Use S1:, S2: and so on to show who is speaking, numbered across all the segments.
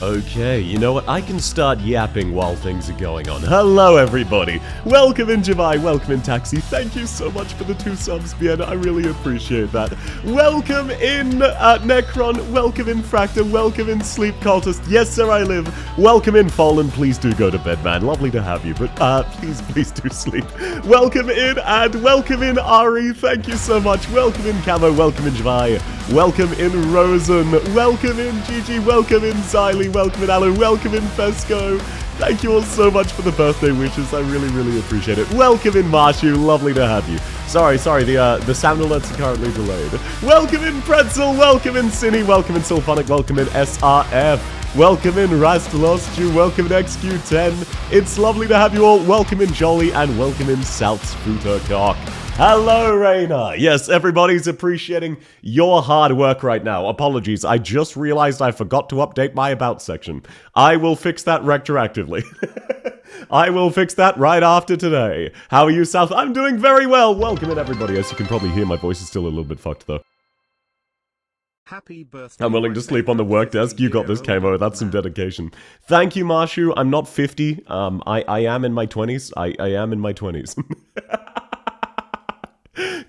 S1: Okay, you know what? I can start yapping while things are going on. Hello, everybody. Welcome in, Javai. Welcome in, Taxi. Thank you so much for the 2 subs, Vienna. I really appreciate that. Welcome in, Necron. Welcome in, Fracta. Welcome in, Sleep Cultist. Yes, sir, I live. Welcome in, Fallen. Please do go to bed, man. Lovely to have you, but please do sleep. Welcome in, and welcome in, Ari. Thank you so much. Welcome in, Camo. Welcome in, Javai. Welcome in, Rosen. Welcome in, Gigi. Welcome in, Xylee. Welcome in, Alu. Welcome in, Fesco. Thank you all so much for the birthday wishes. I really appreciate it. Welcome in, Marshu. Lovely to have you. Sorry, the sound alerts are currently delayed. Welcome in, Pretzel. Welcome in, Cine. Welcome in, Sylphonic. Welcome in, SRF. Welcome in, Rast Lost You. Welcome in, XQ10. It's lovely to have you all. Welcome in, Jolly. And welcome in, South Spootercock. Hello, Raina. Yes, everybody's appreciating your hard work right now. Apologies, I just realized I forgot to update my About section. I will fix that retroactively. I will fix that right after today. How are you, South? I'm doing very well. Welcome in, everybody. As you can probably hear, my voice is still a little bit fucked, though.
S2: Happy birthday.
S1: I'm willing to sleep on the work desk. You got this, Kamo. That's some dedication. Thank you, Marshu. I'm not 50. I am in my 20s. I am in my 20s.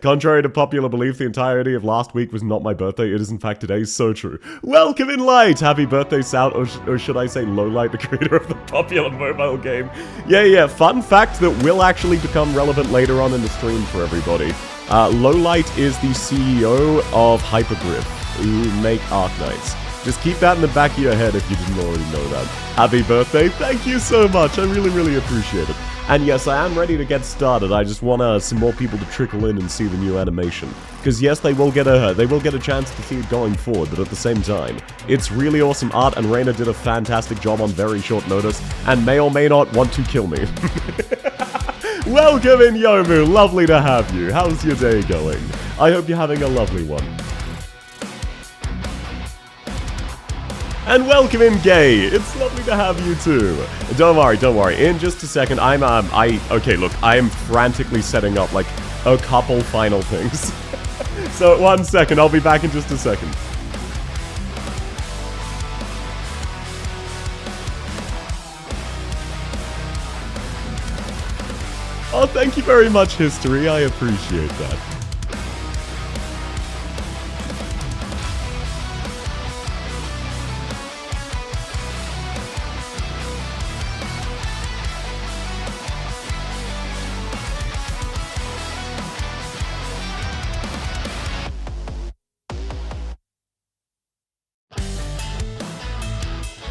S1: Contrary to popular belief, the entirety of last week was not my birthday. It is, in fact, today. So true. Welcome in, Light! Happy birthday, Sout, or should I say Lowlight, the creator of the popular mobile game. Yeah. Fun fact that will actually become relevant later on in the stream for everybody. Lowlight is the CEO of Hypergrip, who make Arknights. Just keep that in the back of your head if you didn't already know that. Happy birthday. Thank you so much. I really appreciate it. And yes, I am ready to get started. I just want some more people to trickle in and see the new animation. Because yes, they will get a chance to see it going forward, but at the same time, it's really awesome art, and Raina did a fantastic job on very short notice, and may or may not want to kill me. Welcome in, Yomu. Lovely to have you. How's your day going? I hope you're having a lovely one. And welcome in, Gay. It's lovely to have you too. Don't worry. In just a second, okay, look, I am frantically setting up like a couple final things. So 1 second, I'll be back in just a second. Oh, thank you very much, History. I appreciate that.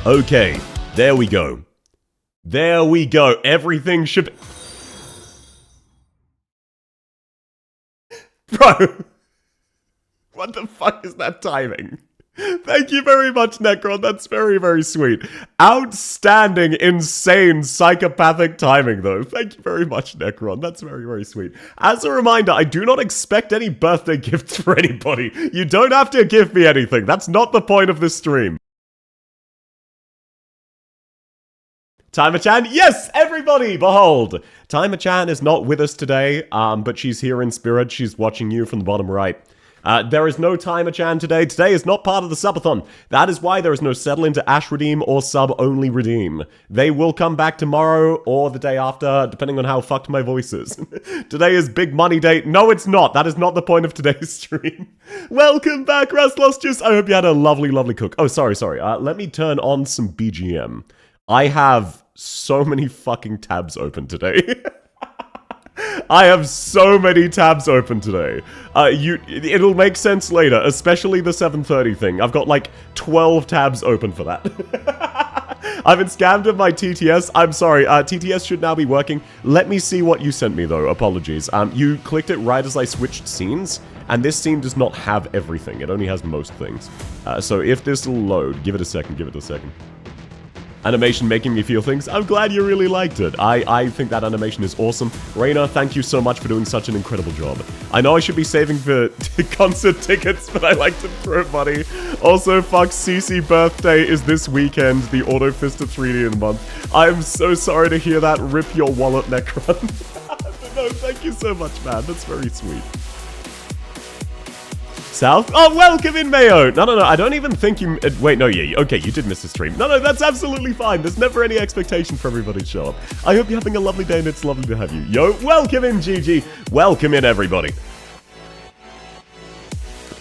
S1: Okay, there we go. There we go. Everything should... Bro! What the fuck is that timing? Thank you very much, Necron. That's very sweet. Outstanding, insane, psychopathic timing, though. Thank you very much, Necron. That's very sweet. As a reminder, I do not expect any birthday gifts for anybody. You don't have to give me anything. That's not the point of this stream. Timer-chan, yes, everybody, behold! Timer-chan is not with us today, but she's here in spirit. She's watching you from the bottom right. There is no Timer-chan today. Today is not part of the subathon. That is why there is no settle into Ash Redeem or sub-only redeem. They will come back tomorrow or the day after, depending on how fucked my voice is. Today is big money day. No, it's not. That is not the point of today's stream. Welcome back, Rastlostus. I hope you had a lovely cook. Oh, sorry. Let me turn on some BGM. I have so many fucking tabs open today. I have so many tabs open today. It'll make sense later, especially the 7:30 thing. I've got like 12 tabs open for that. I've been scammed of my TTS. I'm sorry, TTS should now be working. Let me see what you sent me though, apologies. You clicked it right as I switched scenes, and this scene does not have everything. It only has most things. So if this will load, give it a second. Animation making me feel things. I'm glad you really liked it. I think that animation is awesome. Raina, thank you so much for doing such an incredible job. I know I should be saving for concert tickets, but I like to throw money. Also, fuck, CC birthday is this weekend, the Auto Fister 3D in the month. I'm so sorry to hear that. Rip your wallet, Necron. But no, thank you so much, man. That's very sweet. South. Oh, welcome in, Mayo. No, I don't even think you... wait, no, yeah, okay, you did miss the stream. No, that's absolutely fine. There's never any expectation for everybody to show up. I hope you're having a lovely day, and it's lovely to have you. Yo, welcome in, Gigi. Welcome in, everybody.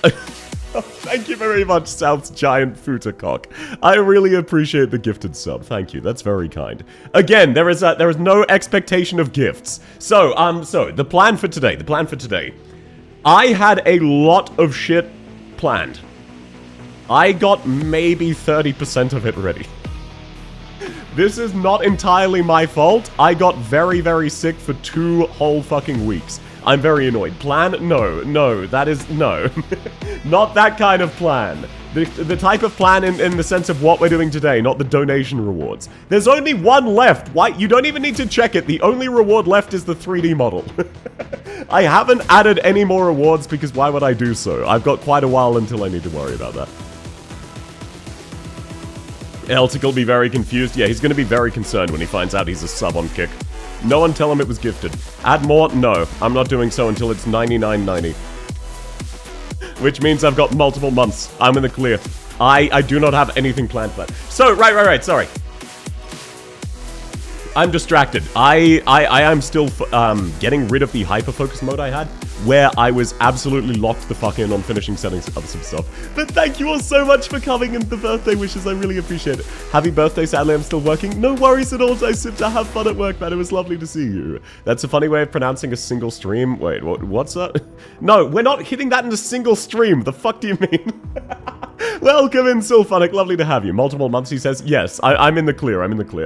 S1: Thank you very much, South's giant footer cock. I really appreciate the gifted sub. Thank you. That's very kind. Again, there is no expectation of gifts. So the plan for today. I had a lot of shit planned. I got maybe 30% of it ready. This is not entirely my fault. I got very, very sick for 2 whole fucking weeks. I'm very annoyed. Plan? No, that is no. Not that kind of plan. The type of plan in the sense of what we're doing today, not the donation rewards. There's only one left. Why? You don't even need to check it. The only reward left is the 3D model. I haven't added any more rewards because why would I do so? I've got quite a while until I need to worry about that. Eltic will be very confused. Yeah, he's going to be very concerned when he finds out he's a sub on Kick. No one tell him it was gifted. Add more? No. I'm not doing so until it's 99.90. Which means I've got multiple months. I'm in the clear. I do not have anything planned for that. So, right, sorry. I'm distracted. I am still getting rid of the hyper-focus mode I had, where I was absolutely locked the fuck in on finishing setting up some stuff. But thank you all so much for coming and the birthday wishes. I really appreciate it. Happy birthday. Sadly, I'm still working. No worries at all, Dyson. To have fun at work, man. It was lovely to see you. That's a funny way of pronouncing a single stream. Wait, what's that? No, we're not hitting that in a single stream. The fuck do you mean? Welcome in, Sylphonic. Lovely to have you. Multiple months, he says. Yes, I'm in the clear. I'm in the clear.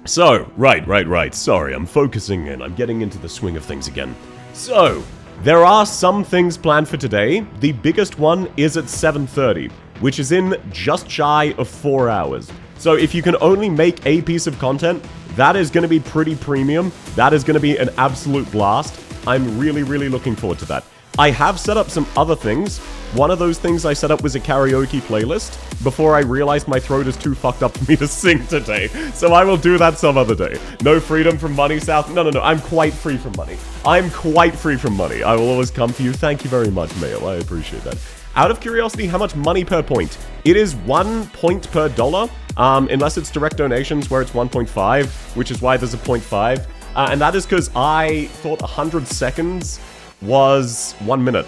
S1: So, right. Sorry, I'm focusing in. I'm getting into the swing of things again. So, there are some things planned for today. The biggest one is at 7:30, which is in just shy of 4 hours. So if you can only make a piece of content, that is going to be pretty premium. That is going to be an absolute blast. I'm really looking forward to that. I have set up some other things. One of those things I set up was a karaoke playlist before I realized my throat is too fucked up for me to sing today. So I will do that some other day. No freedom from money, South. No. I'm quite free from money. I'm quite free from money. I will always come for you. Thank you very much, Mail. I appreciate that. Out of curiosity, how much money per point? It is 1 point per dollar, unless it's direct donations where it's 1.5, which is why there's a 0.5. And that is because I thought 100 seconds was 1 minute.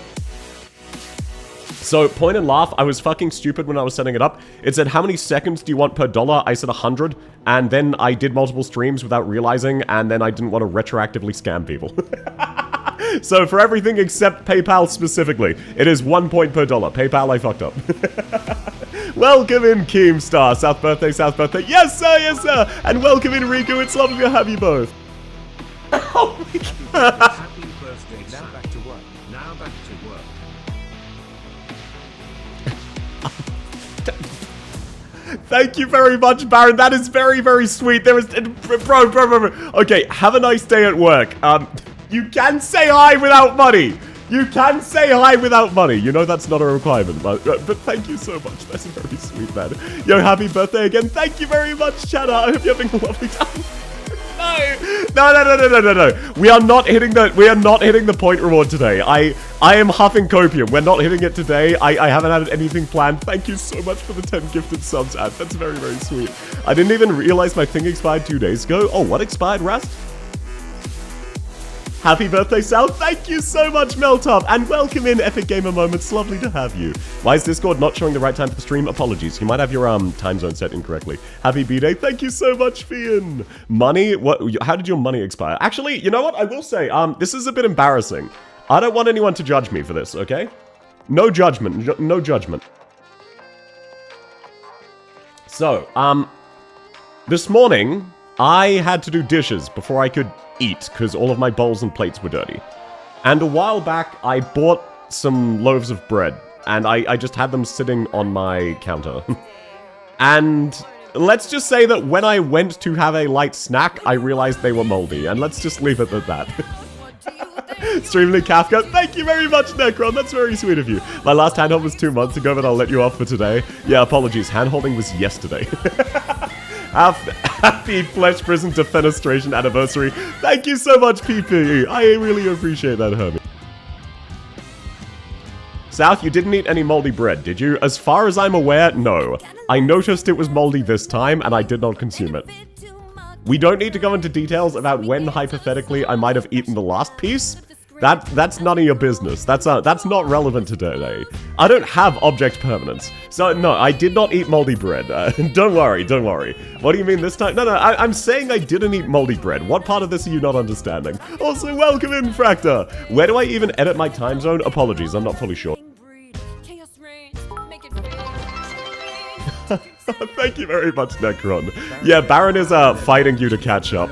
S1: So, point and laugh, I was fucking stupid when I was setting it up. It said, how many seconds do you want per dollar? I said 100, and then I did multiple streams without realizing, and then I didn't want to retroactively scam people. So, for everything except PayPal specifically, it is 1 point per dollar. PayPal, I fucked up. Welcome in, Keemstar. South birthday. Yes, sir. And welcome in, Riku. It's lovely to have you both. Oh my god.
S2: Happy birthday. Now back to work.
S1: Thank you very much, Baron. That is very sweet. There was... Bro. Okay, have a nice day at work. You can say hi without money. You can say hi without money. You know that's not a requirement, but thank you so much. That's very sweet, man. Yo, happy birthday again. Thank you very much, Chana. I hope you're having a lovely time. No. We are not hitting the point reward today. I am huffing copium. We're not hitting it today. I haven't had anything planned. Thank you so much for the 10 gifted subs, Ad. That's very sweet. I didn't even realize my thing expired 2 days ago. Oh, what expired, Rast? Happy birthday, Sal. Thank you so much, Meltop. And welcome in, Epic Gamer Moments. Lovely to have you. Why is Discord not showing the right time for the stream? Apologies. You might have your time zone set incorrectly. Happy B-Day. Thank you so much, Fian. Money? What? How did your money expire? Actually, you know what? I will say, this is a bit embarrassing. I don't want anyone to judge me for this, okay? No judgment. No judgment. So, this morning, I had to do dishes before I could eat because all of my bowls and plates were dirty. And a while back, I bought some loaves of bread and I just had them sitting on my counter. And let's just say that when I went to have a light snack, I realized they were moldy. And let's just leave it at that. Streamly Kafka, thank you very much, Necron. That's very sweet of you. My last handhold was 2 months ago, but I'll let you off for today. Yeah, apologies. Handholding was yesterday. Happy Flesh Prison Defenestration anniversary. Thank you so much, PP. I really appreciate that, Herbie. South, you didn't eat any moldy bread, did you? As far as I'm aware, no. I noticed it was moldy this time, and I did not consume it. We don't need to go into details about when, hypothetically, I might have eaten the last piece. That's none of your business. That's not relevant to today. I don't have object permanence. So, no, I did not eat moldy bread. Don't worry, don't worry. What do you mean this time? No, I'm saying I didn't eat moldy bread. What part of this are you not understanding? Also, welcome in, Fractor. Where do I even edit my time zone? Apologies, I'm not fully sure. Thank you very much, Necron. Yeah, Baron is fighting you to catch up.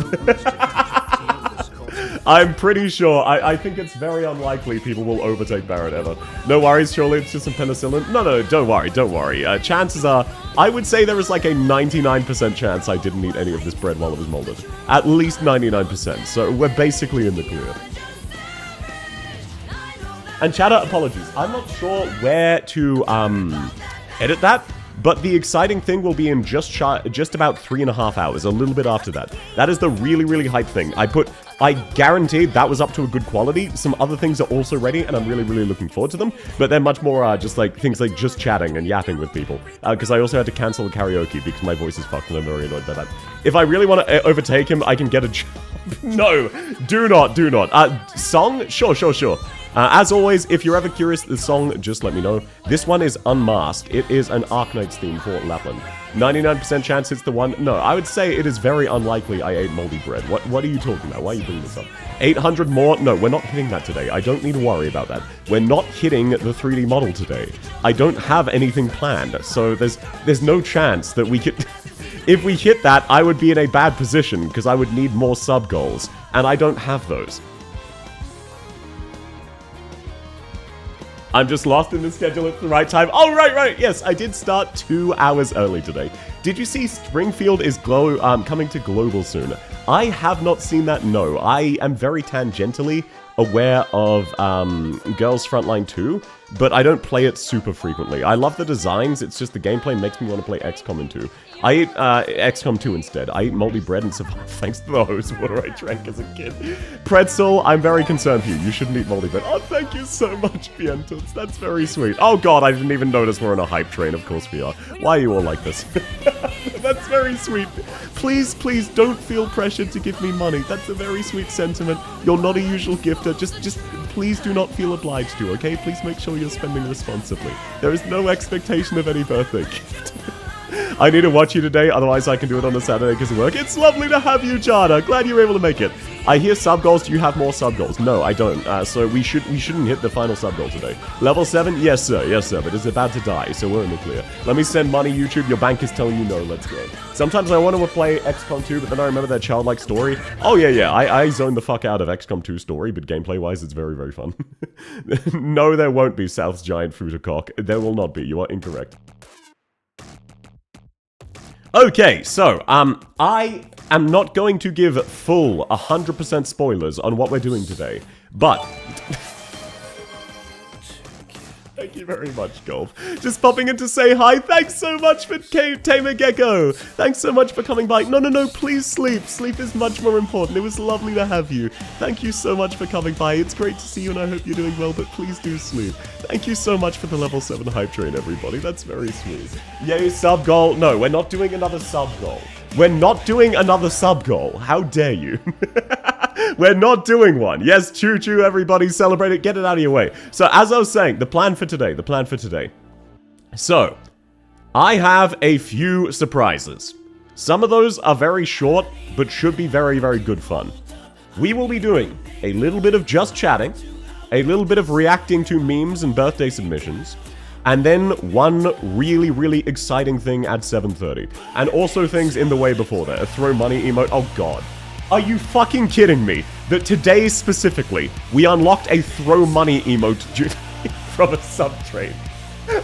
S1: I'm pretty sure. I think it's very unlikely people will overtake Baron ever. No worries, surely it's just some penicillin. No, don't worry, don't worry. Chances are, I would say there is like a 99% chance I didn't eat any of this bread while it was molded. At least 99%, so we're basically in the clear. And chatter, apologies. I'm not sure where to edit that. But the exciting thing will be in just about 3.5 hours, a little bit after that. That is the really, really hype thing. I guaranteed that was up to a good quality. Some other things are also ready, and I'm really, really looking forward to them. But they're much more just like things like just chatting and yapping with people. Because I also had to cancel the karaoke because my voice is fucked and I'm very annoyed by that. If I really want to overtake him, I can get a job. No, do not. Song? Sure. As always, if you're ever curious the song, just let me know. This one is Unmasked. It is an Arknights theme for Lapland. 99% chance it's the one. No, I would say it is very unlikely I ate moldy bread. What are you talking about? Why are you bringing this up? 800 more? No, we're not hitting that today. I don't need to worry about that. We're not hitting the 3D model today. I don't have anything planned, so there's no chance that we could... If we hit that, I would be in a bad position, because I would need more sub-goals, and I don't have those. I'm just lost in the schedule at the right time. Oh, right. Yes, I did start 2 hours early today. Did you see Springfield is coming to global soon? I have not seen that, no. I am very tangentially aware of Girls Frontline 2, but I don't play it super frequently. I love the designs, it's just the gameplay makes me want to play XCOM in 2. I eat XCOM 2 instead. I eat moldy bread and survive thanks to the hose water I drank as a kid. Pretzel, I'm very concerned for you. You shouldn't eat moldy bread. Oh, thank you so much, Bientos. That's very sweet. Oh god, I didn't even notice we're on a hype train. Of course we are. Why are you all like this? That's very sweet. Please don't feel pressured to give me money. That's a very sweet sentiment. You're not a usual gifter. Just please do not feel obliged to, okay? Please make sure you're spending responsibly. There is no expectation of any birthday gift. I need to watch you today, otherwise I can do it on a Saturday because of work. It's lovely to have you, Jada. Glad you were able to make it. I hear sub goals. Do you have more sub goals? No, I don't. So we shouldn't hit the final sub goal today. Level 7? Yes, sir. But it's about to die, so we're in the clear. Let me send money, YouTube. Your bank is telling you no. Let's go. Sometimes I want to play XCOM 2, but then I remember that childlike story. Oh, yeah. I zoned the fuck out of XCOM 2 story, but gameplay-wise, it's very, very fun. No, there won't be South's giant fruit cock. There will not be. You are incorrect. Okay, so, I am not going to give full 100% spoilers on what we're doing today, but... Thank you very much, Golf. Just popping in to say hi. Thanks so much for Tamer Gecko. Thanks so much for coming by. No, please sleep. Sleep is much more important. It was lovely to have you. Thank you so much for coming by. It's great to see you and I hope you're doing well, but please do sleep. Thank you so much for the level 7 hype train, everybody. That's very sweet. Yay, sub goal. No, we're not doing another sub goal. We're not doing another sub goal. How dare you? We're not doing one. Yes, choo-choo, everybody, celebrate it, get it out of your way. So, as I was saying, the plan for today. So, I have a few surprises. Some of those are very short, but should be very, very good fun. We will be doing a little bit of just chatting, a little bit of reacting to memes and birthday submissions, and then one really, really exciting thing at 7:30. And also things in the way before that. A throw money emote. Oh, God. Are you fucking kidding me? That today specifically, we unlocked a throw money emote from a sub-trade.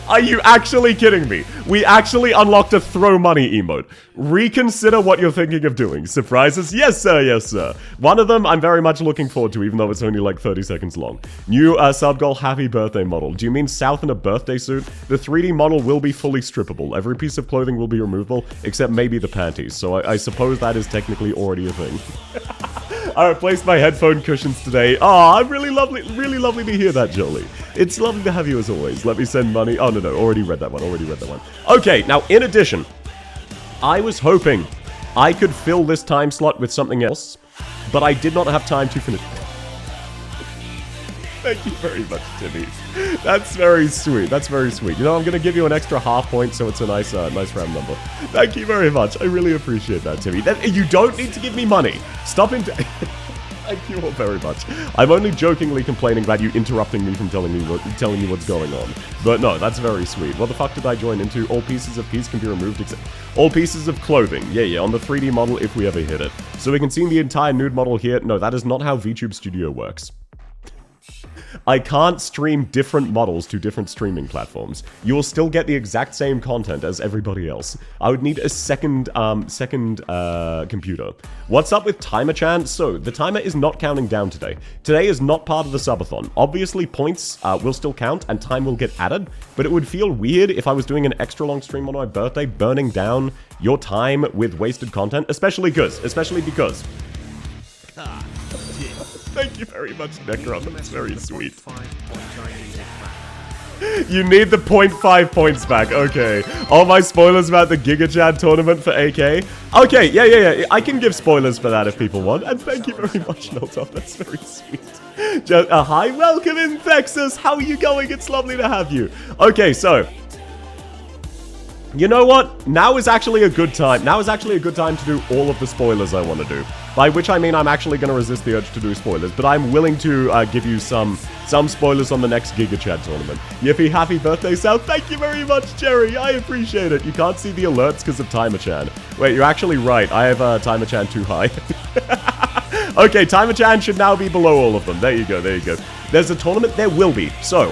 S1: Are you actually kidding me? We actually unlocked a throw money emote. Reconsider what you're thinking of doing. Surprises? Yes, sir. One of them I'm very much looking forward to, even though it's only like 30 seconds long. New sub-goal happy birthday model. Do you mean South in a birthday suit? The 3D model will be fully strippable. Every piece of clothing will be removable, except maybe the panties. So I suppose that is technically already a thing. I replaced my headphone cushions today. Oh, I'm really lovely to hear that, Jolie. It's lovely to have you as always. Let me send money. Oh, no. Already read that one. Okay, now, in addition, I was hoping I could fill this time slot with something else, but I did not have time to finish. Thank you very much, Timmy. That's very sweet. You know, I'm going to give you an extra half point, so it's a nice round number. Thank you very much. I really appreciate that, Timmy. You don't need to give me money. Stop it. Thank you all very much. I'm only jokingly complaining about you interrupting me from telling me what's going on. But no, that's very sweet. What the fuck did I join into? All pieces of piece can be removed except all pieces of clothing. Yeah, on the 3D model if we ever hit it. So we can see the entire nude model here. No, that is not how VTube Studio works. I can't stream different models to different streaming platforms. You will still get the exact same content as everybody else. I would need a second computer. What's up with Timer-chan? So, the timer is not counting down today. Today is not part of the subathon. Obviously, points will still count and time will get added, but it would feel weird if I was doing an extra long stream on my birthday, burning down your time with wasted content, especially because... Thank you very much, Necron. That's very sweet. You need the 0.5 points back. Okay. All my spoilers about the Giga Chad tournament for AK. Okay, yeah. I can give spoilers for that if people want. And thank you very much, Niltop. That's very sweet. Hi, welcome in, Texas. How are you going? It's lovely to have you. Okay, so... You know what? Now is actually a good time. To do all of the spoilers I want to do. By which I mean I'm actually going to resist the urge to do spoilers, but I'm willing to give you some spoilers on the next Giga Chad tournament. Yippee, happy birthday, Sal. Thank you very much, Jerry. I appreciate it. You can't see the alerts because of Timer-chan. Wait, you're actually right. I have Timer-chan too high. Okay, Timer-chan should now be below all of them. There you go. There's a tournament. There will be. So,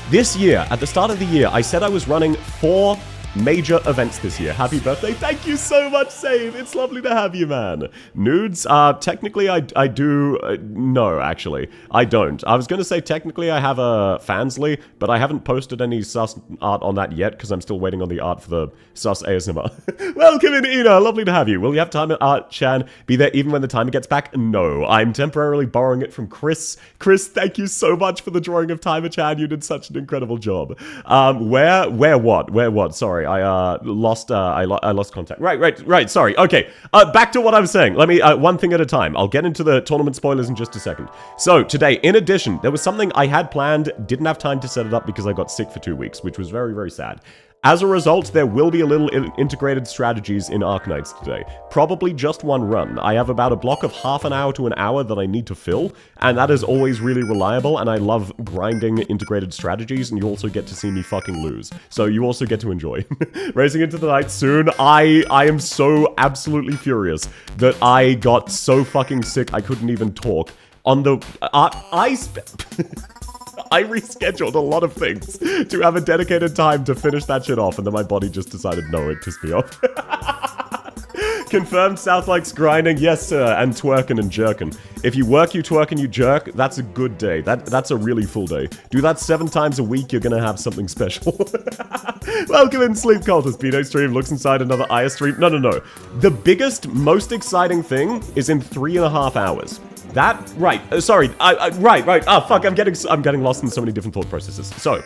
S1: this year, at the start of the year, I said I was running 4 major events this year. Happy birthday. Thank you so much, Save. It's lovely to have you, man. Nudes? Technically, I do... no, actually. I don't. I was going to say, technically, I have a Fansly, but I haven't posted any sus art on that yet, because I'm still waiting on the art for the sus ASMR. Welcome in, Ina. Lovely to have you. Will you have time at Chan be there even when the timer gets back? No. I'm temporarily borrowing it from Chris. Chris, thank you so much for the drawing of Timer Chan. You did such an incredible job. Where what? Sorry. I lost contact. Right, sorry. Okay, back to what I was saying. Let me, one thing at a time. I'll get into the tournament spoilers in just a second. So, today, in addition, there was something I had planned, didn't have time to set it up because I got sick for 2 weeks, which was very, very sad. As a result, there will be a little integrated strategies in Arknights today. Probably just one run. I have about a block of half an hour to an hour that I need to fill, and that is always really reliable, and I love grinding integrated strategies, and you also get to see me fucking lose. So you also get to enjoy. Racing into the night soon. I am so absolutely furious that I got so fucking sick I couldn't even talk. On the... I rescheduled a lot of things to have a dedicated time to finish that shit off, and then my body just decided, no, it pissed me off. Confirmed South likes grinding, yes sir, and twerking and jerking. If you work, you twerk, and you jerk, that's a good day. That's a really full day. Do that 7 times a week, you're gonna have something special. Welcome in, Sleep Cultist. Beto stream looks inside another Aya stream. No. The biggest, most exciting thing is in 3.5 hours. Right, fuck, I'm getting lost in so many different thought processes. So,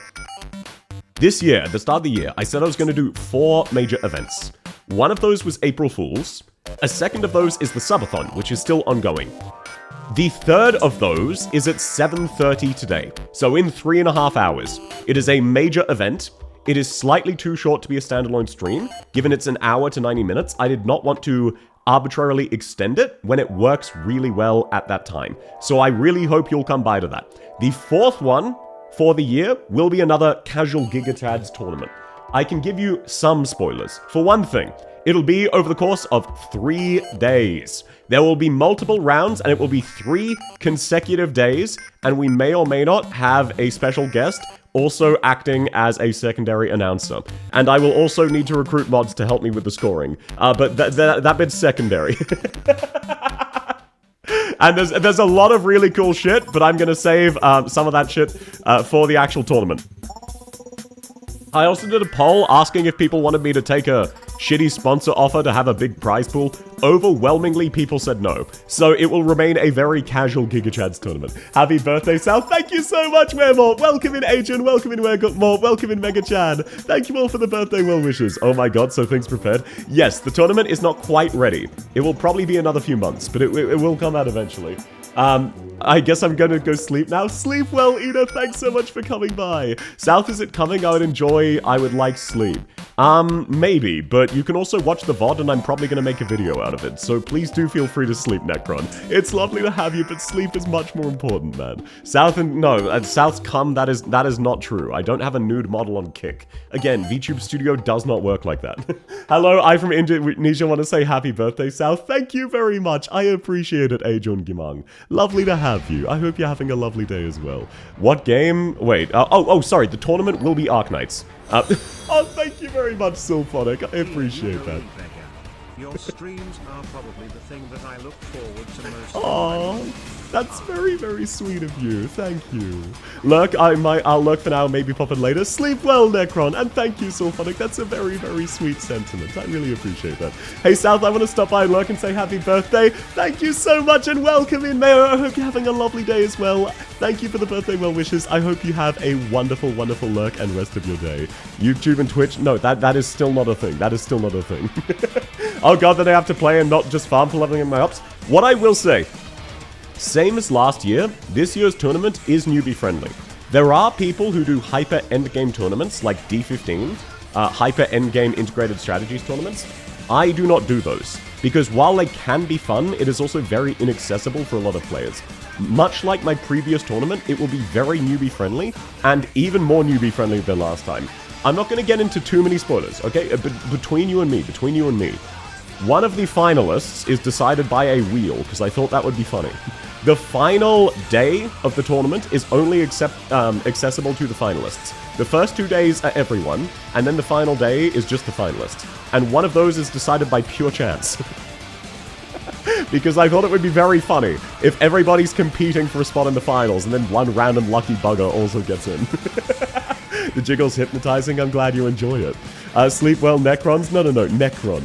S1: this year, at the start of the year, I said I was going to do 4 major events. One of those was April Fool's. A second of those is the Subathon, which is still ongoing. The third of those is at 7:30 today, so in 3.5 hours. It is a major event. It is slightly too short to be a standalone stream, given it's an hour to 90 minutes. I did not want to arbitrarily extend it when it works really well at that time. So I really hope you'll come by to that. The 4th one for the year will be another casual Giga Chads tournament. I can give you some spoilers. For one thing, it'll be over the course of 3 days. There will be multiple rounds, and it will be 3 consecutive days, and we may or may not have a special guest also acting as a secondary announcer. And I will also need to recruit mods to help me with the scoring. But that bit's secondary. And there's a lot of really cool shit, but I'm gonna save some of that shit for the actual tournament. I also did a poll asking if people wanted me to take a shitty sponsor offer to have a big prize pool, overwhelmingly people said no. So it will remain a very casual Giga Chads tournament. Happy birthday, Sal. Thank you so much, Weremort. Welcome in, Adrian. Welcome in, Weremort. Welcome in, Mega Chad. Thank you all for the birthday well wishes. Oh my god, so things prepared. Yes, the tournament is not quite ready. It will probably be another few months, but it will come out eventually. I guess I'm gonna go sleep now. Sleep well, Ida. Thanks so much for coming by. South, is it coming? I would like sleep. Maybe, but you can also watch the VOD and I'm probably gonna make a video out of it. So please do feel free to sleep, Necron. It's lovely to have you, but sleep is much more important, man. South's come, that is not true. I don't have a nude model on Kick. Again, VTube Studio does not work like that. Hello, I from Indonesia want to say happy birthday, South. Thank you very much. I appreciate it, Ajun Gimang. Lovely to have you. I hope you're having a lovely day as well. What game? Wait, sorry, the tournament will be Arknights. Oh, thank you very much, Sylphonic. I appreciate that.
S2: Your streams are probably the thing that I look forward to most.
S1: Aww, that's very, very sweet of you. Thank you. Lurk, I'll lurk for now, maybe pop in later. Sleep well, Necron, and thank you, Sylphonic. That's a very, very sweet sentiment. I really appreciate that. Hey, South, I want to stop by and lurk and say happy birthday. Thank you so much, and welcome in, Mayor. I hope you're having a lovely day as well. Thank you for the birthday well wishes. I hope you have a wonderful, wonderful lurk and rest of your day. YouTube and Twitch, no, that is still not a thing. That is still not a thing. Oh god, that I have to play and not just farm for leveling in my ops. What I will say, same as last year, this year's tournament is newbie friendly. There are people who do hyper endgame tournaments like D15, hyper endgame integrated strategies tournaments. I do not do those, because while they can be fun, it is also very inaccessible for a lot of players. Much like my previous tournament, it will be very newbie friendly, and even more newbie friendly than last time. I'm not going to get into too many spoilers, okay? Between you and me, one of the finalists is decided by a wheel, because I thought that would be funny. The final day of the tournament is only accessible to the finalists. The first 2 days are everyone, and then the final day is just the finalists. And one of those is decided by pure chance. Because I thought it would be very funny if everybody's competing for a spot in the finals, and then one random lucky bugger also gets in. The jiggle's hypnotizing, I'm glad you enjoy it. Sleep well, Necrons? No, Necron,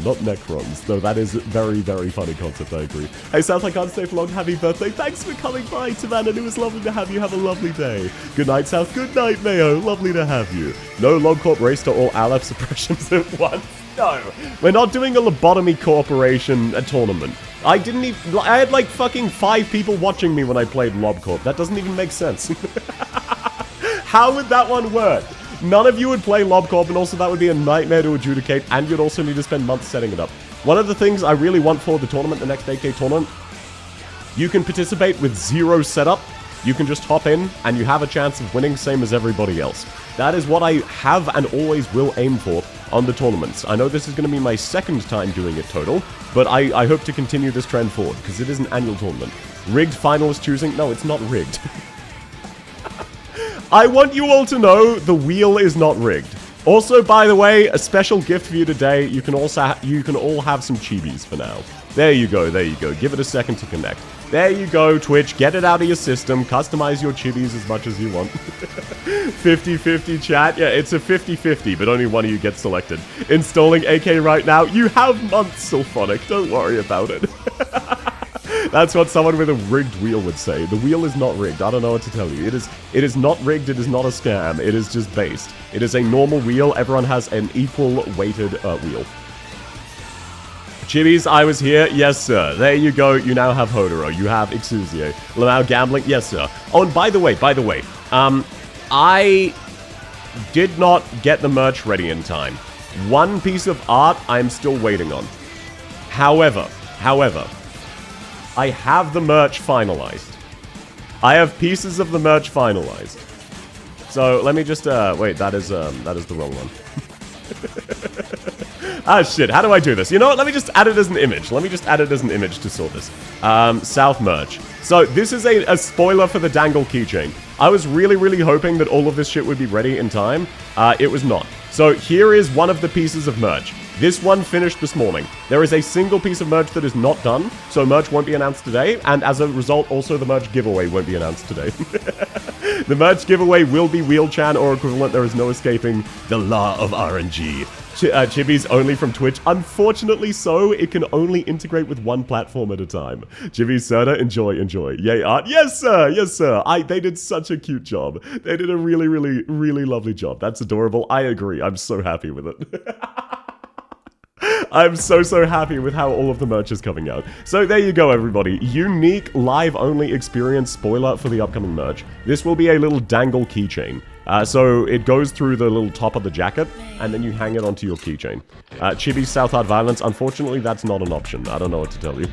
S1: not Necrons. No, that is a very, very funny concept, I agree. Hey, South, I can't stay for long. Happy birthday. Thanks for coming by, Tavanna. It was lovely to have you. Have a lovely day. Good night, South. Good night, Mayo. Lovely to have you. No LobCorp race to all Aleph suppressions at once. No, we're not doing a Lobotomy Corporation tournament. I had like fucking 5 people watching me when I played LobCorp. That doesn't even make sense. How would that one work? None of you would play LobCorp, and also that would be a nightmare to adjudicate, and you'd also need to spend months setting it up. One of the things I really want for the tournament, the next AK tournament, you can participate with 0 setup. You can just hop in, and you have a chance of winning, same as everybody else. That is what I have and always will aim for on the tournaments. I know this is going to be my 2nd time doing it total, but I hope to continue this trend forward, because it is an annual tournament. Rigged finalist choosing? No, it's not rigged. I want you all to know the wheel is not rigged. Also, by the way, a special gift for you today. You can all have some chibis for now. There you go. Give it a second to connect. There you go, Twitch. Get it out of your system. Customize your chibis as much as you want. 50-50 chat. Yeah, it's a 50-50, but only one of you gets selected. Installing AK right now. You have months, Sylphonic. Don't worry about it. That's what someone with a rigged wheel would say. The wheel is not rigged. I don't know what to tell you. It is not rigged. It is not a scam. It is just based. It is a normal wheel. Everyone has an equal weighted wheel. Chibis, I was here. Yes, sir. There you go. You now have Hodoro. You have Ixuzie. Lamau Gambling. Yes, sir. Oh, and by the way, I did not get the merch ready in time. One piece of art I'm still waiting on. However, I have the merch finalized. I have pieces of the merch finalized. So let me just wait. That is the wrong one. Ah, shit. How do I do this? You know what? Let me just add it as an image. To sort this. South merch. So this is a spoiler for the dangle keychain. I was really hoping that all of this shit would be ready in time. It was not. So here is one of the pieces of merch. This one finished this morning. There is a single piece of merch that is not done, so merch won't be announced today, and as a result, also the merch giveaway won't be announced today. The merch giveaway will be Wheel-chan or equivalent. There is no escaping the law of RNG. Chibi's only from Twitch. Unfortunately so, it can only integrate with one platform at a time. Chibi Soda, enjoy. Yay, art. Yes, sir. They did such a cute job. They did a really, really, really lovely job. That's adorable. I agree. I'm so happy with it. I'm so happy with how all of the merch is coming out. So there you go, everybody. Unique live-only experience spoiler for the upcoming merch. This will be a little dangle keychain. So it goes through the little top of the jacket, and then you hang it onto your keychain. Chibi's South Hard Violence, unfortunately, that's not an option. I don't know what to tell you.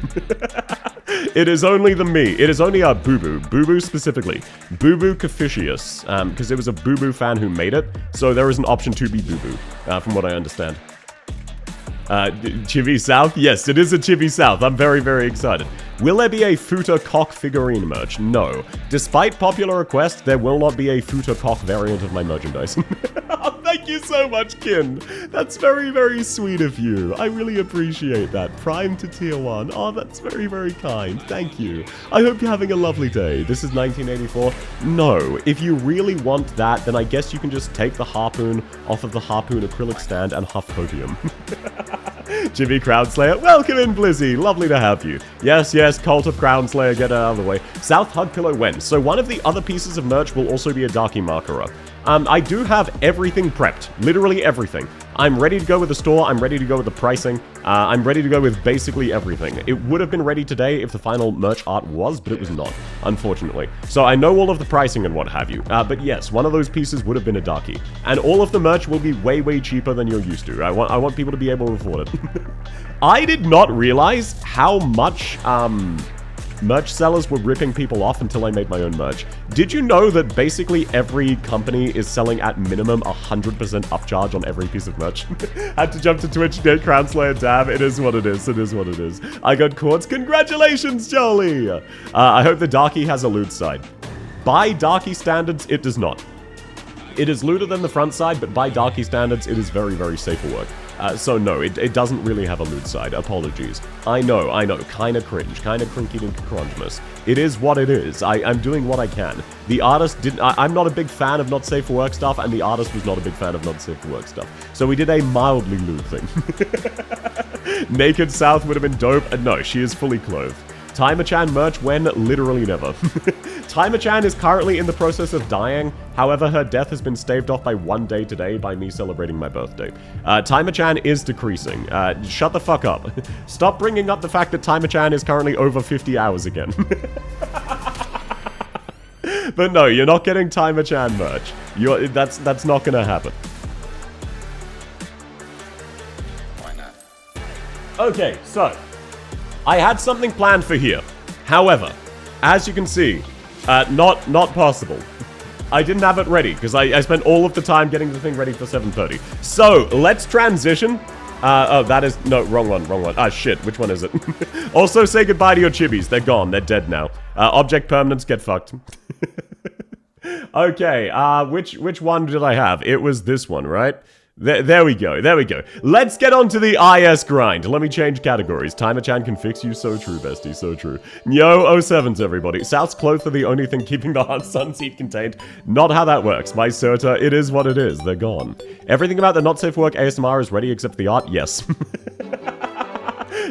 S1: It is only the me. It is only a Boo-Boo. Boo-Boo specifically. Boo-Boo Caficius, because it was a Boo-Boo fan who made it, so there is an option to be Boo-Boo, from what I understand. Chibi South? Yes, it is a Chibi South. I'm very, very excited. Will there be a Futa Cock figurine merch? No. Despite popular request, there will not be a Futa Cock variant of my merchandise. Oh, thank you so much, Kin. That's very, very sweet of you. I really appreciate that. Prime to tier 1. Oh, that's very, very kind. Thank you. I hope you're having a lovely day. This is 1984. No. If you really want that, then I guess you can just take the harpoon off of the harpoon acrylic stand and huff Potium. Jimmy Crownslayer, welcome in, Blizzy. Lovely to have you. Yes, Cult of Crownslayer, get out of the way. South Hug Pillow when? So one of the other pieces of merch will also be a Darky Markerer. I do have everything prepped. Literally everything. I'm ready to go with the store. I'm ready to go with the pricing. I'm ready to go with basically everything. It would have been ready today if the final merch art was, but it was not, unfortunately. So I know all of the pricing and what have you. But yes, one of those pieces would have been a Darky. And all of the merch will be way, way cheaper than you're used to. I want people to be able to afford it. I did not realize how much, merch sellers were ripping people off until I made my own merch. Did you know that basically every company is selling at minimum 100% upcharge on every piece of merch? Had to jump to Twitch to get Crownslayer. Damn, it is what it is. It is what it is. I got quartz. Congratulations, Jolie! I hope the Darky has a loot side. By Darky standards, it does not. It is looter than the front side, but by Darky standards, it is very, very safe for work. So no, it doesn't really have a loot side. Apologies. I know. Kinda cringe. Kinda crinky and crongemus. It is what it is. I'm doing what I can. The artist didn't... I'm not a big fan of not safe for work stuff, and the artist was not a big fan of not safe for work stuff. So we did a mildly loot thing. Naked South would have been dope. No, she is fully clothed. Timer-chan merch when? Literally never. Timer-chan is currently in the process of dying. However, her death has been staved off by 1 day today by me celebrating my birthday. Timer-chan is decreasing. Shut the fuck up. Stop bringing up the fact that Timer-chan is currently over 50 hours again. But no, you're not getting Timer-chan merch. That's not gonna happen.
S3: Why not?
S1: Okay, so... I had something planned for here. However, as you can see, not possible. I didn't have it ready, because I spent all of the time getting the thing ready for 7:30. So, let's transition. Oh, that is... No, wrong one. Ah, shit. Which one is it? Also, say goodbye to your chibis. They're gone. They're dead now. Object permanents, get fucked. Okay, which one did I have? It was this one, right? There we go. Let's get on to the IS grind. Let me change categories. Timer-chan can fix you. So true, bestie. So true. Yo, 07s, everybody. South's clothes are the only thing keeping the hot sun seat contained. Not how that works. My Serta, it is what it is. They're gone. Everything about the not safe work ASMR is ready except for the art? Yes.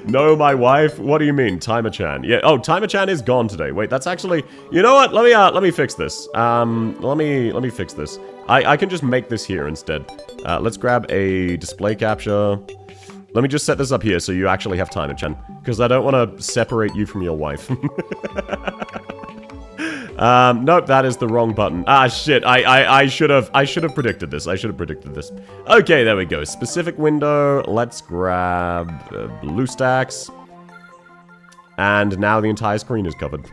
S1: No, my wife? What do you mean? Timer-chan. Yeah, oh, Timer-chan is gone today. Wait, that's actually... You know what? Let me fix this. Let me fix this. I can just make this here instead. Let's grab a display capture. Let me just set this up here so you actually have Timer-chan. Because I don't want to separate you from your wife. Nope, that is the wrong button. Ah, shit. I should have predicted this. Okay, there we go. Specific window. Let's grab BlueStacks. And now the entire screen is covered.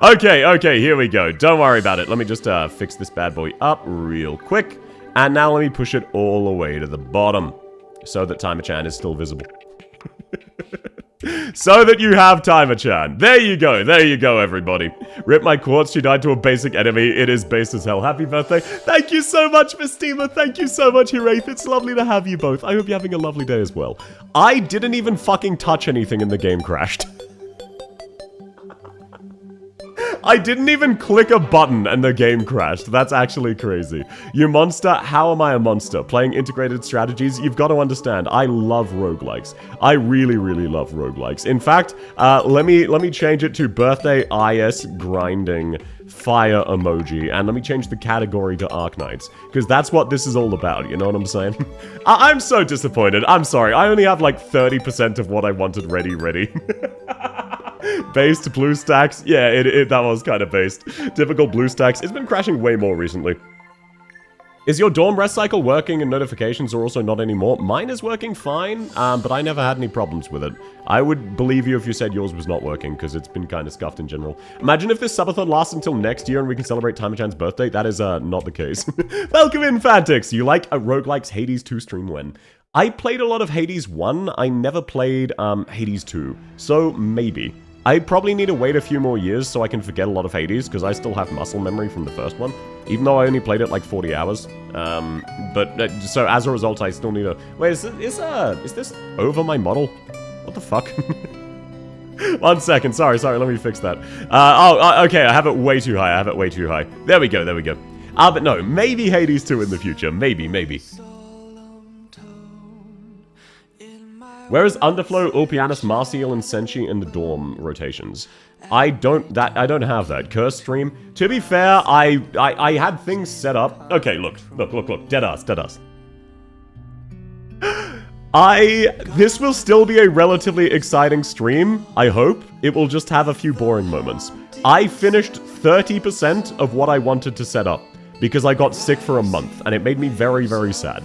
S1: Okay, here we go. Don't worry about it. Let me just fix this bad boy up real quick. And now let me push it all the way to the bottom. So that Timer-chan is still visible. So that you have Timer-chan. There you go, everybody. Rip my quartz, she died to a basic enemy. It is base as hell. Happy birthday. Thank you so much, Miss Steamer. Thank you so much, Hiraith. It's lovely to have you both. I hope you're having a lovely day as well. I didn't even fucking touch anything and the game crashed. I didn't even click a button and the game crashed. That's actually crazy. You monster, how am I a monster? Playing integrated strategies, you've got to understand, I love roguelikes. I really, really love roguelikes. In fact, let me change it to birthday IS grinding fire emoji, and let me change the category to Arknights, because that's what this is all about, you know what I'm saying? I'm so disappointed, I'm sorry, I only have like 30% of what I wanted ready. Based BlueStacks, yeah, that was kind of based. Typical BlueStacks, it's been crashing way more recently. Is your dorm rest cycle working and notifications are also not anymore? Mine is working fine, but I never had any problems with it. I would believe you if you said yours was not working, because it's been kind of scuffed in general. Imagine if this subathon lasts until next year and we can celebrate Time-a-Chan's birthday. That is not the case. Welcome in, Fantix! You like a roguelikes Hades 2 stream when? I played a lot of Hades 1, I never played Hades 2, so maybe. I probably need to wait a few more years so I can forget a lot of Hades, because I still have muscle memory from the first one, even though I only played it like 40 hours. So as a result, I still need to... Wait, is this over my model? What the fuck? 1 second, sorry, let me fix that. Okay, I have it way too high, There we go. But no, maybe Hades 2 in the future, maybe. Where is Underflow, Ulpianus, Marcial, and Senshi in the dorm rotations? I don't have that. Curse stream. To be fair, I had things set up. Okay, look. Dead ass. This will still be a relatively exciting stream, I hope. It will just have a few boring moments. I finished 30% of what I wanted to set up, because I got sick for a month, and it made me very, very sad.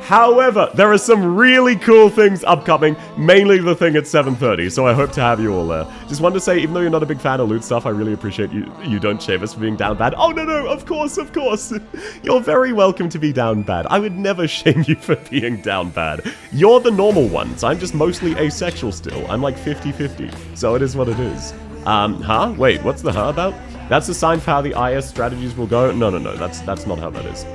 S1: However, there are some really cool things upcoming, mainly the thing at 7:30, so I hope to have you all there. Just wanted to say, even though you're not a big fan of loot stuff, I really appreciate you don't shame us for being down bad. Oh, no, of course. You're very welcome to be down bad. I would never shame you for being down bad. You're the normal ones. I'm just mostly asexual still. I'm like 50-50, so it is what it is. Huh? Wait, what's the huh about? That's a sign for how the IS strategies will go. No, that's not how that is.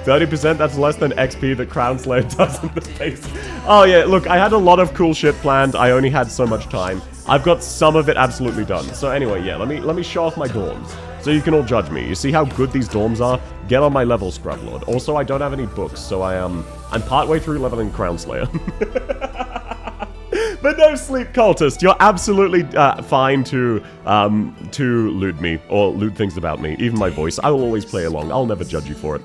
S1: 30%, that's less than XP that Crown Slayer does in the base. Oh yeah, look, I had a lot of cool shit planned. I only had so much time. I've got some of it absolutely done. So anyway, yeah, let me show off my dorms, so you can all judge me. You see how good these dorms are? Get on my level, Scrublord. Also, I don't have any books, so I'm partway through leveling Crown Slayer. But no, Sleep Cultist, you're absolutely fine to loot me, or loot things about me, even my voice. I will always play along. I'll never judge you for it.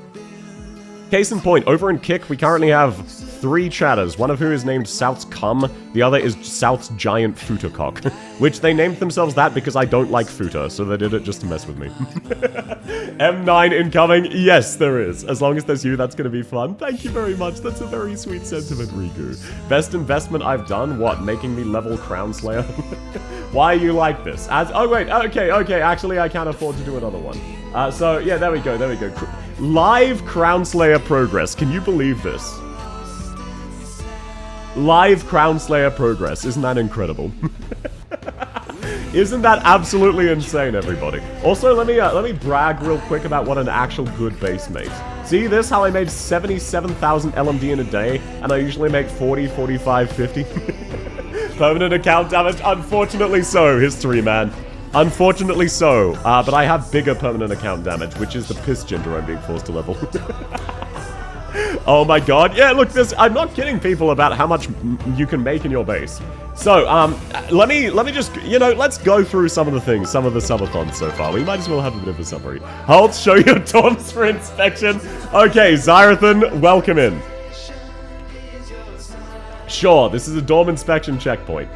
S1: Case in point, over in Kick, we currently have 3 chatters, one of who is named South's Cum, the other is South's Giant Footercock, which they named themselves that because I don't like Footer, so they did it just to mess with me. M9 incoming? Yes, there is. As long as there's you, that's gonna be fun. Thank you very much. That's a very sweet sentiment, Riku. Best investment I've done? What, making me level Crown Slayer? Why are you like this? Oh wait, okay, actually I can't afford to do another one. So yeah, there we go. Live Crown Slayer progress. Can you believe this? Live Crown Slayer progress. Isn't that incredible? Isn't that absolutely insane, everybody? Also, let me brag real quick about what an actual good base makes. See this? How I made 77,000 LMD in a day, and I usually make 40, 45, 50? Permanent account damage? Unfortunately so, history, man. Unfortunately so, but I have bigger permanent account damage, which is the piss gender I'm being forced to level. Oh my god, yeah, look, I'm not kidding people about how much you can make in your base. So, let me just, let's go through some of the things, some of the subathons so far. We might as well have a bit of a summary. Halt, show your dorms for inspection. Okay, Zyrathan, welcome in. Sure, this is a dorm inspection checkpoint.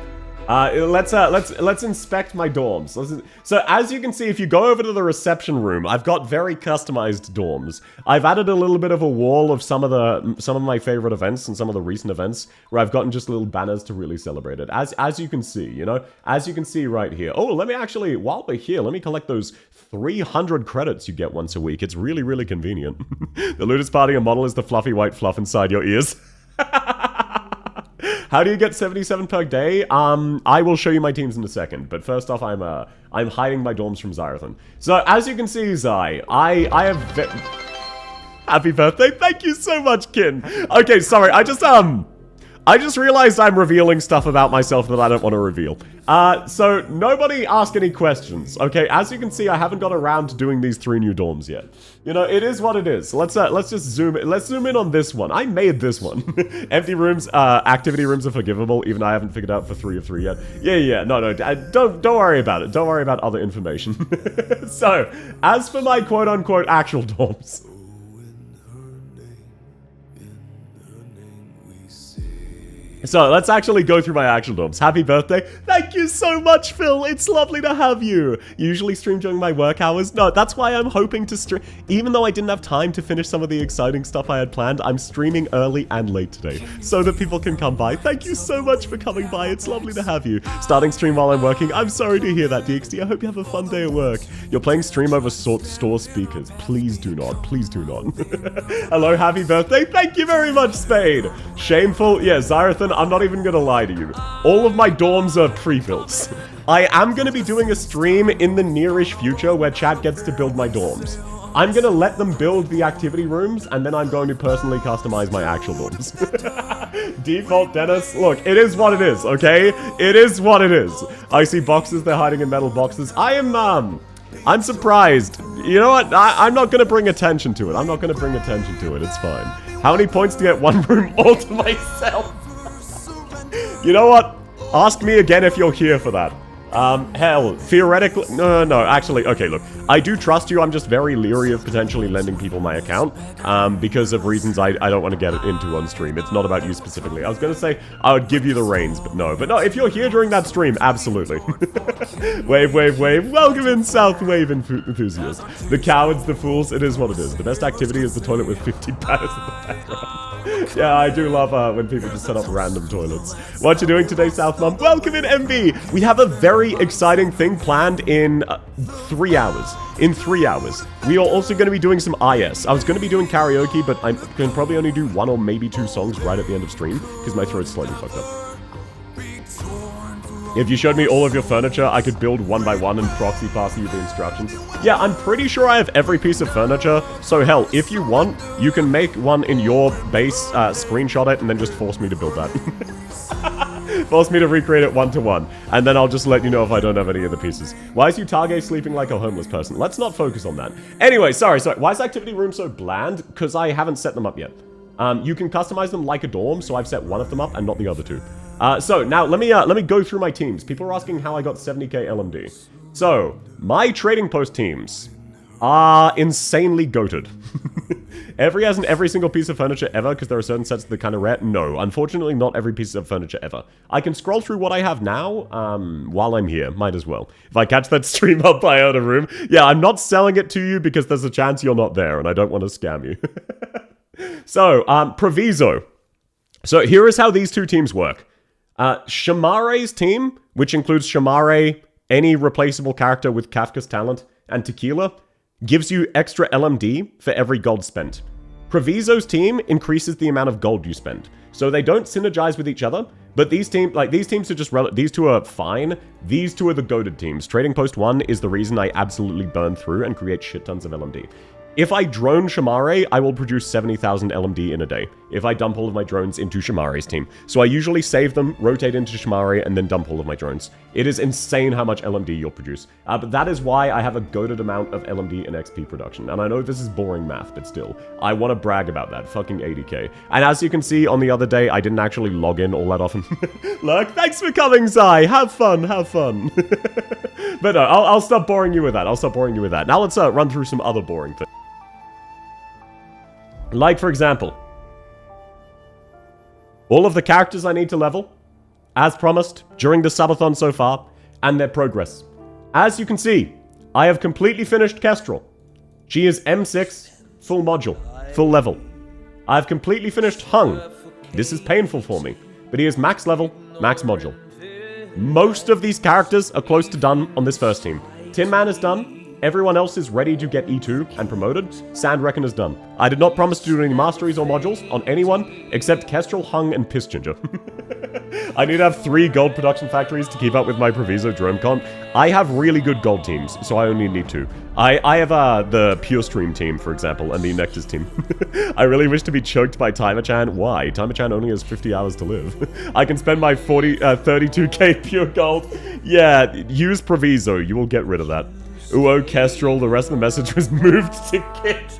S1: Let's inspect my dorms. So as you can see, if you go over to the reception room, I've got very customized dorms. I've added a little bit of a wall of some of my favorite events and some of the recent events where I've gotten just little banners to really celebrate it. As you can see, as you can see right here. Oh, let me actually, while we're here, let me collect those 300 credits you get once a week. It's really, really convenient. The Looters Party and model is the fluffy white fluff inside your ears. How do you get 77 per day? I will show you my teams in a second, but first off, I'm hiding my dorms from Zyrathan. So, as you can see, Zy, I have... Happy birthday, thank you so much, Kin. Okay, sorry, I I just realized I'm revealing stuff about myself that I don't want to reveal. So nobody ask any questions, okay? As you can see, I haven't got around to doing these 3 new dorms yet. You know, it is what it is. Let's just zoom in. Let's zoom in on this one. I made this one. Empty rooms, activity rooms are forgivable, even though I haven't figured out for 3 of 3 yet. Yeah, no, don't worry about it. Don't worry about other information. So, as for my quote-unquote actual dorms. So, let's actually go through my actual dorms. Happy birthday. Thank you so much, Phil. It's lovely to have you. Usually stream during my work hours. No, that's why I'm hoping to stream. Even though I didn't have time to finish some of the exciting stuff I had planned, I'm streaming early and late today so that people can come by. Thank you so much for coming by. It's lovely to have you. Starting stream while I'm working. I'm sorry to hear that, DXD. I hope you have a fun day at work. You're playing stream over store speakers. Please do not. Please do not. Hello, happy birthday. Thank you very much, Spade. Shameful. Yeah, Zyrathan, I'm not even gonna lie to you. All of my dorms are pre-built. I am gonna be doing a stream in the nearish future where chat gets to build my dorms. I'm gonna let them build the activity rooms, and then I'm going to personally customize my actual dorms. Default Dennis. Look, it is what it is, okay? It is what it is. I see boxes, they're hiding in metal boxes. I'm surprised. You know what? I'm not gonna bring attention to it. I'm not gonna bring attention to it. It's fine. How many points to get 1 room all to myself? You know what? Ask me again if you're here for that. Hell, theoretically... No, actually, okay, look. I do trust you, I'm just very leery of potentially lending people my account, because of reasons I don't want to get it into on stream. It's not about you specifically. I was gonna say I would give you the reins, but no. But no, if you're here during that stream, absolutely. Wave. Welcome in, South Wave enthusiast. The cowards, the fools, it is what it is. The best activity is the toilet with 50 batters in the background. Yeah, I do love when people just set up random toilets. What you doing today, South Mum? Welcome in, MB! We have a very exciting thing planned in 3 hours. In 3 hours. We are also going to be doing some IS. I was going to be doing karaoke, but I can probably only do 1 or maybe 2 songs right at the end of stream, because my throat's slightly fucked up. If you showed me all of your furniture, I could build 1 by 1 and proxy pass you the instructions. Yeah, I'm pretty sure I have every piece of furniture, so hell, if you want, you can make one in your base, screenshot it, and then just force me to build that. Force me to recreate it 1-to-1, and then I'll just let you know if I don't have any of the pieces. Why is Utage sleeping like a homeless person? Let's not focus on that. Anyway, sorry, why is activity room so bland? Because I haven't set them up yet. You can customize them like a dorm, so I've set 1 of them up and not the other 2. So now let me go through my teams. People are asking how I got 70k LMD. So my trading post teams are insanely goated. Every single piece of furniture ever, because there are certain sets that are kind of rare. No, unfortunately, not every piece of furniture ever. I can scroll through what I have now while I'm here. Might as well. If I catch that stream up by out of room, yeah, I'm not selling it to you because there's a chance you're not there, and I don't want to scam you. So, Proviso. So here is how these 2 teams work. Shamare's team, which includes Shamare, any replaceable character with Kafka's talent, and Tequila, gives you extra LMD for every gold spent. Proviso's team increases the amount of gold you spend. So they don't synergize with each other, but these teams are just these 2 are fine. These 2 are the goated teams. Trading Post 1 is the reason I absolutely burn through and create shit tons of LMD. If I drone Shamare, I will produce 70,000 LMD in a day, if I dump all of my drones into Shamare's team. So I usually save them, rotate into Shamare, and then dump all of my drones. It is insane how much LMD you'll produce. But that is why I have a goated amount of LMD and XP production. And I know this is boring math, but still, I want to brag about that. Fucking 80k. And as you can see on the other day, I didn't actually log in all that often. Look, thanks for coming, Zai. Have fun, have fun. But no, I'll stop boring you with that. Now let's run through some other boring things. Like, for example, all of the characters I need to level, as promised, during the subathon so far, and their progress. As you can see, I have completely finished Kestrel. She is M6, full module, full level. I have completely finished Hung. This is painful for me, but he is max level, max module. Most of these characters are close to done on this first team. Tin Man is done. Everyone else is ready to get E2 and promoted. Sand Reckoner's done. I did not promise to do any masteries or modules on anyone except Kestrel, Hung, and Piss Ginger. I need to have 3 gold production factories to keep up with my Proviso DromeCon. I have really good gold teams, so I only need 2. I have the Pure Stream team, for example, and the Nectar's team. I really wish to be choked by Timer-chan. Why? Timer-chan only has 50 hours to live. I can spend my 32k pure gold. Yeah, use Proviso. You will get rid of that. Uo Kestrel, the rest of the message was moved to Kit.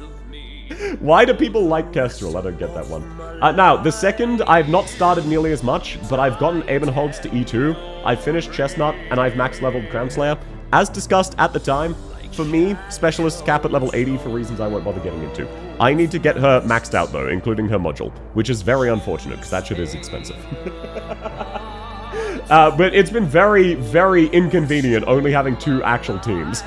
S1: Why do people like Kestrel? I don't get that one. Now, the second, I've not started nearly as much, but I've gotten Abenholz to E2, I've finished Chestnut, and I've max-leveled Crownslayer. As discussed at the time, for me, Specialist cap at level 80 for reasons I won't bother getting into. I need to get her maxed out, though, including her module, which is very unfortunate, because that shit is expensive. But it's been very, very inconvenient only having 2 actual teams.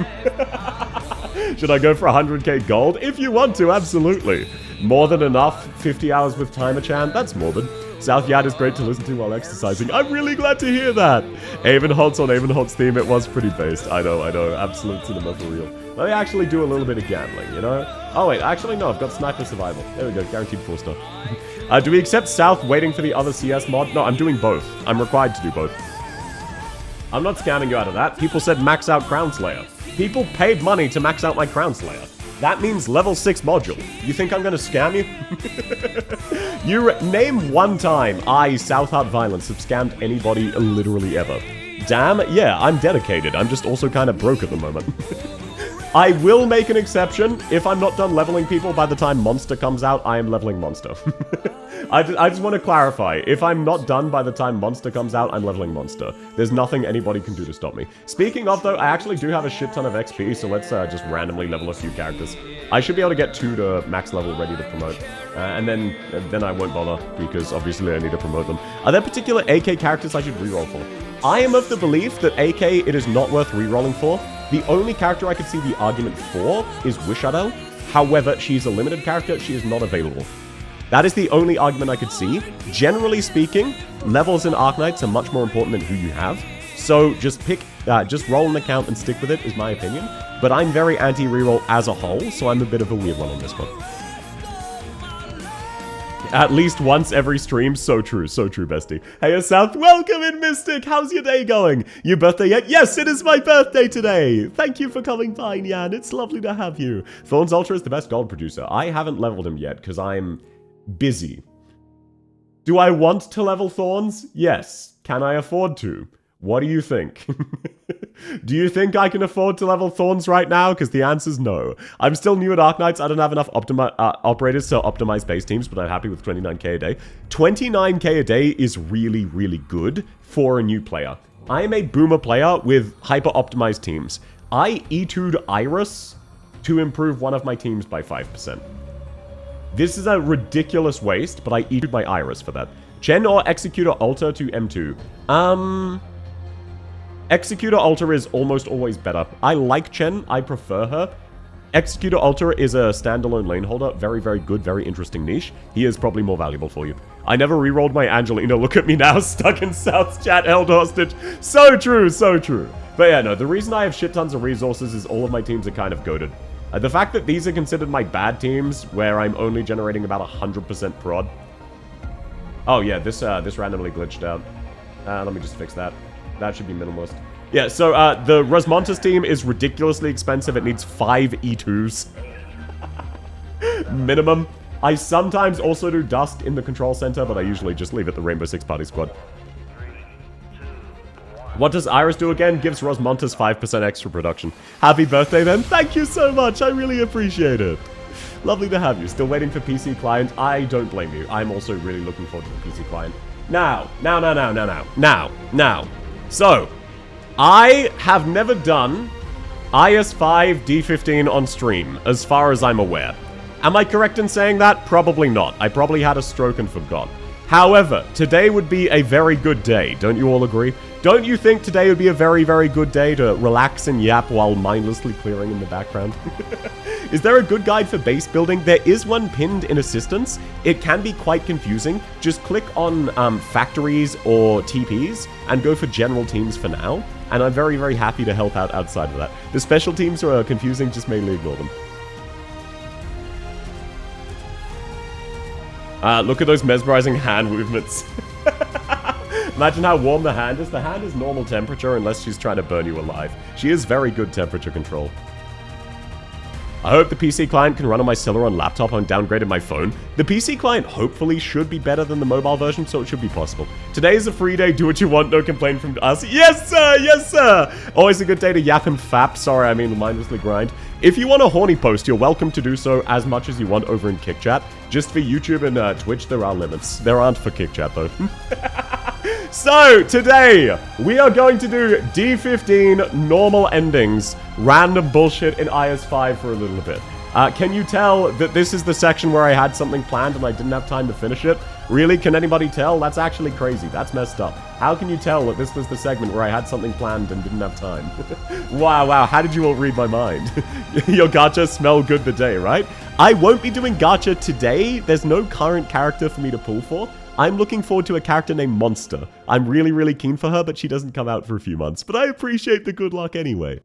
S1: Should I go for 100k gold? If you want to, absolutely. More than enough. 50 hours with Timer-chan. That's morbid. South Yard is great to listen to while exercising. I'm really glad to hear that. Abenholz on Abenholz theme, it was pretty based. I know. Absolute cinema for real. Let me actually do a little bit of gambling, you know? Oh wait, actually no, I've got Sniper Survival. There we go, guaranteed 4-star. Do we accept South waiting for the other CS mod? No, I'm doing both. I'm required to do both. I'm not scamming you out of that. People said max out Crownslayer. People paid money to max out my Crownslayer. That means level 6 module. You think I'm gonna scam you? Name one time I, South Heart Violence, have scammed anybody literally ever. Damn, yeah, I'm dedicated. I'm just also kind of broke at the moment. I will make an exception. If I'm not done leveling people by the time Monster comes out, I am leveling Monster. I just want to clarify. If I'm not done by the time Monster comes out, I'm leveling Monster. There's nothing anybody can do to stop me. Speaking of, though, I actually do have a shit ton of XP, so let's just randomly level a few characters. I should be able to get 2 to max level ready to promote. And then I won't bother, because obviously I need to promote them. Are there particular AK characters I should reroll for? I am of the belief that AK it is not worth rerolling for. The only character I could see the argument for is Wishadel. However, she's a limited character, she is not available. That is the only argument I could see. Generally speaking, levels in Arknights are much more important than who you have. So just roll an account and stick with it, is my opinion. But I'm very anti-reroll as a whole, so I'm a bit of a weird one on this one. At least once every stream. So true, bestie. Hey, South, welcome in, Mystic. How's your day going? Your birthday yet? Yes, it is my birthday today. Thank you for coming by, Nyan. It's lovely to have you. Thorns Ultra is the best gold producer. I haven't leveled him yet because I'm busy. Do I want to level Thorns? Yes. Can I afford to? What do you think? Do you think I can afford to level Thorns right now? Because the answer's no. I'm still new at Arknights. I don't have enough operators to optimize base teams, but I'm happy with 29k a day. 29k a day is really, really good for a new player. I am a boomer player with hyper-optimized teams. I E2'd Iris to improve one of my teams by 5%. This is a ridiculous waste, but I E2'd my Iris for that. Chen or Executor Alter to M2? Executor Alter is almost always better. I like Chen. I prefer her. Executor Alter is a standalone lane holder. Very, very good. Very interesting niche. He is probably more valuable for you. I never rerolled my Angelina. Look at me now, stuck in South's chat, held hostage. So true, so true. But yeah, no, the reason I have shit tons of resources is all of my teams are kind of goated. The fact that these are considered my bad teams, where I'm only generating about 100% prod. Oh yeah, this randomly glitched out. Let me just fix that. That should be minimalist. Yeah, so the Rosmontas team is ridiculously expensive. It needs 5 E2s. Minimum. I sometimes also do Dust in the control center, but I usually just leave it the Rainbow Six Party Squad. What does Iris do again? Gives Rosmontas 5% extra production. Happy birthday then. Thank you so much. I really appreciate it. Lovely to have you. Still waiting for PC client? I don't blame you. I'm also really looking forward to the PC client. Now. So, I have never done IS5 D15 on stream, as far as I'm aware. Am I correct in saying that? Probably not. I probably had a stroke and forgot. However, today would be a very good day. Don't you all agree? Don't you think today would be a very, very good day to relax and yap while mindlessly clearing in the background? Is there a good guide for base building? There is one pinned in assistance. It can be quite confusing. Just click on factories or TPs and go for general teams for now. And I'm very, very happy to help out outside of that. The special teams are confusing, just mainly ignore them. Look at those mesmerizing hand movements. Imagine how warm the hand is. The hand is normal temperature unless she's trying to burn you alive. She is very good temperature control. I hope the PC client can run on my Celeron laptop. I downgraded my phone. The PC client hopefully should be better than the mobile version, so it should be possible. Today is a free day. Do what you want. No complaint from us. Yes, sir. Yes, sir. Always a good day to yap and fap. Sorry, I mean mindlessly grind. If you want a horny post, you're welcome to do so as much as you want over in KickChat. Just for YouTube and Twitch, there are limits. There aren't for KickChat, though. So, today, we are going to do D15 normal endings, random bullshit in IS5 for a little bit. Can you tell that this is the section where I had something planned and I didn't have time to finish it? Really? Can anybody tell? That's actually crazy. That's messed up. How can you tell that this was the segment where I had something planned and didn't have time? Wow. How did you all read my mind? Your gacha smell good today, right? I won't be doing gacha today. There's no current character for me to pull for. I'm looking forward to a character named Monster. I'm really, really keen for her, but she doesn't come out for a few months. But I appreciate the good luck anyway.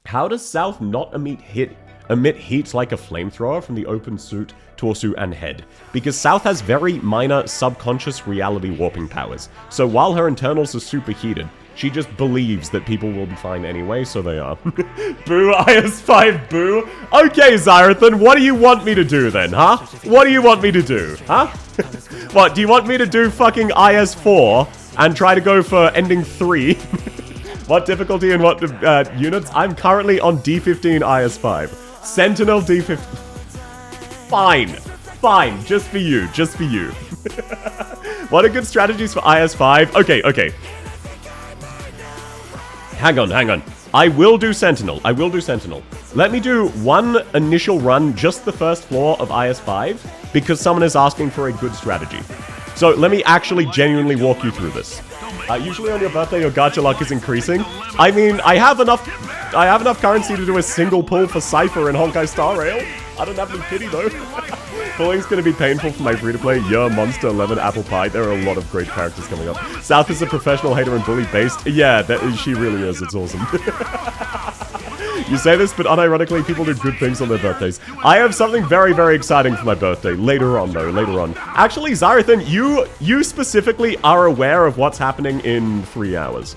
S1: How does South not emit heat like a flamethrower from the open suit, torso, and head? Because South has very minor subconscious reality warping powers. So while her internals are superheated, she just believes that people will be fine anyway, so they are. Boo, IS5, boo. Okay, Zyrathan, what do you want me to do then, huh? What do you want me to do, huh? What, do you want me to do fucking IS4 and try to go for ending 3? What difficulty and what units? I'm currently on D15 IS5. Sentinel D15. Fine, just for you. What are good strategies for IS5? Okay. Hang on. I will do Sentinel. Let me do one initial run, just the first floor of IS5, because someone is asking for a good strategy. So let me actually genuinely walk you through this. Usually on your birthday, your gacha luck is increasing. I mean, I have enough currency to do a single pull for Cypher and Honkai Star Rail. I don't have any pity though. Pulling's gonna be painful for my free-to-play. Yeah, Monster, Lemon, Apple Pie. There are a lot of great characters coming up. South is a professional hater and bully based. Yeah, she really is. It's awesome. You say this, but unironically, people do good things on their birthdays. I have something very, very exciting for my birthday. Later on, though. Actually, Zyrathan, you specifically are aware of what's happening in 3 hours.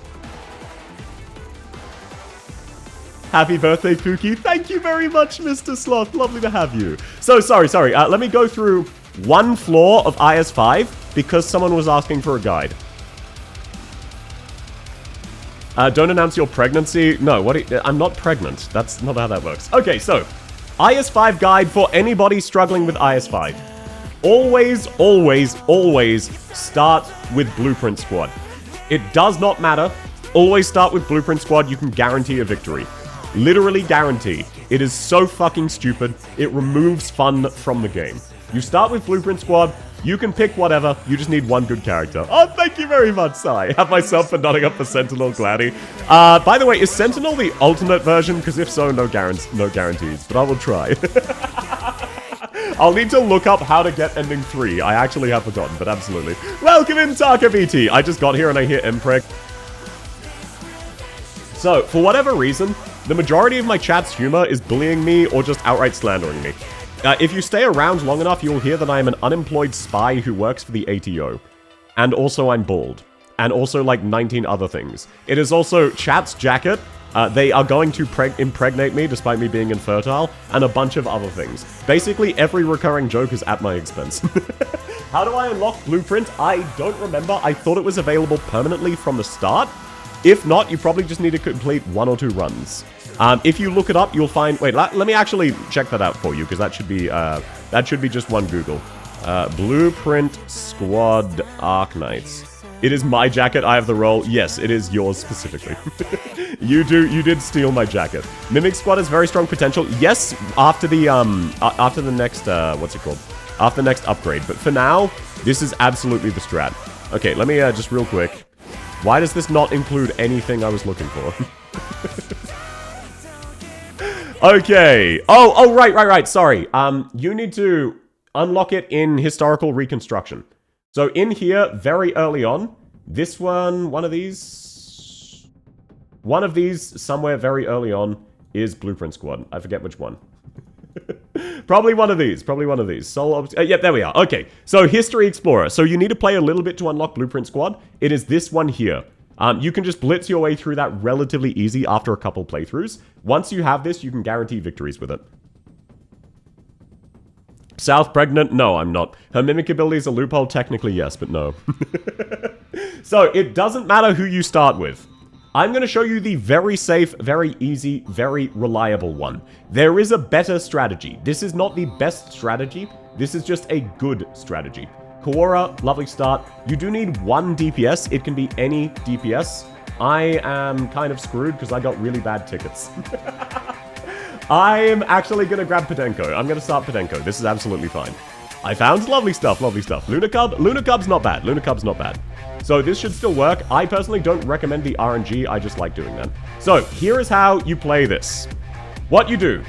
S1: Happy birthday, Pookie. Thank you very much, Mr. Sloth. Lovely to have you. So, sorry. Let me go through one floor of IS5 because someone was asking for a guide. Don't announce your pregnancy. No, I'm not pregnant. That's not how that works. Okay, so, IS5 guide for anybody struggling with IS5. Always start with Blueprint Squad. It does not matter. Always start with Blueprint Squad. You can guarantee a victory. Literally guarantee. It is so fucking stupid. It removes fun from the game. You start with Blueprint Squad. You can pick whatever. You just need one good character. Oh, thank you very much, Sai. Have myself for nodding up for Sentinel Gladdy. By the way, is Sentinel the alternate version? Because if so, no guarantees. But I will try. I'll need to look up how to get ending 3. I actually have forgotten, but absolutely. Welcome in, Taka BT. I just got here and I hear Impreg. So, for whatever reason, the majority of my chat's humor is bullying me or just outright slandering me. If you stay around long enough, you'll hear that I am an unemployed spy who works for the ATO. And also I'm bald. And also like 19 other things. It is also chat's jacket. They are going to impregnate me despite me being infertile. And a bunch of other things. Basically, every recurring joke is at my expense. How do I unlock Blueprint? I don't remember. I thought it was available permanently from the start. If not, you probably just need to complete 1 or 2 runs. If you look it up, you'll find... Wait, let me actually check that out for you, because that should be just one Google. Blueprint Squad Arknights. It is my jacket, I have the role. Yes, it is yours specifically. You did steal my jacket. Mimic Squad has very strong potential. Yes, after the next, what's it called? After the next upgrade. But for now, this is absolutely the strat. Okay, let me, just real quick. Why does this not include anything I was looking for? Okay. Oh, right. Sorry. You need to unlock it in historical reconstruction. So in here, very early on, this one of these somewhere very early on is Blueprint Squad. I forget which one. Probably one of these. Yep, there we are. Okay, so History Explorer. So you need to play a little bit to unlock Blueprint Squad. It is this one here. You can just blitz your way through that relatively easy after a couple playthroughs. Once you have this, you can guarantee victories with it. South pregnant? No, I'm not. Her mimic ability is a loophole? Technically, yes, but no. So, it doesn't matter who you start with. I'm going to show you the very safe, very easy, very reliable one. There is a better strategy. This is not the best strategy. This is just a good strategy. Kawara, lovely start. You do need one DPS. It can be any DPS. I am kind of screwed because I got really bad tickets. I'm actually going to grab Podenko. I'm going to start Podenko. This is absolutely fine. I found lovely stuff. Luna Cub's not bad. So this should still work. I personally don't recommend the RNG. I just like doing that. So here is how you play this. What you do.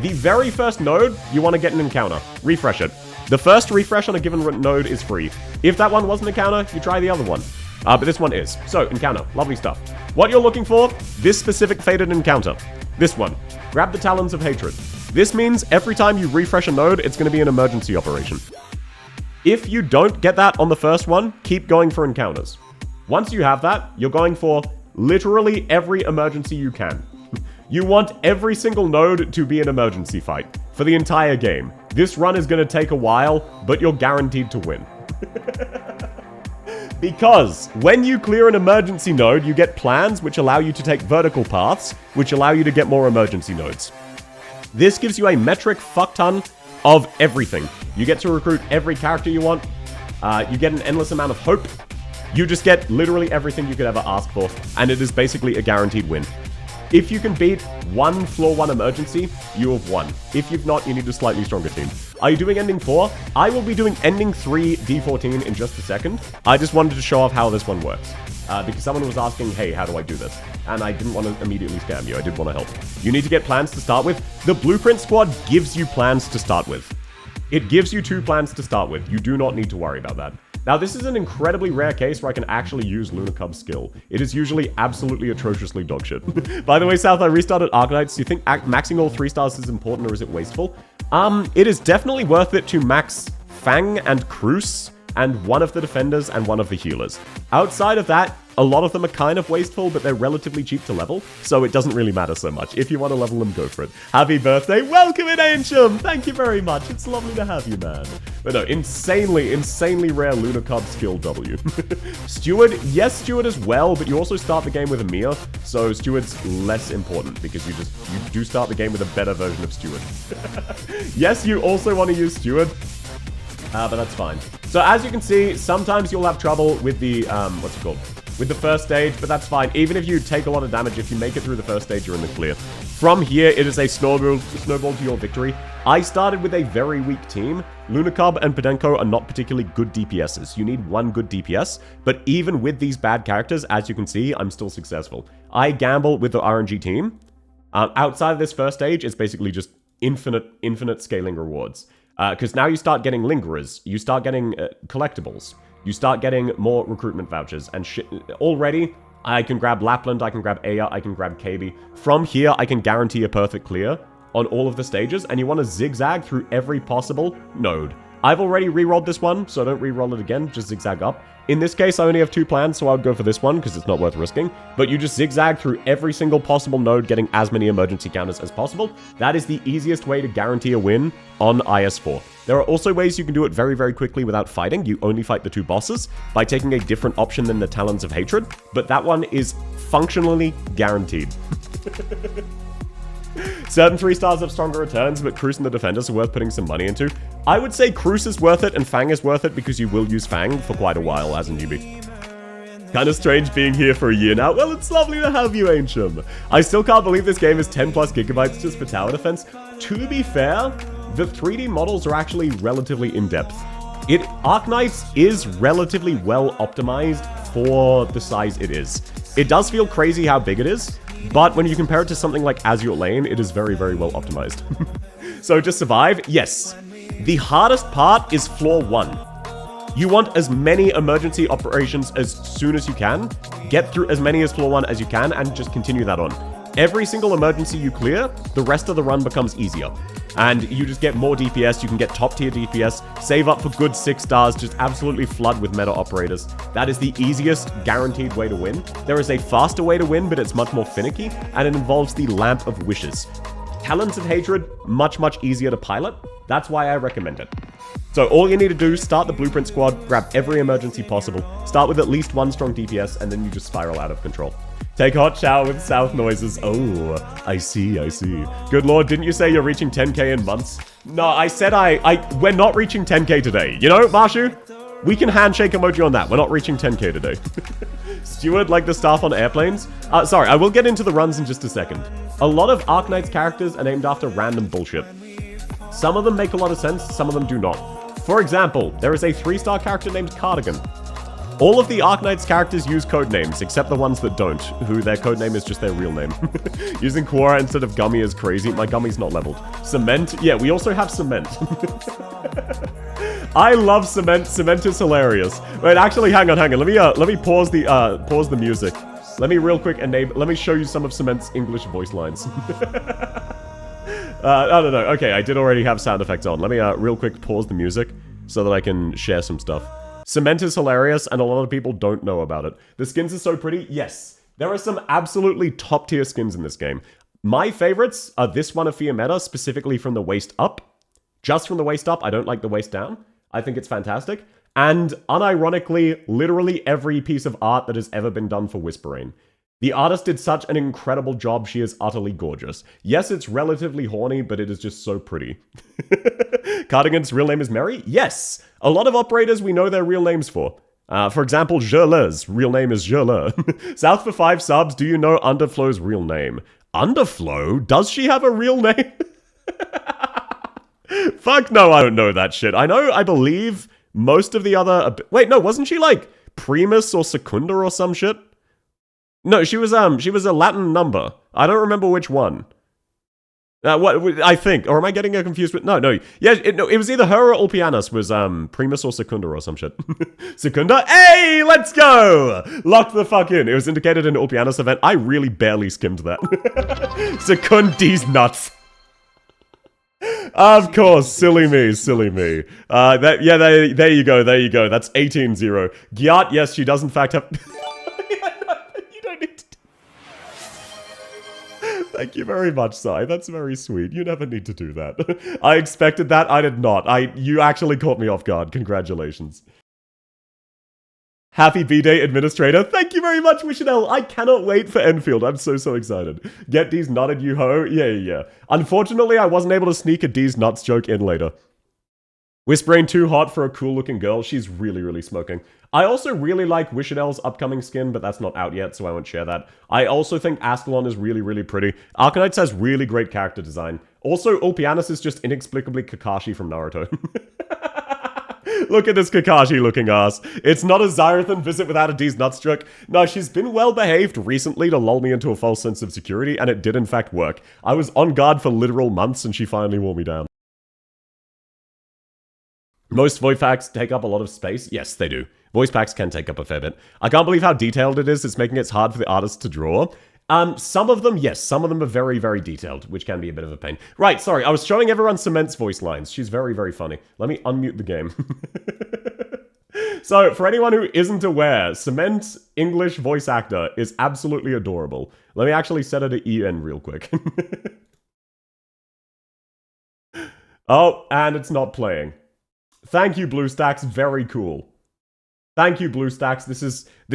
S1: The very first node, you want to get an encounter. Refresh it. The first refresh on a given node is free. If that one wasn't an encounter, you try the other one. But this one is. So, encounter. Lovely stuff. What you're looking for, this specific fated encounter. This one. Grab the Talons of Hatred. This means every time you refresh a node, it's going to be an emergency operation. If you don't get that on the first one, keep going for encounters. Once you have that, you're going for literally every emergency you can. You want every single node to be an emergency fight for the entire game. This run is going to take a while, but you're guaranteed to win. Because when you clear an emergency node, you get plans which allow you to take vertical paths, which allow you to get more emergency nodes. This gives you a metric fuck ton of everything. You get to recruit every character you want. You get an endless amount of hope. You just get literally everything you could ever ask for, and it is basically a guaranteed win. If you can beat one floor 1 emergency, you have won. If you've not, you need a slightly stronger team. Are you doing ending 4? I will be doing ending 3 D14 in just a second. I just wanted to show off how this one works. Because someone was asking, hey, how do I do this? And I didn't want to immediately scam you. I did want to help. You need to get plans to start with. The Blueprint Squad gives you plans to start with. It gives you 2 plans to start with. You do not need to worry about that. Now, this is an incredibly rare case where I can actually use Luna Cub's skill. It is usually absolutely atrociously dogshit. By the way, South, I restarted Arknights. Do you think maxing all 3 stars is important or is it wasteful? It is definitely worth it to max Fang and Cruz and one of the defenders and one of the healers. Outside of that, a lot of them are kind of wasteful, but they're relatively cheap to level, so it doesn't really matter so much. If you want to level them, go for it. Happy birthday. Welcome in, Ancient. Thank you very much. It's lovely to have you, man. But no, insanely rare Luna Cub skill W. Steward, yes, Steward as well, but you also start the game with a Mia, so Steward's less important because you do start the game with a better version of Steward. Yes, you also want to use Steward. But that's fine. So as you can see, sometimes you'll have trouble with the, what's it called? With the first stage, but that's fine. Even if you take a lot of damage, if you make it through the first stage, you're in the clear. From here, it is a snowball to your victory. I started with a very weak team. Luna Cub and Podenko are not particularly good DPSs. You need one good DPS, but even with these bad characters, as you can see, I'm still successful. I gamble with the RNG team. Outside of this first stage, it's basically just infinite scaling rewards. Because now you start getting lingerers, you start getting collectibles, you start getting more recruitment vouchers, and shit. Already, I can grab Lapland, I can grab Aya, I can grab KB. From here, I can guarantee a perfect clear on all of the stages, and you want to zigzag through every possible node. I've already re-rolled this one, so don't re-roll it again, just zigzag up. In this case, I only have 2 plans, so I would go for this one, because it's not worth risking. But you just zigzag through every single possible node, getting as many emergency counters as possible. That is the easiest way to guarantee a win on IS4. There are also ways you can do it very quickly without fighting. You only fight the 2 bosses by taking a different option than the Talons of Hatred, but that one is functionally guaranteed. Certain 3 stars have stronger returns, but Cruz and the Defenders are worth putting some money into. I would say Cruz is worth it and Fang is worth it because you will use Fang for quite a while as a newbie. Kind of strange being here for a year now. Well, it's lovely to have you, Ancient. I still can't believe this game is 10+ gigabytes just for tower defense. To be fair, the 3D models are actually relatively in-depth. Arknights is relatively well optimized for the size it is. It does feel crazy how big it is, but when you compare it to something like Azure Lane, it is very, very well optimized. So to survive, yes. The hardest part is floor 1. You want as many emergency operations as soon as you can, get through as many as floor 1 as you can, and just continue that on. Every single emergency you clear, the rest of the run becomes easier. And you just get more DPS, you can get top tier DPS, save up for good 6 stars, just absolutely flood with meta operators. That is the easiest, guaranteed way to win. There is a faster way to win, but it's much more finicky, and it involves the Lamp of Wishes. Talented Hatred, much, much easier to pilot. That's why I recommend it. So all you need to do, start the Blueprint Squad, grab every emergency possible, start with at least 1 strong DPS, and then you just spiral out of control. Take a hot shower with south noises. Oh, I see, I see. Good lord, didn't you say you're reaching 10k in months? No, I said we're not reaching 10k today. You know, Marshu? We can handshake emoji on that. We're not reaching 10k today. Steward, like the staff on airplanes? Sorry, I will get into the runs in just a second. A lot of Arknights characters are named after random bullshit. Some of them make a lot of sense, some of them do not. For example, there is a 3-star character named Cardigan. All of the Arknights characters use codenames, except the ones that don't, who their codename is just their real name. Using Quora instead of Gummy is crazy. My Gummy's not leveled. Cement? Yeah, we also have Cement. I love Cement. Cement is hilarious. Wait, actually, hang on. Let me pause the music. Let me real quick let me show you some of Cement's English voice lines. No. Okay, I did already have sound effects on. Let me real quick pause the music so that I can share some stuff. Cement is hilarious, and a lot of people don't know about it. The skins are so pretty. Yes, there are some absolutely top-tier skins in this game. My favorites are this one of Fiammetta, specifically from the waist up. Just from the waist up, I don't like the waist down. I think it's fantastic. And unironically, literally every piece of art that has ever been done for Whisperain. The artist did such an incredible job, she is utterly gorgeous. Yes, it's relatively horny, but it is just so pretty. Cardigan's real name is Mary? Yes! A lot of operators we know their real names for. For example, Jerle's real name is Jerle. South for 5 subs, do you know Underflow's real name? Underflow? Does she have a real name? Fuck no, I don't know that shit. I believe most of the other... Wait, no, wasn't she like Primus or Secunda or some shit? No, she was a Latin number. I don't remember which one. What I think, or am I getting confused with? No. Yeah, it was either her or Ulpianus was Primus or Secunda or some shit. Secunda, hey, let's go! Lock the fuck in. It was indicated in an Ulpianus event. I really barely skimmed that. Secundi's nuts. Of course, silly me. There you go. That's 18-0. Gyat, yes, she does in fact have... Thank you very much, Sai. That's very sweet. You never need to do that. I expected that. I did not. You actually caught me off guard. Congratulations. Happy B-Day, Administrator. Thank you very much, Wishanel. I cannot wait for Enfield. I'm so excited. Get D's nutted, you ho. Yeah. Unfortunately, I wasn't able to sneak a D's nuts joke in later. Whisperain too hot for a cool-looking girl. She's really smoking. I also really like Wishanel's upcoming skin, but that's not out yet, so I won't share that. I also think Ascalon is really pretty. Arknights has really great character design. Also, Ulpianus is just inexplicably Kakashi from Naruto. Look at this Kakashi-looking ass. It's not a Xyrathan visit without a D's nuts joke. No, she's been well-behaved recently to lull me into a false sense of security, and it did in fact work. I was on guard for literal months, and she finally wore me down. Most voice packs take up a lot of space. Yes, they do. Voice packs can take up a fair bit. I can't believe how detailed it is. It's making it hard for the artists to draw. Some of them, yes, some of them are very detailed, which can be a bit of a pain. Right, sorry, I was showing everyone Cement's voice lines. She's very funny. Let me unmute the game. So, for anyone who isn't aware, Cement's English voice actor is absolutely adorable. Let me actually set her to EN real quick. Oh, and it's not playing. Thank you, BlueStacks. Very cool. Thank you, BlueStacks. This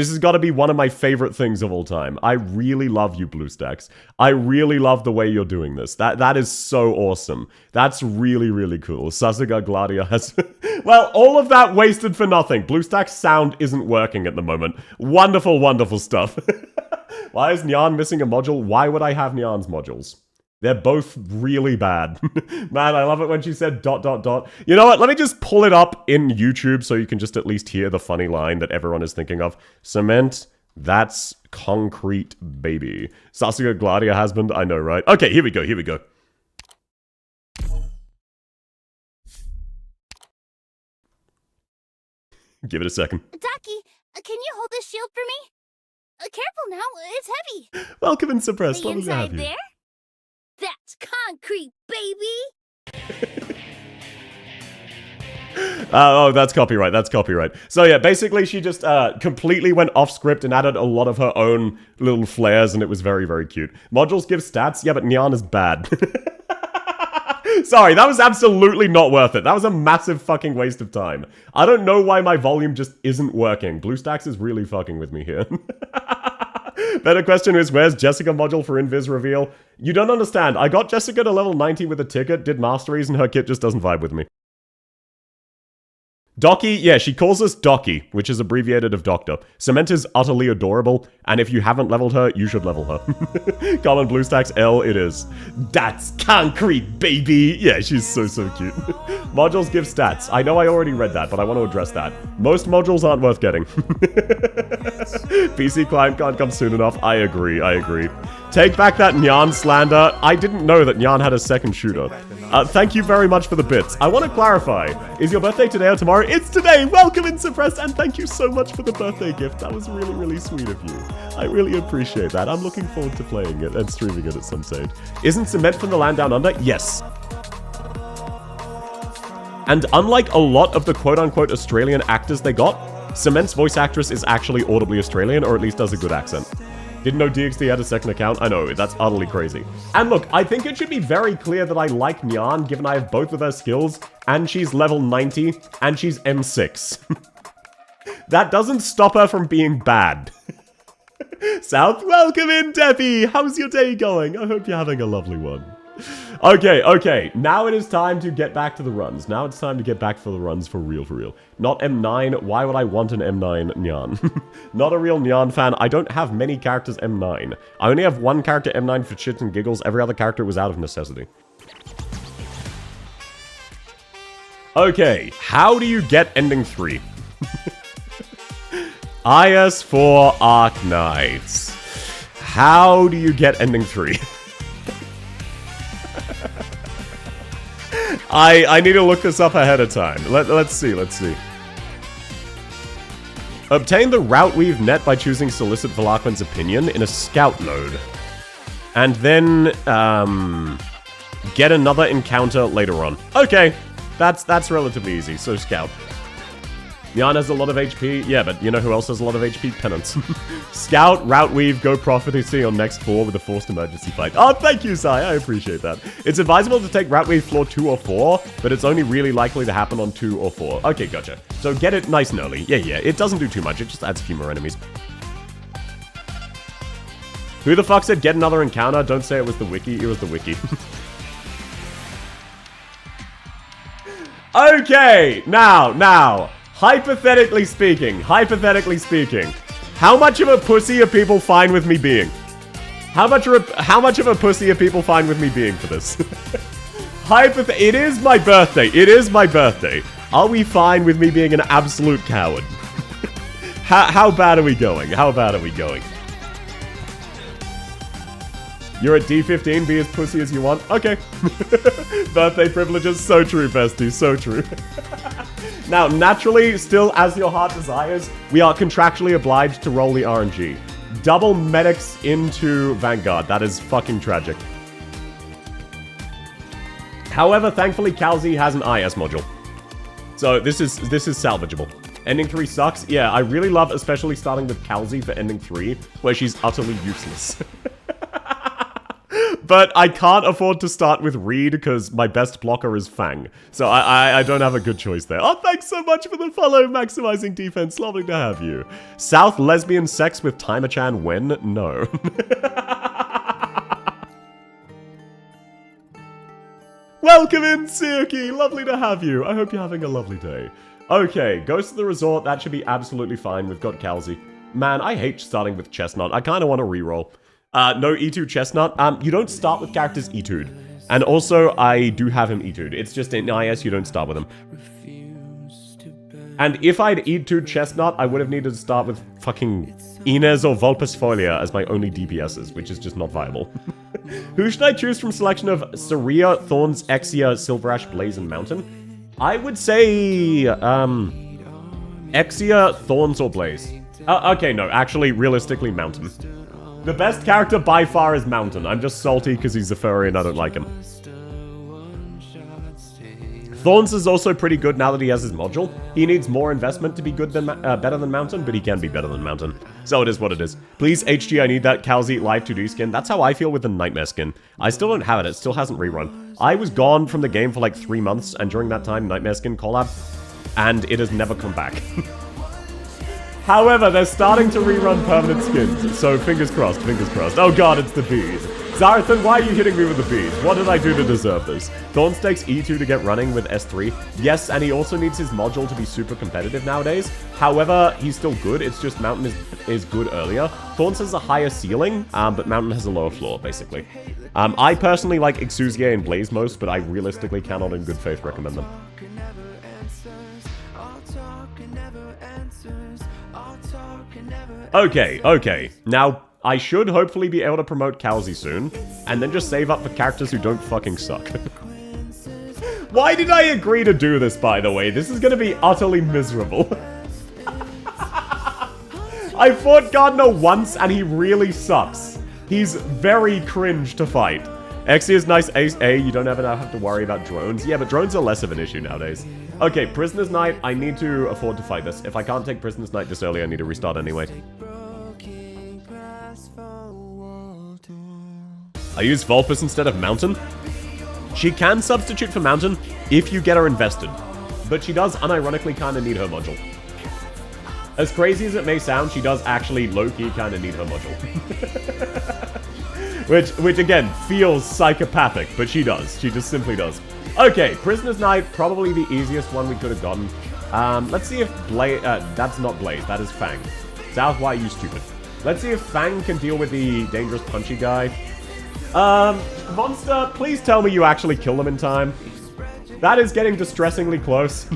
S1: has got to be one of my favorite things of all time. I really love you, BlueStacks. I really love the way you're doing this. That is so awesome. That's really cool. Sasuga Gladia has... Well, all of that wasted for nothing. BlueStacks' sound isn't working at the moment. Wonderful stuff. Why is Nyan missing a module? Why would I have Nyan's modules? They're both really bad. Man, I love it when she said ... You know what? Let me just pull it up in YouTube so you can just at least hear the funny line that everyone is thinking of. Cement, That's concrete, baby. Sasuke Gladia husband, I know, right? Okay, here we go, here we go. Give it a second.
S4: Taki, can you hold this shield for me? Careful now, it's heavy.
S1: Welcome and suppressed.
S4: The
S1: Lovely to have
S4: inside
S1: you.
S4: there? That's concrete, baby.
S1: Oh, that's copyright, that's copyright. So yeah, basically she just completely went off script and added a lot of her own little flares, and it was very, very cute. Modules give stats, yeah, but Nyan is bad. Sorry, that was absolutely not worth it. That was a massive fucking waste of time. I don't know why my volume just isn't working. BlueStacks is really fucking with me here. Better question is, where's Jessica module for Invis reveal? You don't understand. I got Jessica to level 90 with a ticket, did masteries, and her kit just doesn't vibe with me. Docky, yeah, she calls us Docky, which is abbreviated of Doctor. Cement is utterly adorable, and if you haven't leveled her, you should level her. Common BlueStacks L, it is. That's concrete, baby! Yeah, she's so, so cute. Modules give stats. I know I already read that, but I want to address that. Most modules aren't worth getting. PC client can't come soon enough. I agree, I agree. Take back that Nyan slander. I didn't know that Nyan had a second shooter. Thank you very much for the bits. I want to clarify. Is your birthday today or tomorrow? It's today! Welcome in Suppressed, and thank you so much for the birthday gift. That was really, really sweet of you. I really appreciate that. I'm looking forward to playing it and streaming it at some stage. Isn't Cement from the land down under? Yes. And unlike a lot of the quote-unquote Australian actors they got, Cement's voice actress is actually audibly Australian, or at least does a good accent. Didn't know DXD had a second account? I know, that's utterly crazy. And look, I think it should be very clear that I like Nyan, given I have both of her skills, and she's level 90, and she's M6. That doesn't stop her from being bad. South, welcome in, Debbie! How's your day going? I hope you're having a lovely one. Okay, okay, now it is time to get back to the runs. Now it's time to get back for the runs for real, for real. Not M9, why would I want an M9 Nyan? Not a real Nyan fan, I don't have many characters M9. I only have one character M9 for shits and giggles, every other character was out of necessity. Okay, how do you get ending 3? IS for Arknights. How do you get ending 3? I need to look this up ahead of time. Let's see, let's see. Obtain the route weave net by choosing Solicit Velakman's opinion in a scout mode. And then, get another encounter later on. Okay, that's relatively easy, so scout. Nyan has a lot of HP. Yeah, but you know who else has a lot of HP? Penance. Scout, Route Weave, go Prophecy on next floor with a forced emergency fight. Oh, thank you, Sai. I appreciate that. It's advisable to take Route Weave floor 2 or 4, but it's only really likely to happen on 2 or 4. Okay, gotcha. So get it nice and early. Yeah, yeah. It doesn't do too much. It just adds a few more enemies. Who the fuck said get another encounter? Don't say it was the wiki. It was the wiki. Okay, now. Hypothetically speaking, how much of a pussy are people fine with me being? How much of a pussy are people fine with me being for this? It is my birthday. Are we fine with me being an absolute coward? How bad are we going? You're at D15, be as pussy as you want? Okay. Birthday privileges, so true, bestie, so true. Now, naturally, still as your heart desires, we are contractually obliged to roll the RNG. Double medics into Vanguard. That is fucking tragic. However, thankfully, Calzi has an IS module. So this is salvageable. Ending 3 sucks. Yeah, I really love especially starting with Calzi for ending 3, where she's utterly useless. But I can't afford to start with Reed because my best blocker is Fang. So I don't have a good choice there. Oh, thanks so much for the follow, Maximizing Defense. Lovely to have you. South lesbian sex with Timer-chan when? No. Welcome in, Suki. Lovely to have you. I hope you're having a lovely day. Okay, Ghost of the Resort. That should be absolutely fine. We've got Calzi. Man, I hate starting with Chestnut. I kind of want to reroll. No E2 Chestnut. You don't start with characters E2'd. And also, I do have him E2'd. It's just in IS, you don't start with him. And if I'd eat 2 chestnut, I would have needed to start with fucking Inez or Vulpes Folia as my only DPSs, which is just not viable. Who should I choose from selection of Saria, Thorns, Exia, Silverash, Blaze, and Mountain? I would say, Exia, Thorns, or Blaze. Okay, no, actually, realistically, Mountain. The best character by far is Mountain. I'm just salty because he's a furry and I don't like him. Thorns is also pretty good now that he has his module. He needs more investment to be good than better than Mountain, but he can be better than Mountain. So it is what it is. Please, HG, I need that Calzi Live 2D skin. That's how I feel with the Nightmare skin. I still don't have it. It still hasn't rerun. I was gone from the game for like 3 months, and during that time, Nightmare skin collab, and it has never come back. However, they're starting to rerun permanent skins, so fingers crossed, fingers crossed. Oh god, it's the bees. Zarathan, why are you hitting me with the bees? What did I do to deserve this? Thorns takes E2 to get running with S3. Yes, and he also needs his module to be super competitive nowadays. However, he's still good. It's just Mountain is good earlier. Thorns has a higher ceiling, but Mountain has a lower floor, basically. I personally like Exusier and Blaze most, but I realistically cannot in good faith recommend them. Okay. Now, I should hopefully be able to promote Calzi soon, and then just save up for characters who don't fucking suck. Why did I agree to do this, by the way? This is gonna be utterly miserable. I fought Gardner once, and he really sucks. He's very cringe to fight. Exi is nice ace A, you don't ever have to worry about drones. Yeah, but drones are less of an issue nowadays. Okay, Prisoner's Night, I need to afford to fight this. If I can't take Prisoner's Night this early, I need to restart anyway. I use Vulpes instead of Mountain. She can substitute for Mountain if you get her invested, but she does unironically kind of need her module. As crazy as it may sound, she does actually low-key kind of need her module. which again, feels psychopathic, but she does. She just simply does. Okay, Prisoner's Night, probably the easiest one we could have gotten. Let's see if Blaze... that's not Blaze, that is Fang. South, why are you stupid? Let's see if Fang can deal with the dangerous punchy guy. Monster, please tell me you actually kill them in time. That is getting distressingly close.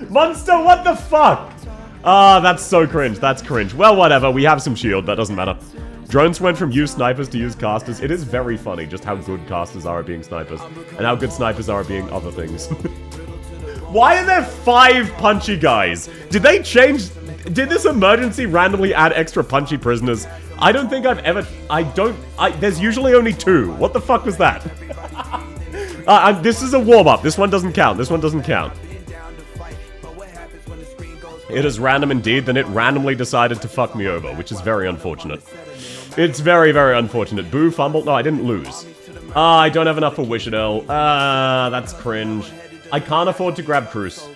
S1: Monster, what the fuck? Ah, that's so cringe. That's cringe. Well, whatever. We have some shield. That doesn't matter. Drones went from use snipers to use casters. It is very funny just how good casters are at being snipers. And how good snipers are at being other things. Why are there 5 punchy guys? Did they change... Did this emergency randomly add extra punchy prisoners? I don't think I've ever... there's usually only 2. What the fuck was that? This is a warm-up. This one doesn't count. This one doesn't count. It is random indeed. Then it randomly decided to fuck me over, which is very unfortunate. It's very, very unfortunate. Boo, fumble. No, I didn't lose. I don't have enough for Wishadel. That's cringe. I can't afford to grab Cruise.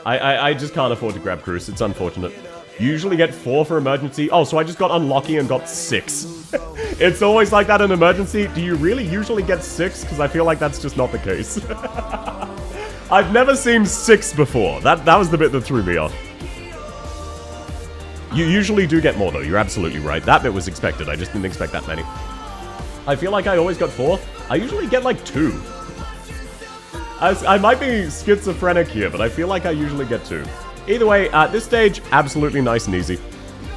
S1: I just can't afford to grab Cruise. It's unfortunate. You usually get 4 for emergency. Oh, so I just got unlucky and got 6. It's always like that in emergency. Do you really usually get 6? Because I feel like that's just not the case. I've never seen 6 before. That was the bit that threw me off. You usually do get more, though. You're absolutely right. That bit was expected. I just didn't expect that many. I feel like I always got 4. I usually get, like, 2. I might be schizophrenic here, but I feel like I usually get 2. Either way, at this stage, absolutely nice and easy.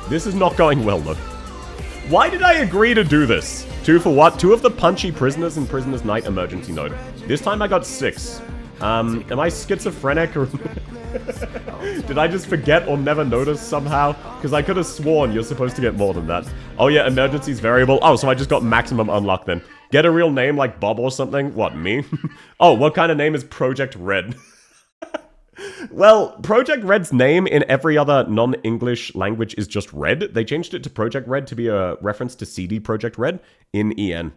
S1: This is not going well, though. Why did I agree to do this? 2 for what? 2 of the punchy prisoners in Prisoner's Night emergency node. This time I got 6. Am I schizophrenic or... Did I just forget or never notice somehow? Because I could have sworn you're supposed to get more than that. Oh yeah, emergency's variable. Oh, so I just got maximum unluck then. Get a real name like Bob or something? What, me? Oh, what kind of name is Project Red? Well, Project Red's name in every other non-English language is just Red. They changed it to Project Red to be a reference to CD Projekt Red in EN.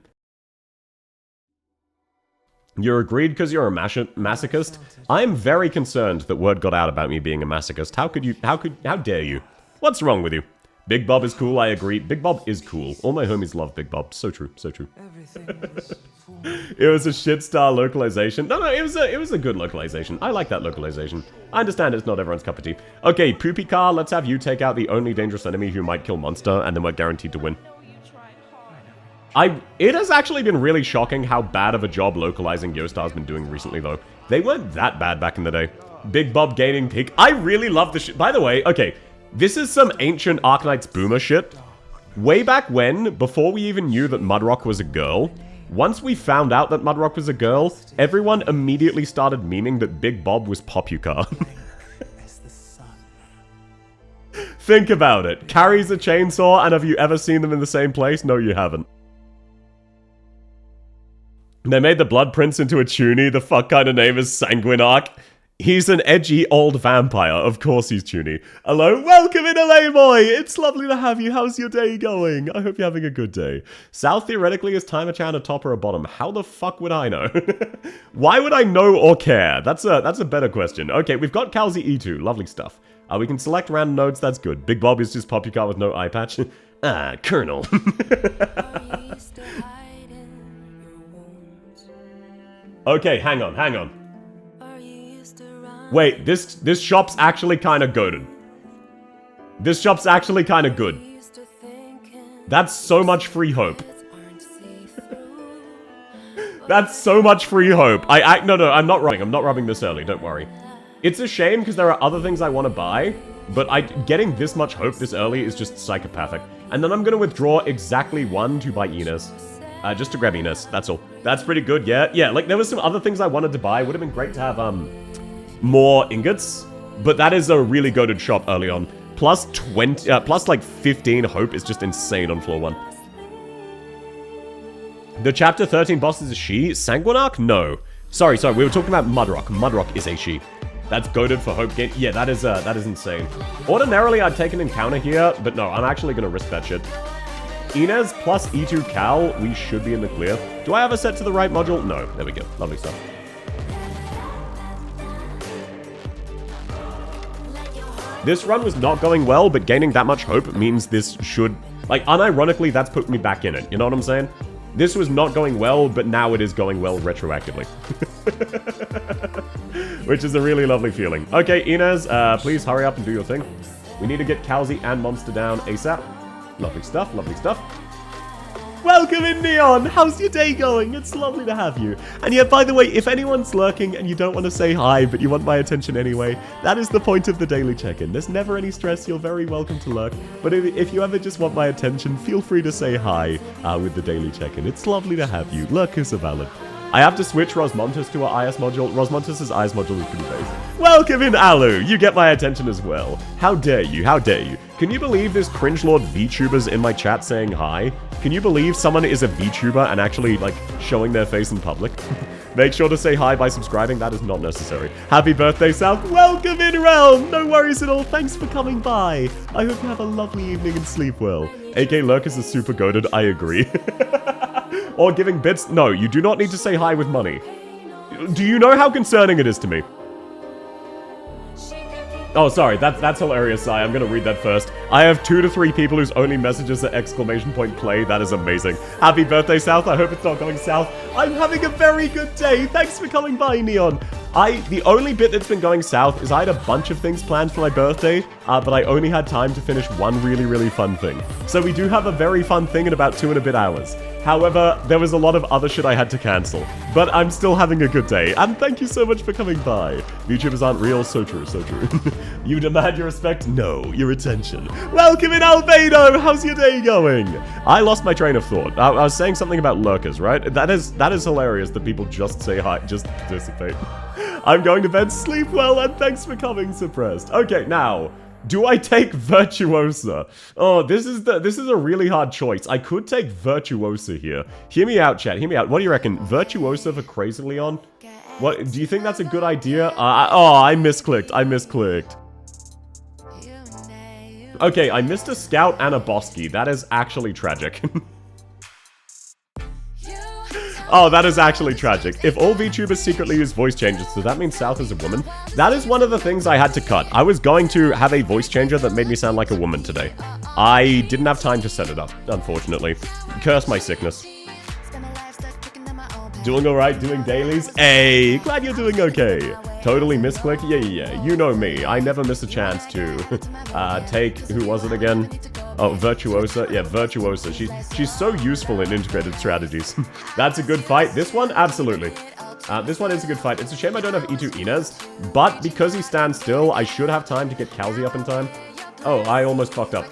S1: You're agreed because you're a masochist? I'm very concerned that word got out about me being a masochist. How dare you? What's wrong with you? Big Bob is cool, I agree. Big Bob is cool. All my homies love Big Bob. So true, so true. It was a shit star localization. No, it was a good localization. I like that localization. I understand it's not everyone's cup of tea. Okay, Poopy Car, let's have you take out the only dangerous enemy who might kill Monster, and then we're guaranteed to win. It has actually been really shocking how bad of a job localizing Yostar's been doing recently, though. They weren't that bad back in the day. Big Bob gaining peak. I really love the shit. By the way, okay, this is some ancient Arknights boomer shit. Way back when, before we even knew that Mudrock was a girl, once we found out that Mudrock was a girl, everyone immediately started memeing that Big Bob was Popular. Think about it. Carries a chainsaw, and have you ever seen them in the same place? No, you haven't. They made the Blood Prince into a toonie. The fuck kind of name is Sanguinarch. He's an edgy old vampire. Of course he's toonie. Hello, welcome in LA boy. It's lovely to have you. How's your day going? I hope you're having a good day. South theoretically is Timer-chan a top or a bottom? How the fuck would I know? Why would I know or care? That's a better question. Okay, we've got Calzi E2. Lovely stuff. We can select random nodes. That's good. Big Bob is just Popular with no eye patch. Colonel. Okay, hang on. Wait, this shop's actually kind of goated. This shop's actually kind of good. That's so much free hope. That's so much free hope. No, I'm not rubbing. I'm not rubbing this early, don't worry. It's a shame because there are other things I want to buy, but getting this much hope this early is just psychopathic. And then I'm going to withdraw exactly one to buy Inez. Just to grab Inez, that's all. That's pretty good, yeah. Yeah, like there was some other things I wanted to buy. Would have been great to have, more ingots, but that is a really goated shop early on. Plus like 15 hope is just insane on floor 1. The chapter 13 boss is a she. Sanguinarch? No. Sorry, we were talking about Mudrock. Mudrock is a she. That's goated for hope gain. Yeah, that is insane. Ordinarily, I'd take an encounter here, but no, I'm actually gonna risk that shit. Inez plus E2 Cal, we should be in the clear. Do I have a set to the right module? No. There we go. Lovely stuff. This run was not going well, but gaining that much hope means this should... Like, unironically, that's put me back in it. You know what I'm saying? This was not going well, but now it is going well retroactively. Which is a really lovely feeling. Okay, Inez, please hurry up and do your thing. We need to get Calzi and Monster down ASAP. Lovely stuff, lovely stuff. Welcome in, Neon! How's your day going? It's lovely to have you. And yeah, by the way, if anyone's lurking and you don't want to say hi, but you want my attention anyway, that is the point of the daily check-in. There's never any stress, you're very welcome to lurk. But if you ever just want my attention, feel free to say hi with the daily check-in. It's lovely to have you. Lurkers are valid. I have to switch Rosmontis to our IS module. Rosmontis' IS module is pretty basic. Welcome in, Alu! You get my attention as well. How dare you? How dare you? Can you believe this cringelord VTuber's in my chat saying hi? Can you believe someone is a VTuber and actually, like, showing their face in public? Make sure to say hi by subscribing. That is not necessary. Happy birthday, South. Welcome in, Realm! No worries at all. Thanks for coming by. I hope you have a lovely evening and sleep well. AK Lurkers is super goated. I agree. Or giving bits. No, you do not need to say hi with money. Do you know how concerning it is to me? Oh, sorry, that's hilarious, Sai. I'm gonna read that first. I have 2 to 3 people whose only messages are !play. That is amazing. Happy birthday, South. I hope it's not going south. I'm having a very good day. Thanks for coming by, Neon. The only bit that's been going south is I had a bunch of things planned for my birthday, but I only had time to finish one really, really fun thing. So we do have a very fun thing in about 2 and a bit hours. However, there was a lot of other shit I had to cancel. But I'm still having a good day, and thank you so much for coming by. YouTubers aren't real, so true, so true. You demand your respect? No, your attention. Welcome in, Albedo! How's your day going? I lost my train of thought. I was saying something about lurkers, right? That is hilarious that people just say hi, just dissipate. I'm going to bed, sleep well, and thanks for coming, Suppressed. Okay, now... do I take Virtuosa? Oh, this is a really hard choice. I could take Virtuosa here. Hear me out, chat. Hear me out. What do you reckon? Virtuosa for Crazy Leon? What? Do you think that's a good idea? I misclicked. I misclicked. Okay, I missed a Scout and a Bosky. That is actually tragic. Oh, that is actually tragic. If all VTubers secretly use voice changes, does that mean South is a woman? That is one of the things I had to cut. I was going to have a voice changer that made me sound like a woman today. I didn't have time to set it up, unfortunately. Curse my sickness. Doing alright, doing dailies? Hey, glad you're doing okay. Totally misclick? Yeah. You know me. I never miss a chance to take... who was it again? Oh, Virtuosa. Yeah, Virtuosa. She's so useful in integrated strategies. That's a good fight. This one? Absolutely. This one is a good fight. It's a shame I don't have E2 Inez, but because he stands still, I should have time to get Calzi up in time. Oh, I almost fucked up.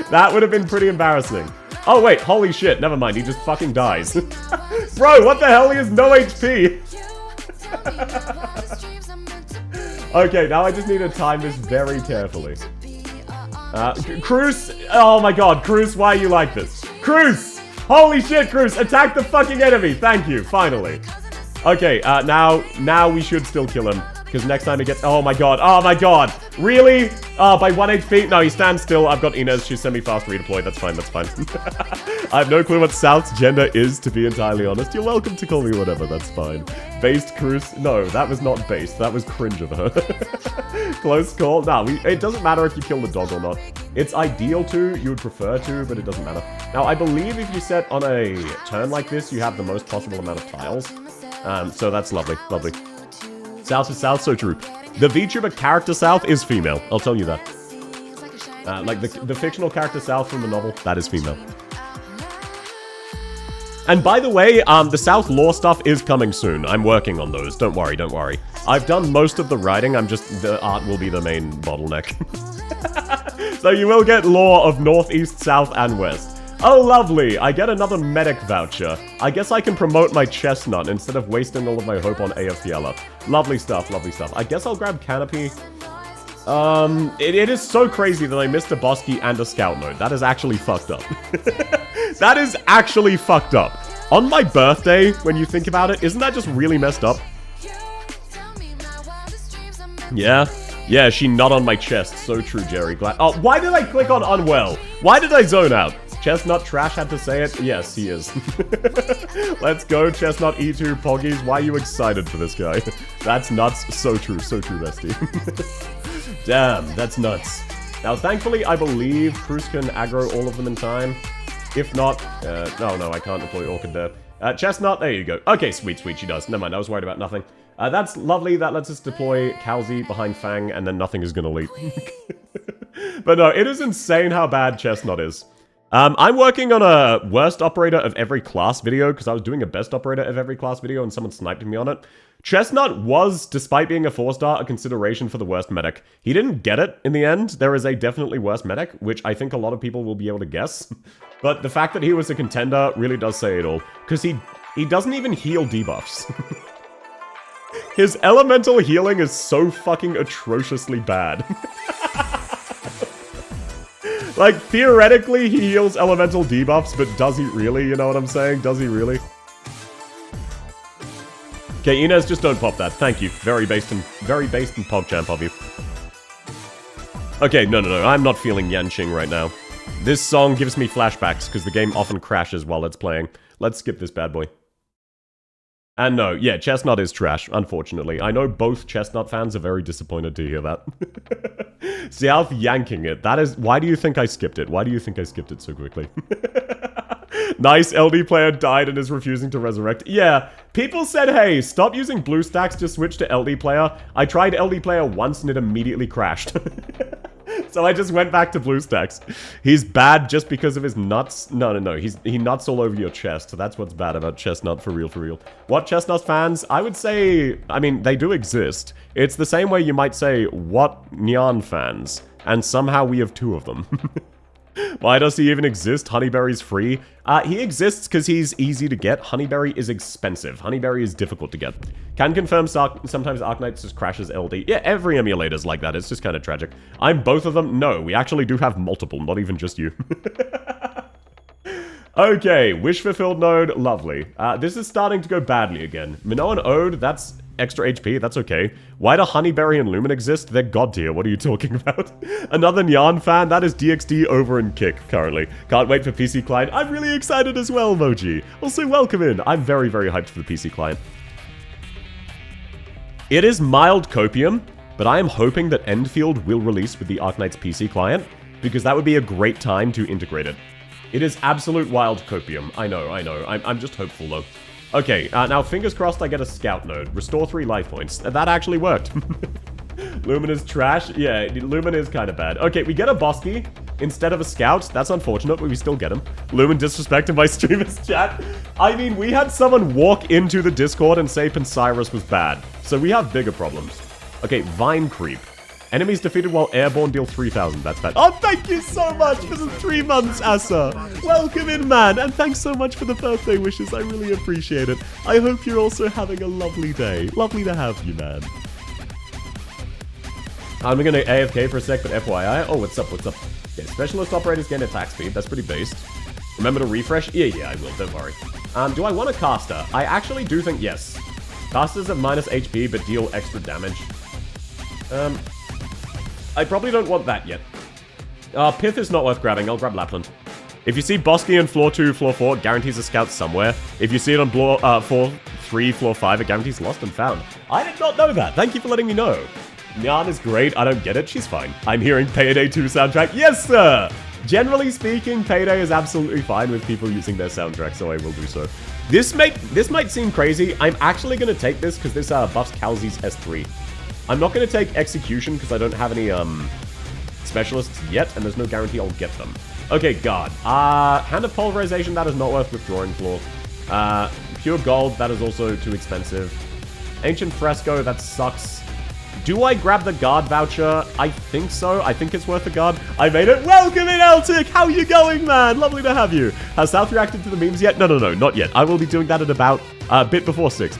S1: That would have been pretty embarrassing. Oh, wait, holy shit, never mind, he just fucking dies. Bro, what the hell, he has no HP! Okay, now I just need to time this very carefully. Cruz, oh my god, Cruz, why are you like this? Cruz! Holy shit, Cruz, attack the fucking enemy, thank you, finally. Okay, now we should still kill him. Because next time he gets... Oh my god. Really? By 1 HP? No, he stands still. I've got Inez. She's semi-fast redeployed. That's fine. I have no clue what South's gender is, to be entirely honest. You're welcome to call me whatever. That's fine. Based Cruz? No, that was not based. That was cringe of her. Close call? Nah, it doesn't matter if you kill the dog or not. It's ideal to. You would prefer to, but it doesn't matter. Now, I believe if you set on a turn like this, you have the most possible amount of tiles. So that's lovely. Lovely. South is South, so true. The VTuber character South is female. I'll tell you that. Like the fictional character South from the novel, that is female. And by the way, the South lore stuff is coming soon. I'm working on those. Don't worry, don't worry. I've done most of the writing. The art will be the main bottleneck. So you will get lore of North, East, South, and West. Oh, lovely. I get another medic voucher. I guess I can promote my chestnut instead of wasting all of my hope on AFTL. Lovely stuff, lovely stuff. I guess I'll grab Canopy. It is so crazy that I missed a boss key and a scout mode. That is actually fucked up. That is actually fucked up. On my birthday, when you think about it, isn't that just really messed up? Yeah. Yeah, she not on my chest. So true, Jerry. Oh, why did I click on unwell? Why did I zone out? Chestnut Trash had to say it? Yes, he is. Let's go, Chestnut E2 Poggies. Why are you excited for this guy? That's nuts. So true, Bestie. Damn, that's nuts. Now, thankfully, I believe Cruz can aggro all of them in time. If not, no, I can't deploy Orchid there. Chestnut, there you go. Okay, sweet, she does. Never mind, I was worried about nothing. That's lovely. That lets us deploy Calzi behind Fang, and then nothing is gonna leak. But no, it is insane how bad Chestnut is. I'm working on a worst operator of every class video because I was doing a best operator of every class video and someone sniped me on it. Chestnut was, despite being a 4-star, a consideration for the worst medic. He didn't get it in the end. There is a definitely worse medic, which I think a lot of people will be able to guess. But the fact that he was a contender really does say it all. Because he doesn't even heal debuffs. His elemental healing is so fucking atrociously bad. Like, theoretically, he heals elemental debuffs, but does he really? You know what I'm saying? Does he really? Okay, Inez, just don't pop that. Thank you. Very based and PogChamp of you. Okay, no. I'm not feeling Yanqing right now. This song gives me flashbacks, because the game often crashes while it's playing. Let's skip this bad boy. And no, yeah, Chestnut is trash, unfortunately. I know both Chestnut fans are very disappointed to hear that. South yanking it. That is... Why do you think I skipped it? Why do you think I skipped it so quickly? Nice LD player died and is refusing to resurrect. Yeah, people said, hey, stop using BlueStacks, just switch to LD player. I tried LD player once and it immediately crashed. So I just went back to BlueStacks. He's bad just because of his nuts. No. He nuts all over your chest. That's what's bad about Chestnut, for real. What Chestnut fans? I would say, I mean, they do exist. It's the same way you might say, what Nyan fans? And somehow we have 2 of them. Why does he even exist? Honeyberry's free. He exists because he's easy to get. Honeyberry is expensive. Honeyberry is difficult to get. Can confirm sometimes Arknights just crashes LD. Yeah, every emulator's like that. It's just kind of tragic. I'm both of them? No, we actually do have multiple, not even just you. Okay, wish fulfilled node, lovely. This is starting to go badly again. Minoan Ode, that's extra HP, that's okay. Why do Honeyberry and Lumen exist? They're god tier, what are you talking about? Another Nyan fan, that is DXD over in Kick currently. Can't wait for PC client. I'm really excited as well, Moji. Also, welcome in. I'm very hyped for the PC client. It is mild copium, but I am hoping that Endfield will release with the Arknights PC client, because that would be a great time to integrate it. It is absolute wild copium. I know. I'm just hopeful, though. Okay, now fingers crossed I get a scout node. Restore 3 life points. That actually worked. Lumen is trash? Yeah, Lumen is kind of bad. Okay, we get a boss key. instead of a scout. That's unfortunate, but we still get him. Lumen disrespecting my streamer's chat. I mean, we had someone walk into the Discord and say Pensyrus was bad. So we have bigger problems. Okay, Vine Creep. Enemies defeated while airborne deal 3,000. That's bad. Oh, thank you so much for the 3 months, Asa. Welcome in, man. And thanks so much for the birthday wishes. I really appreciate it. I hope you're also having a lovely day. Lovely to have you, man. I'm going to AFK for a sec, but FYI. Oh, what's up? What's up? Okay, specialist operators gain attack speed. That's pretty based. Remember to refresh? Yeah, I will. Don't worry. Do I want a caster? I actually do think yes. Casters have minus HP, but deal extra damage. I probably don't want that yet. Pith is not worth grabbing. I'll grab Lapland. If you see Bosky on floor 2, floor 4, it guarantees a scout somewhere. If you see it on floor 3, floor 5, it guarantees lost and found. I did not know that. Thank you for letting me know. Nyan is great. I don't get it. She's fine. I'm hearing Payday 2 soundtrack. Yes, sir! Generally speaking, Payday is absolutely fine with people using their soundtrack, so I will do so. This might seem crazy. I'm actually going to take this because this buffs Calzy's S3. I'm not going to take Execution because I don't have any specialists yet, and there's no guarantee I'll get them. Okay, Guard. Hand of Pulverization, that is not worth withdrawing floor. Pure Gold, that is also too expensive. Ancient Fresco, that sucks. Do I grab the Guard voucher? I think so. I think it's worth the Guard. I made it. Welcome in, Eltic! How you going, man? Lovely to have you. Has South reacted to the memes yet? No, not yet. I will be doing that at about bit before 6.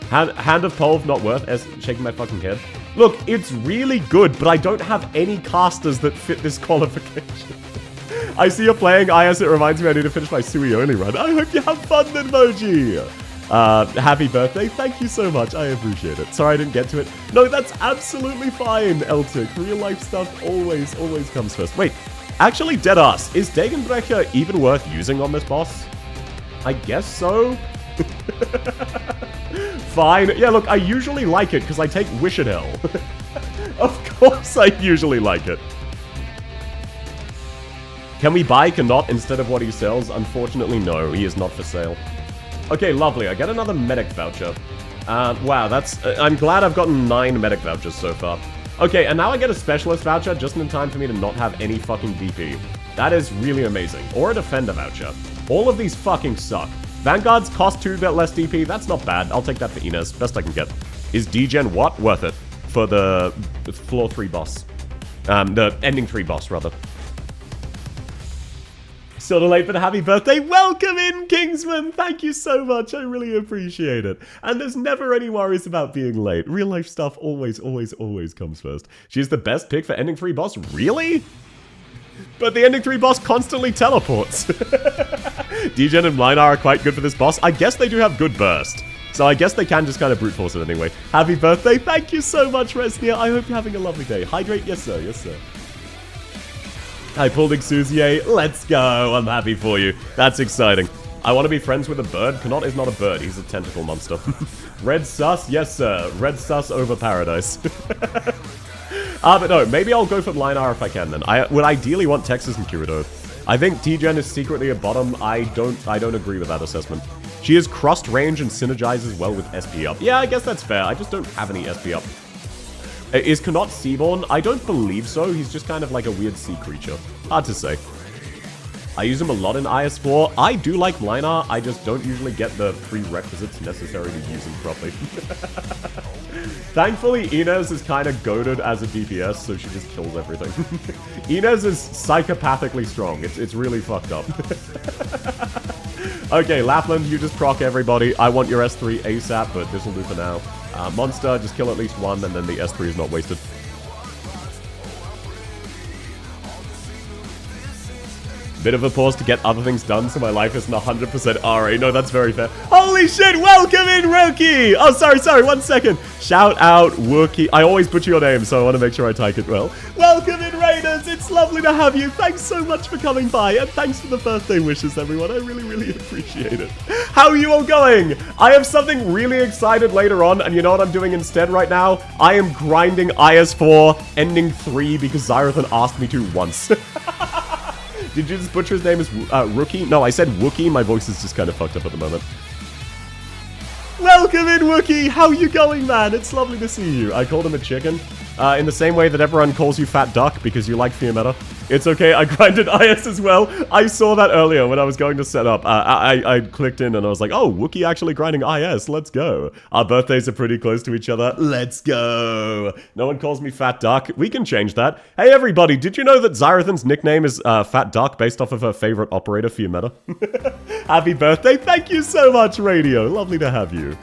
S1: Hand of Pulve, not worth. Shaking my fucking head. Look, it's really good, but I don't have any casters that fit this qualification. I see you're playing IS. It reminds me I need to finish my Sui only run. I hope you have fun, emoji. Happy birthday. Thank you so much. I appreciate it. Sorry I didn't get to it. No, that's absolutely fine, Eltic. Real life stuff always comes first. Wait, actually, deadass. Is Dagenbrecher even worth using on this boss? I guess so. Fine. Yeah, look, I usually like it because I take Wish at Hell. Of course I usually like it. Can we buy Cannot instead of what he sells? Unfortunately, no. He is not for sale. Okay, lovely. I get another medic voucher. Wow, that's... I'm glad I've gotten 9 medic vouchers so far. Okay, and now I get a specialist voucher just in time for me to not have any fucking DP. That is really amazing. Or a defender voucher. All of these fucking suck. Vanguards cost 2 bit less DP. That's not bad. I'll take that for Inez. Best I can get. Is degen what? Worth it. For the floor 3 boss. The ending 3 boss, rather. Sort of late, but happy birthday. Welcome in, Kingsman. Thank you so much. I really appreciate it. And there's never any worries about being late. Real life stuff always comes first. She's the best pick for ending 3 boss. Really? But the ending 3 boss constantly teleports. Degen and Mlinar are quite good for this boss. I guess they do have good burst. So I guess they can just kind of brute force it anyway. Happy birthday. Thank you so much, Resnia. I hope you're having a lovely day. Hydrate. Yes, sir. Yes, sir. I pulled Exusier. Let's go. I'm happy for you. That's exciting. I want to be friends with a bird. Cannot is not a bird. He's a tentacle monster. Red sus? Yes, sir. Red sus over paradise. But no, maybe I'll go for Linar if I can then. I would ideally want Texas and Kirito. I think T-Gen is secretly a bottom. I don't agree with that assessment. She is crossed range and synergizes well with SP up. Yeah, I guess that's fair. I just don't have any SP up. Is Cannot Seaborn? I don't believe so. He's just kind of like a weird sea creature. Hard to say. I use him a lot in IS4. I do like Mlinar. I just don't usually get the prerequisites necessary to use him properly. Thankfully, Inez is kind of goated as a DPS, so she just kills everything. Inez is psychopathically strong. It's really fucked up. Okay, Lapland, you just proc everybody. I want your S3 ASAP, but this will do for now. Monster, just kill at least one, and then the S3 is not wasted. Bit of a pause to get other things done, so my life isn't 100% RA. No, that's very fair. Holy shit, welcome in, Rookie! Oh, sorry, 1 second. Shout out, Wookie. I always butcher your name, so I want to make sure I type it well. Welcome in, Raiders! It's lovely to have you. Thanks so much for coming by, and thanks for the birthday wishes, everyone. I really appreciate it. How are you all going? I have something really excited later on, and you know what I'm doing instead right now? I am grinding IS4, ending 3, because Zyrathan asked me to once. Did you just butcher his name as Rookie? No, I said Wookie. My voice is just kind of fucked up at the moment. Welcome in, Wookie! How you going, man? It's lovely to see you. I called him a chicken. In the same way that everyone calls you Fat Duck because you like Fiammetta. It's okay, I grinded IS as well. I saw that earlier when I was going to set up. I clicked in and I was like, oh, Wookie actually grinding IS, let's go. Our birthdays are pretty close to each other. Let's go. No one calls me Fat Duck. We can change that. Hey, everybody, did you know that Zyrathan's nickname is Fat Duck based off of her favorite operator, Fiammetta? Happy birthday. Thank you so much, Radio. Lovely to have you.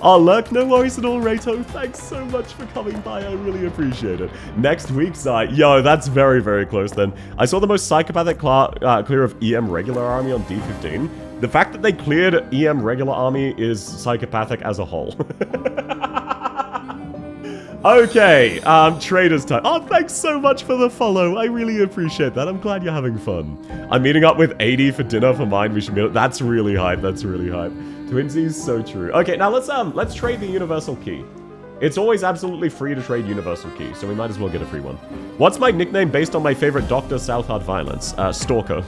S1: Oh, look, no worries at all, Rato. Thanks so much for coming by. I really appreciate it. Next week, yo, that's very, very close then. I saw the most psychopathic clear of EM regular army on D15. The fact that they cleared EM regular army is psychopathic as a whole. Okay, traders time. Oh, thanks so much for the follow. I really appreciate that. I'm glad you're having fun. I'm meeting up with 80 for dinner for mine. We should meet up. That's really hype. That's really hype. Twinsies, so true. Okay, now let's trade the universal key. It's always absolutely free to trade universal key, so we might as well get a free one. What's my nickname based on my favorite Dr. South Hard Violence? Stalker.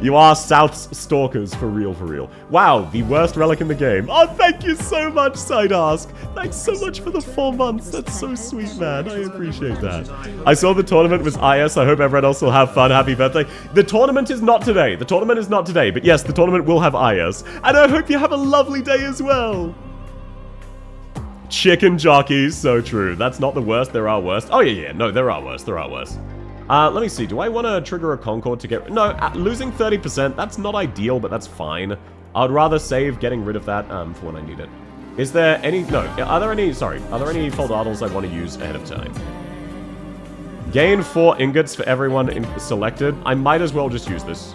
S1: You are South's stalkers, for real, for real. Wow, the worst relic in the game. Oh, thank you so much, Sideask. Thanks so much for the 4 months. That's so sweet, man. I appreciate that. I saw the tournament was IS. I hope everyone else will have fun. Happy birthday. The tournament is not today. The tournament is not today, but yes, the tournament will have IS. And I hope you have a lovely day as well. Chicken jockeys, so true. That's not the worst, there are worse. Oh, yeah, no, there are worse, there are worse. Let me see, do I want to trigger a Concord to get... No, losing 30%, that's not ideal, but that's fine. I'd rather save getting rid of that for when I need it. Is there any... No, are there any Foldaddles I want to use ahead of time? Gain 4 ingots for everyone selected. I might as well just use this.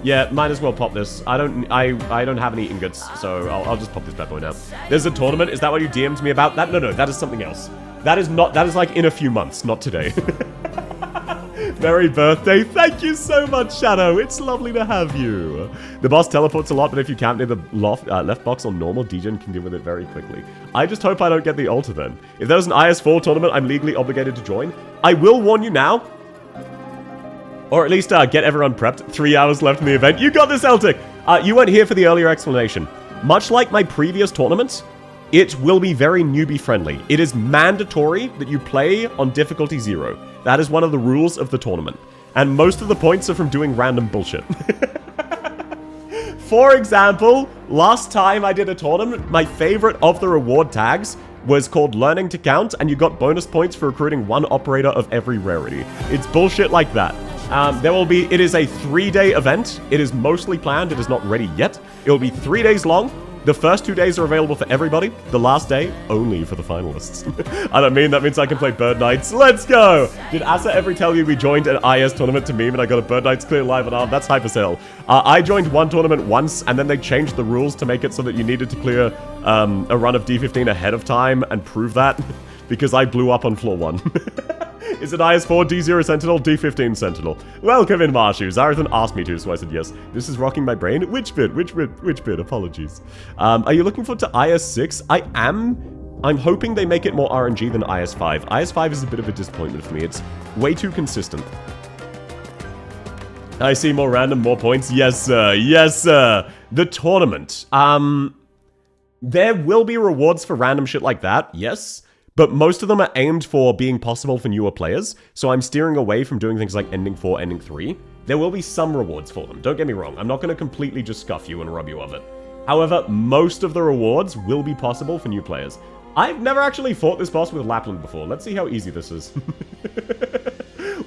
S1: Yeah, might as well pop this. I don't have any ingots, so I'll just pop this bad boy now. There's a tournament. Is that what you DM'd me about? No, that is something else. That is like in a few months, not today. Merry birthday. Thank you so much, Shadow. It's lovely to have you. The boss teleports a lot, but if you camp near the left box on normal, Degen can deal with it very quickly. I just hope I don't get the altar then. If there's an IS4 tournament, I'm legally obligated to join. I will warn you now. Or at least get everyone prepped. 3 hours left in the event. You got this, Celtic! You weren't here for the earlier explanation. Much like my previous tournaments, it will be very newbie-friendly. It is mandatory that you play on difficulty 0. That is one of the rules of the tournament. And most of the points are from doing random bullshit. For example, last time I did a tournament, my favorite of the reward tags was called Learning to Count, and you got bonus points for recruiting 1 operator of every rarity. It's bullshit like that. It is a 3-day event. It is mostly planned. It is not ready yet. It will be 3 days long. The first 2 days are available for everybody. The last day, only for the finalists. I don't mean that means I can play Bird Knights. Let's go! Did Asa ever tell you we joined an IS tournament to meme and I got a Bird Knights clear live and arm? That's hype as hell. I joined one tournament once and then they changed the rules to make it so that you needed to clear a run of D15 ahead of time and prove that because I blew up on floor 1. Is it IS4, D0 Sentinel, D15 Sentinel? Welcome in, Marshu. Zarathan asked me to, so I said yes. This is rocking my brain. Which bit? Which bit? Apologies. Are you looking forward to IS6? I am. I'm hoping they make it more RNG than IS5. IS5 is a bit of a disappointment for me. It's way too consistent. I see more random, more points. Yes, sir. Yes, sir. The tournament. There will be rewards for random shit like that. Yes. But most of them are aimed for being possible for newer players, so I'm steering away from doing things like ending 4, ending 3. There will be some rewards for them, don't get me wrong. I'm not going to completely just scuff you and rob you of it. However, most of the rewards will be possible for new players. I've never actually fought this boss with Lapland before. Let's see how easy this is.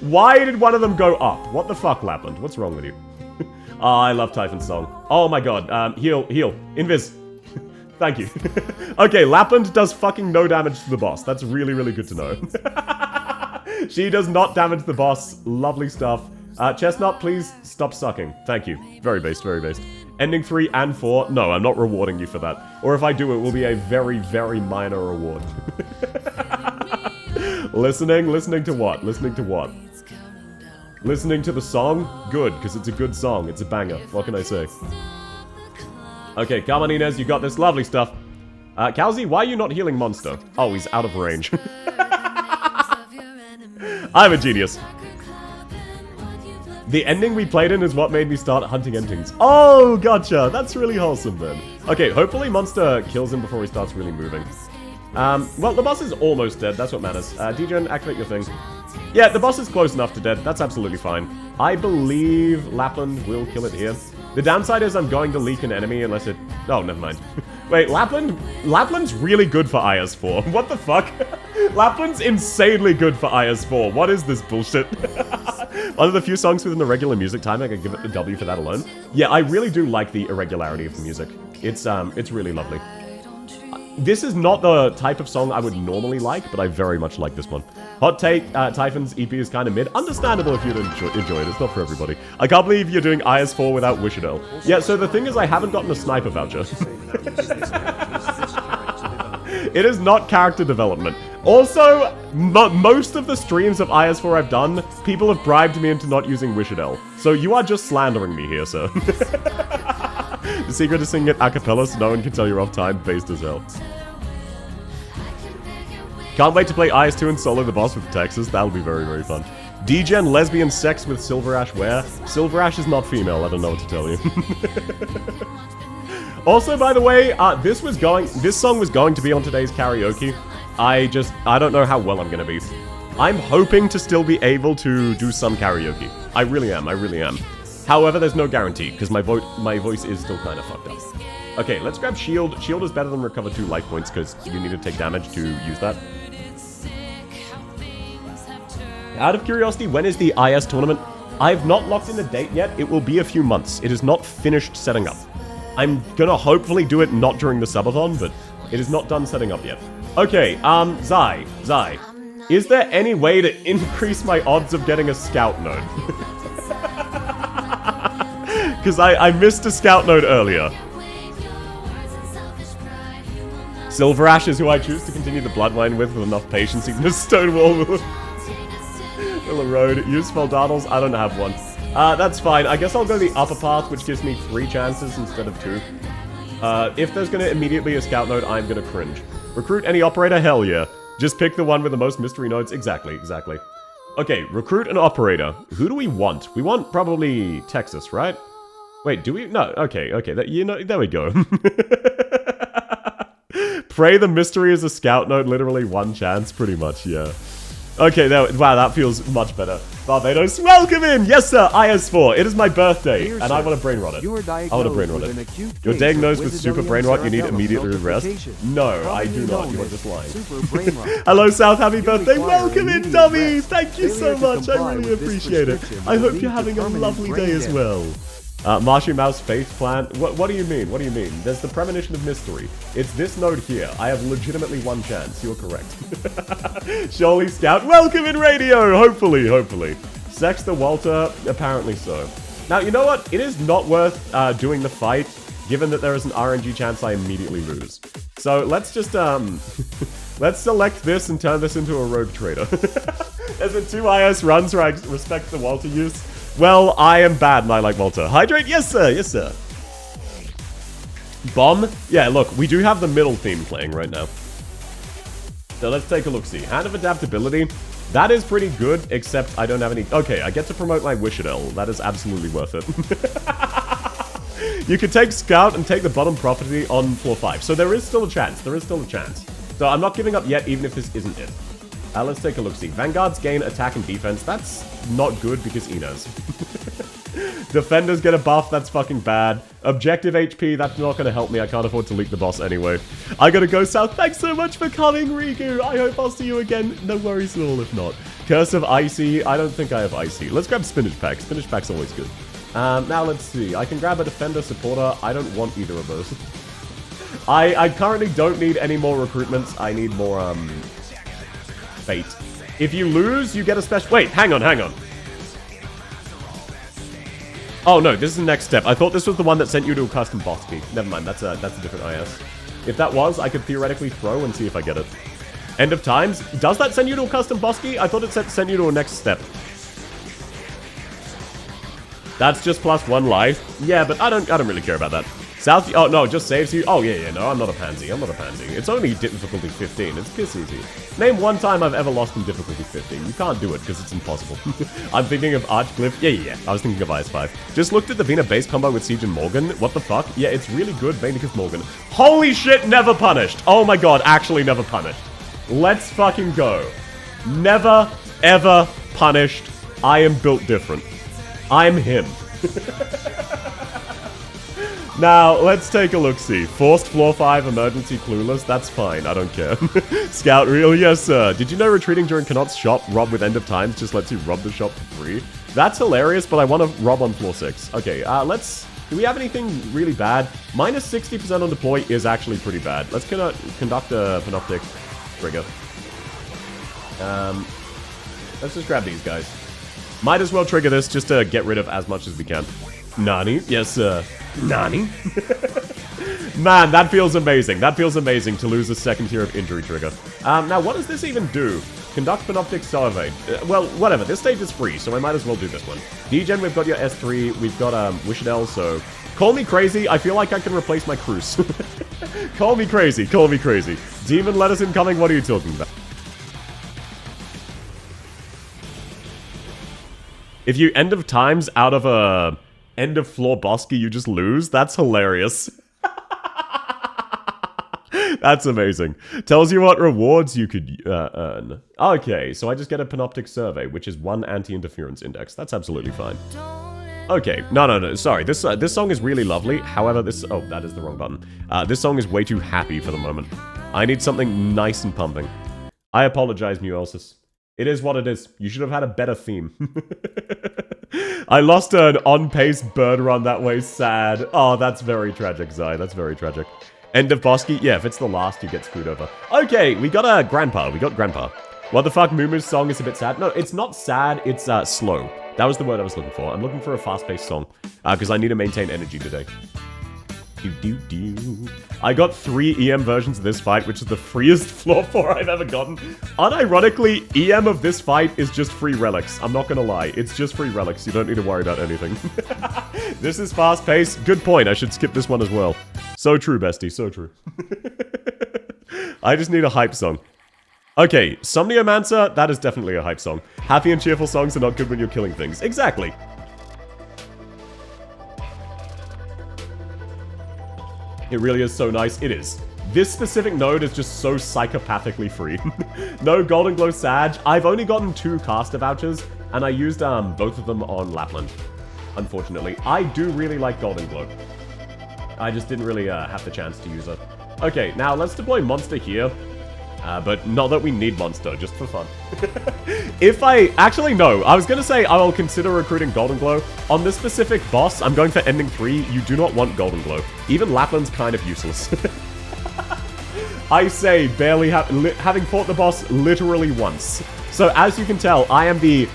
S1: Why did one of them go up? What the fuck, Lapland? What's wrong with you? Oh, I love Typhon's song. Oh my god. Heal. Invis. Thank you. Okay, Lapland does fucking no damage to the boss. That's really, really good to know. She does not damage the boss. Lovely stuff. Chestnut, please stop sucking. Thank you. Very based, very based. Ending 3 and 4. No, I'm not rewarding you for that. Or if I do, it will be a very, very minor reward. Listening to what? Listening to what? Listening to the song? Good, because it's a good song. It's a banger. What can I say? Okay, come on, Inez, you got this lovely stuff. Kalzi, why are you not healing Monster? Oh, he's out of range. I'm a genius. The ending we played in is what made me start hunting endings. Oh, gotcha. That's really wholesome then. Okay, hopefully Monster kills him before he starts really moving. Well, the boss is almost dead. That's what matters. Degen, activate your thing. Yeah, the boss is close enough to dead. That's absolutely fine. I believe Lapland will kill it here. The downside is I'm going to leak an enemy unless it... Oh, never mind. Wait, Lapland's really good for IS4. What the fuck? Lapland's insanely good for IS4. What is this bullshit? One of the few songs within the regular music time, I can give it the W for that alone. Yeah, I really do like the irregularity of the music. It's really lovely. This is not the type of song I would normally like, but I very much like this one. Hot take, Typhon's EP is kind of mid. Understandable if you don't enjoy it. It's not for everybody. I can't believe you're doing IS4 without Wishadel. Yeah, so the thing is I haven't gotten a sniper voucher. It is not character development. Also, most of the streams of IS4 I've done, people have bribed me into not using Wishadel. So you are just slandering me here, sir. The secret is singing it a cappella so no one can tell you're off time, based as hell. Can't wait to play IS2 and solo the boss with Texas. That'll be very, very fun. Degen lesbian sex with Silver Ash where? Silver Ash is not female, I don't know what to tell you. Also, by the way, this song was going to be on today's karaoke. I don't know how well I'm gonna be. I'm hoping to still be able to do some karaoke. I really am. However, there's no guarantee, because my voice is still kind of fucked up. Okay, let's grab Shield. Shield is better than Recover 2 life points, because you need to take damage to use that. Out of curiosity, when is the IS tournament? I've not locked in a date yet. It will be a few months. It is not finished setting up. I'm gonna hopefully do it not during the subathon, but it is not done setting up yet. Okay, Zai. Is there any way to increase my odds of getting a scout node? Because I missed a scout node earlier. Silver Ash is who I choose to continue the bloodline with enough patience. Even a stone wall will erode. Use Feldaddles? I don't have one. That's fine. I guess I'll go the upper path, which gives me 3 chances instead of 2. If there's going to immediately be a scout node, I'm going to cringe. Recruit any operator? Hell yeah. Just pick the one with the most mystery nodes. Exactly. Okay, recruit an operator. Who do we want? We want probably Texas, right? Wait, do we? No, okay. There we go. Pray the mystery is a scout node, literally 1 chance, pretty much, yeah. Okay, wow, that feels much better. Barbados, welcome in! Yes, sir, IS4. It is my birthday, and I want to brain rot it. I want to brain rot it. You're diagnosed with super brain rot, you need immediately rest. No, I do not. You are just lying. Hello, South, happy birthday. Welcome in, dummy! Thank you so much. I really appreciate it. I hope you're having a lovely day as well. Marshy Mouse Faith Plant. What do you mean? There's the premonition of mystery. It's this node here. I have legitimately 1 chance. You're correct. Surely Scout. Welcome in radio! Hopefully. Sex the Walter. Apparently so. Now, you know what? It is not worth doing the fight, given that there is an RNG chance I immediately lose. So let's just, let's select this and turn this into a rogue trader. There's been 2 IS runs where I respect the Walter use. Well, I am bad and I like Walter. Hydrate? Yes, sir. Bomb? Yeah, look, we do have the middle theme playing right now. So let's take a look-see. Hand of Adaptability. That is pretty good, except I don't have any... Okay, I get to promote my Wishadel. That is absolutely worth it. You could take Scout and take the bottom property on floor 5. So there is still a chance. So I'm not giving up yet, even if this isn't it. Let's take a look-see. Vanguards gain attack and defense. That's not good because Inez. Defenders get a buff. That's fucking bad. Objective HP. That's not going to help me. I can't afford to leak the boss anyway. I gotta go south. Thanks so much for coming, Riku. I hope I'll see you again. No worries at all if not. Curse of Icy. I don't think I have Icy. Let's grab Spinach Pack. Spinach Pack's always good. Now let's see. I can grab a Defender Supporter. I don't want either of those. I currently don't need any more recruitments. I need more, Fate. If you lose, you get a special... Wait, hang on. Oh, no, this is the next step. I thought this was the one that sent you to a custom boss key. Never mind, that's a different IS. If that was, I could theoretically throw and see if I get it. End of times? Does that send you to a custom boss key? I thought it sent you to a next step. That's just +1 life. Yeah, but I don't really care about that. South, oh no, just saves you. Oh yeah, no, I'm not a pansy. I'm not a pansy. It's only difficulty 15. It's piss easy. Name one time I've ever lost in difficulty 15. You can't do it because it's impossible. I'm thinking of Archglyph. Yeah. I was thinking of Ice 5. Just looked at the Vina base combo with Siege and Morgan. What the fuck? Yeah, it's really good. Vaynikus Morgan. Holy shit, never punished. Oh my god, actually never punished. Let's fucking go. Never, ever punished. I am built different. I'm him. Now, let's take a look-see. Forced floor 5, emergency clueless. That's fine, I don't care. Scout reel, yes sir. Did you know retreating during Connaught's shop, rob with end of times, just lets you rob the shop for free? That's hilarious, but I want to rob on floor 6. Okay, let's... Do we have anything really bad? Minus 60% on deploy is actually pretty bad. Let's conduct a Panoptic trigger. Let's just grab these guys. Might as well trigger this just to get rid of as much as we can. Nani? Yes, sir. Nani? Man, that feels amazing. That feels amazing to lose a second tier of injury trigger. Now, what does this even do? Conduct Panoptic Survey. Well, whatever. This stage is free, so I might as well do this one. Degen, we've got your S3. We've got Wishadel, so... Call me crazy. I feel like I can replace my Cruise. Call me crazy. Call me crazy. Demon lettuce incoming. What are you talking about? If you end of times out of a end of floor Bosky, you just lose? That's hilarious. That's amazing. Tells you what rewards you could earn. Okay, so I just get a Panoptic Survey, which is 1 anti-interference index. That's absolutely fine. Okay, no, sorry. This song is really lovely. However, this... Oh, that is the wrong button. This song is way too happy for the moment. I need something nice and pumping. I apologize, New Elsis. It is what it is. You should have had a better theme. I lost an on-pace bird run that way. Sad. Oh, that's very tragic, Zai. That's very tragic. End of Bosky? Yeah, if it's the last, you get screwed over. Okay, we got a Grandpa. We got Grandpa. What the fuck? Moomoo's song is a bit sad. No, it's not sad. It's slow. That was the word I was looking for. I'm looking for a fast-paced song. Because I need to maintain energy today. I got 3 EM versions of this fight, which is the freest floor 4 I've ever gotten. Unironically, EM of this fight is just free relics. I'm not gonna lie. It's just free relics. You don't need to worry about anything. This is fast-paced. Good point. I should skip this one as well. So true, bestie. So true. I just need a hype song. Okay, Somniomancer, that is definitely a hype song. Happy and cheerful songs are not good when you're killing things. Exactly. It really is so nice. It is. This specific node is just so psychopathically free. No Golden Glow Sag. I've only gotten 2 caster vouchers, and I used both of them on Lapland. Unfortunately. I do really like Golden Glow. I just didn't really have the chance to use it. Okay, now let's deploy Monster here. But not that we need Monster, just for fun. If I... Actually, no. I was going to say I will consider recruiting Golden Glow. On this specific boss, I'm going for Ending 3. You do not want Golden Glow. Even Lapland's kind of useless. I say, barely having fought the boss literally once. So, as you can tell, I am the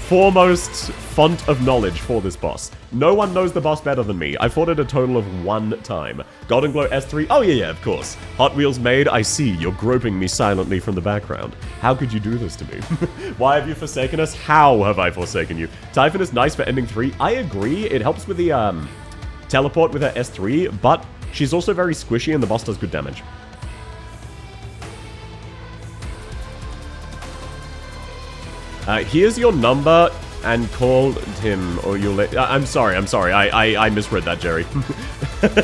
S1: foremost font of knowledge for this boss. No one knows the boss better than me. I fought it a total of 1 time. Golden Glow S3. Oh, yeah, of course. Hot Wheels made. I see. You're groping me silently from the background. How could you do this to me? Why have you forsaken us? How have I forsaken you? Typhon is nice for ending 3. I agree. It helps with the teleport with her S3, but she's also very squishy and the boss does good damage. Here's your number and call him or you'll let... I'm sorry. I misread that, Jerry.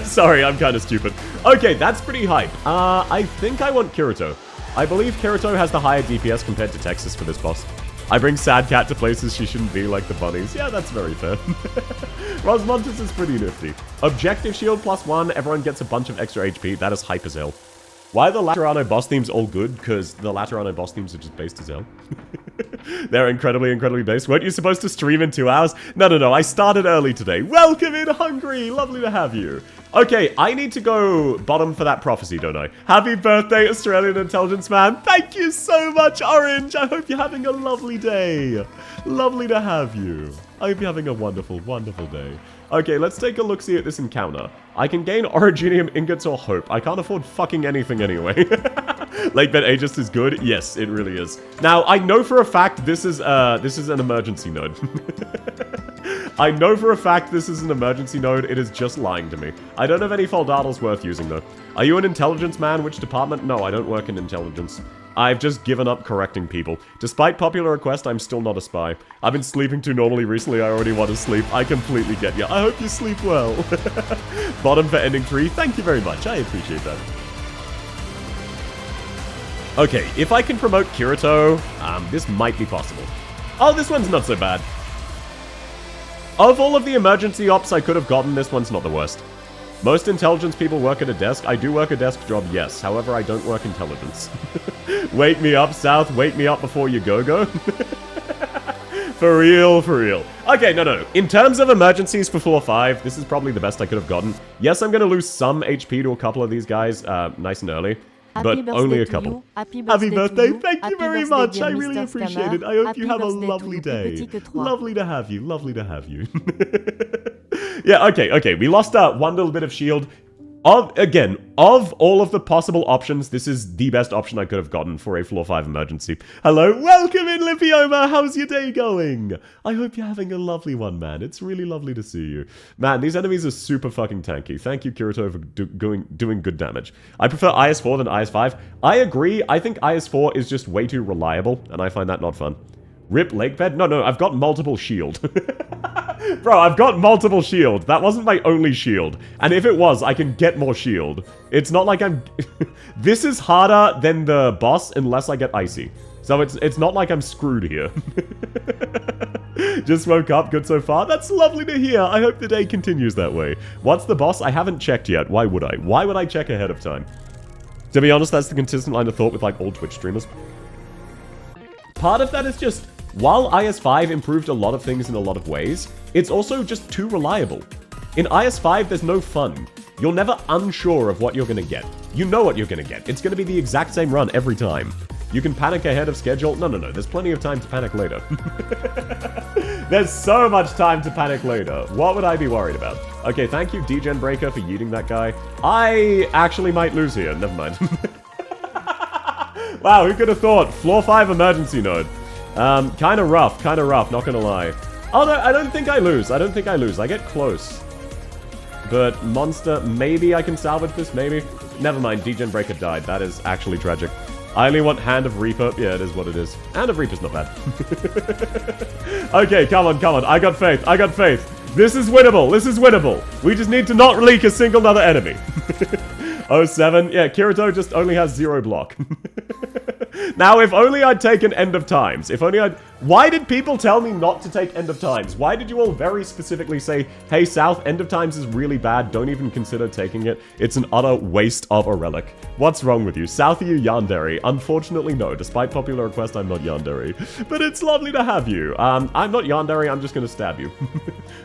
S1: Sorry, I'm kind of stupid. Okay, that's pretty hype. I think I want Kirito. I believe Kirito has the higher DPS compared to Texas for this boss. I bring Sad Cat to places she shouldn't be, like the bunnies. Yeah, that's very fair. Rosmontis is pretty nifty. Objective shield +1, everyone gets a bunch of extra HP. That is hype as hell. Why are the Laterano boss themes all good? Because the Laterano boss themes are just based as hell. They're incredibly based. Weren't you supposed to stream in 2 hours? No. I started early today. Welcome in, Hungry. Lovely to have you. Okay, I need to go bottom for that prophecy, don't I? Happy birthday, Australian Intelligence Man. Thank you so much, Orange. I hope you're having a lovely day. Lovely to have you. I hope you're having a wonderful day. Okay, let's take a look-see at this encounter. I can gain Originium Ingots or Hope. I can't afford fucking anything anyway. Lake Bed Aegis is good. Yes, it really is. Now, I know for a fact this is an emergency node. I know for a fact this is an emergency node. It is just lying to me. I don't have any Foldaddles worth using, though. Are you an intelligence man? Which department? No, I don't work in intelligence. I've just given up correcting people. Despite popular request, I'm still not a spy. I've been sleeping too normally recently. I already want to sleep. I completely get you. I hope you sleep well. Bottom for ending 3. Thank you very much. I appreciate that. Okay, if I can promote Kirito, this might be possible. Oh, this one's not so bad. Of all of the emergency ops I could have gotten, this one's not the worst. Most intelligence people work at a desk. I do work a desk job, yes. However, I don't work intelligence. Wake me up, South. Wake me up before you go. For real, for real. Okay, no. In terms of emergencies for floor 5, this is probably the best I could have gotten. Yes, I'm going to lose some HP to a couple of these guys nice and early. But only a couple. Happy birthday. Thank you very much. I really appreciate it. I hope you have a lovely day. Lovely to have you. Lovely to have you. Yeah, okay. We lost one little bit of shield. Of all of the possible options, this is the best option I could have gotten for a floor 5 emergency. Hello, welcome in, Lipioma. How's your day going? I hope you're having a lovely one, man. It's really lovely to see you. Man, these enemies are super fucking tanky. Thank you, Kirito, for doing good damage. I prefer IS-4 than IS-5. I agree. I think IS-4 is just way too reliable, and I find that not fun. Rip lake bed? No, I've got multiple shield. Bro, I've got multiple shield. That wasn't my only shield. And if it was, I can get more shield. It's not like I'm... This is harder than the boss unless I get icy. So it's not like I'm screwed here. Just woke up, good so far. That's lovely to hear. I hope the day continues that way. What's the boss? I haven't checked yet. Why would I? Why would I check ahead of time? To be honest, that's the consistent line of thought with like old Twitch streamers. Part of that is just... While IS-5 improved a lot of things in a lot of ways, it's also just too reliable. In IS-5, there's no fun. You're never unsure of what you're going to get. You know what you're going to get. It's going to be the exact same run every time. You can panic ahead of schedule. No. There's plenty of time to panic later. There's so much time to panic later. What would I be worried about? Okay, thank you, Degen Breaker, for yeeting that guy. I actually might lose here. Never mind. Wow, who could have thought? Floor 5 emergency node. Kind of rough, not gonna lie. Oh no, I don't think I lose. I get close. But Monster, maybe I can salvage this, maybe? Never mind, Degen Breaker died. That is actually tragic. I only want Hand of Reaper. Yeah, it is what it is. Hand of Reaper's not bad. Okay, come on. I got faith. This is winnable. We just need to not leak a single other enemy. 07. Yeah, Kirito just only has 0 block. Now, if only I'd taken End of Times. Why did people tell me not to take End of Times? Why did you all very specifically say, hey, South, End of Times is really bad. Don't even consider taking it. It's an utter waste of a relic. What's wrong with you? South, are you Yandere? Unfortunately, no. Despite popular request, I'm not Yandere. But it's lovely to have you. I'm not Yandere. I'm just going to stab you.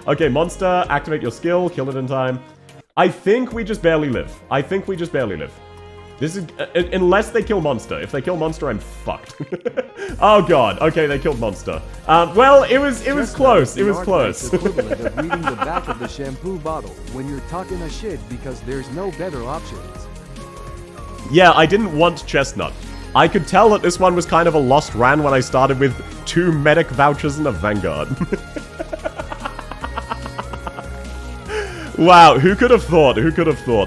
S1: Okay, Monster, activate your skill. Kill it in time. I think we just barely live. This is... unless they kill Monster. If they kill Monster, I'm fucked. Oh god. Okay, they killed Monster. Well, it was close. It was close.
S5: Equivalent of reading the back of the shampoo bottle when you're talking a shit because there's no better options.
S1: Yeah, I didn't want Chestnut. I could tell that this one was kind of a lost ran when I started with 2 medic vouchers and a Vanguard. Wow, who could have thought?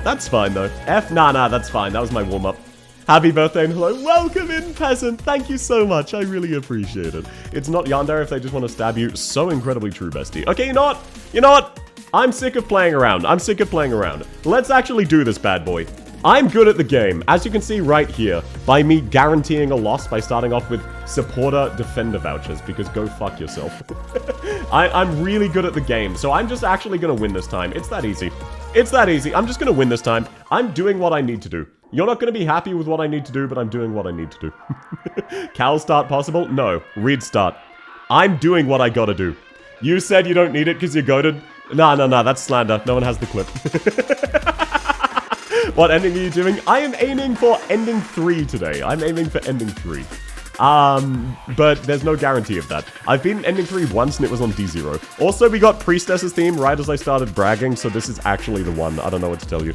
S1: That's fine, though. Nah, that's fine. That was my warm-up. Happy birthday and hello. Welcome in, peasant. Thank you so much. I really appreciate it. It's not Yandere if they just want to stab you. So incredibly true, bestie. Okay, you know what? I'm sick of playing around. Let's actually do this bad boy. I'm good at the game, as you can see right here, by me guaranteeing a loss by starting off with supporter defender vouchers, because go fuck yourself. I'm really good at the game, so I'm just actually going to win this time. It's that easy. I'm just going to win this time. I'm doing what I need to do. You're not going to be happy with what I need to do, but I'm doing what I need to do. Cal start possible? No. Reed start. I'm doing what I gotta do. You said you don't need it because you're goated? Nah, that's slander. No one has the clip. What ending are you doing? I am aiming for ending 3 today. But there's no guarantee of that. I've been ending 3 once and it was on D0. Also, we got Priestess's theme right as I started bragging, so this is actually the one. I don't know what to tell you.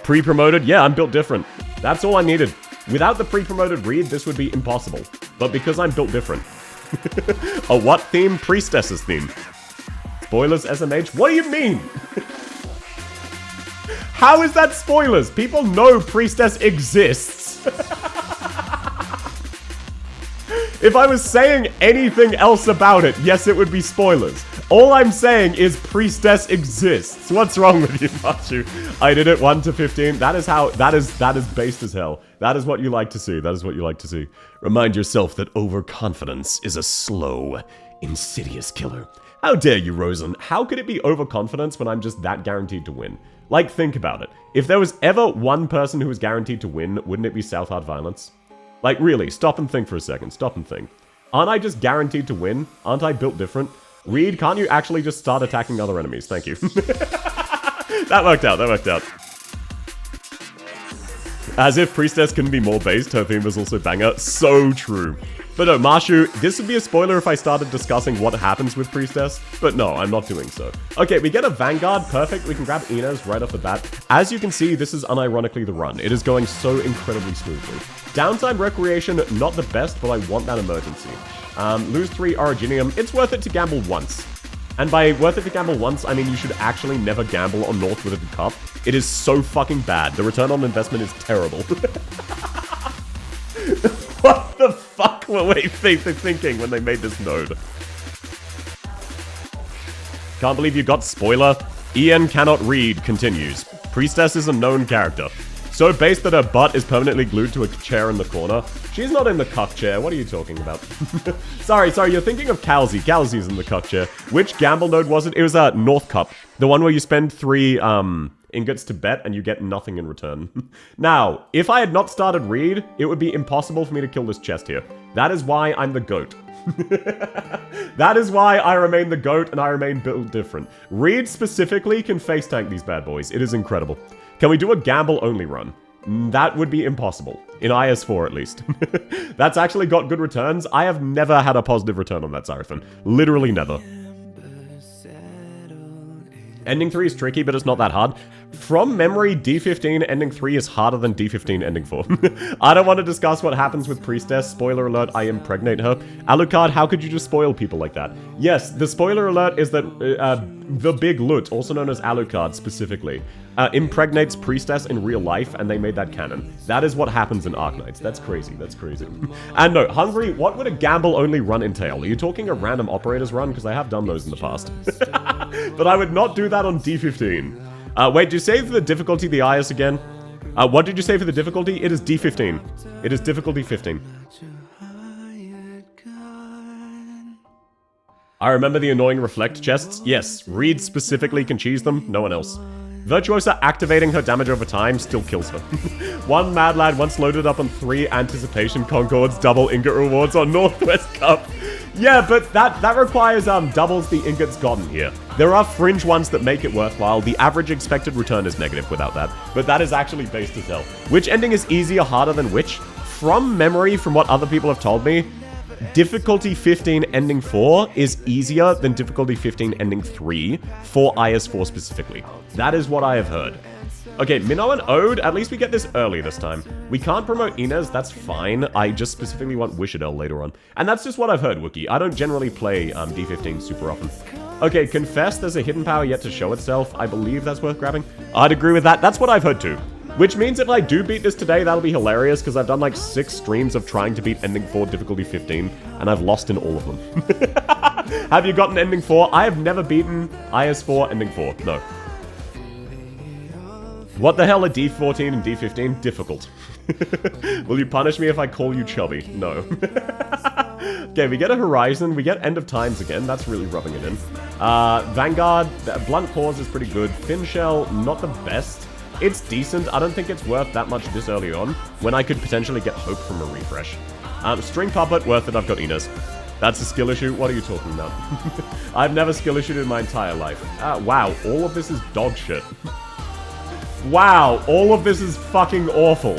S1: Pre-promoted? Yeah, I'm built different. That's all I needed. Without the pre-promoted Reed, this would be impossible. But because I'm built different. A what theme? Priestess's theme. Spoilers, SMH? What do you mean? How is that spoilers? People know Priestess exists. If I was saying anything else about it, yes, it would be spoilers. All I'm saying is Priestess exists. What's wrong with you, Machu? I did it 1 to 15. That is how, that is based as hell. That is what you like to see. That is what you like to see. Remind yourself that overconfidence is a slow, insidious killer. How dare you, Rosen? How could it be overconfidence when I'm just that guaranteed to win? Like, think about it. If there was ever one person who was guaranteed to win, wouldn't it be South Hard Violence? Like, really, stop and think for a second. Stop and think. Aren't I just guaranteed to win? Aren't I built different? Reed, can't you actually just start attacking other enemies? Thank you. That worked out. That worked out. As if Priestess couldn't be more based, her theme was also banger. So true. But no, Marshu, this would be a spoiler if I started discussing what happens with Priestess, but no, I'm not doing so. Okay, we get a Vanguard, perfect, we can grab Inez right off the bat. As you can see, this is unironically the run. It is going so incredibly smoothly. Downtime Recreation, not the best, but I want that emergency. Lose 3 Originium, it's worth it to gamble once. And by worth it to gamble once, I mean you should actually never gamble on North with a cup. It is so fucking bad. The return on investment is terrible. What the fuck were they thinking when they made this node? Can't believe you got spoiler. Ian cannot read continues. Priestess is a known character. So based that her butt is permanently glued to a chair in the corner. She's not in the cuck chair. What are you talking about? Sorry, you're thinking of Calzy. Calzy's in the cuck chair. Which gamble node was it? It was North Cup. The one where you spend 3 ingots to bet and you get nothing in return. Now, if I had not started Reed, it would be impossible for me to kill this chest here. That is why I'm the GOAT. That is why I remain the GOAT and I remain built different. Reed specifically can face tank these bad boys. It is incredible. Can we do a gamble-only run? That would be impossible. In IS4, at least. That's actually got good returns. I have never had a positive return on that Seraphim. Literally never. Ending 3 is tricky, but it's not that hard. From memory, D15 ending 3 is harder than D15 ending 4. I don't want to discuss what happens with Priestess. Spoiler alert, I impregnate her. Alucard, how could you just spoil people like that? Yes, the spoiler alert is that the Big Lut, also known as Alucard specifically, impregnates Priestess in real life, and they made that canon. That is what happens in Arknights. That's crazy, that's crazy. And no, Hungry, what would a gamble-only run entail? Are you talking a random operators run? Because I have done those in the past. But I would not do that on D15. Wait, did you say for the difficulty the IS again? What did you say for the difficulty? It is D15. It is difficulty 15. I remember the annoying reflect chests. Yes, Reed specifically can cheese them, no one else. Virtuosa activating her damage over time still kills her. One Mad Lad once loaded up on 3 Anticipation Concords double ingot rewards on Northwest Cup. Yeah, but that requires doubles the ingots gotten here. There are fringe ones that make it worthwhile. The average expected return is negative without that, but that is actually based as hell. Which ending is easier, harder than which? From memory, from what other people have told me, difficulty 15 ending 4 is easier than difficulty 15 ending 3 for IS4 specifically. That is what I have heard. Okay, Minnow and Ode, at least we get this early this time. We can't promote Inez, that's fine. I just specifically want Wishadel later on. And that's just what I've heard, Wookie. I don't generally play D15 super often. Okay, Confess, there's a hidden power yet to show itself. I believe that's worth grabbing. I'd agree with that. That's what I've heard too. Which means if I do beat this today, that'll be hilarious, because I've done like 6 streams of trying to beat Ending 4 difficulty 15, and I've lost in all of them. Have you gotten Ending 4? I have never beaten IS4 Ending 4. No. What the hell are D14 and D15? Difficult. Will you punish me if I call you chubby? No. Okay, we get a Horizon, we get End of Times again, that's really rubbing it in. Vanguard, Blunt Pause is pretty good. Fin Shell, not the best. It's decent, I don't think it's worth that much this early on, when I could potentially get hope from a refresh. String Puppet, worth it, I've got Inez. That's a skill issue? What are you talking about? I've never skill issued in my entire life. Wow, all of this is dog shit. Wow, all of this is fucking awful.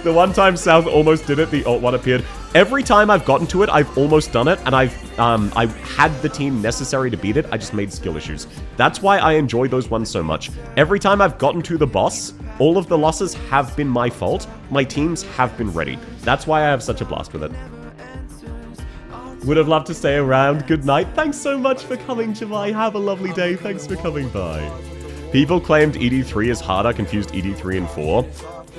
S1: The one time South almost did it, the alt one appeared. Every time I've gotten to it, I've almost done it, and I've had the team necessary to beat it, I just made skill issues. That's why I enjoy those ones so much. Every time I've gotten to the boss, all of the losses have been my fault. My teams have been ready. That's why I have such a blast with it. Would have loved to stay around. Good night. Thanks so much for coming, Javai. Have a lovely day. Thanks for coming by. People claimed ED3 is harder, confused ED3 and 4.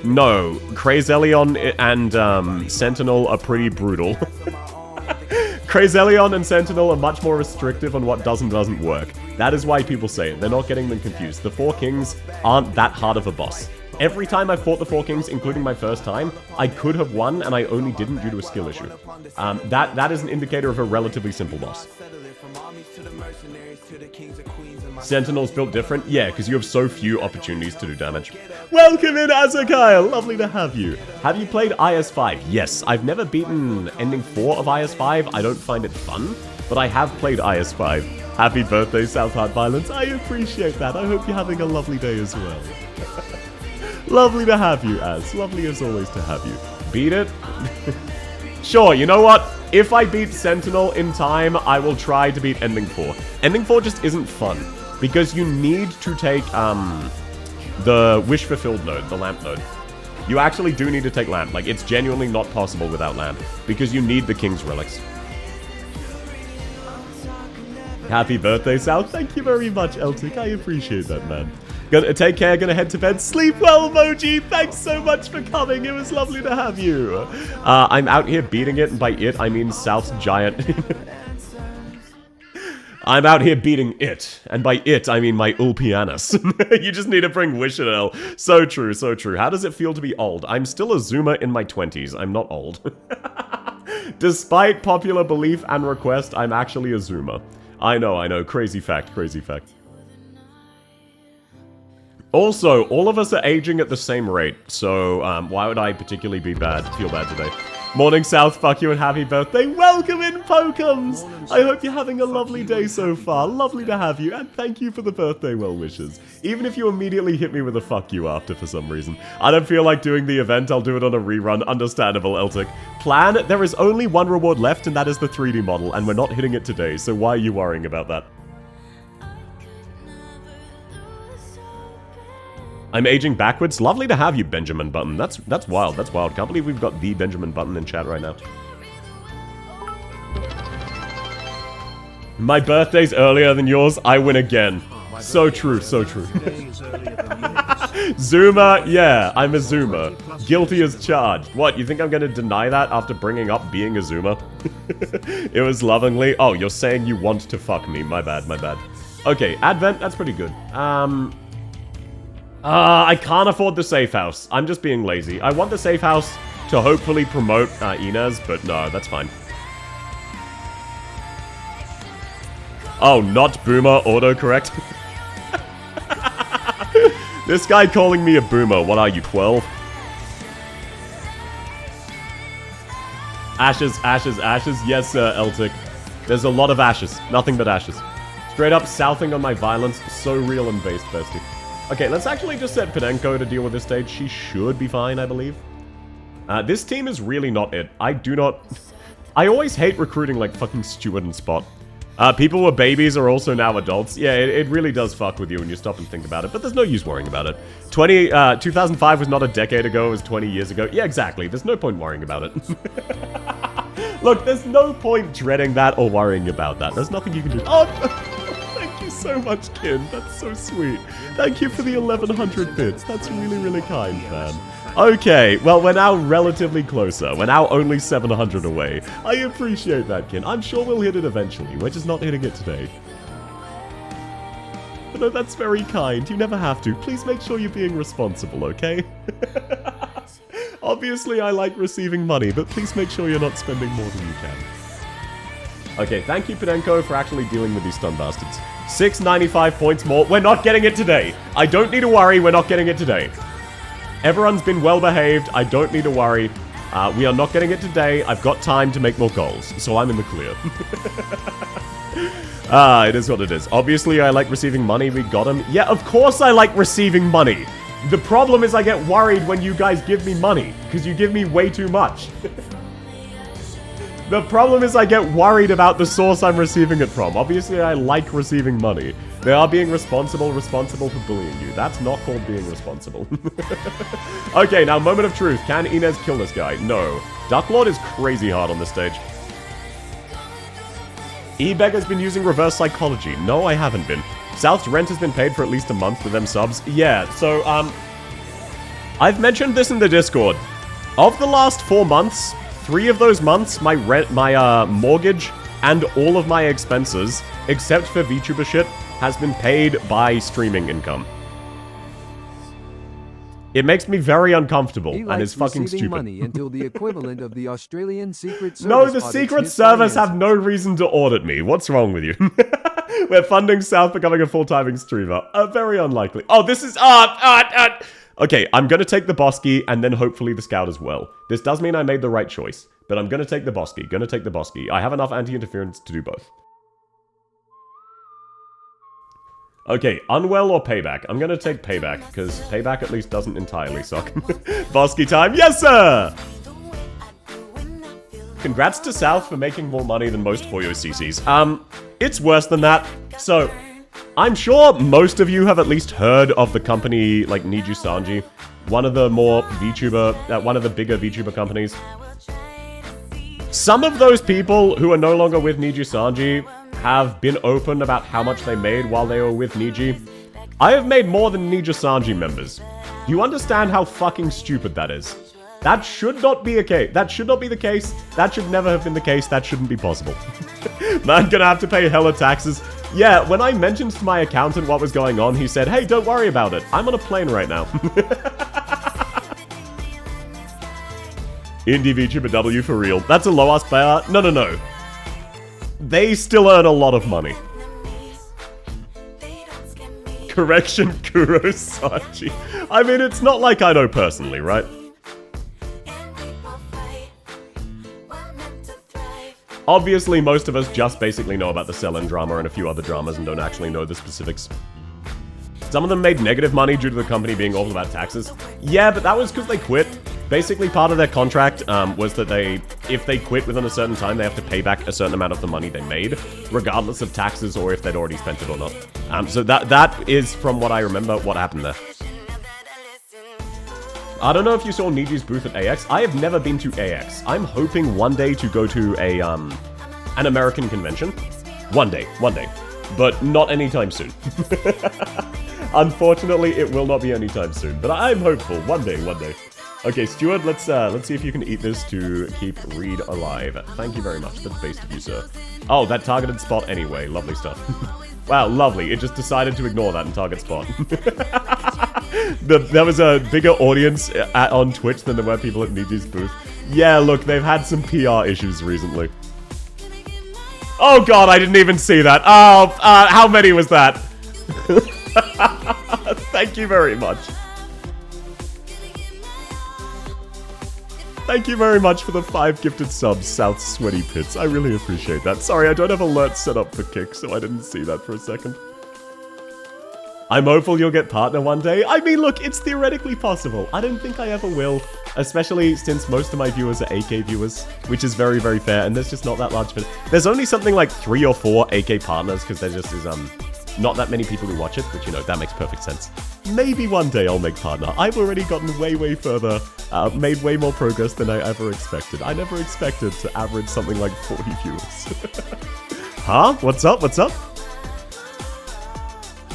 S1: No, Crazelion and Sentinel are pretty brutal. Crazelion and Sentinel are much more restrictive on what does and doesn't work. That is why people say it. They're not getting them confused. The 4 Kings aren't that hard of a boss. Every time I fought the 4 Kings, including my first time, I could have won, and I only didn't due to a skill issue. That is an indicator of a relatively simple boss. Sentinel's built different? Yeah, because you have so few opportunities to do damage. Welcome in, Azakyle! Lovely to have you. Have you played IS-5? Yes, I've never beaten ending 4 of IS-5. I don't find it fun, but I have played IS-5. Happy birthday, South Heart Violence. I appreciate that. I hope you're having a lovely day as well. Lovely to have you, Az. Lovely as always to have you. Beat it? Sure, you know what? If I beat Sentinel in time, I will try to beat Ending 4. Ending 4 just isn't fun, because you need to take, the Wish Fulfilled node, the Lamp node. You actually do need to take Lamp. Like, it's genuinely not possible without Lamp, because you need the King's Relics. Happy birthday, Sal. Thank you very much, Eltic. I appreciate that, man. Gonna take care, gonna head to bed. Sleep well, Moji. Thanks so much for coming. It was lovely to have you. I'm out here beating it, and by it, I mean South's giant. I'm out here beating it, and by it, I mean my Ulpianus. You just need to bring Wishanel. So true, so true. How does it feel to be old? I'm still a Zoomer in my 20s. I'm not old. Despite popular belief and request, I'm actually a Zoomer. I know. Crazy fact, crazy fact. Also, all of us are aging at the same rate, so why would I particularly feel bad today? Morning, South, fuck you and happy birthday. Welcome in, Pokums! I hope you're having a lovely day so far. Lovely to have you, and thank you for the birthday well wishes. Even if you immediately hit me with a fuck you after for some reason. I don't feel like doing the event, I'll do it on a rerun. Understandable, Eltic. Plan, there is only one reward left, and that is the 3D model, and we're not hitting it today, so why are you worrying about that? I'm aging backwards. Lovely to have you, Benjamin Button. That's wild. That's wild. Can't believe we've got the Benjamin Button in chat right now. My birthday's earlier than yours. I win again. So true. So true. Zoomer. Yeah, I'm a Zoomer. Guilty as charged. What? You think I'm going to deny that after bringing up being a Zoomer? It was lovingly. Oh, you're saying you want to fuck me. My bad. My bad. Okay, Advent. That's pretty good. I can't afford the safe house. I'm just being lazy. I want the safe house to hopefully promote Inez, but no, that's fine. Oh, not boomer, autocorrect. This guy calling me a boomer. What are you, 12? Ashes, ashes, ashes. Yes, sir, Eltic. There's a lot of ashes. Nothing but ashes. Straight up southing on my violence. So real and based, bestie. Okay, let's actually just set Penenko to deal with this stage. She should be fine, I believe. This team is really not it. I always hate recruiting like fucking Stewart and Spot. People with babies are also now adults. Yeah, it really does fuck with you when you stop and think about it, but there's no use worrying about it. 2005 was not a decade ago, it was 20 years ago. Yeah, exactly. There's no point worrying about it. Look, there's no point dreading that or worrying about that. There's nothing you can do. Oh, thank you so much, Kin. That's so sweet. Thank you for the 1100 bits. That's really, really kind, man. Okay, well, we're now relatively closer. We're now only 700 away. I appreciate that, Kin. I'm sure we'll hit it eventually. We're just not hitting it today. But no, that's very kind. You never have to. Please make sure you're being responsible, okay? Obviously, I like receiving money, but please make sure you're not spending more than you can. Okay, thank you, Penenko, for actually dealing with these stun bastards. 695 points more. We're not getting it today. I don't need to worry. We're not getting it today. Everyone's been well behaved. I don't need to worry. We are not getting it today. I've got time to make more goals, so I'm in the clear. It is what it is. Obviously, I like receiving money. We got him. Yeah, of course I like receiving money. The problem is I get worried when you guys give me money, because you give me way too much. The problem is I get worried about the source I'm receiving it from. Obviously, I like receiving money. They are being responsible for bullying you. That's not called being responsible. Okay, now, moment of truth. Can Inez kill this guy? No. Ducklord is crazy hard on this stage. eBeg has been using reverse psychology. No, I haven't been. South's rent has been paid for at least a month with them subs. Yeah, so, I've mentioned this in the Discord. Of the last 4 months, 3 of those months, my rent, my, mortgage, and all of my expenses, except for VTuber shit, has been paid by streaming income. It makes me very uncomfortable, and is fucking stupid.
S5: Money until the equivalent of the Australian Secret Service.
S1: No, the Secret Service have no reason to audit me. What's wrong with you? We're funding South becoming a full-timing streamer. Very unlikely. Oh, this is... Okay, I'm gonna take the Bosky, and then hopefully the Scout as well. This does mean I made the right choice, but I'm gonna take the Bosky. I have enough anti-interference to do both. Okay, Unwell or Payback? I'm gonna take Payback, because Payback at least doesn't entirely suck. Bosky time, yes sir! Congrats to South for making more money than most Hoyo CCs. It's worse than that. So, I'm sure most of you have at least heard of the company like Niju Sanji, one of the more VTuber, one of the bigger VTuber companies. Some of those people who are no longer with Niju Sanji have been open about how much they made while they were with Niji. I have made more than Niju Sanji members. Do you understand how fucking stupid that is? That should not be a case. That should not be the case. That should never have been the case. That shouldn't be possible. Man, gonna have to pay hella taxes. Yeah, when I mentioned to my accountant what was going on, he said, hey, don't worry about it. I'm on a plane right now. Indie VTuber W for real. That's a low-ass player. No. They still earn a lot of money. Correction, Kurosachi. I mean, it's not like I know personally, right? Obviously, most of us just basically know about the Selen drama and a few other dramas and don't actually know the specifics. Some of them made negative money due to the company being all about taxes. Yeah, but that was because they quit. Basically, part of their contract was that if they quit within a certain time, they have to pay back a certain amount of the money they made, regardless of taxes or if they'd already spent it or not. So that is, from what I remember, what happened there. I don't know if you saw Niji's booth at AX. I have never been to AX. I'm hoping one day to go to an American convention. One day. But not anytime soon. Unfortunately, it will not be anytime soon. But I'm hopeful. One day. Okay, Stuart, let's see if you can eat this to keep Reed alive. Thank you very much. That's based of you, sir. Oh, that targeted spot anyway. Lovely stuff. Wow, lovely. It just decided to ignore that and target spot. There was a bigger audience on Twitch than there were people at Niji's booth. Yeah, look, they've had some PR issues recently. Oh god, I didn't even see that. Oh, how many was that? Thank you very much. Thank you very much for the 5 gifted subs, South Sweaty Pits. I really appreciate that. Sorry, I don't have alerts set up for Kick, so I didn't see that for a second. I'm hopeful you'll get partner one day. I mean, look, it's theoretically possible. I don't think I ever will, especially since most of my viewers are AK viewers, which is very, very fair, and there's just not that large. There's only something like 3 or 4 AK partners, because there just is, not that many people who watch it, which, you know, that makes perfect sense. Maybe one day I'll make partner. I've already gotten way, way further, made way more progress than I ever expected. I never expected to average something like 40 viewers. Huh? What's up?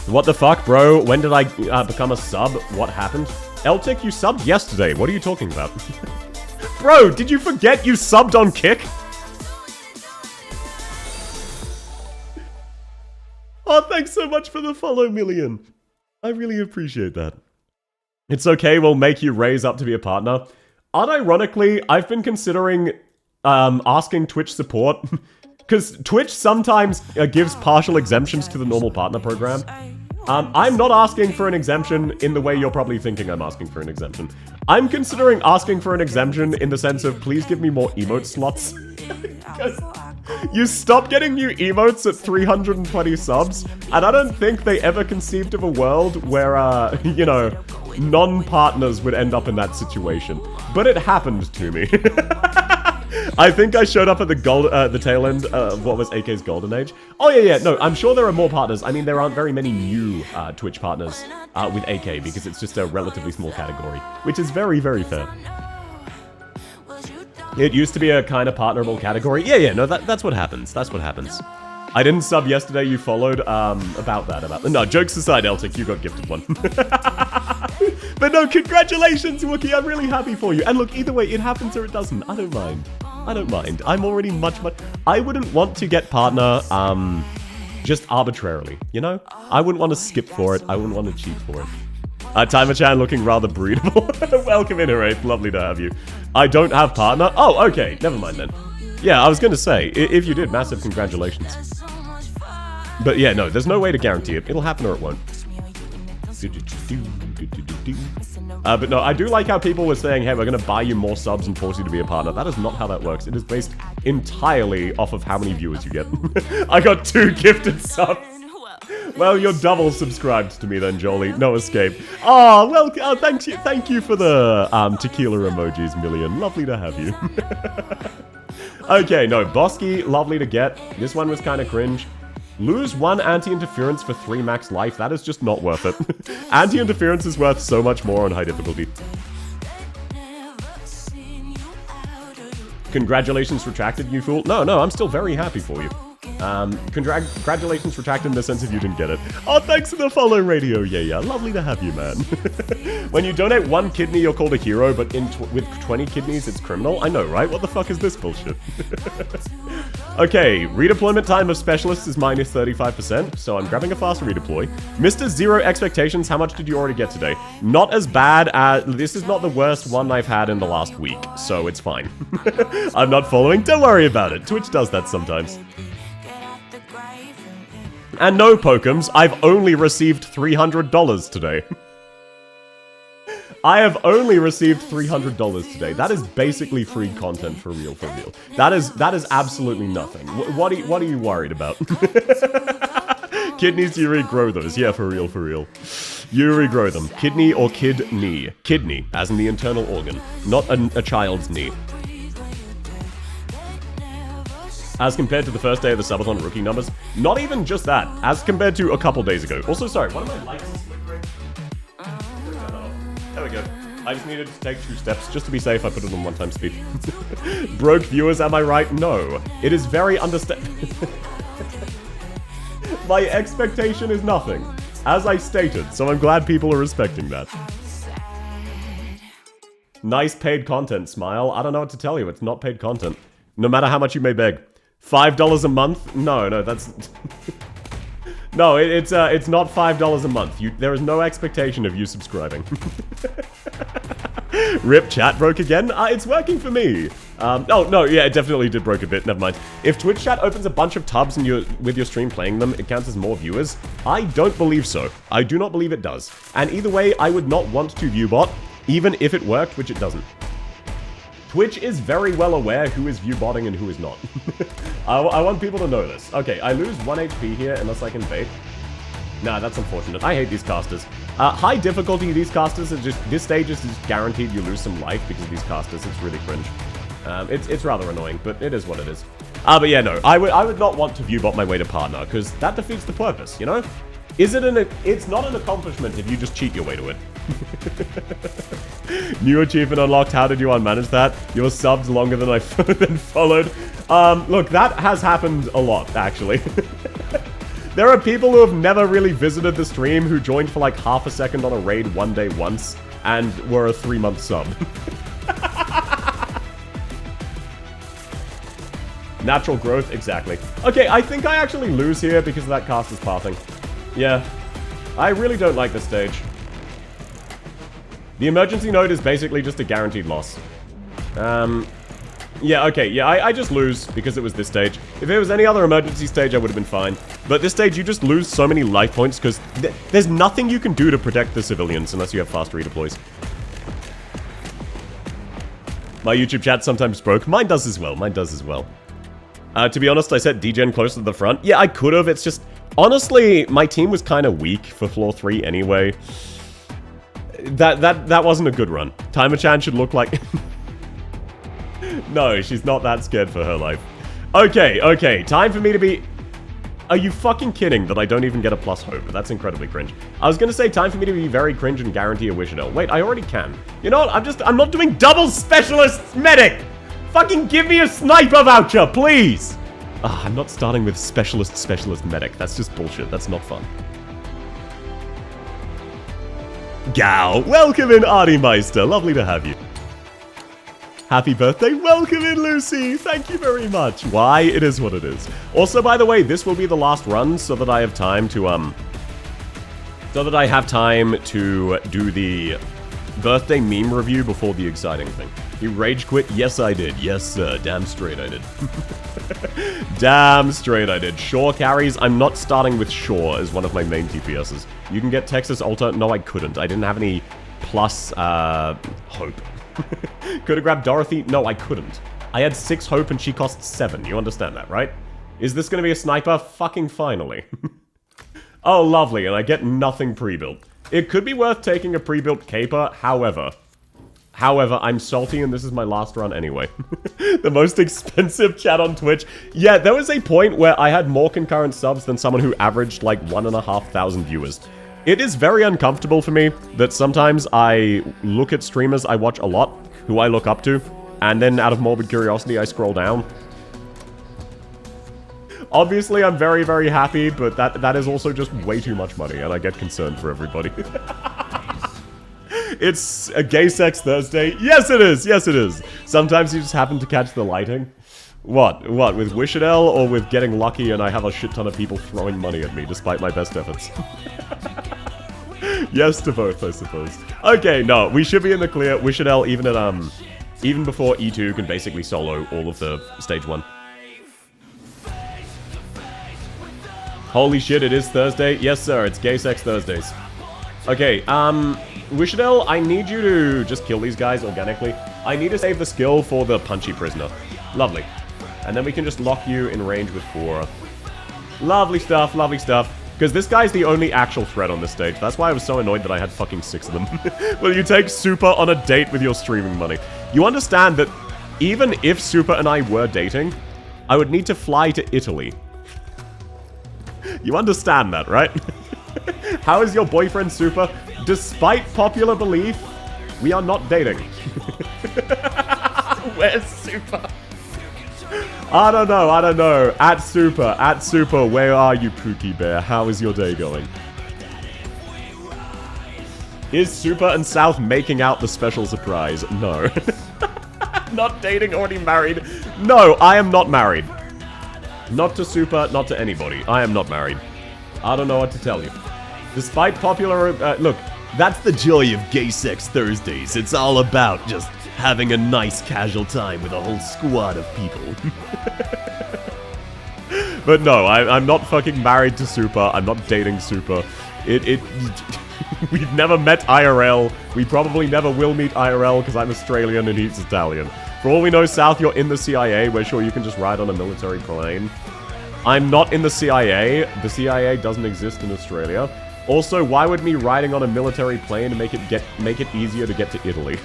S1: What the fuck, bro? When did I become a sub? What happened? Eltic, you subbed yesterday. What are you talking about? Bro, did you forget you subbed on Kick? Oh, thanks so much for the follow, Million. I really appreciate that. It's okay, we'll make you raise up to be a partner. Unironically, I've been considering asking Twitch support. Because Twitch sometimes gives partial exemptions to the normal partner program. I'm not asking for an exemption in the way you're probably thinking I'm asking for an exemption. I'm considering asking for an exemption in the sense of please give me more emote slots. You stop getting new emotes at 320 subs, and I don't think they ever conceived of a world where, you know, non-partners would end up in that situation. But it happened to me. I think I showed up at the tail end of what was AK's golden age. Oh yeah, no, I'm sure there are more partners. I mean, there aren't very many new Twitch partners with AK because it's just a relatively small category, which is very, very fair. It used to be a kind of partnerable category. Yeah, no, that's what happens. That's what happens. I didn't sub yesterday, you followed, about that. No, jokes aside, Eltic, you got gifted one. But no, congratulations, Wookie, I'm really happy for you. And look, either way, it happens or it doesn't. I don't mind. I don't mind. I'm already much... I wouldn't want to get partner, just arbitrarily, you know? I wouldn't want to skip for it. I wouldn't want to cheat for it. Timer-chan looking rather breedable. Welcome in, Wraith. Lovely to have you. I don't have partner. Oh, okay. Never mind then. Yeah, I was going to say, if you did, massive congratulations. But yeah, no, there's no way to guarantee it. It'll happen or it won't. But no, I do like how people were saying, hey, we're going to buy you more subs and force you to be a partner. That is not how that works. It is based entirely off of how many viewers you get. I got 2 gifted subs. Well, you're double subscribed to me then, Jolie. No escape. Oh, well, thank you for the tequila emojis, Million. Lovely to have you. Okay, no, Bosky, lovely to get. This one was kind of cringe. Lose 1 anti-interference for 3 max life. That is just not worth it. Anti-interference is worth so much more on high difficulty. Congratulations retracted, you fool. No, I'm still very happy for you. Congratulations retracted in the sense if you didn't get it. Oh, thanks for the follow, Radio. Yeah. Lovely to have you, man. When you donate 1 kidney, you're called a hero, but with 20 kidneys, it's criminal. I know, right? What the fuck is this bullshit? Okay, redeployment time of specialists is minus 35%, so I'm grabbing a fast redeploy. Mr. Zero Expectations, how much did you already get today? Not as bad as... This is not the worst one I've had in the last week, so it's fine. I'm not following. Don't worry about it. Twitch does that sometimes. And no, Pokem's, I've only received $300 today. I have only received $300 today. That is basically free content for real, for real. That is absolutely nothing. What are you worried about? Kidneys, you regrow those. Yeah, for real, for real. You regrow them. Kidney or kidney. Kidney, as in the internal organ, not a child's knee. As compared to the first day of the subathon rookie numbers, not even just that, as compared to a couple days ago. Also, sorry, one of my lights is flickering. There we go. I just needed to take 2 steps. Just to be safe, I put it on 1 time speed. Broke viewers, am I right? No. It is very My expectation is nothing, as I stated, so I'm glad people are respecting that. Nice paid content, Smile. I don't know what to tell you, it's not paid content. No matter how much you may beg. $5 a month? No, that's... No, it's not $5 a month. There is no expectation of you subscribing. Rip, chat broke again? It's working for me. Oh, no, yeah, it definitely did broke a bit. Never mind. If Twitch chat opens a bunch of tabs and with your stream playing them, it counts as more viewers? I don't believe so. I do not believe it does. And either way, I would not want to view bot, even if it worked, which it doesn't. Twitch is very well aware who is viewbotting and who is not. I want people to know this. Okay, I lose 1 HP here unless I can bait. Nah, that's unfortunate. I hate these casters. High difficulty, these casters are just... This stage is just guaranteed you lose some life because of these casters. It's really cringe. It's rather annoying, but it is what it is. But yeah, no. I would not want to viewbot my way to partner, because that defeats the purpose, you know? It's not an accomplishment if you just cheat your way to it. New achievement unlocked. How did you unmanage that? You were subbed longer than I than followed. Look, that has happened a lot, actually. There are people who have never really visited the stream who joined for like half a second on a raid one day once and were a 3-month sub. Natural growth, exactly. Okay, I think I actually lose here because of that caster's pathing. Yeah, I really don't like this stage. The emergency node is basically just a guaranteed loss. Yeah, okay, yeah, I just lose because it was this stage. If it was any other emergency stage, I would have been fine. But this stage, you just lose so many life points because there's nothing you can do to protect the civilians unless you have fast redeploys. My YouTube chat sometimes broke. Mine does as well, to be honest, I set DGen closer to the front. Yeah, I could have, it's just... Honestly, my team was kind of weak for floor 3 anyway. That wasn't a good run. Timer-chan should look like... No, she's not that scared for her life. Okay, time for me to be... Are you fucking kidding that I don't even get a plus hope? That's incredibly cringe. I was gonna say time for me to be very cringe and guarantee a Wishadel. Wait, I already can. You know what, I'm not doing double specialist medic! Fucking give me a sniper voucher, please! I'm not starting with specialist medic. That's just bullshit. That's not fun. Gal, welcome in, Artie Meister. Lovely to have you. Happy birthday. Welcome in, Lucy. Thank you very much. Why? It is what it is. Also, by the way, this will be the last run so that I have time to, do the birthday meme review before the exciting thing. You rage quit? Yes, I did. Yes, sir. Damn straight I did. Damn straight I did. Shore carries. I'm not starting with Shore as one of my main TPSs. You can get Texas Alter. No, I couldn't. I didn't have any plus, hope. Could have grabbed Dorothy? No, I couldn't. I had 6 hope and she cost 7. You understand that, right? Is this going to be a sniper? Fucking finally. Oh, lovely. And I get nothing pre-built. It could be worth taking a pre-built caper, however, I'm salty and this is my last run anyway. The most expensive chat on Twitch. Yeah, there was a point where I had more concurrent subs than someone who averaged like 1,500 viewers. It is very uncomfortable for me that sometimes I look at streamers I watch a lot, who I look up to, and then out of morbid curiosity I scroll down. Obviously, I'm very, very happy, but that is also just way too much money, and I get concerned for everybody. It's a gay sex Thursday. Yes, it is. Yes, it is. Sometimes you just happen to catch the lighting. What? With Wishadel, or with getting lucky and I have a shit ton of people throwing money at me, despite my best efforts? Yes to both, I suppose. Okay, no, we should be in the clear. Wishadel, even before E2 can basically solo all of the stage 1. Holy shit, it is Thursday. Yes, sir, it's Gay Sex Thursdays. Okay, Wishadel, I need you to just kill these guys organically. I need to save the skill for the punchy prisoner. Lovely. And then we can just lock you in range with 4. Lovely stuff, lovely stuff. Because this guy's the only actual threat on this stage. That's why I was so annoyed that I had fucking 6 of them. Will you take Supah on a date with your streaming money? You understand that even if Supah and I were dating, I would need to fly to Italy. You understand that, right? How is your boyfriend, Supah? Despite popular belief, we are not dating. Where's Supah? I don't know. At Supah, where are you, Pookie Bear? How is your day going? Is Supah and South making out the special surprise? No. Not dating, already married? No, I am not married. Not to Supah, not to anybody. I am not married. I don't know what to tell you. Despite popular... look, that's the joy of Gay Sex Thursdays. It's all about just having a nice casual time with a whole squad of people. But no, I'm not fucking married to Supah. I'm not dating Supah. We've never met IRL. We probably never will meet IRL because I'm Australian and he's Italian. For all we know, South, you're in the CIA. We're sure you can just ride on a military plane. I'm not in the CIA. The CIA doesn't exist in Australia. Also, why would me riding on a military plane make it easier to get to Italy?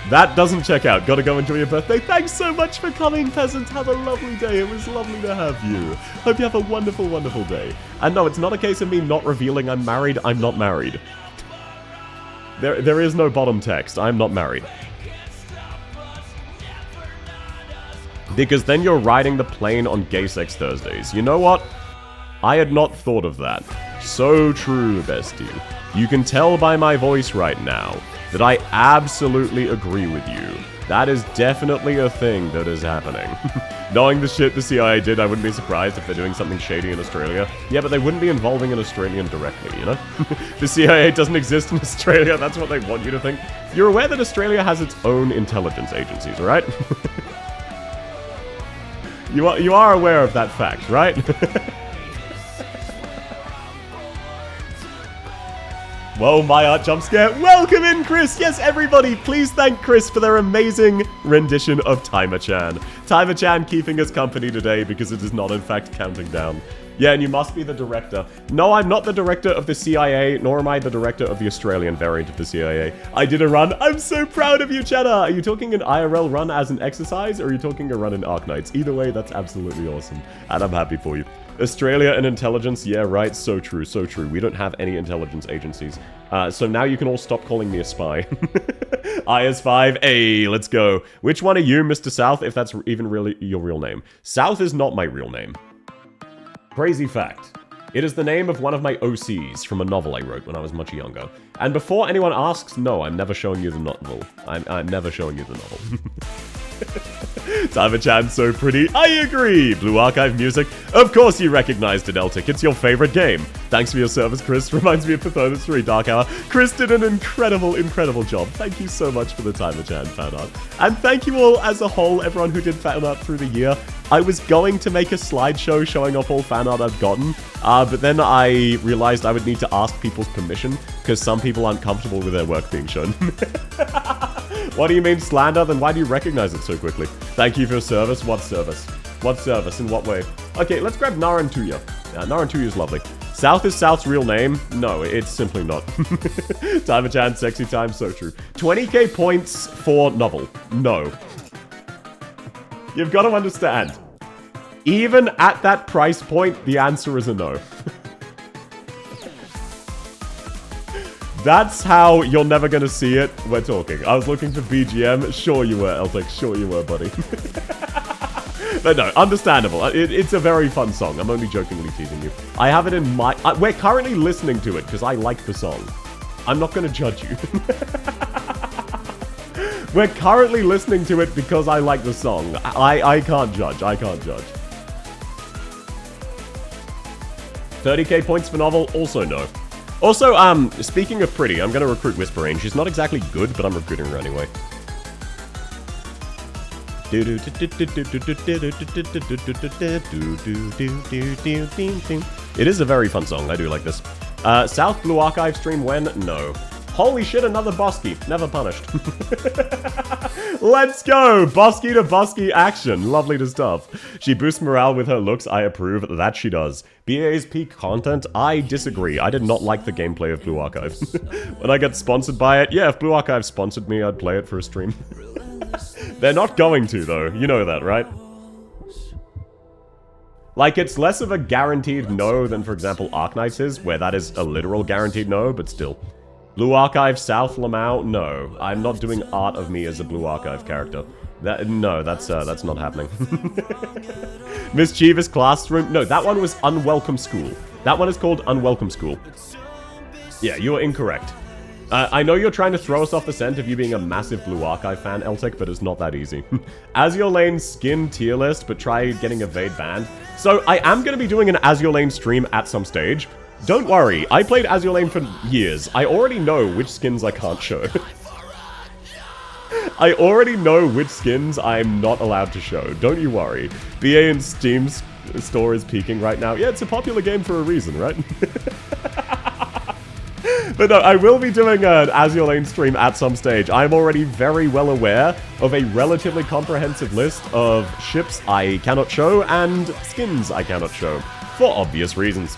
S1: That doesn't check out. Gotta go enjoy your birthday. Thanks so much for coming, peasant. Have a lovely day. It was lovely to have you. Hope you have a wonderful, wonderful day. And no, it's not a case of me not revealing I'm married. I'm not married. There is no bottom text. I'm not married. Because then you're riding the plane on Gay Sex Thursdays. You know what? I had not thought of that. So true, bestie. You can tell by my voice right now that I absolutely agree with you. That is definitely a thing that is happening. Knowing the shit the CIA did, I wouldn't be surprised if they're doing something shady in Australia. Yeah, but they wouldn't be involving an Australian directly, you know? The CIA doesn't exist in Australia, that's what they want you to think. You're aware that Australia has its own intelligence agencies, right? You are aware of that fact, right? Whoa, my art jump scare. Welcome in, Chris. Yes, everybody, please thank Chris for their amazing rendition of Timer-chan. Timer-chan keeping us company today because it is not, in fact, counting down. Yeah, and you must be the director. No, I'm not the director of the CIA, nor am I the director of the Australian variant of the CIA. I did a run. I'm so proud of you, Cheddar. Are you talking an IRL run as an exercise, or are you talking a run in Arknights? Either way, that's absolutely awesome, and I'm happy for you. Australia and intelligence, yeah, right, so true, so true. We don't have any intelligence agencies. So now you can all stop calling me a spy. IS5, hey, let's go. Which one are you, Mr. South, if that's even really your real name? South is not my real name. Crazy fact. It is the name of one of my OCs from a novel I wrote when I was much younger. And before anyone asks, no, I'm never showing you the novel. I'm never showing you the novel. Timer-chan so pretty. I agree. Blue Archive music. Of course you recognized it, Eltic. It's your favorite game. Thanks for your service, Chris. Reminds me of Pathonus 3 Dark Hour. Chris did an incredible, incredible job. Thank you so much for the Timer-chan fan art. And thank you all as a whole, everyone who did fan art through the year. I was going to make a slideshow showing off all fan art I've gotten, but then I realized I would need to ask people's permission, because some people aren't comfortable with their work being shown. What do you mean slander? Then why do you recognize it so quickly? Thank you for your service. What service? What service? In what way? Okay, let's grab Narantuya. Narantuya is lovely. South is South's real name? No, it's simply not. Timer-chan, sexy time, so true. 20k points for novel. No. You've got to understand. Even at that price point, the answer is a no. That's how you're never going to see it. We're talking. I was looking for BGM. Sure you were, Eltic. Sure you were, buddy. But no, understandable. It's a very fun song. I'm only jokingly teasing you. I have it in my... we're currently listening to it because I like the song. I'm not going to judge you. We're currently listening to it because I like the song. I can't judge. I can't judge. 30k points for novel? Also no. Also, speaking of pretty, I'm going to recruit Whispering. She's not exactly good, but I'm recruiting her anyway. It is a very fun song. I do like this. South Blue Archive stream when? No. Holy shit, another Bosky. Never punished. Let's go! Bosky to Bosky action. Lovely to stuff. She boosts morale with her looks. I approve. That she does. BA's peak content? I disagree. I did not like the gameplay of Blue Archive. When I get sponsored by it, yeah, if Blue Archive sponsored me, I'd play it for a stream. They're not going to, though. You know that, right? Like, it's less of a guaranteed no than, for example, Arknights is, where that is a literal guaranteed no, but still. Blue Archive, South Lamau? No. I'm not doing art of me as a Blue Archive character. No, that's not happening. Mischievous Classroom? No, that one was Unwelcome School. That one is called Unwelcome School. Yeah, you are incorrect. I know you're trying to throw us off the scent of you being a massive Blue Archive fan, Eltic, but it's not that easy. Azure Lane skin tier list, but try getting Evade banned. So I am going to be doing an Azure Lane stream at some stage. Don't worry, I played Azure Lane for years. I already know which skins I can't show. I already know which skins I'm not allowed to show. Don't you worry. BA and Steam's store is peaking right now. Yeah, it's a popular game for a reason, right? But no, I will be doing an Azure Lane stream at some stage. I'm already very well aware of a relatively comprehensive list of ships I cannot show and skins I cannot show. For obvious reasons.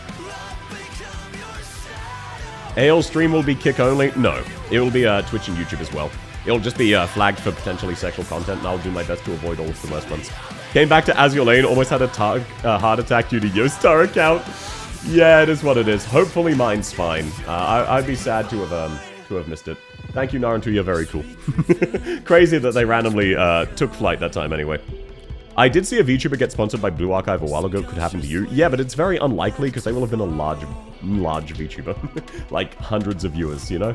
S1: AL stream will be kick only? No. It will be Twitch and YouTube as well. It'll just be flagged for potentially sexual content, and I'll do my best to avoid all of the worst ones. Came back to Azure Lane, almost had a heart attack due to Yostar account. Yeah, it is what it is. Hopefully mine's fine. I'd be sad to have missed it. Thank you, Narantu, you're very cool. Crazy that they randomly took flight that time anyway. I did see a VTuber get sponsored by Blue Archive a while ago. Could happen to you. Yeah, but it's very unlikely because they will have been a large VTuber. Like hundreds of viewers, you know?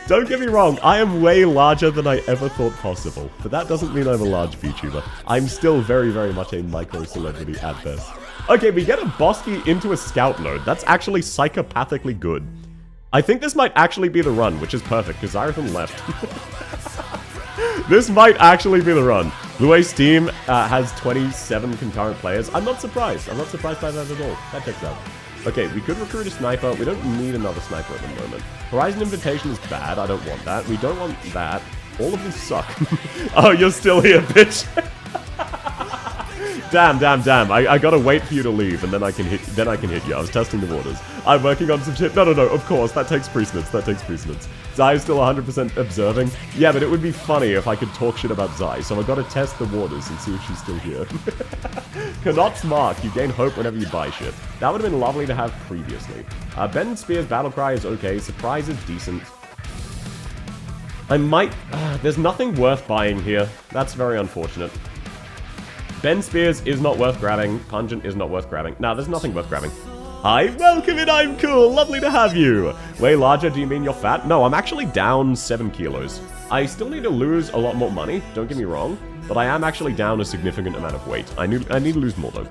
S1: Don't get me wrong, I am way larger than I ever thought possible. But that doesn't mean I'm a large VTuber. I'm still very, very much a micro-celebrity at best. Okay, we get a Bosky into a scout mode. That's actually psychopathically good. I think this might actually be the run, which is perfect, because Zyrathan left. This might actually be the run. Blue Ace Team has 27 concurrent players. I'm not surprised. I'm not surprised by that at all. That checks out. Okay, we could recruit a sniper. We don't need another sniper at the moment. Horizon Invitation is bad. I don't want that. We don't want that. All of these suck. Oh, you're still here, bitch. Damn. I gotta wait for you to leave, and then I can hit you. I was testing the waters. I'm working on some shit. No, of course, that takes precedence. Zai is still 100% observing. Yeah, but it would be funny if I could talk shit about Zai, so I gotta test the waters and see if she's still here. Cannot mark. You gain hope whenever you buy shit. That would have been lovely to have previously. Ben Spears Battlecry is okay. Surprise is decent. I might... there's nothing worth buying here. That's very unfortunate. Ben Spears is not worth grabbing. Pungent is not worth grabbing. Nah, there's nothing worth grabbing. Hi, welcome in, I'm cool. Lovely to have you. Way larger, do you mean you're fat? No, I'm actually down 7 kilos. I still need to lose a lot more money, don't get me wrong. But I am actually down a significant amount of weight. I need to lose more, though.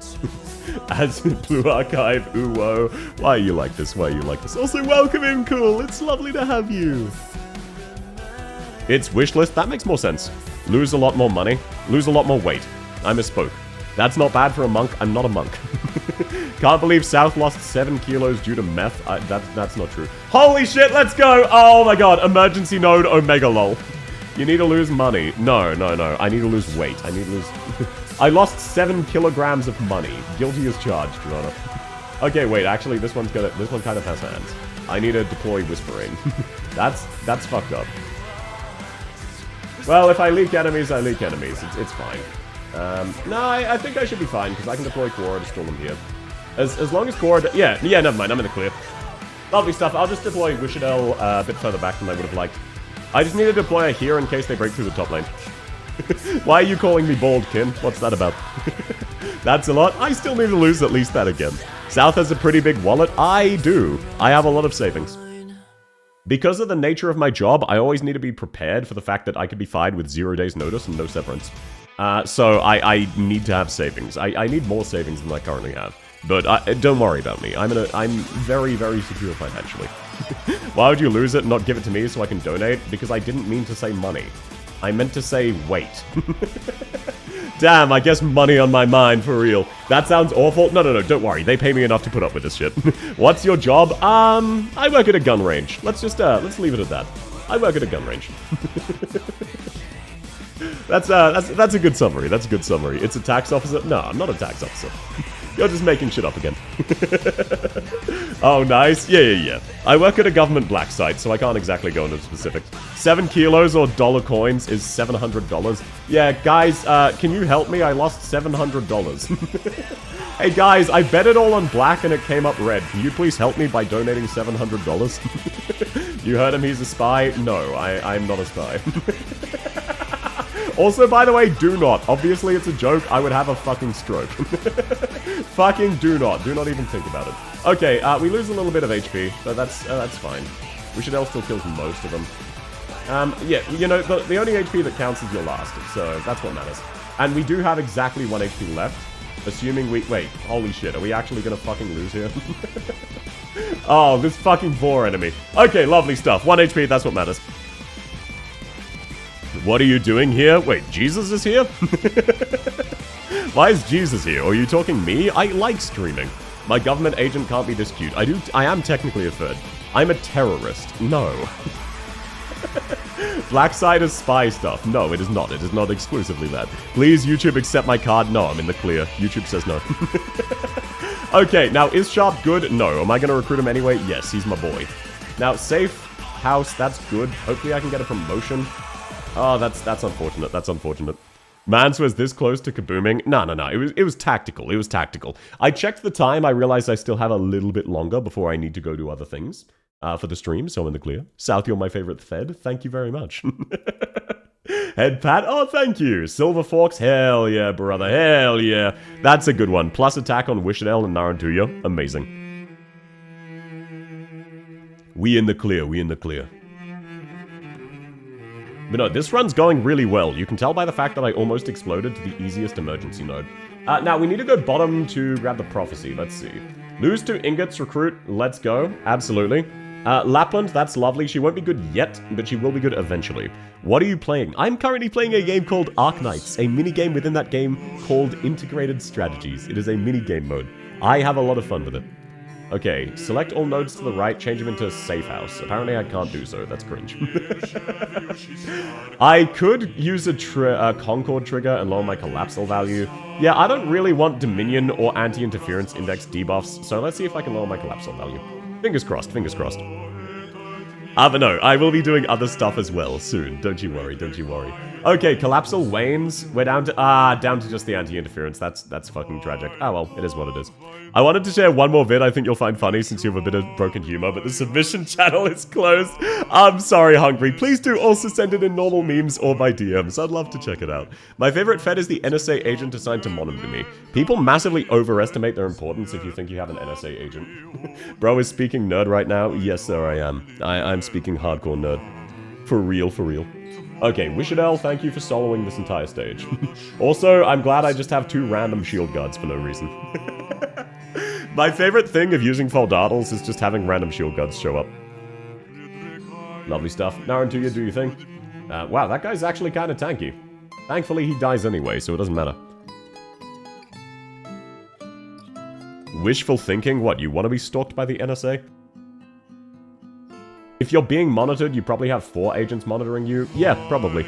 S1: As Blue Archive, ooh, whoa. Why are you like this? Also, welcome in, cool. It's lovely to have you. It's wishlist. That makes more sense. Lose a lot more money. Lose a lot more weight. I misspoke. That's not bad for a monk. I'm not a monk. Can't believe South lost 7 kilos due to meth. That's not true. Holy shit, let's go! Oh my god, emergency node Omega lol. You need to lose money. No. I need to lose weight. I lost 7 kilograms of money. Guilty as charged, Your Honor. Okay, wait, actually, this one kind of has hands. I need to deploy Whispering. That's fucked up. Well, if I leak enemies, I leak enemies. It's fine. No, I think I should be fine, because I can deploy Quora to stall them here. As long as Quora... Yeah, never mind, I'm in the clear. Lovely stuff. I'll just deploy Wishadel a bit further back than I would have liked. I just need to deploy her here in case they break through the top lane. Why are you calling me bald, Kin? What's that about? That's a lot. I still need to lose at least that again. South has a pretty big wallet. I do. I have a lot of savings. Because of the nature of my job, I always need to be prepared for the fact that I could be fired with 0 days notice and no severance. So I need to have savings. I need more savings than I currently have. But don't worry about me. I'm very, very secure financially. Why would you lose it and not give it to me so I can donate? Because I didn't mean to say money. I meant to say wait. Damn, I guess money on my mind for real. That sounds awful. No, don't worry. They pay me enough to put up with this shit. What's your job? I work at a gun range. Let's leave it at that. I work at a gun range. That's a good summary. It's a tax officer. No, I'm not a tax officer. You're just making shit up again. Oh, nice. Yeah. I work at a government black site, so I can't exactly go into specifics. 7 kilos or dollar coins is $700. Yeah, guys, can you help me? I lost $700. Hey, guys, I bet it all on black and it came up red. Can you please help me by donating $700? You heard him, he's a spy? No, I'm not a spy. Also, by the way, do not. Obviously, it's a joke. I would have a fucking stroke. Fucking do not. Do not even think about it. Okay, we lose a little bit of HP, but that's fine. Wishadel still kills most of them. Yeah, you know, the only HP that counts is your last, so that's what matters. And we do have exactly 1 HP left, assuming we... Wait, holy shit, are we actually gonna fucking lose here? Oh, this fucking Vor enemy. Okay, lovely stuff. 1 HP, that's what matters. What are you doing here? Wait, Jesus is here? Why is Jesus here? Are you talking me? I like streaming. My government agent can't be this cute. I am technically a third. I'm a terrorist. No. Black side is spy stuff. No, it is not. It is not exclusively that. Please, YouTube, accept my card. No, I'm in the clear. YouTube says no. Okay, now, is Sharp good? No. Am I going to recruit him anyway? Yes, he's my boy. Now, safe house, that's good. Hopefully I can get a promotion. Oh, that's unfortunate. That's unfortunate. Mans was this close to kabooming. No. It was tactical. It was tactical. I checked the time. I realized I still have a little bit longer before I need to go do other things for the stream, so I'm in the clear. South, you're my favorite Fed. Thank you very much. Head pat. Oh, thank you. Silver Forks. Hell yeah, brother. Hell yeah. That's a good one. Plus attack on Wishadel and Narantuya. Amazing. We in the clear. We in the clear. But no, this run's going really well. You can tell by the fact that I almost exploded to the easiest emergency node. Now, we need to go bottom to grab the prophecy. Let's see. Lose 2 ingots, recruit. Let's go. Absolutely. Lapland, that's lovely. She won't be good yet, but she will be good eventually. What are you playing? I'm currently playing a game called Arknights, a minigame within that game called Integrated Strategies. It is a minigame mode. I have a lot of fun with it. Okay, select all nodes to the right, change them into safe house. Apparently I can't do so, that's cringe. I could use a Concord trigger and lower my collapsal value. Yeah, I don't really want Dominion or Anti-Interference Index debuffs, so let's see if I can lower my collapsal value. Fingers crossed, fingers crossed. But no, I will be doing other stuff as well soon. Don't you worry, don't you worry. Okay, collapsal wanes. We're down to just the anti-interference. That's fucking tragic. Ah well, it is what it is. I wanted to share one more vid I think you'll find funny since you have a bit of broken humor, but the submission channel is closed. I'm sorry, Hungry. Please do also send it in normal memes or by DMs. I'd love to check it out. My favorite Fed is the NSA agent assigned to Monum to me. People massively overestimate their importance if you think you have an NSA agent. Bro is speaking nerd right now. Yes, sir, I am. I'm speaking hardcore nerd. For real, for real. Okay, Wishadel, thank you for soloing this entire stage. Also, I'm glad I just have 2 random shield guards for no reason. My favorite thing of using Foldaddles is just having random shield guards show up. Lovely stuff. Narantuya, do you think? Wow, that guy's actually kind of tanky. Thankfully, he dies anyway, so it doesn't matter. Wishful thinking? What, you want to be stalked by the NSA? If you're being monitored, you probably have 4 agents monitoring you. Yeah, probably.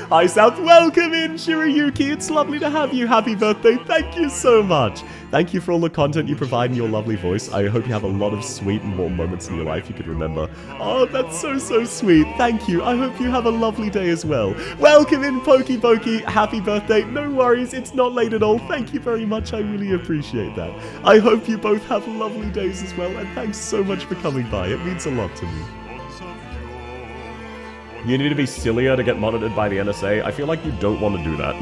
S1: Hi, South. Welcome in, Shirayuki. It's lovely to have you. Happy birthday. Thank you so much. Thank you for all the content you provide in your lovely voice. I hope you have a lot of sweet and warm moments in your life you could remember. Oh, that's so, so sweet. Thank you. I hope you have a lovely day as well. Welcome in, Pokey Pokey. Happy birthday. No worries. It's not late at all. Thank you very much. I really appreciate that. I hope you both have lovely days as well. And thanks so much for coming by. It means a lot to me. You need to be sillier to get monitored by the NSA. I feel like you don't want to do that.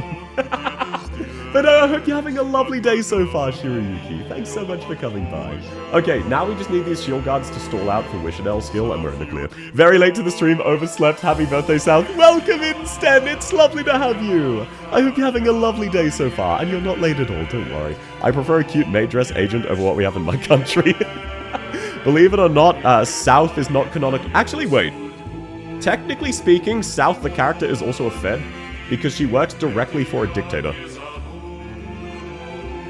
S1: But I hope you're having a lovely day so far, Shirayuki. Thanks so much for coming by. Okay, now we just need these shield guards to stall out for Wishadel skill, and we're in the clear. Very late to the stream, overslept. Happy birthday, South. Welcome in, Sten. It's lovely to have you. I hope you're having a lovely day so far, and you're not late at all, don't worry. I prefer a cute maid dress agent over what we have in my country. Believe it or not, South is not canonical. Actually, wait. Technically speaking, South the character is also a Fed, because she works directly for a dictator.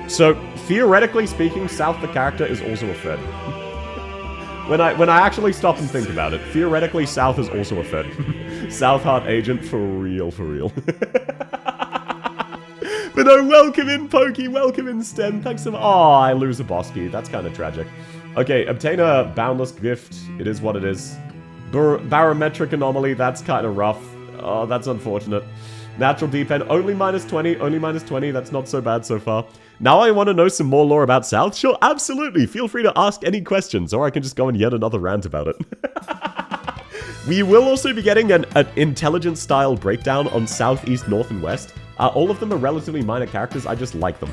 S1: So, theoretically speaking, South the character is also a Fed. When I actually stop and think about it, theoretically South is also a Fed. South Heart agent, for real, for real. But no, welcome in, Pokey, welcome in, Stem, thanks so much. Oh, I lose a Bosky, that's kind of tragic. Okay, obtain a boundless gift, it is what it is. Barometric anomaly, that's kind of rough. Oh, that's unfortunate. Natural D-pen, only -20, that's not so bad so far. Now I want to know some more lore about South? Sure, absolutely, feel free to ask any questions, or I can just go on yet another rant about it. We will also be getting an intelligence-style breakdown on South, East, North, and West. All of them are relatively minor characters, I just like them.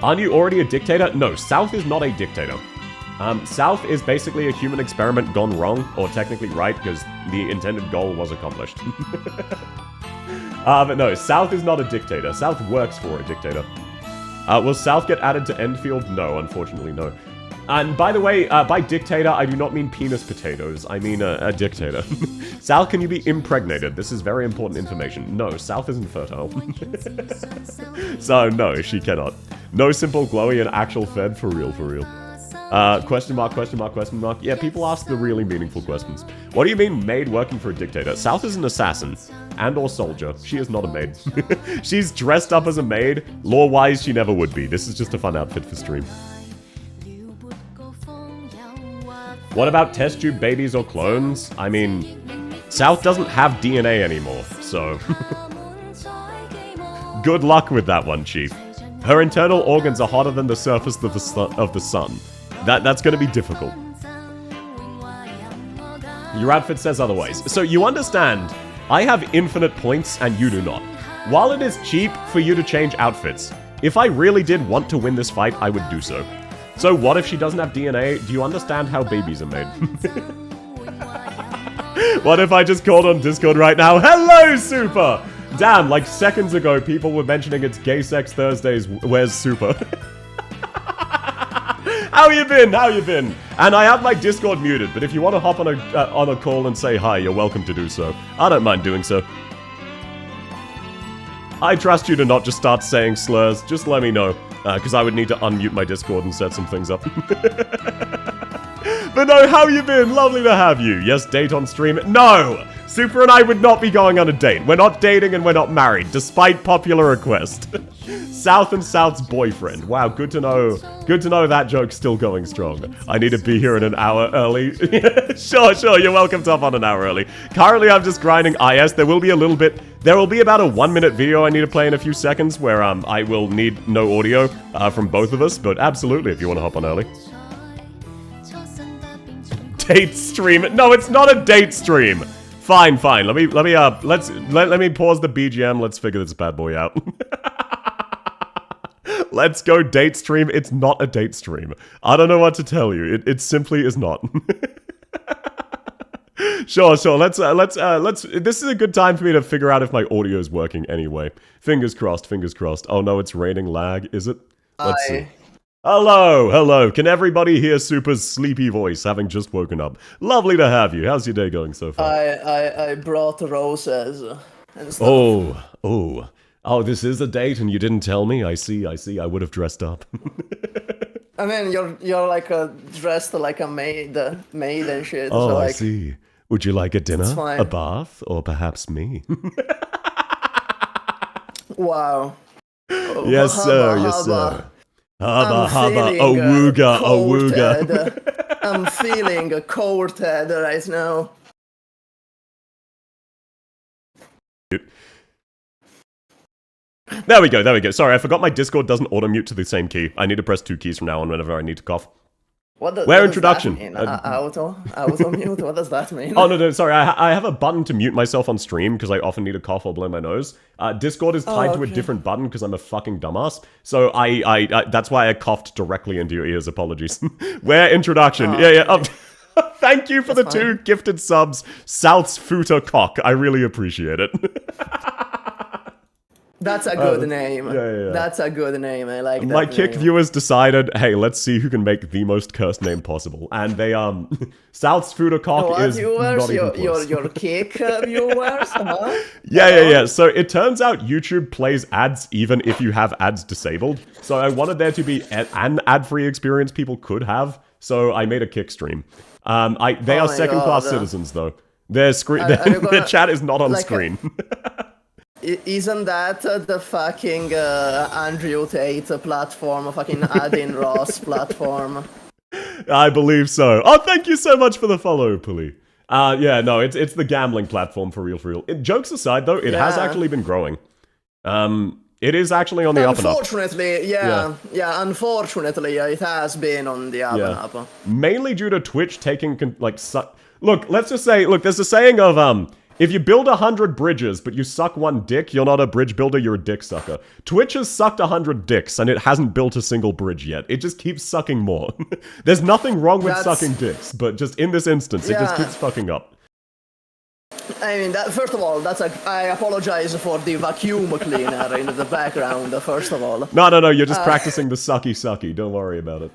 S1: Aren't you already a dictator? No, South is not a dictator. South is basically a human experiment gone wrong, or technically right, because the intended goal was accomplished. But no, South is not a dictator. South works for a dictator. Will South get added to Enfield? No, unfortunately, no. And by the way, by dictator, I do not mean penis potatoes. I mean a dictator. South, can you be impregnated? This is very important information. No, South isn't fertile. So, no, she cannot. No simple glowy and actual Fed, for real, for real. Question mark, question mark, question mark. Yeah, people ask the really meaningful questions. What do you mean maid working for a dictator? South is an assassin. And or soldier. She is not a maid. She's dressed up as a maid. Lore-wise, she never would be. This is just a fun outfit for stream. What about test tube babies or clones? I mean, South doesn't have DNA anymore, so... Good luck with that one, Chief. Her internal organs are hotter than the surface of the sun. That's going to be difficult. Your outfit says otherwise. So you understand, I have infinite points and you do not. While it is cheap for you to change outfits, if I really did want to win this fight, I would do so. So what if she doesn't have DNA? Do you understand how babies are made? What if I just called on Discord right now? Hello, Supah! Damn, like seconds ago, people were mentioning it's Gay Sex Thursdays. Where's Supah? How you been? How you been? And I have my Discord muted, but if you want to hop on a call and say hi, you're welcome to do so. I don't mind doing so. I trust you to not just start saying slurs. Just let me know. because I would need to unmute my Discord and set some things up. But no, how you been? Lovely to have you. Yes, date on stream. No! Super and I would not be going on a date. We're not dating and we're not married, despite popular request. South and South's boyfriend. Wow, good to know. Good to know that joke's still going strong. I need to be here in an hour early. Sure, you're welcome to hop on an hour early. Currently, I'm just grinding IS. There will be a little bit... There will be about a 1-minute video I need to play in a few seconds where I will need no audio from both of us, but absolutely if you want to hop on early. Date stream. No, it's not a date stream. Fine. Let me pause the BGM. Let's figure this bad boy out. Let's go date stream. It's not a date stream. I don't know what to tell you. It simply is not. Sure. Let's. This is a good time for me to figure out if my audio is working anyway. Fingers crossed. Oh no, it's raining lag. Is it? Let's see. Hello. Can everybody hear Supah's sleepy voice, having just woken up? Lovely to have you. How's your day going so far?
S6: I brought roses and stuff.
S1: Oh, this is a date and you didn't tell me? I see. I would have dressed up.
S6: I mean, you're like dressed like a maid and shit.
S1: Oh,
S6: so like,
S1: I see. Would you like a dinner,
S6: fine.
S1: a bath, or perhaps me?
S6: Wow.
S1: Yes, sir. Hubba, awooga.
S6: I'm feeling courted right now.
S1: There we go. Sorry, I forgot my Discord doesn't auto-mute to the same key. I need to press 2 keys from now on whenever I need to cough.
S6: What
S1: introduction.
S6: Does that mean? Auto mute? What does that mean?
S1: Oh, no, sorry. I have a button to mute myself on stream because I often need to cough or blow my nose. Discord is tied to a different button because I'm a fucking dumbass. So I that's why I coughed directly into your ears. Apologies. Where introduction? Thank you for the 2 gifted subs. South's Footer Cock. I really appreciate it.
S6: That's a good name.
S1: Yeah.
S6: That's a good name. I like that.
S1: My kick
S6: name.
S1: viewers decided, hey, let's see who can make the most cursed name possible. And they, South's Footer Cock is not even close.
S6: Your kick viewers? Huh?
S1: Yeah. So it turns out YouTube plays ads even if you have ads disabled. So I wanted there to be an ad-free experience people could have. So I made a kick stream. They are second-class citizens, though. Their chat is not on screen.
S6: Isn't that the fucking Andrew Tate platform, fucking Adin Ross platform?
S1: I believe so. Oh, thank you so much for the follow, Puli. It's the gambling platform for real. Jokes aside, though, it has actually been growing. It is actually on the up and up.
S6: Unfortunately, unfortunately, it has been on the up and up.
S1: Mainly due to Twitch taking, Look, let's just say, there's a saying of, if you build 100 bridges, but you suck 1 dick, you're not a bridge builder, you're a dick sucker. Twitch has sucked 100 dicks, and it hasn't built a single bridge yet. It just keeps sucking more. There's nothing wrong with sucking dicks, but just in this instance, it just keeps fucking up.
S6: I mean, first of all, I apologize for the vacuum cleaner in the background, first of all.
S1: No, you're just practicing the sucky. Don't worry about it.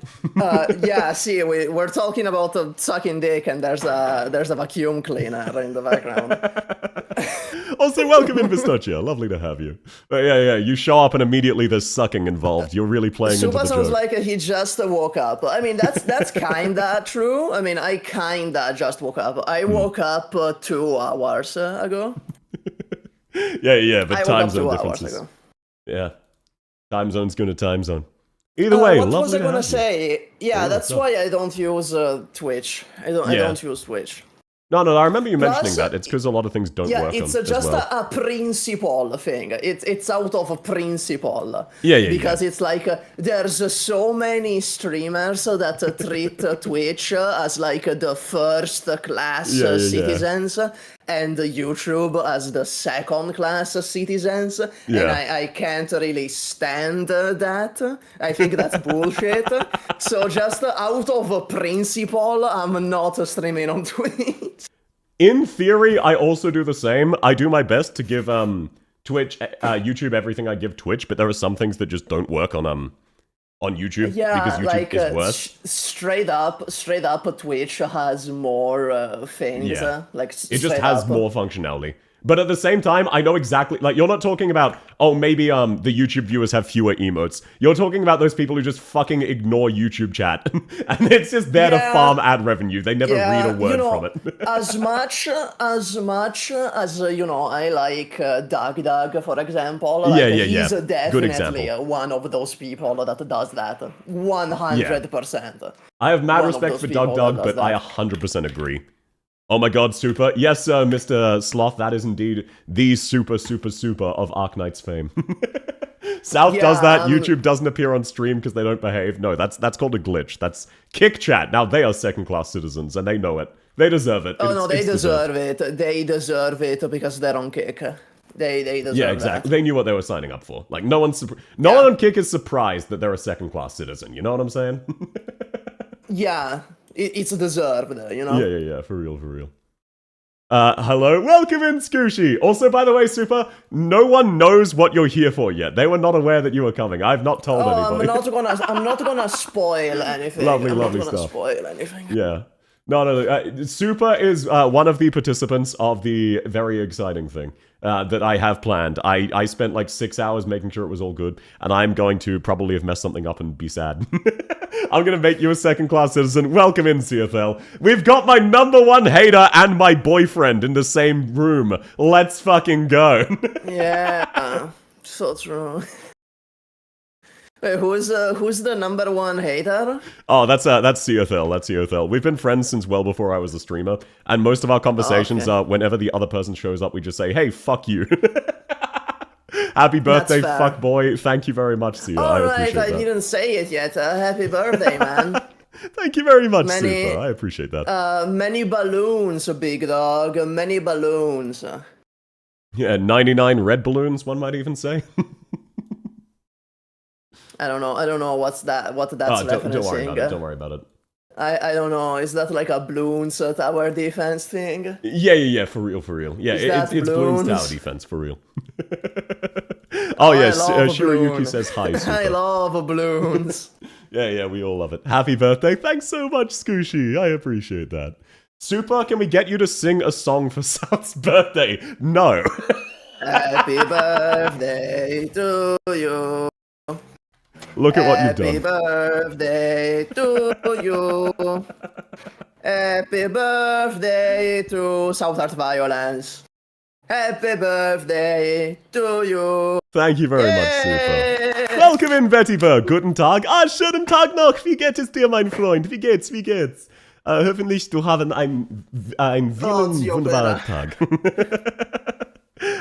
S6: See, we're talking about sucking dick, and there's a vacuum cleaner in the background.
S1: Also, welcome in, Pistachio. Lovely to have you. You show up and immediately there's sucking involved. You're really playing into the joke.
S6: Supah sounds like he just woke up. I mean, that's kinda true. I mean, I kinda just woke up. I woke up 2 hours ago.
S1: But time zone differences. Yeah. Time zone's gonna time zone. Either way,
S6: what
S1: lovely
S6: was I
S1: to
S6: gonna
S1: have
S6: say?
S1: You.
S6: Yeah, that's why I don't use Twitch. I don't use Twitch.
S1: No, I remember you mentioning that. It's because a lot of things don't work
S6: it's
S1: on
S6: just
S1: as well.
S6: a principle thing. It's out of a principle. Because it's like there's so many streamers that treat Twitch as like the first class citizens and YouTube as the second class citizens. And I can't really stand that. I think that's bullshit. So just out of principle, I'm not streaming on Twitch.
S1: In theory, I also do the same. I do my best to give Twitch, YouTube everything I give Twitch, but there are some things that just don't work on YouTube because YouTube is worse.
S6: Straight up, Twitch has more things.
S1: It just has more functionality. But at the same time, I know exactly, like, you're not talking about, oh, maybe the YouTube viewers have fewer emotes. You're talking about those people who just fucking ignore YouTube chat. And it's just there to farm ad revenue. They never read a word from it.
S6: as much as I like Doug, for example. Like, he's definitely one of those people that does that. 100%.
S1: I have mad respect for Doug, but I 100% agree. Oh my god, Supah. Yes, Mr. Sloth, that is indeed the super of Arknights fame. South does that, YouTube doesn't appear on stream because they don't behave. No, that's called a glitch. That's kick chat. Now they are second-class citizens, and they know it. They deserve it.
S6: Oh no, they deserve it. They deserve it because they're on Kick. They deserve
S1: Yeah, exactly. They knew what they were signing up for. Like, no one on Kick is surprised that they're a second-class citizen. You know what I'm saying?
S6: Yeah. It's deserved, you know?
S1: Yeah, for real. Hello, welcome in, Scooshy! Also, by the way, Supah, no one knows what you're here for yet. They were not aware that you were coming. I've not told anybody.
S6: I'm not gonna spoil anything.
S1: Lovely
S6: I'm not
S1: stuff.
S6: gonna spoil anything.
S1: Yeah. No. Supah is one of the participants of the very exciting thing that I have planned. I spent like 6 hours making sure it was all good, and I'm going to probably have messed something up and be sad. I'm going to make you a second-class citizen. Welcome in, CFL. We've got my ¡1 hater and my boyfriend in the same room. Let's fucking go.
S6: Yeah, so true. Wait, who's the #1 hater?
S1: Oh, that's CFL. That's CFL. We've been friends since well before I was a streamer, and most of our conversations are whenever the other person shows up, we just say, "Hey, fuck you." Happy birthday, fuck boy. Thank you very much, Sia. I appreciate that.
S6: I didn't say it yet. Happy birthday, man.
S1: Thank you very much, Supah. I appreciate that.
S6: Many balloons, big dog. Many balloons.
S1: Yeah, 99 red balloons, one might even say.
S6: I don't know what that's referencing.
S1: Don't worry about it.
S6: I don't know. Is that like a Bloons tower defense thing?
S1: Yeah, for real. Yeah, it's Bloons tower defense, for real. Yes, Shiroyuki says hi, Supah.
S6: I love balloons.
S1: Yeah, we all love it. Happy birthday. Thanks so much, Scooshy. I appreciate that. Supah, can we get you to sing a song for South's birthday? No.
S6: Happy birthday to you.
S1: Look at what you've done.
S6: Happy birthday to you. Happy birthday to South Art Violence. Happy birthday to you.
S1: Thank you very much, Supah. Welcome in, Betty Berg. Guten Tag. Schönen Tag noch. Wie geht es dir, mein Freund? Wie geht's? Hoffentlich du haben ein wunderbarer Tag.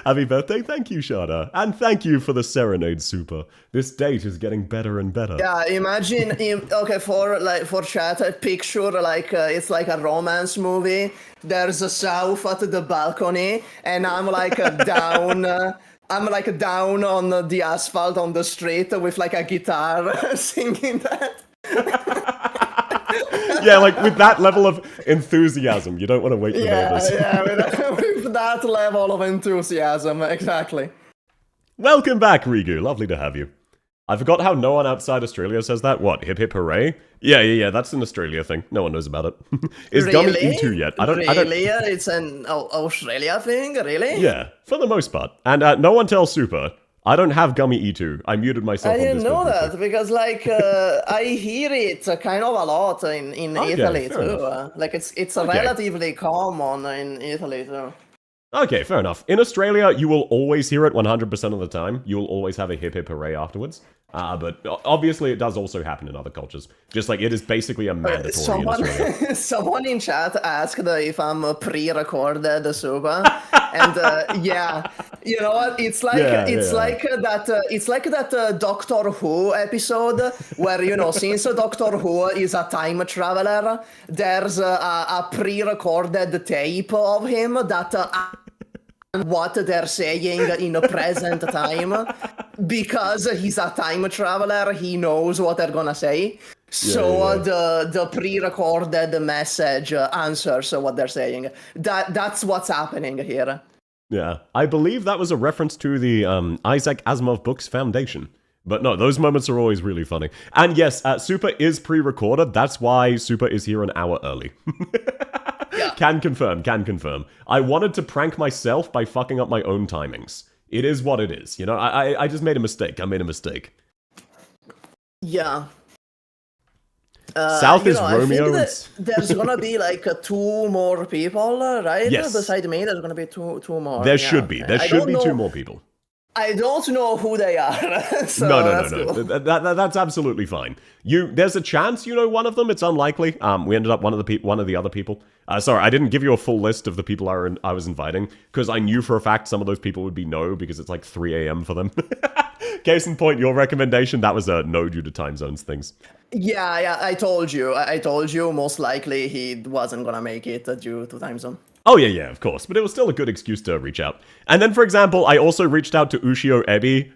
S1: Happy birthday, thank you, Shada. And thank you for the serenade, Supah. This date is getting better and better. Yeah,
S6: imagine, for chat, a picture, it's like a romance movie. There's a South at the balcony, and I'm down... I'm down on the asphalt on the street with a guitar singing that.
S1: Yeah, with that level of enthusiasm, you don't want to wake the neighbors.
S6: Yeah, with that level of enthusiasm, exactly.
S1: Welcome back, Rigu. Lovely to have you. I forgot how no one outside Australia says that. What, hip hip hooray? Yeah, that's an Australia thing. No one knows about it. Is Gummy E2 yet?
S6: Really? It's an Australia thing? Really?
S1: Yeah, for the most part. And no one tells Supah. I don't have Gummy E2. I muted myself.
S6: I didn't know that because, I hear it kind of a lot in Italy too. It's relatively common in Italy too.
S1: Okay, fair enough. In Australia, you will always hear it 100% of the time. You will always have a hip hip hooray afterwards. But obviously, it does also happen in other cultures. Just it is basically a mandatory in Australia.
S6: Someone in chat asked if I'm pre-recorded Supah. And yeah, you know what? It's like that Doctor Who episode where since Doctor Who is a time traveler, there's a pre-recorded tape of him that what they're saying in the present time, because he's a time traveler, he knows what they're gonna say. So the pre-recorded message answers what they're saying. That's what's happening here.
S1: Yeah, I believe that was a reference to the Isaac Asimov Books Foundation. But no, those moments are always really funny. And yes, Supah is pre-recorded. That's why Supah is here an hour early.
S6: Yeah,
S1: can confirm, can confirm. I wanted to prank myself by fucking up my own timings. It is what it is, you know? I just made a mistake. I made a mistake.
S6: Yeah.
S1: South is Romeo.
S6: I think that there's gonna be like 2 more people, right?
S1: Yes.
S6: Beside me, there's gonna be two more.
S1: There should be. There should be 2 more people.
S6: I don't know who they are. So
S1: no.
S6: cool.
S1: That's absolutely fine. There's a chance you know one of them. It's unlikely. We ended up one of the other people. Sorry, I didn't give you a full list of the people I was inviting because I knew for a fact some of those people would be no because it's like 3 a.m. for them. Case in point, your recommendation, that was a no due to time zones things.
S6: Yeah, I told you. Most likely he wasn't gonna make it due to time zone.
S1: Oh, yeah, of course. But it was still a good excuse to reach out. And then, for example, I also reached out to Ushio Ebi.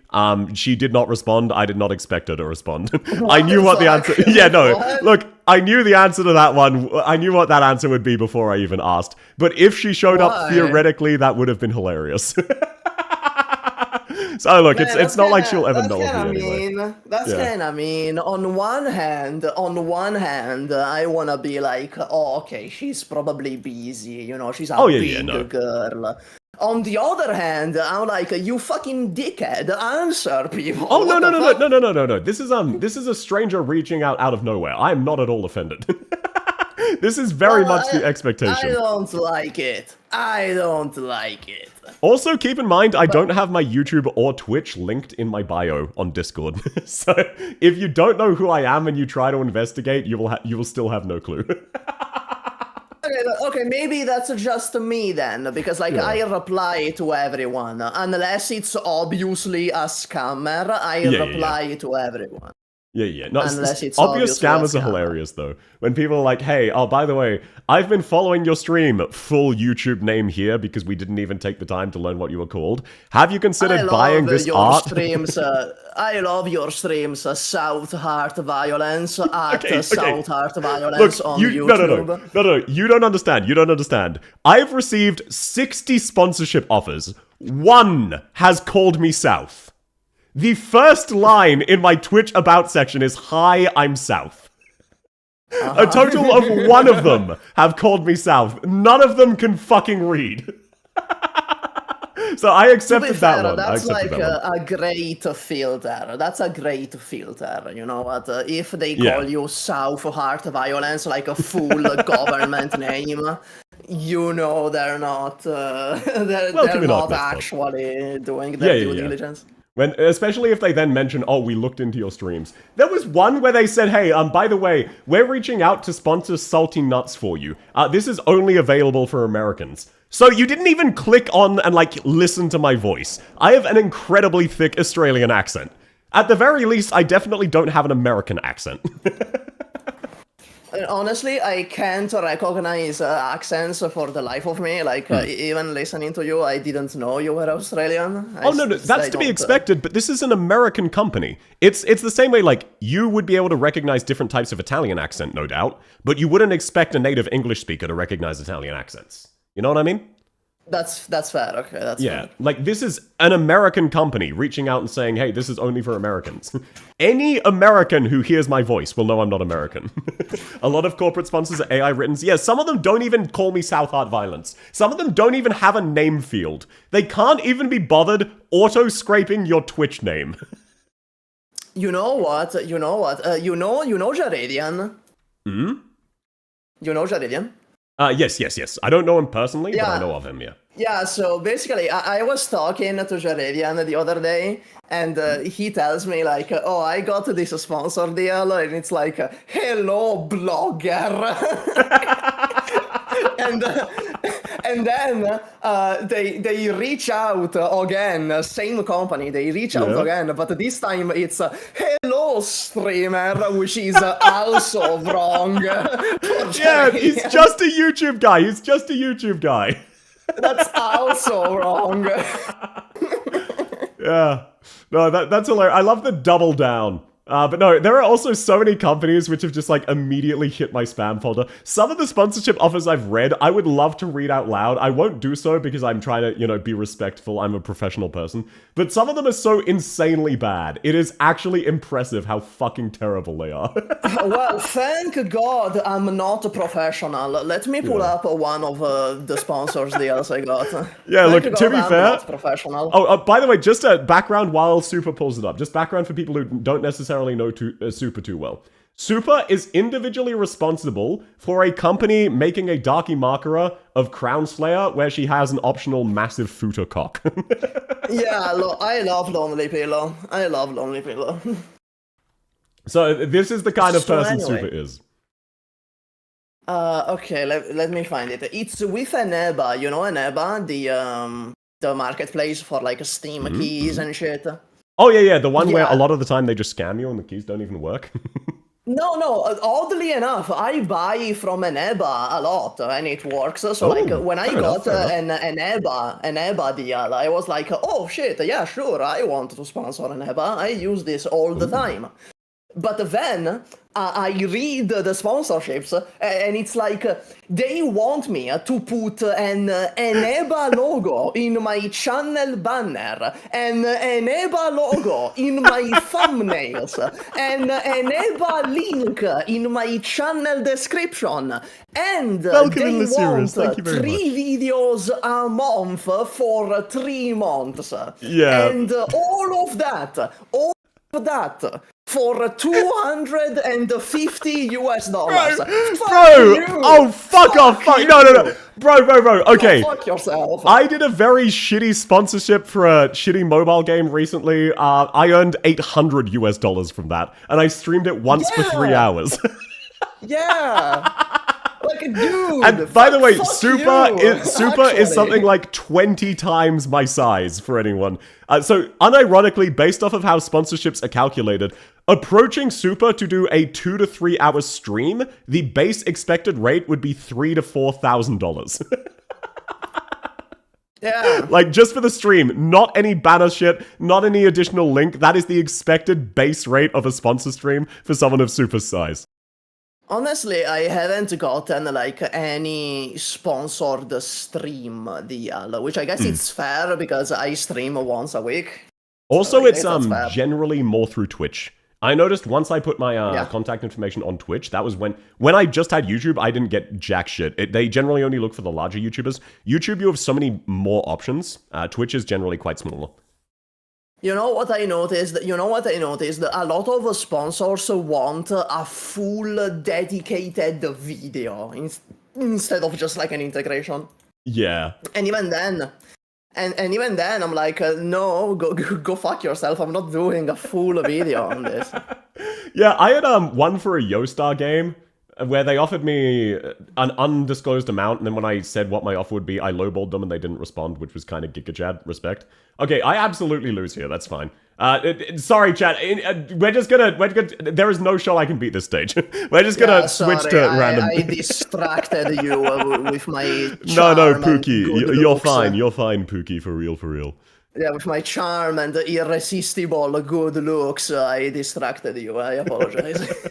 S1: She did not respond. I did not expect her to respond. I knew what the answer... Yeah, no.
S6: What?
S1: Look, I knew the answer to that one. I knew what that answer would be before I even asked. But if she showed up, theoretically, that would have been hilarious. So look,
S6: Man,
S1: it's not like she'll ever know me anyway.
S6: That's kind of mean. On one hand, I wanna be like, oh, okay, she's probably busy. You know, she's a big girl. On the other hand, I'm like, you fucking dickhead, answer people.
S1: Oh no. This is a stranger reaching out of nowhere. I am not at all offended. This is very much the expectation.
S6: I don't like it.
S1: Also, keep in mind, I don't have my YouTube or Twitch linked in my bio on Discord. So, if you don't know who I am and you try to investigate, you will still have no clue.
S6: Okay, maybe that's just me then, because I reply to everyone. Unless it's obviously a scammer, I reply to everyone.
S1: Yeah. No, obvious scammers are hilarious, though. When people are like, hey, oh, by the way, I've been following your stream, full YouTube name here, because we didn't even take the time to learn what you were called. Have you considered buying this art?
S6: I love your streams, South Heart Violence, South Heart Violence on YouTube.
S1: No, you don't understand. I've received 60 sponsorship offers. 1 has called me South. The first line in my Twitch About section is, hi, I'm South. A total of 1 of them have called me South. None of them can fucking read. So I accepted that one.
S6: That's like a great filter. That's a great filter. You know what? If they call you South Heart Violence, like a full government name, you know they're not. They're not actually doing their due diligence.
S1: Especially if they then mention, oh, we looked into your streams. There was one where they said, hey, by the way, we're reaching out to sponsor Salty Nuts for you. This is only available for Americans. So you didn't even click on and, listen to my voice. I have an incredibly thick Australian accent. At the very least, I definitely don't have an American accent.
S6: Honestly, I can't recognize accents for the life of me. Even listening to you, I didn't know you were Australian.
S1: No, that's to be expected, but this is an American company. It's the same way, you would be able to recognize different types of Italian accent, no doubt, but you wouldn't expect a native English speaker to recognize Italian accents. You know what I mean?
S6: That's fair. Okay, that's fair.
S1: This is an American company reaching out and saying, hey, this is only for Americans. Any American who hears my voice will know I'm not American. A lot of corporate sponsors are AI written. Yeah, some of them don't even call me South Heart Violence. Some of them don't even have a name field. They can't even be bothered auto-scraping your Twitch name.
S6: You know what? You know Jaredian?
S1: Hmm?
S6: You know Jaredian?
S1: Yes. I don't know him personally, but I know of him, yeah.
S6: Yeah, so basically, I was talking to Jaredian the other day, and he tells me, oh, I got this sponsor deal, and it's like, hello, blogger. And then they reach out again, same company, they reach out again, but this time it's hello streamer, which is also wrong.
S1: Yeah, he's just a YouTube guy.
S6: That's also wrong.
S1: Yeah. No, that's hilarious. I love the double down. But no, there are also so many companies which have just like immediately hit my spam folder. Some of the sponsorship offers I've read, I would love to read out loud. I won't do so because I'm trying to, you know, be respectful. I'm a professional person. But some of them are so insanely bad. It is actually impressive how fucking terrible they are.
S6: Well, thank God I'm not a professional. Let me pull up one of the sponsors deals I got.
S1: Yeah,
S6: Thank
S1: look, to be
S6: God I'm
S1: fair...
S6: not professional.
S1: Oh, by the way, just a background while Supah pulls it up. Just background for people who don't necessarily know Supah too well. Supah is individually responsible for a company making a Darky Makara of Crown Slayer where she has an optional massive footer cock.
S6: Yeah, I love Lonely Pillow. I love Lonely Pillow.
S1: So this is the kind of
S6: So
S1: person
S6: anyway.
S1: Supah is.
S6: Okay, let me find it. It's with Eneba, you know Eneba, the marketplace for like Steam keys and shit.
S1: Oh yeah, the one where
S6: Yeah.
S1: a lot of the time they just scam you and the keys don't even work.
S6: No, oddly enough, I buy from Eneba a lot and it works. So like when I
S1: fair enough,
S6: got
S1: fair
S6: an Eneba deal, I was like, oh shit, yeah, sure, I want to sponsor Eneba. I use this all the time. But then I read the sponsorships and it's like they want me to put an Eneba logo in my channel banner, and an Eneba logo in my thumbnails, and an Eneba link in my channel description. And
S1: Welcome
S6: they
S1: in the series.
S6: want
S1: Thank you very
S6: 3 videos a month for 3 months.
S1: Yeah.
S6: And all of that for $250 US.
S1: Bro!
S6: You.
S1: Oh, fuck off! Fuck! No! Bro, okay.
S6: Fuck yourself.
S1: I did a very shitty sponsorship for a shitty mobile game recently. I earned $800 US from that, and I streamed it once for 3 hours.
S6: Yeah. Like, dude.
S1: And by the way,
S6: fuck
S1: Supah
S6: you,
S1: is something like 20 times my size for anyone. So, unironically, based off of how sponsorships are calculated, approaching Supah to do a 2 to 3 hour stream, the base expected rate would be $3,000 to $4,000.
S6: Yeah.
S1: Like, just for the stream, not any banner shit, not any additional link. That is the expected base rate of a sponsor stream for someone of Supah's size.
S6: Honestly, I haven't gotten like any sponsored stream deal, which I guess it's fair because I stream once a week.
S1: Also,
S6: So I
S1: it's
S6: guess that's fair.
S1: generally more through Twitch. I noticed once I put my contact information on Twitch, that was when I just had YouTube, I didn't get jack shit. They generally only look for the larger YouTubers. YouTube, you have so many more options. Twitch is generally quite smaller.
S6: You know what I noticed? A lot of sponsors want a full dedicated video instead of just like an integration.
S1: Yeah.
S6: And even then, I'm like, no, go fuck yourself. I'm not doing a full video on this.
S1: Yeah, I had one for a Yostar game where they offered me an undisclosed amount, and then when I said what my offer would be, I lowballed them and they didn't respond, which was kind of giga-chad. Respect. Okay, I absolutely lose here. That's fine. Sorry, chat. We're just gonna. There is no show I can beat this stage. We're just gonna switch to random.
S6: I distracted you with my
S1: No,
S6: charm and
S1: Pookie,
S6: good
S1: you're
S6: looks.
S1: fine. You're fine, Pookie. For real.
S6: Yeah, with my charm and irresistible good looks, I distracted you. I apologize.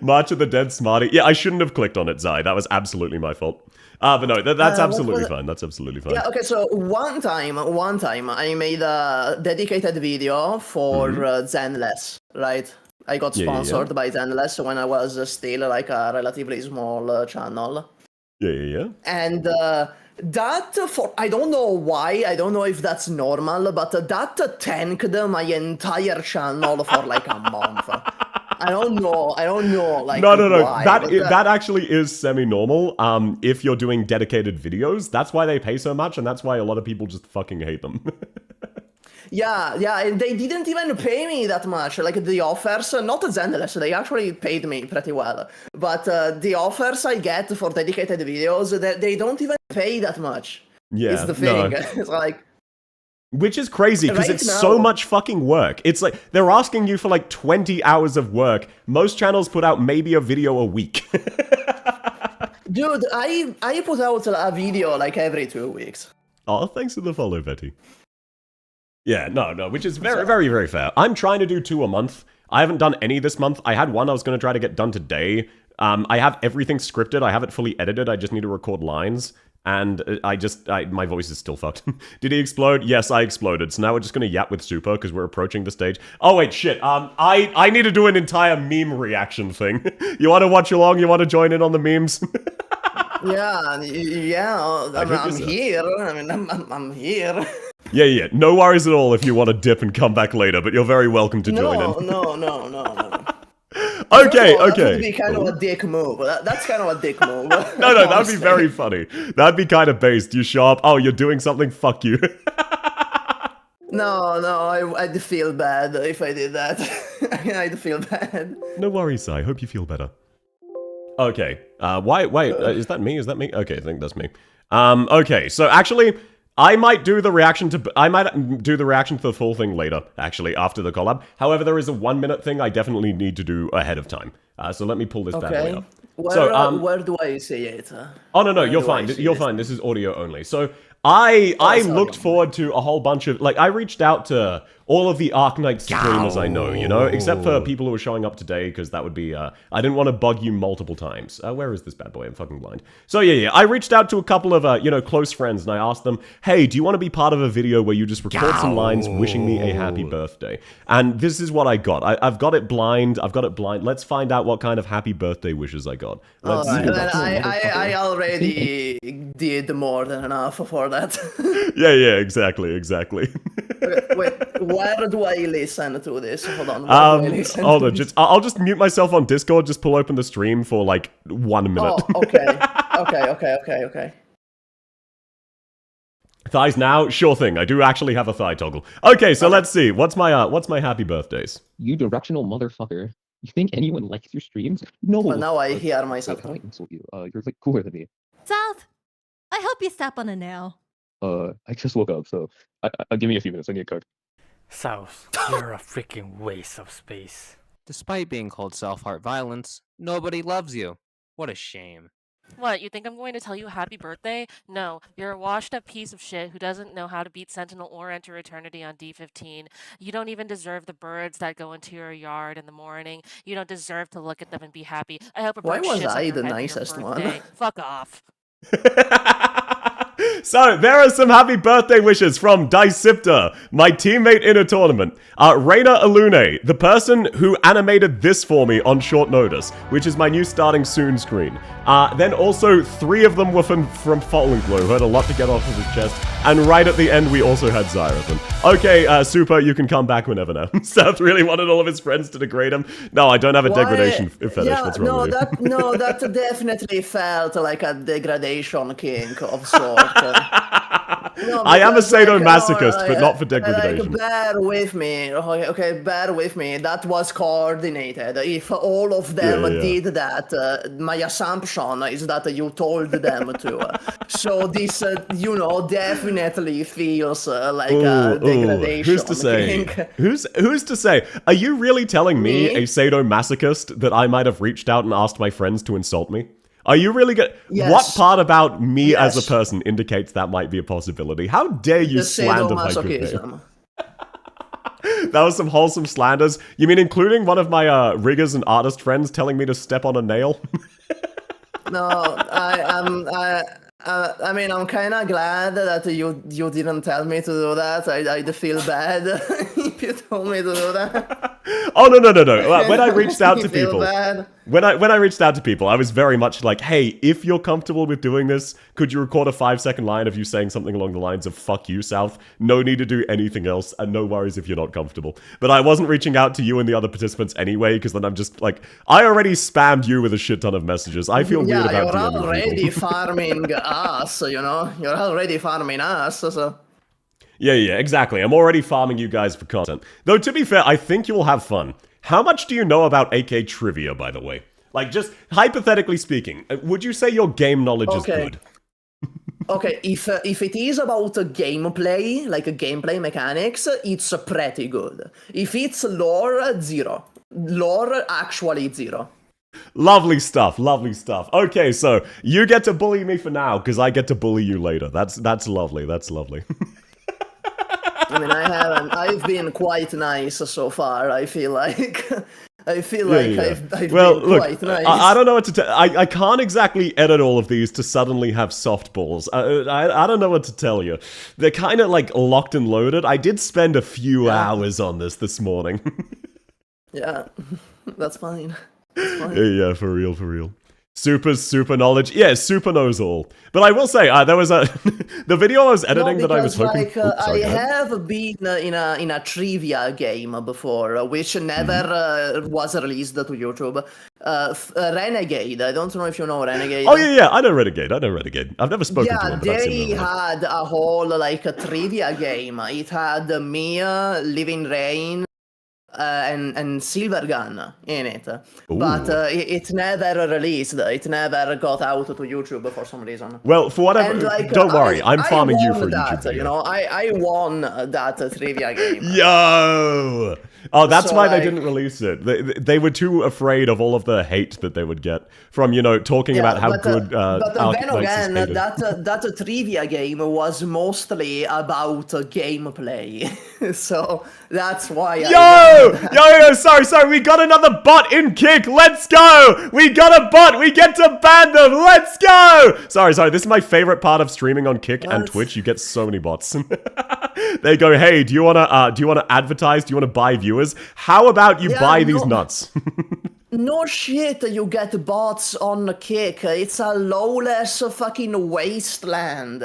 S1: March of the Dead Smarty. Yeah, I shouldn't have clicked on it, Zai. That was absolutely my fault. But no, that's absolutely fine. That's absolutely fine.
S6: Yeah, okay, so one time, I made a dedicated video for Zenless, right? I got sponsored by Zenless when I was still like a relatively small channel.
S1: Yeah.
S6: And that, I don't know why, I don't know if that's normal, but that tanked my entire channel for like a month. I don't know, like,
S1: No.
S6: why,
S1: That actually is semi-normal. If you're doing dedicated videos, that's why they pay so much, and that's why a lot of people just fucking hate them.
S6: Yeah, and they didn't even pay me that much. Like, the offers, not Zenless, they actually paid me pretty well. But the offers I get for dedicated videos, they don't even pay that much.
S1: Yeah,
S6: It's the thing.
S1: no.
S6: It's like...
S1: Which is crazy, because
S6: Right
S1: it's
S6: now-
S1: so much fucking work. It's like, they're asking you for like 20 hours of work. Most channels put out maybe a video a week.
S6: Dude, I put out a video like every 2 weeks.
S1: Oh, thanks for the follow, Betty. Yeah, no, which is very, very, very fair. I'm trying to do 2 a month. I haven't done any this month. I had one I was going to try to get done today. I have everything scripted. I have it fully edited. I just need to record lines. And my voice is still fucked. Did he explode? Yes, I exploded. So now we're just going to yap with Supah because we're approaching the stage. Oh, wait, shit. I need to do an entire meme reaction thing. You want to watch along? You want to join in on the memes?
S6: yeah, I'm here. I mean, I'm here.
S1: Yeah. No worries at all if you want to dip and come back later, but you're very welcome to join in.
S6: No.
S1: Okay.
S6: That would be kind of a dick move. That's kind of a dick move.
S1: No, that would be very funny. That'd be kind of based. You show up, oh, you're doing something, fuck you.
S6: No, I'd feel bad if I did that. I'd feel bad.
S1: No worries, I hope you feel better. Okay, wait, is that me? Okay, I think that's me. Okay, so actually, I might do the reaction to the full thing later, actually, after the collab. However, there is a 1 minute thing I definitely need to do ahead of time. So let me pull this bad boy up.
S6: Where do I see it?
S1: Oh, no, you're fine. You're fine. This is audio only. So I looked forward to a whole bunch of, like, I reached out to all of the Arknights streamers I know, you know, except for people who are showing up today, because that would be, I didn't want to bug you multiple times. Where is this bad boy? I'm fucking blind. So yeah, I reached out to a couple of, close friends, and I asked them, hey, do you want to be part of a video where you just record some lines wishing me a happy birthday? And this is what I got. I've got it blind. Let's find out what kind of happy birthday wishes I got. Let's see.
S6: I already did more than enough for that.
S1: Yeah, exactly.
S6: Wait, where do I listen to this? Hold on.
S1: I'll just mute myself on Discord, just pull open the stream for like 1 minute.
S6: Oh, okay.
S1: Thighs now? Sure thing. I do actually have a thigh toggle. Okay, so let's see. What's my happy birthdays?
S7: You directional motherfucker. You think anyone likes your streams? No.
S6: Well, now I hear myself.
S7: I insult you. You're like cooler than me.
S8: South, I hope you step on a nail.
S7: I just woke up, so give me a few minutes. I need a card.
S9: South, you're a freaking waste of space.
S10: Despite being called self-heart violence, nobody loves you. What a shame.
S11: What, you think I'm going to tell you happy birthday? No, you're a washed-up piece of shit who doesn't know how to beat Sentinel or enter Eternity on D15. You don't even deserve the birds that go into your yard in the morning. You don't deserve to look at them and be happy. I hope a bird
S6: Why was
S11: shits on
S6: I
S11: your
S6: the
S11: head for your
S6: nicest one?
S11: birthday. Fuck off.
S1: So, there are some happy birthday wishes from Dicipta, my teammate in a tournament. Reina Alune, the person who animated this for me on short notice, which is my new starting soon screen. Then also, 3 of them were from Fallen Glow, who had a lot to get off of his chest. And right at the end, we also had Xyrathan. Okay, Supah, you can come back whenever now. Seth really wanted all of his friends to degrade him. No, I don't have a degradation fetish.
S6: Yeah,
S1: What's wrong with you?
S6: that definitely felt like a degradation kink of sorts.
S1: I am a sadomasochist, but not for degradation.
S6: Bear with me, okay, bear with me. That was coordinated. If all of them did that, my assumption is that you told them to. So this, definitely feels like a degradation.
S1: Who's to say? Who's to say? Are you really telling me, a sadomasochist, that I might have reached out and asked my friends to insult me? Are you really good?
S6: Yes.
S1: What part about me as a person indicates that might be a possibility? How dare you slander my good name? That was some wholesome slanders. You mean including one of my riggers and artist friends telling me to step on a nail?
S6: No, I mean, I'm kind of glad that you didn't tell me to do that. I'd feel bad if you told me to do that.
S1: Oh, no. When I reached out to people, when I reached out to people, I was very much like, hey, if you're comfortable with doing this, could you record a 5-second line of you saying something along the lines of, fuck you, South? No need to do anything else, and no worries if you're not comfortable. But I wasn't reaching out to you and the other participants anyway, because then I'm just like, I already spammed you with a shit ton of messages. I feel weird about
S6: you're already farming us, You're already farming us, so...
S1: Yeah, exactly. I'm already farming you guys for content. Though, to be fair, I think you'll have fun. How much do you know about AK trivia, by the way? Like, just hypothetically speaking, would you say your game knowledge is good?
S6: Okay, if it is about gameplay, like gameplay mechanics, it's pretty good. If it's lore, 0. Lore, actually 0.
S1: Lovely stuff. Okay, so you get to bully me for now, because I get to bully you later. That's lovely.
S6: I mean, I haven't. I've been quite nice so far. I feel like. I've
S1: well,
S6: been
S1: look,
S6: quite nice.
S1: I don't know what to tell. I can't exactly edit all of these to suddenly have softballs. I don't know what to tell you. They're kind of like locked and loaded. I did spend a few hours on this morning.
S6: Yeah, that's fine. That's fine.
S1: Yeah, for real. Supah's super knowledge. Yeah, Supah knows all. But I will say, there was a the video I was editing that I was hoping.
S6: Like, I have been in a trivia game before, which never was released to YouTube. Renegade. I don't know if you know Renegade.
S1: Oh yeah, I know Renegade. I've never spoken to them. But
S6: they had a whole like a trivia game. It had Mia, Living Rain, and Silvergun in it. Ooh. But it never released. It never got out to YouTube for some reason.
S1: Well, for whatever, don't worry, I'm farming you for
S6: that,
S1: YouTube.
S6: You know, I won that trivia game.
S1: Yo! Oh, that's why they didn't release it. They were too afraid of all of the hate that they would get from, talking about how good
S6: but then again, that trivia game was mostly about gameplay. So that's why
S1: Yo, sorry, we got another bot in Kick, let's go! We got a bot, we get to ban them, let's go! Sorry, this is my favorite part of streaming on Kick and Twitch, you get so many bots. They go, hey, do you wanna advertise, do you wanna buy viewers? How about you buy these nuts?
S6: No shit, you get bots on Kick, it's a lawless fucking wasteland.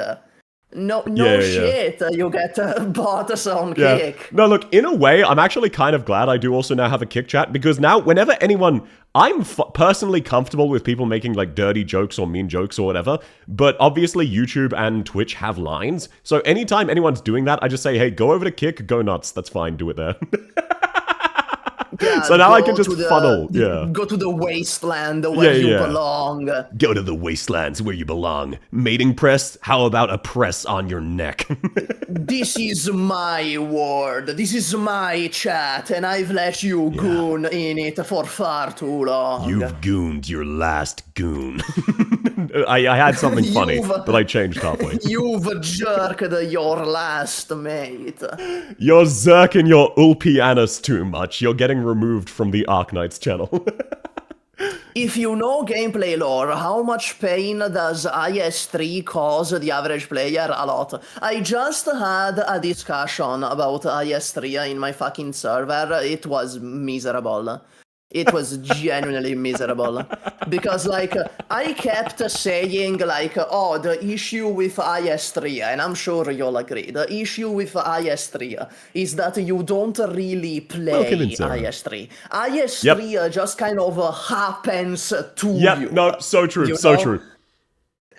S6: No shit, you get bots on Kick.
S1: No, look, in a way, I'm actually kind of glad I do also now have a Kick chat, because now, whenever I'm personally comfortable with people making, like, dirty jokes or mean jokes or whatever, but obviously YouTube and Twitch have lines, so anytime anyone's doing that, I just say, hey, go over to Kick, go nuts, that's fine, do it there.
S6: Yeah,
S1: so now I can just funnel,
S6: Go to the wasteland where you belong.
S1: Go to the wastelands where you belong. Mating press? How about a press on your neck?
S6: This is my world. This is my chat, and I've let you goon in it for far too long.
S1: You've gooned your last goon. I had something funny, but I changed halfway.
S6: You've jerked your last mate.
S1: You're zerking your ulpianus too much. You're getting removed from the Arknights channel.
S6: If you know gameplay lore, how much pain does IS-3 cause the average player? A lot. I just had a discussion about IS-3 in my fucking server. It was miserable. It was genuinely miserable. Because, like, I kept saying, like, oh, the issue with IS-3, and I'm sure you'll agree, the issue with IS-3 is that you don't really play IS-3. IS-3 just kind of happens to you.
S1: Yep, no, so true, so true.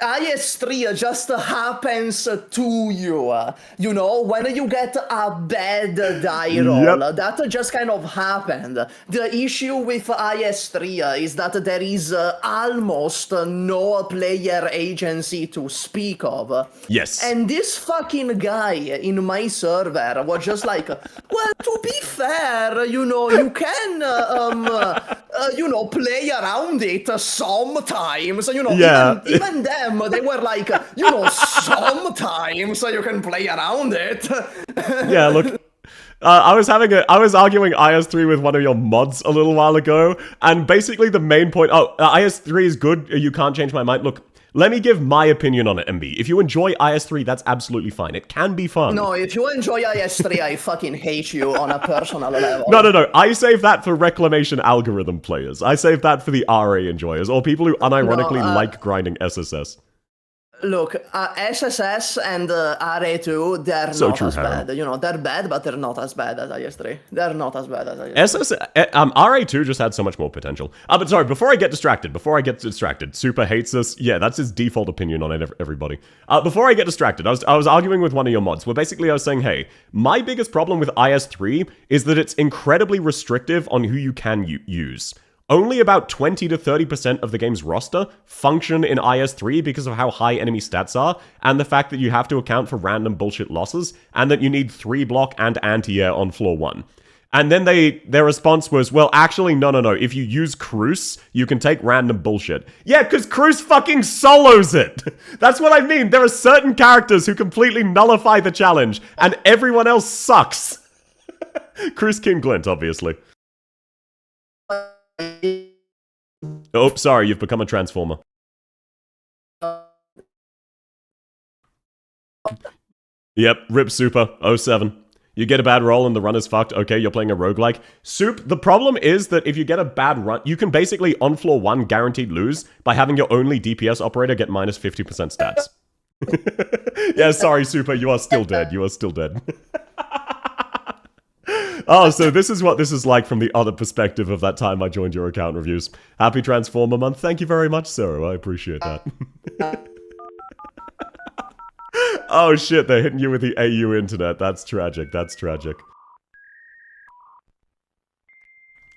S6: IS-3 just happens to you. You know, when you get a bad die roll, that just kind of happened. The issue with IS-3 is that there is almost no player agency to speak of.
S1: Yes.
S6: And this fucking guy in my server was just like, well, to be fair, you know, you can, play around it sometimes. You know, even them, they were like, you know, sometimes you can play around it.
S1: Yeah, look, I was arguing IS-3 with one of your mods a little while ago, and basically the main point, IS-3 is good, you can't change my mind. Look, let me give my opinion on it, MB. If you enjoy IS-3, that's absolutely fine. It can be fun.
S6: No, if you enjoy IS-3, I fucking hate you on a personal level.
S1: No. I save that for reclamation algorithm players. I save that for the RA enjoyers, or people who unironically like grinding SSS.
S6: Look, SSS and RA2, they're not as bad. You know, they're bad, but they're not as bad as IS-3. They're not as bad as IS-3.
S1: RA2 just had so much more potential. But sorry, before I get distracted, Supah hates us. Yeah, that's his default opinion on it, everybody. Before I get distracted, I was arguing with one of your mods, where basically I was saying, hey, my biggest problem with IS-3 is that it's incredibly restrictive on who you can use. Only about 20 to 30% of the game's roster function in IS-3 because of how high enemy stats are, and the fact that you have to account for random bullshit losses, and that you need 3 block and anti-air on floor 1. And then their response was, well, actually, no. If you use Cruce, you can take random bullshit. Yeah, because Cruce fucking solos it. That's what I mean. There are certain characters who completely nullify the challenge, and everyone else sucks. Cruce King Glint, obviously. Oh, sorry, you've become a Transformer. Yep, rip Supah, 07. You get a bad roll and the run is fucked. Okay, you're playing a roguelike. The problem is that if you get a bad run, you can basically on floor 1 guaranteed lose by having your only DPS operator get minus 50% stats. Yeah, sorry, Supah, you are still dead. You are still dead. Oh, so this is what this is like from the other perspective of that time I joined your account reviews. Happy Transformer Month. Thank you very much, Sarah. I appreciate that. Oh shit, they're hitting you with the AU internet. That's tragic, that's tragic.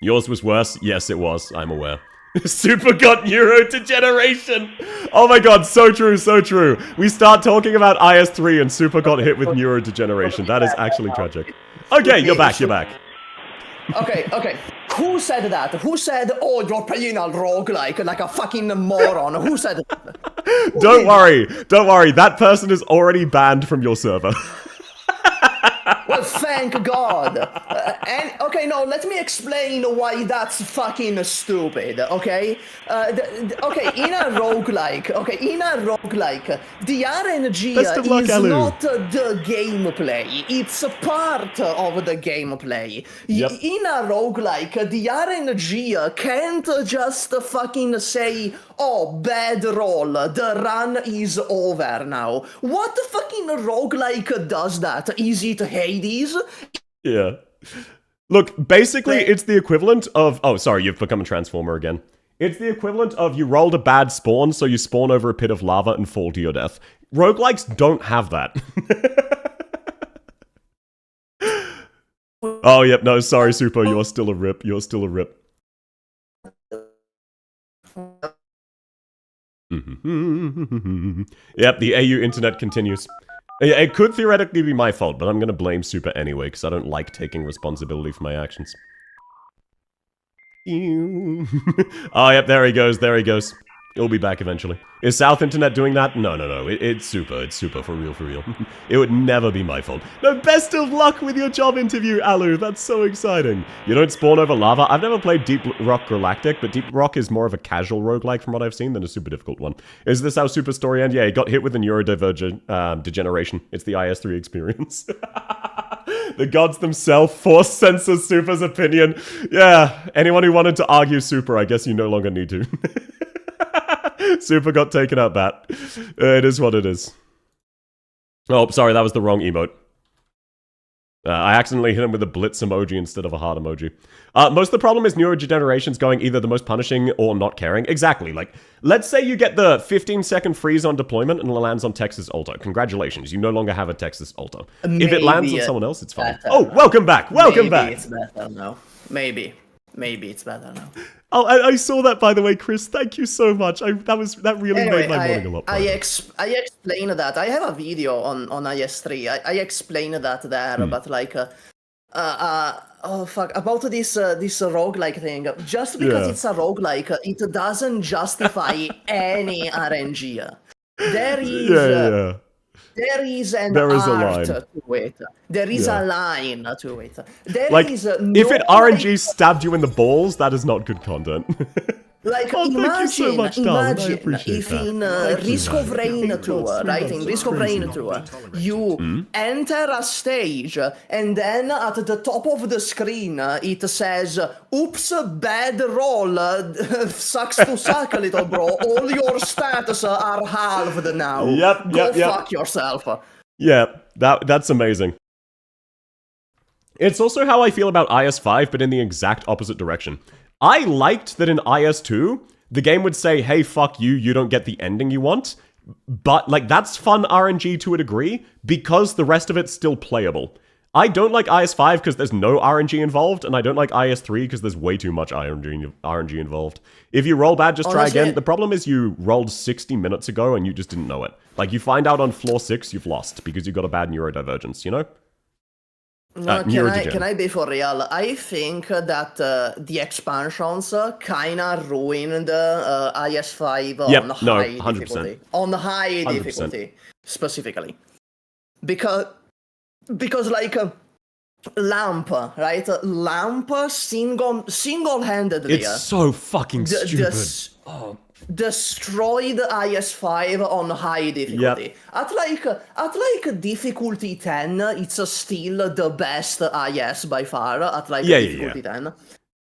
S1: Yours was worse? Yes, it was. I'm aware. Supah got neurodegeneration! Oh my god, so true, so true. We start talking about IS3 and Supah got hit with neurodegeneration. That is actually tragic. Okay, you're back, you're back.
S6: Okay. Who said that? Who said, oh, you're playing a roguelike like a fucking moron? Who said that?
S1: Don't worry. That person is already banned from your server.
S6: Well, thank God. Okay, no, let me explain why that's fucking stupid, okay? In a roguelike, the RNG is not the gameplay. It's a part of the gameplay.
S1: Yep.
S6: In a roguelike, the RNG can't just fucking say, oh, bad roll, the run is over now. What fucking roguelike does that? Is it Hades?
S1: Yeah. Look, basically, it's the equivalent of... Oh, sorry, you've become a Transformer again. It's the equivalent of you rolled a bad spawn, so you spawn over a pit of lava and fall to your death. Roguelikes don't have that. Oh, yep, no, sorry, Supah, you're still a rip. You're still a rip. Yep, the AU internet continues. It could theoretically be my fault, but I'm gonna blame Supah anyway, because I don't like taking responsibility for my actions. Oh, yep, there he goes. He'll be back eventually. Is South Internet doing that? No. It's Supah, for real. It would never be my fault. No, best of luck with your job interview, Alu. That's so exciting. You don't spawn over lava. I've never played Deep Rock Galactic, but Deep Rock is more of a casual roguelike from what I've seen than a super difficult one. Is this how Supah's story ends? Yeah, he got hit with the neurodivergent degeneration. It's the IS3 experience. The gods themselves force censor Supah's opinion. Yeah, anyone who wanted to argue Supah, I guess you no longer need to. Supah got taken out bat. It is what it is. Oh, sorry, that was the wrong emote. I accidentally hit him with a blitz emoji instead of a heart emoji. Most of the problem is neurodegeneration's going either the most punishing or not caring. Exactly, like, let's say you get the 15-second freeze on deployment and it lands on Texas Alto. Congratulations, you no longer have a Texas Alto. If it lands on someone else, it's fine. Oh, welcome back, welcome back!
S6: Maybe it's better now. Maybe it's better now.
S1: Oh, I saw that, by the way, Chris. Thank you so much. That really made my morning a lot better.
S6: I explained that. I have a video on IS3. I explained that there, but like, oh fuck, about this roguelike thing. Just because it's a roguelike, it doesn't justify any RNG. There is. There is an art to it. There is a line to it. There is no
S1: if it RNG stabbed you in the balls, that is not good content.
S6: Like, imagine if in Risk of Rain 2, right? In Risk of Rain 2, you enter a stage, and then at the top of the screen, it says, oops, bad roll, sucks to suck, little bro. All your stats are halved now. Go fuck yourself.
S1: Yeah, that's amazing. It's also how I feel about IS5, but in the exact opposite direction. I liked that in IS2, the game would say, hey, fuck you, you don't get the ending you want. But, like, that's fun RNG to a degree, because the rest of it's still playable. I don't like IS5 because there's no RNG involved, and I don't like IS3 because there's way too much RNG involved. If you roll bad, just try again. The problem is you rolled 60 minutes ago and you just didn't know it. Like, you find out on floor 6 you've lost because you got a bad neurodivergence, you know?
S6: No, can I be for real? I think that the expansions kinda ruined IS5 on high
S1: 100%.
S6: difficulty. On high 100%. Difficulty, specifically. Because like, Lamp, right? Lamp single-handedly.
S1: It's so fucking stupid.
S6: Destroyed IS5 on high difficulty. At like difficulty 10, it's still the best IS by far. At like difficulty 10.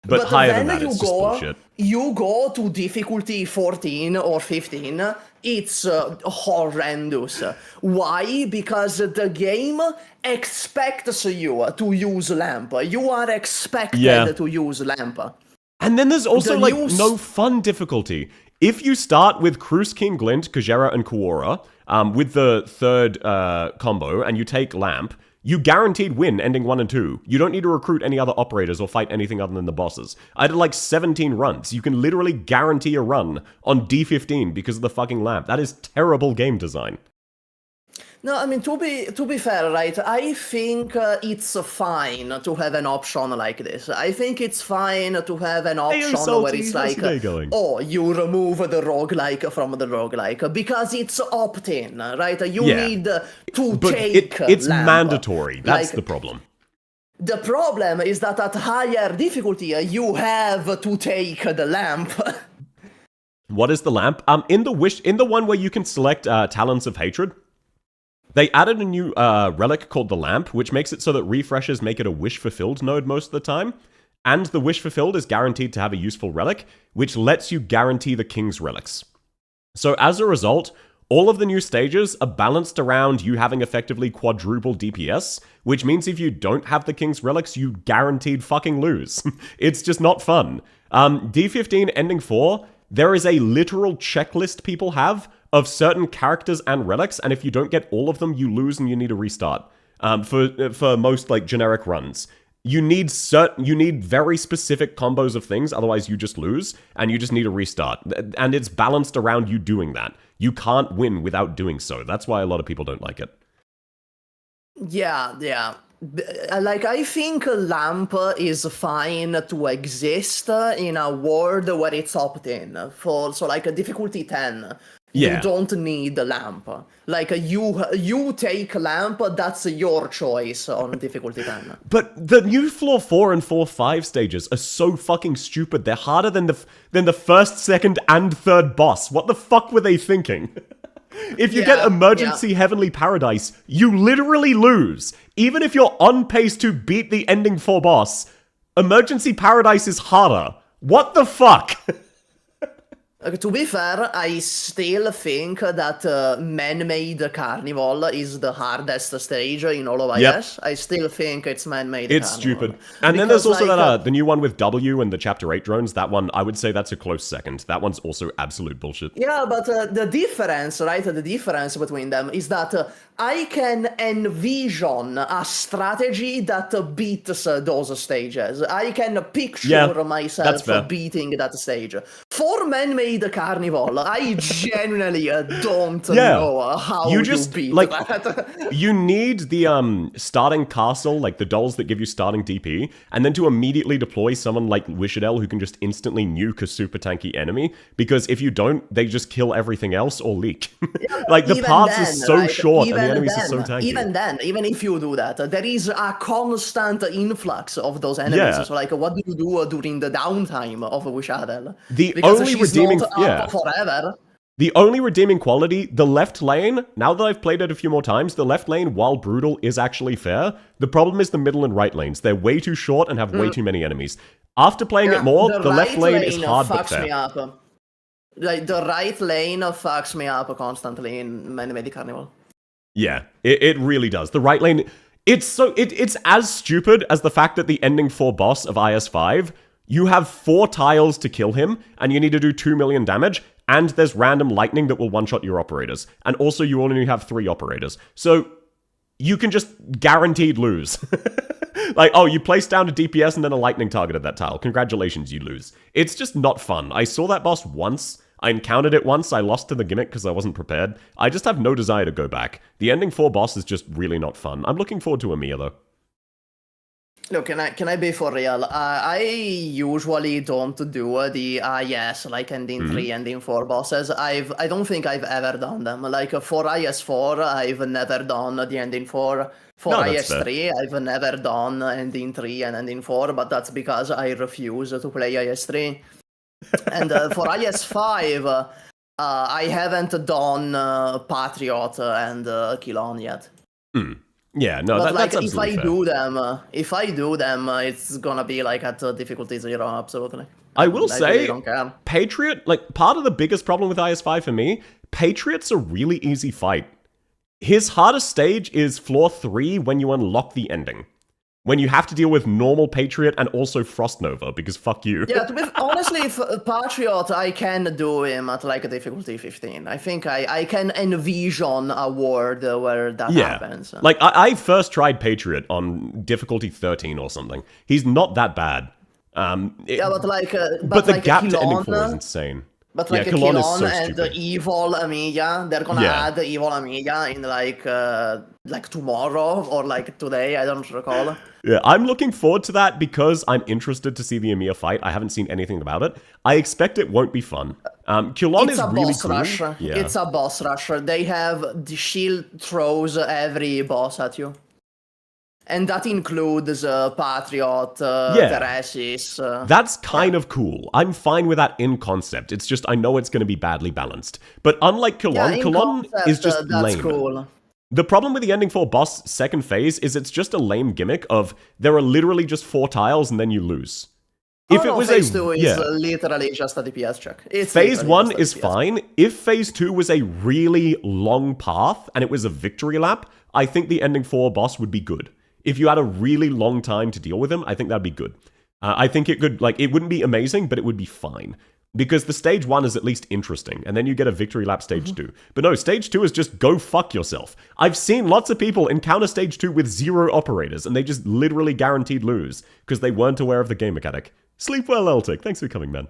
S1: But higher than that, it's just bullshit.
S6: You go to difficulty 14 or 15, it's horrendous. Why? Because the game expects you to use lamp. You are expected to use lamp.
S1: And then there's also no fun difficulty. If you start with Cruise King Glint, Kajera, and Kuora, with the third combo, and you take lamp, you guaranteed win ending 1 and 2. You don't need to recruit any other operators or fight anything other than the bosses. I did like 17 runs. You can literally guarantee a run on D15 because of the fucking lamp. That is terrible game design.
S6: No, I mean, to be fair, right, I think it's fine to have an option like this. I think it's fine to have an option where it's like, oh, you remove the roguelike from the roguelike, because it's opt-in, right? You need to take
S1: it's
S6: lamp.
S1: Mandatory. That's the problem.
S6: The problem is that at higher difficulty, you have to take the lamp.
S1: What is the lamp? In the one where you can select Talents of Hatred, they added a new relic called the Lamp, which makes it so that refreshes make it a Wish Fulfilled node most of the time. And the Wish Fulfilled is guaranteed to have a useful relic, which lets you guarantee the King's relics. So as a result, all of the new stages are balanced around you having effectively quadruple DPS, which means if you don't have the King's relics, you guaranteed fucking lose. It's just not fun. D15 ending 4, there is a literal checklist people have of certain characters and relics, and if you don't get all of them, you lose and you need a restart. For most like generic runs, you need very specific combos of things, otherwise you just lose, and you just need a restart. And it's balanced around you doing that. You can't win without doing so. That's why a lot of people don't like it.
S6: Yeah. Like, I think lamp is fine to exist in a world where it's opt-in. So like a difficulty 10. You don't need the lamp. Like, you take lamp, that's your choice on difficulty 10.
S1: But the new floor 4 and floor 5 stages are so fucking stupid. They're harder than the first, second, and third boss. What the fuck were they thinking? If you get Emergency Heavenly Paradise, you literally lose. Even if you're on pace to beat the ending 4 boss, Emergency Paradise is harder. What the fuck?
S6: To be fair, I still think that Man-Made Carnival is the hardest stage in all of IS. I still think it's Man-Made Carnival.
S1: It's stupid. And then there's also that the new one with W and the Chapter 8 drones. That one, I would say that's a close second. That one's also absolute bullshit.
S6: Yeah, but the difference, right, the difference between them is that I can envision a strategy that beats those stages. I can picture myself beating that stage. For Man-Made Carnival, I genuinely don't know how you beat that.
S1: You need the starting castle, like the dolls that give you starting DP, and then to immediately deploy someone like Wishadel who can just instantly nuke a super tanky enemy, because if you don't, they just kill everything else or leak. Like, the paths is so short and the enemies are so tanky.
S6: Even if you do that, there is a constant influx of those enemies. So, like, what do you do during the downtime of Wishadel? Forever.
S1: The only redeeming quality, the left lane, now that I've played it a few more times, the left lane, while brutal, is actually fair. The problem is the middle and right lanes. They're way too short and have way too many enemies. After playing it more, the left lane is hard but fair.
S6: Like, the right lane fucks me up constantly in Man-Made Carnival.
S1: Yeah, it really does. The right lane, it's as stupid as the fact that the ending 4 boss of IS5, you have 4 tiles to kill him, and you need to do 2 million damage, and there's random lightning that will one-shot your operators. And also, you only have 3 operators. So, you can just guaranteed lose. Like, oh, you place down a DPS and then a lightning target at that tile. Congratulations, you lose. It's just not fun. I saw that boss once. I encountered it once. I lost to the gimmick because I wasn't prepared. I just have no desire to go back. The ending 4 boss is just really not fun. I'm looking forward to Amiya, though.
S6: Look, can I be for real? I usually don't do the IS like ending 3, ending 4 bosses. I don't think I've ever done them. Like for IS4, I've never done the ending 4. For IS3, I've never done ending 3 and ending 4, but that's because I refuse to play IS3. And for IS5, I haven't done Patriot and Kilon yet.
S1: Yeah, no,
S6: but
S1: that's
S6: like
S1: absolutely
S6: if I do them, it's gonna be like at difficulty 0, absolutely.
S1: I will say,
S6: really don't care.
S1: Patriot, like part of the biggest problem with IS5 for me, Patriot's a really easy fight. His hardest stage is floor 3 when you unlock the ending. When you have to deal with normal Patriot and also Frost Nova, because fuck you.
S6: Yeah, honestly, Patriot, I can do him at like a difficulty 15. I think I can envision a world where that happens.
S1: Like, I first tried Patriot on difficulty 13 or something. He's not that bad.
S6: But like...
S1: but the
S6: like
S1: gap to ending 4 is insane.
S6: But like
S1: Kilon
S6: Kilon and Evil Amiga, they're gonna add Evil Amiga in like tomorrow or like today, I don't recall.
S1: Yeah, I'm looking forward to that because I'm interested to see the Amiga fight. I haven't seen anything about it. I expect it won't be fun. Kilon is really cool.
S6: Rush.
S1: Yeah.
S6: It's a boss rush. They have the shield throws every boss at you. And that includes Patriot, Theresis.
S1: That's kind of cool. I'm fine with that in concept. It's just I know it's going to be badly balanced. But unlike Kilon, Kilon is just lame.
S6: Cool.
S1: The problem with the ending 4 boss second phase is it's just a lame gimmick of there are literally just 4 tiles and then you lose. If it was
S6: phase 2 is literally just a DPS check.
S1: Phase 1 is fine. If phase 2 was a really long path and it was a victory lap, I think the ending 4 boss would be good. If you had a really long time to deal with him, I think that'd be good. I think it could, like, it wouldn't be amazing, but it would be fine. Because the stage 1 is at least interesting, and then you get a victory lap stage 2. But no, stage 2 is just go fuck yourself. I've seen lots of people encounter stage 2 with 0 operators, and they just literally guaranteed lose, because they weren't aware of the game mechanic. Sleep well, Eltic. Thanks for coming, man.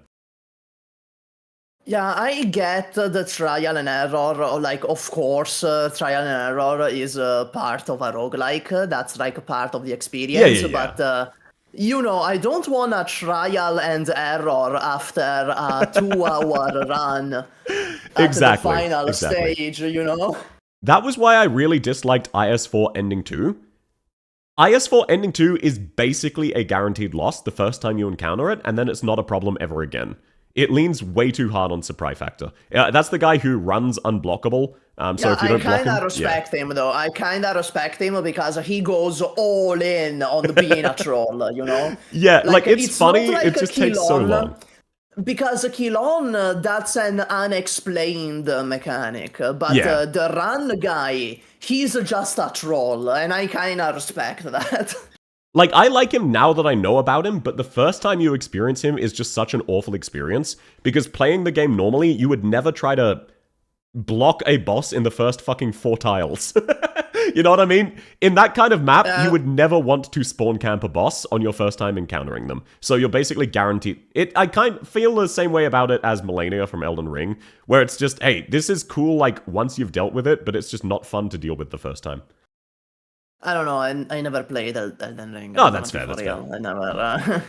S6: Yeah, I get the trial and error, like, of course, trial and error is part of a roguelike, that's like a part of the experience, but, you know, I don't want a trial and error after a 2-hour run at the final stage, you know?
S1: That was why I really disliked IS4 Ending 2. IS4 Ending 2 is basically a guaranteed loss the first time you encounter it, and then it's not a problem ever again. It leans way too hard on surprise factor. That's the guy who runs unblockable. So if you don't block him,
S6: I kind of respect him, though. I kind of respect him because he goes all in on being a troll, you know?
S1: Yeah, like it's funny,
S6: like
S1: it just takes so long.
S6: Because Kilon, that's an unexplained mechanic. But the run guy, he's just a troll, and I kind of respect that.
S1: Like, I like him now that I know about him, but the first time you experience him is just such an awful experience, because playing the game normally, you would never try to block a boss in the first fucking 4 tiles. You know what I mean? In that kind of map, you would never want to spawn camp a boss on your first time encountering them. So you're basically guaranteed... I kind of feel the same way about it as Melania from Elden Ring, where it's just, hey, this is cool, like, once you've dealt with it, but it's just not fun to deal with the first time.
S6: I don't know, I never played Elden Ring.
S1: Oh, that's fair, that's fair.
S6: I never...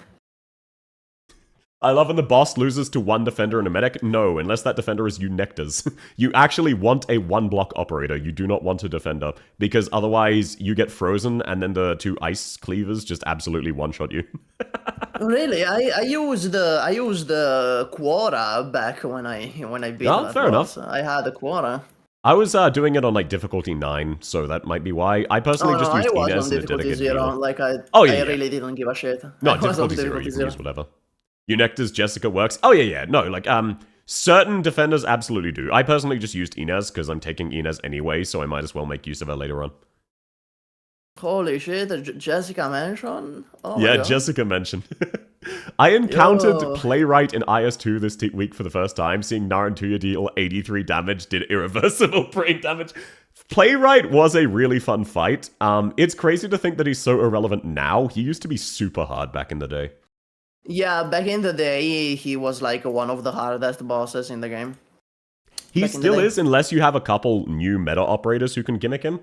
S1: I love when the boss loses to one defender and a medic. No, unless that defender is you Nectars. You actually want a 1-block operator. You do not want a defender, because otherwise you get frozen and then the 2 ice cleavers just absolutely one-shot you.
S6: Really? I used the Quora back when I beat that
S1: fair enough.
S6: I had a Quora.
S1: I was doing it on like difficulty 9, so that might be why. I personally just used Inez and it did a good deal.
S6: Like I really didn't give a shit.
S1: No, difficulty 0, you can use whatever. Unecta's Jessica works. Oh yeah, no, like, certain defenders absolutely do. I personally just used Inez, because I'm taking Inez anyway, so I might as well make use of her later on.
S6: Holy shit, Jessica mentioned? Oh
S1: yeah, Jessica mentioned. I encountered Playwright in IS2 this week for the first time, seeing Narantuya deal 83 damage, did irreversible brain damage. Playwright was a really fun fight. It's crazy to think that he's so irrelevant now. He used to be super hard back in the day.
S6: Yeah, back in the day, he was like one of the hardest bosses in the game.
S1: He still is, unless you have a couple new meta operators who can gimmick him.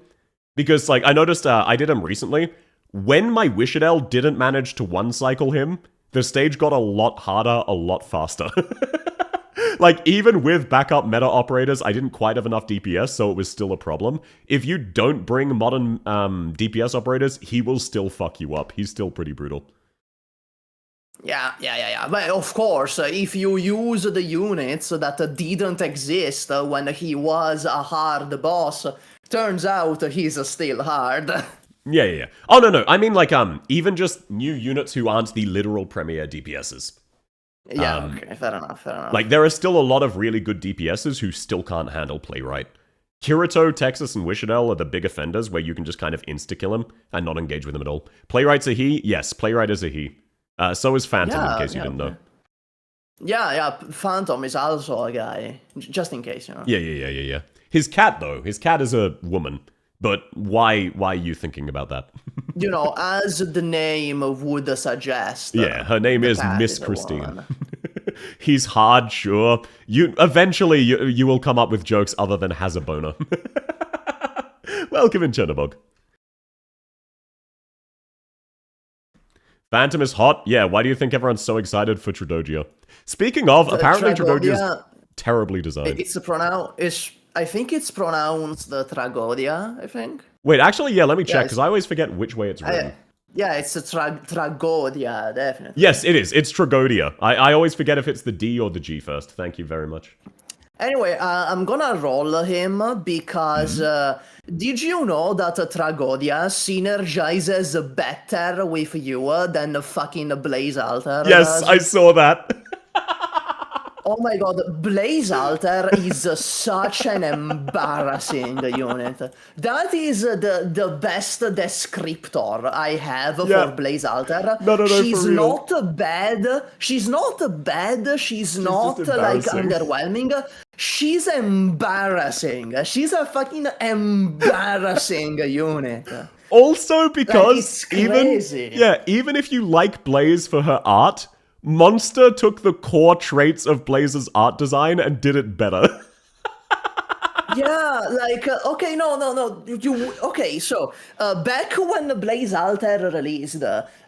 S1: Because, like, I noticed I did him recently. when my Wishadel didn't manage to one-cycle him, the stage got a lot harder, a lot faster. Like, even with backup meta operators, I didn't quite have enough DPS, so it was still a problem. If you don't bring modern DPS operators, he will still fuck you up. He's still pretty brutal.
S6: Yeah. But of course, if you use the units that didn't exist when he was a hard boss, turns out he's still hard.
S1: Yeah. Oh, no. I mean, like, even just new units who aren't the literal premier DPSs.
S6: Yeah, okay, fair enough.
S1: Like, there are still a lot of really good DPSs who still can't handle Playwright. Kirito, Texas, and Wishadel are the big offenders where you can just kind of insta-kill him and not engage with him at all. Playwright's a he? Yes, Playwright is a he. So is Phantom, in case you didn't know.
S6: Yeah, Phantom is also a guy, just in case, you know.
S1: Yeah. His cat, though. His cat is a woman. But why are you thinking about that?
S6: You know, as the name would suggest.
S1: Yeah, her name is Miss Christine. He's hard, sure. Eventually you will come up with jokes other than has a boner. Welcome in, Chernobog. Phantom is hot? Yeah, why do you think everyone's so excited for Tradogia? Speaking of, apparently Tradogia is terribly designed.
S6: I think it's pronounced Tragodia, I think.
S1: Wait, actually, yeah, let me check, because I always forget which way it's written.
S6: Yeah, it's a Tragodia, definitely.
S1: Yes, it is. It's Tragodia. I always forget if it's the D or the G first. Thank you very much.
S6: Anyway, I'm gonna roll him because did you know that Tragodia synergizes better with you than fucking Blaze Alter?
S1: Yes, I saw that.
S6: Oh my god, Blaze Alter is such an embarrassing unit. That is the best descriptor I have for Blaze Alter.
S1: No,
S6: she's
S1: for real.
S6: not bad. She's not not like underwhelming. She's embarrassing. She's a fucking embarrassing unit.
S1: Also because
S6: crazy.
S1: even if you like Blaze for her art, Monster took the core traits of Blaze's art design and did it better.
S6: Yeah, like, okay, no. So, back when Blaze Alter released,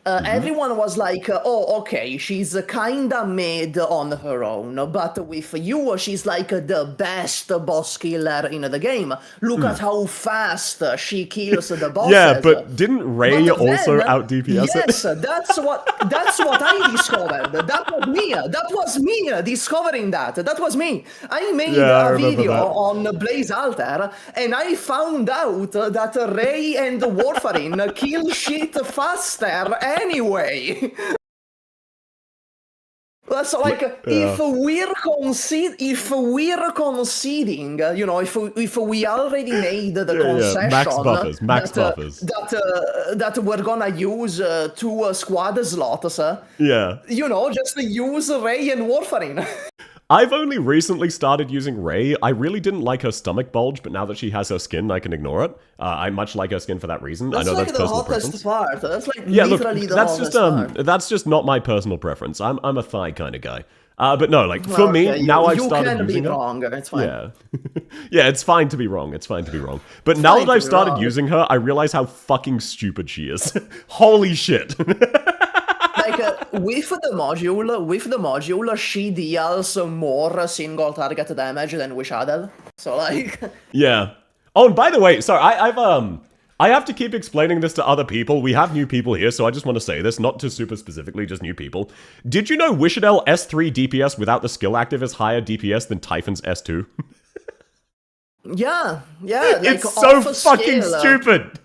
S6: everyone was like, oh, okay, she's kinda made on her own, but with you, she's like the best boss killer in the game. Look at how fast she kills the bosses.
S1: Yeah, but didn't Ray also out DPS it?
S6: Yes, that's what I discovered. That was me discovering that. That was me. I made a video on Blaze Alter, and I found out that Ray and Warfarin kill shit faster anyway. So, like, if we're conceding, you know, if we already made the concession
S1: max buffers,
S6: that we're gonna use 2 squad slots, you know, just use Ray and Warfarin.
S1: I've only recently started using Ray. I really didn't like her stomach bulge, but now that she has her skin, I can ignore it. I much like her skin for that reason.
S6: That's
S1: I know
S6: like
S1: that's
S6: the
S1: personal
S6: hottest
S1: preference.
S6: part. That's like literally the hottest part.
S1: That's just not my personal preference. I'm a thigh kind of guy. But no, like, for me, now I've started using her.
S6: You can be wrong, it's fine.
S1: Yeah. Yeah, it's fine to be wrong. It's fine to be wrong. But now that I've started using her, I realize how fucking stupid she is. Holy shit.
S6: Like, with the module, she deals more single target damage than Wishadel. So, like...
S1: Yeah. Oh, and by the way, sorry, I have to keep explaining this to other people. We have new people here, so I just want to say this, not to super specifically, just new people. Did you know Wishadel S3 DPS without the skill active is higher DPS than Typhon's S2?
S6: Yeah, like,
S1: it's so fucking stupid!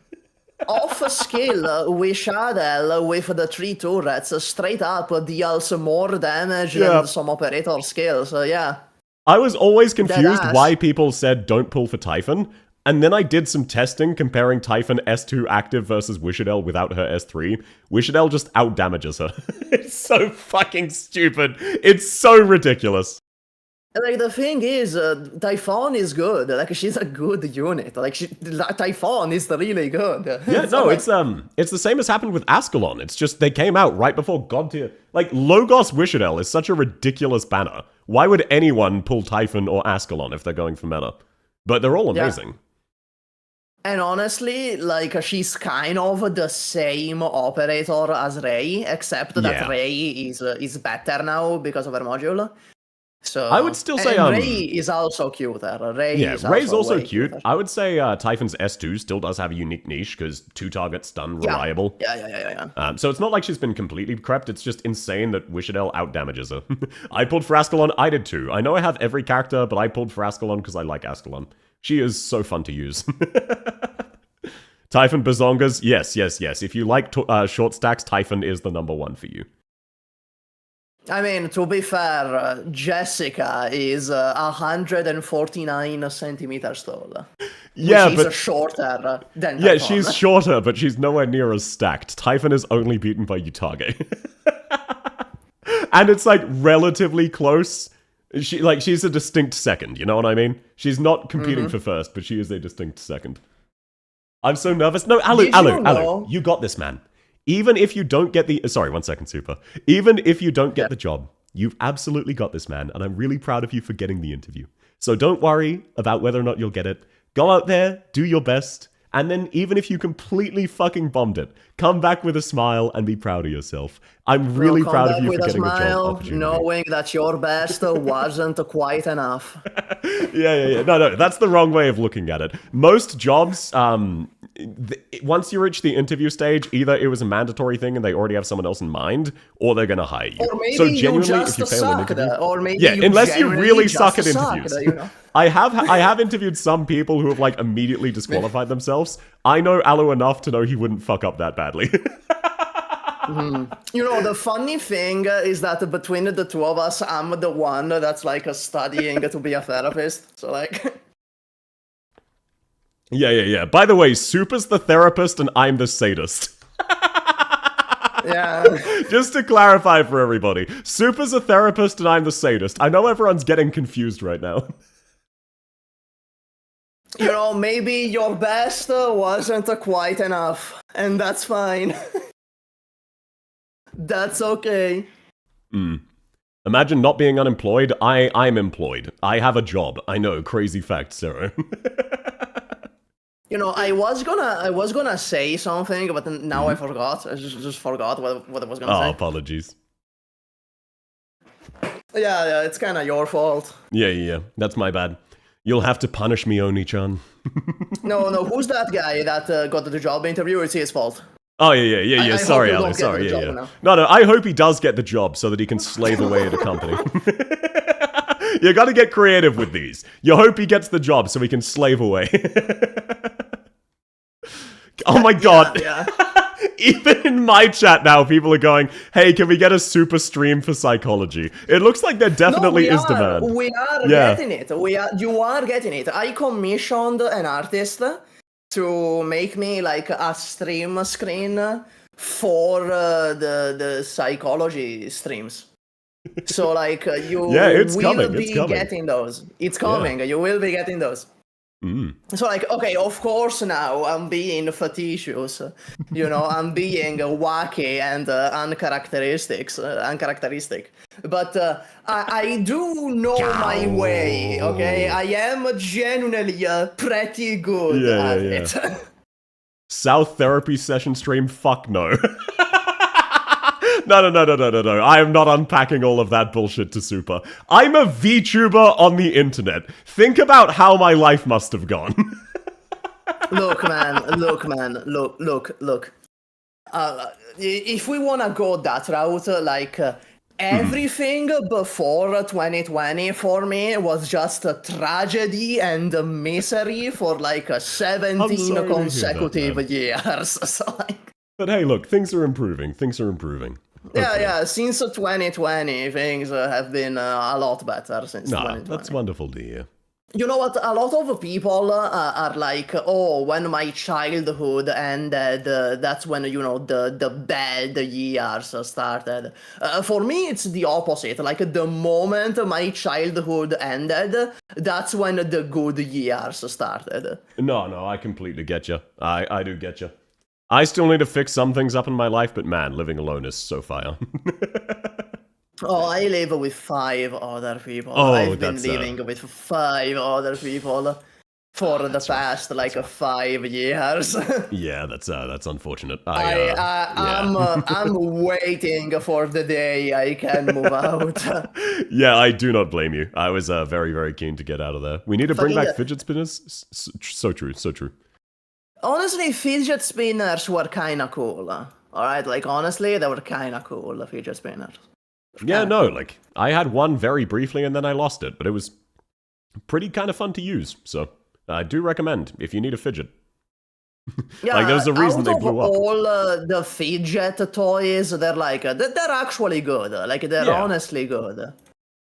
S6: Off skill, Wishadel with the 3 turrets straight up deals more damage than some operator skills, so yeah.
S1: I was always confused why people said don't pull for Typhon, and then I did some testing comparing Typhon S2 active versus Wishadel without her S3. Wishadel just outdamages her. It's so fucking stupid. It's so ridiculous.
S6: Like, the thing is, Typhon is good. Like, she's a good unit. Like, Typhon is really good.
S1: Yeah, no, it's the same as happened with Ascalon. It's just they came out right before God tier. Like, Logos Wishadel is such a ridiculous banner. Why would anyone pull Typhon or Ascalon if they're going for meta? But they're all amazing.
S6: And honestly, like, she's kind of the same operator as Ray, except that Ray is better now because of her module. So
S1: I would still say
S6: Ray is also cuter.
S1: Ray's also cute. I would say Typhon's S2 still does have a unique niche because 2 targets stun, reliable.
S6: Yeah.
S1: So it's not like she's been completely crept. It's just insane that Wishadel outdamages her. I pulled for Ascalon. I did too. I know I have every character, but I pulled for Ascalon because I like Ascalon. She is so fun to use. Typhon Bazongas, yes. If you like short stacks, Typhon is the #1 for you.
S6: I mean, to be fair, Jessica is 149 centimeters tall.
S1: Yeah,
S6: but shorter than Typhon.
S1: Yeah, she's shorter, but she's nowhere near as stacked. Typhon is only beaten by Utage. And it's like relatively close. She's a distinct second, you know what I mean? She's not competing for first, but she is a distinct second. I'm so nervous. No, Alu, you got this, man. Even if you don't get the... Sorry, 1 second, Supah. Even if you don't get the job, you've absolutely got this, man, and I'm really proud of you for getting the interview. So don't worry about whether or not you'll get it. Go out there, do your best, and then even if you completely fucking bombed it, come back with a smile and be proud of yourself. I'm really proud of you for getting a job opportunity.
S6: Knowing that your best wasn't quite enough.
S1: Yeah. No, that's the wrong way of looking at it. Most jobs, once you reach the interview stage, either it was a mandatory thing and they already have someone else in mind, or they're going to hire you.
S6: Or maybe
S1: so
S6: you
S1: genuinely,
S6: just
S1: if you fail an interview,
S6: or maybe
S1: unless you really suck at
S6: suck,
S1: interviews.
S6: you know?
S1: I have interviewed some people who have like immediately disqualified themselves. I know Alu enough to know he wouldn't fuck up that badly.
S6: You know, the funny thing is that between the two of us, I'm the one that's like studying to be a therapist. So like...
S1: Yeah. By the way, Supah's the therapist and I'm the sadist.
S6: Yeah.
S1: Just to clarify for everybody, Supah's a therapist and I'm the sadist. I know everyone's getting confused right now.
S6: You know, maybe your best wasn't quite enough, and that's fine. That's okay.
S1: Imagine not being unemployed. I'm employed. I have a job. I know, crazy fact, Sarah.
S6: You know, I was gonna say something, but now I forgot. I just forgot what I was gonna say.
S1: Oh, apologies.
S6: Yeah, it's kind of your fault.
S1: Yeah. That's my bad. You'll have to punish me, Oni-chan.
S6: No, who's that guy that got the job interview? It's his fault.
S1: Oh, yeah. Sorry, Ali. Sorry, yeah. No, I hope he does get the job so that he can slave away at a company. You gotta get creative with these. You hope he gets the job so he can slave away. Oh my god.
S6: Yeah.
S1: Even in my chat now, people are going, hey, can we get a super stream for psychology? It looks like there definitely is demand.
S6: We are getting it. You are getting it. I commissioned an artist to make me like a stream screen for the psychology streams. So like you will be getting those. It's coming. You will be getting those. So like, okay, of course now I'm being facetious, you know, I'm being wacky and uncharacteristic, but I do know my way, okay? I am genuinely pretty good at it.
S1: South therapy session stream? Fuck no. No. I am not unpacking all of that bullshit to Supah. I'm a VTuber on the internet. Think about how my life must have gone.
S6: Look. If we want to go that route, like, everything before 2020 for me was just a tragedy and a misery for like 17 consecutive years. So, like...
S1: But hey, look, things are improving.
S6: Yeah, since 2020, things have been a lot better since 2020.
S1: That's wonderful to hear.
S6: You know what? A lot of people are like, oh, when my childhood ended, that's when, you know, the bad years started. For me, it's the opposite. Like, the moment my childhood ended, that's when the good years started.
S1: No, I completely get you. I do get you. I still need to fix some things up in my life, but man, living alone is so fire.
S6: Oh, I live with 5 other people.
S1: Oh,
S6: I've been living with 5 other people for the past like 5 years.
S1: Yeah, that's unfortunate.
S6: I'm waiting for the day I can move out.
S1: Yeah, I do not blame you. I was very, very keen to get out of there. We need to bring back fidget spinners. So true, so true.
S6: Honestly, fidget spinners were kind of cool. Alright, like honestly, they were kind of cool, fidget spinners.
S1: Yeah, no, like, I had one very briefly and then I lost it, but it was pretty kind of fun to use, so I do recommend if you need a fidget.
S6: Yeah,
S1: like, there's a reason they blew up.
S6: All the fidget toys, they're like, they're actually good. Like, they're honestly good.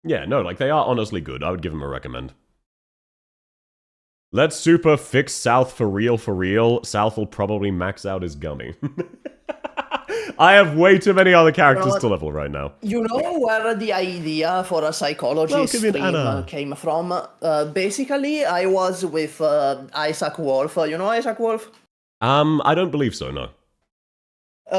S1: Yeah, no, like, they are honestly good. I would give them a recommend. Let Supah fix South for real. South will probably max out his gummy. I have way too many other characters to level right now.
S6: You know where the idea for a psychology stream came from? Basically, I was with Isaac Wolf. You know Isaac Wolf?
S1: I don't believe so, no.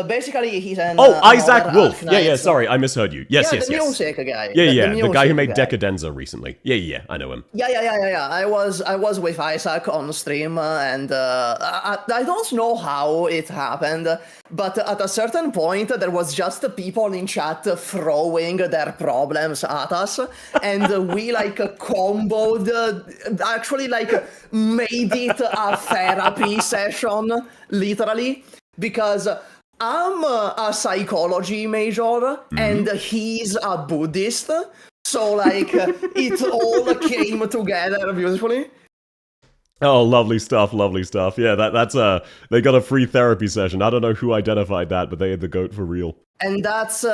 S6: Basically, he's an...
S1: Isaac Wolf! Yeah, sorry, I misheard you. Yes.
S6: The music guy.
S1: The guy who made Decadenza recently. Yeah, I know him.
S6: Yeah. I was with Isaac on stream, and I don't know how it happened, but at a certain point, there was just people in chat throwing their problems at us, and we, like, comboed, actually, like, made it a therapy session, literally, because... I'm a psychology major, and he's a Buddhist, so, like, it all came together beautifully.
S1: Oh, lovely stuff. Yeah, that's they got a free therapy session. I don't know who identified that, but they had the goat for real.
S6: And that's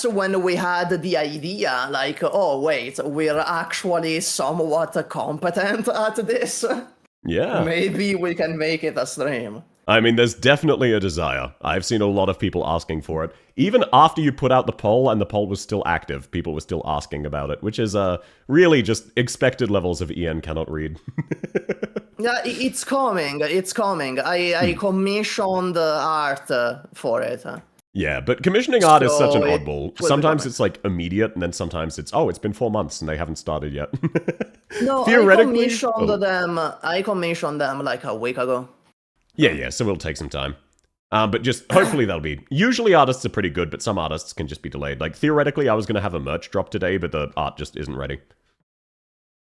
S6: when we had the idea, like, oh, wait, we're actually somewhat competent at this.
S1: Yeah.
S6: Maybe we can make it a stream.
S1: I mean, there's definitely a desire. I've seen a lot of people asking for it. Even after you put out the poll and the poll was still active, people were still asking about it, which is really just expected levels of Ian cannot read.
S6: Yeah, it's coming. I commissioned art for it.
S1: Yeah, but commissioning art is such an oddball. Sometimes it's like immediate, and then sometimes it's been 4 months and they haven't started yet.
S6: No, I commissioned them like a week ago.
S1: Yeah, so it'll take some time. But just, hopefully that'll be... Usually artists are pretty good, but some artists can just be delayed. Like, theoretically, I was going to have a merch drop today, but the art just isn't ready.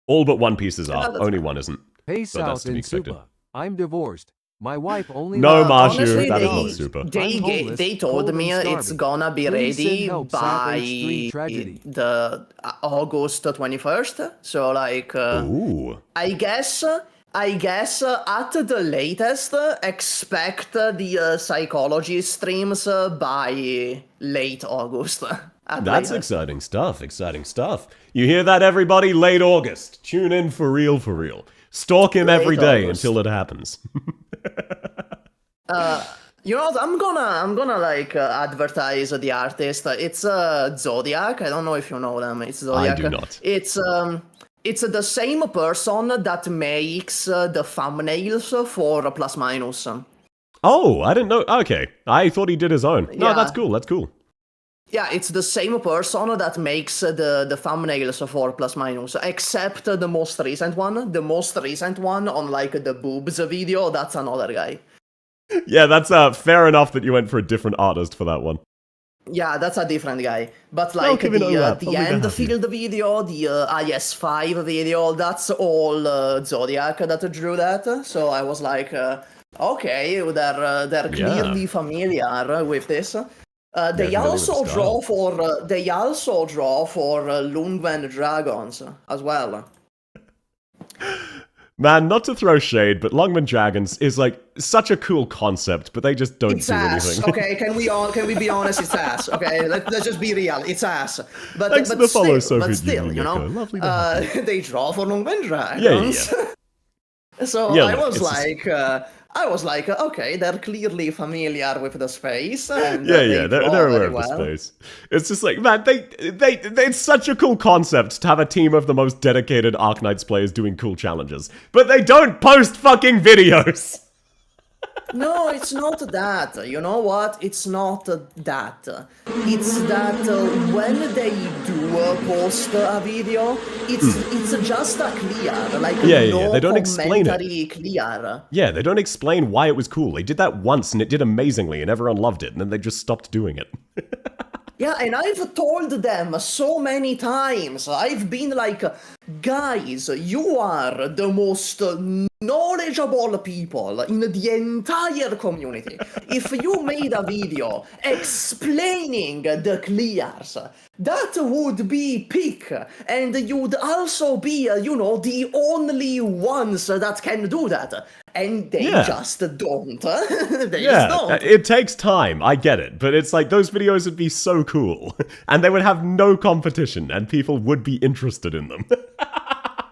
S1: All but one piece is art, only one isn't.
S5: Hey, South and Supah, I'm divorced. My wife only...
S1: No, Marshu, that is not super.
S6: They told me it's gonna be ready by the August 21st. So, like,
S1: Ooh.
S6: I guess at the latest, expect the psychology streams by late August.
S1: That's exciting stuff, You hear that, everybody? Late August. Tune in for real. Stalk him every day until it happens.
S6: You know what? I'm gonna like advertise the artist. It's Zodiac. I don't know if you know them. It's Zodiac.
S1: I do not.
S6: It's the same person that makes the thumbnails for Plus Minus.
S1: Oh, I didn't know. Okay, I thought he did his own. No,
S6: Yeah.
S1: that's cool.
S6: Yeah, it's the same person that makes the thumbnails for Plus Minus, except the most recent one. The most recent one on, like, the boobs video, that's another guy.
S1: Yeah, that's fair enough that you went for a different artist for that one.
S6: Yeah, that's a different guy. But, like, the Enfield video, the IS5 video, that's all Zodiac that drew that. So I was like, okay, they're clearly familiar with this. They also draw for Lungmen Dragons as well.
S1: Man, not to throw shade, but Lungmen Dragons is like such a cool concept, but they just don't do anything.
S6: Okay, can we be honest? It's ass. Okay, let's just be real. It's ass. But
S1: Thanks for the follow, Sophie.
S6: Still, you know,
S1: lovely to have you.
S6: they draw for Lungmen Dragons.
S1: Yeah.
S6: So I was like, okay, they're clearly familiar with the space. And,
S1: they're aware of the space. It's just like, man, it's such a cool concept to have a team of the most dedicated Arknights players doing cool challenges, but they don't post fucking videos.
S6: No, it's not that. You know what? It's not that. It's that when they do post a video, it's just a clear, like no
S1: They don't explain
S6: commentary clear.
S1: Yeah, they don't explain why it was cool. They did that once and it did amazingly and everyone loved it, and then they just stopped doing it.
S6: Yeah, and I've told them so many times. I've been like, guys, you are the most knowledgeable people in the entire community. If you made a video explaining the clears, that would be peak. And you'd also be, the only ones that can do that. And they just don't. They just don't.
S1: It takes time, I get it, but it's like those videos would be so cool, and they would have no competition, and people would be interested in them.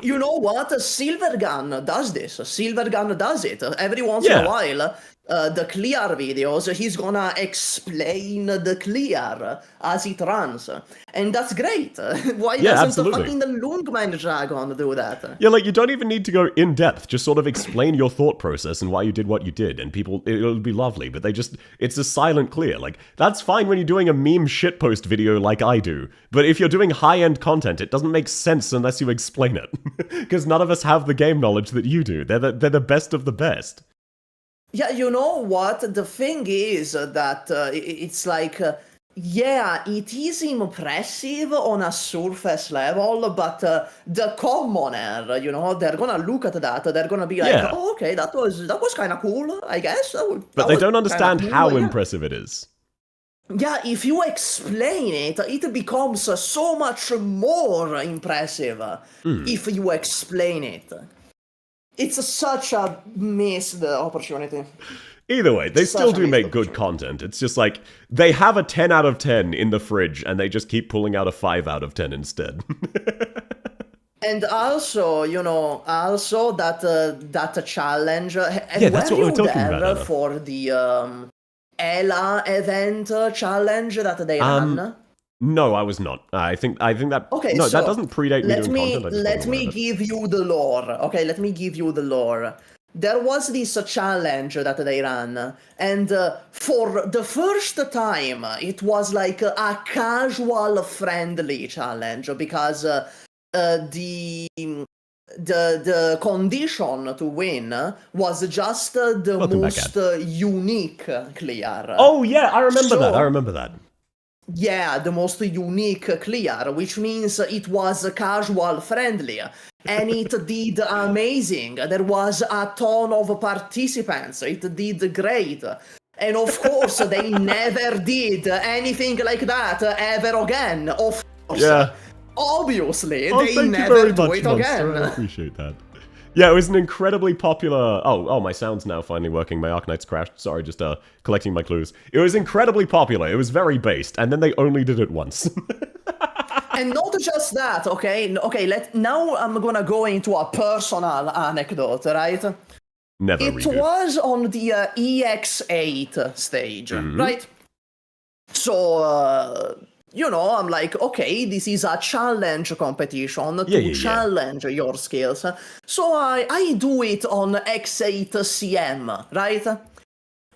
S6: You know what? Silvergun does this. Silvergun does it. Every once in a while, the clear videos, he's gonna explain the clear as it runs. And that's great. Why doesn't the fucking Lungman Dragon do that?
S1: Yeah, like, you don't even need to go in depth. Just sort of explain your thought process and why you did what you did, and it'll be lovely. But it's a silent clear. Like, that's fine when you're doing a meme shitpost video like I do. But if you're doing high-end content, it doesn't make sense unless you explain it. Because none of us have the game knowledge that you do. They're the best of the best.
S6: Yeah, you know what? The thing is that it's like, it is impressive on a surface level, but the commoner, they're gonna look at that, they're gonna be like, oh, okay, that was kind of cool, I guess.
S1: But they don't understand how impressive it is.
S6: Yeah, if you explain it, it becomes so much more impressive if you explain it. It's such a missed opportunity.
S1: Either way, they still do make good content. It's just like, they have a 10 out of 10 in the fridge, and they just keep pulling out a 5 out of 10 instead.
S6: And also, that challenge.
S1: Yeah, that's what we're talking about.
S6: For the Ella event challenge that they ran?
S1: No, I was not. I think that...
S6: Okay,
S1: no,
S6: so
S1: that doesn't predate me doing content.
S6: Let me give you the lore. Okay, let me give you the lore. There was this challenge that they ran, and for the first time, it was like a casual, friendly challenge, because the condition to win was just the most unique clear.
S1: Oh yeah, I remember that.
S6: Yeah, the most unique clear, which means it was casual friendly, and it did amazing. There was a ton of participants. It did great. And of course, they never did anything like that ever again. Of course. Yeah. Obviously, they never do it again.
S1: I appreciate that. Yeah, it was an incredibly popular... Oh, my sound's now finally working. My Arknights crashed. Sorry, just collecting my clues. It was incredibly popular. It was very based, and then they only did it once.
S6: And not just that, okay? Now I'm gonna go into a personal anecdote, right?
S1: Never
S6: It was on the EX8 stage, right? So... I'm like, okay, this is a challenge competition to challenge your skills. So I do it on X8 CM, right?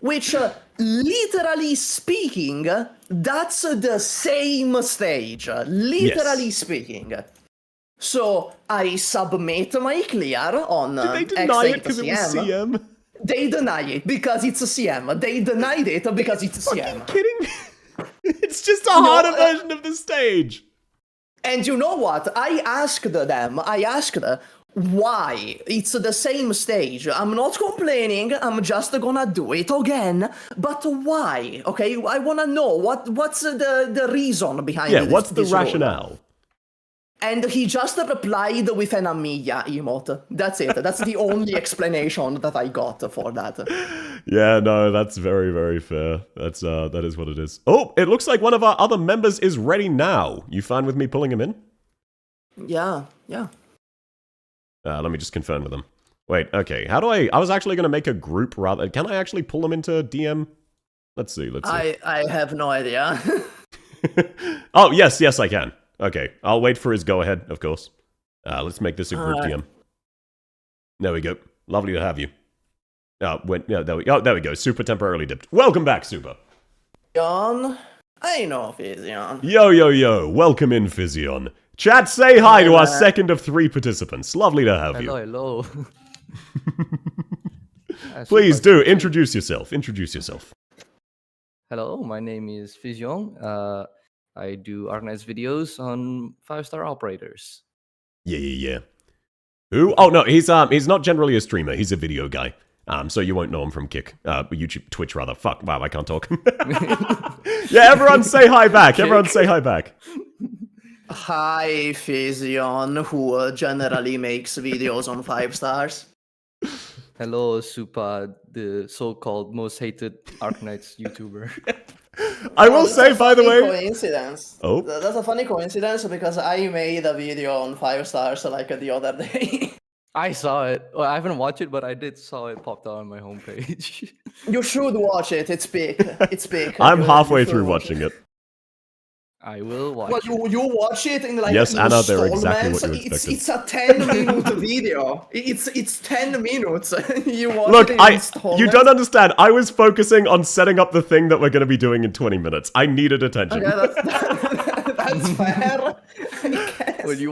S6: Which, literally speaking, that's the same stage. Literally speaking. So I submit my clear on
S1: Did they deny it because it was CM?
S6: They deny it because it's a CM. They denied it because it's a CM.
S1: Are you kidding me? It's just a harder version of the stage.
S6: And you know what? I asked why it's the same stage. I'm not complaining. I'm just gonna do it again. But why? Okay, I wanna know what's the reason behind it.
S1: Yeah, what's the rationale?
S6: Rule. And he just replied with an Amiya emote. That's it. That's the only explanation that I got for that.
S1: Yeah, no, that's very, very fair. That is what it is. Oh, it looks like one of our other members is ready now. You fine with me pulling him in?
S6: Yeah.
S1: Let me just confirm with him. Wait, okay. How do I was actually going to make a group rather... Can I actually pull him into DM? Let's see.
S6: I have no idea.
S1: Oh, yes, I can. Okay, I'll wait for his go-ahead, of course. Let's make this a group DM. There we go. Lovely to have you. Yeah, there we go. There we go. Supah temporarily dipped. Welcome back, Supah.
S6: Fizzyon. I know Fizzyon.
S1: Yo. Welcome in, Fizzyon. Chat, say hi to our second of 3 participants. Lovely to have you.
S12: Hello.
S1: Please do, introduce yourself.
S12: Hello, my name is Fizzyon. I do Arknights videos on 5-star operators.
S1: Yeah. Who? Oh, no, he's not generally a streamer. He's a video guy. So you won't know him from YouTube, Twitch rather. Fuck, wow, I can't talk. Yeah, everyone say hi back.
S6: Hi, Fizzyon, who generally makes videos on 5 stars.
S12: Hello, Supah, the so-called most hated Arknights YouTuber.
S1: I will say, by the way...
S6: Coincidence.
S1: Oh?
S6: That's a funny coincidence because I made a video on 5 stars like the other day.
S12: I saw it. Well, I haven't watched it, but I did saw it popped out on my homepage.
S6: You should watch it. It's big.
S1: I'm halfway through watching it.
S12: I will watch it.
S6: You watch it in like
S1: yes, Anna, they're exactly what you expected.
S6: It's a 10-minute video. It's 10 minutes. You watch
S1: Look,
S6: it in installments.
S1: you don't understand. I was focusing on setting up the thing that we're going to be doing in 20 minutes. I needed attention.
S6: Okay, that's fair.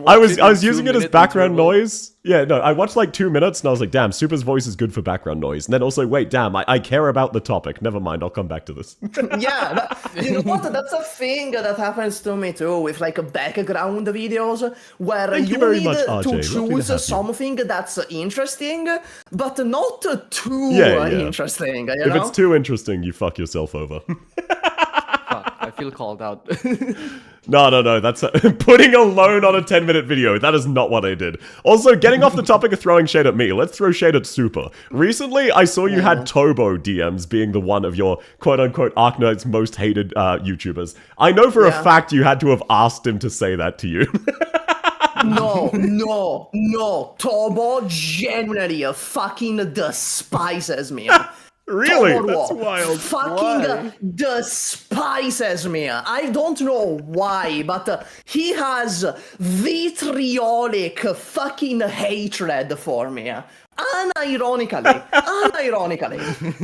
S1: I was using it as background noise. Yeah, no, I watched like 2 minutes and I was like, damn, Supah's voice is good for background noise. And then also, wait, damn, I care about the topic. Never mind, I'll come back to this.
S6: Yeah, you know what? That's a thing that happens to me too with like background videos where
S1: Thank
S6: you
S1: very
S6: need
S1: much,
S6: to
S1: RJ.
S6: choose something that's interesting, but not too interesting. You
S1: If
S6: know?
S1: it's too interesting, you fuck yourself over.
S12: I feel called out.
S1: No, that's putting a loan on a 10-minute video. That is not what I did. Also, getting off the topic of throwing shade at me, let's throw shade at Supah. Recently, I saw you had Tobo DMs being the one of your quote-unquote Arknights most hated YouTubers. I know for a fact you had to have asked him to say that to you.
S6: No. Tobo genuinely fucking despises me.
S1: Really?
S6: Tobo
S1: That's wild.
S6: Fucking despises me. I don't know why, but he has vitriolic fucking hatred for me. Unironically.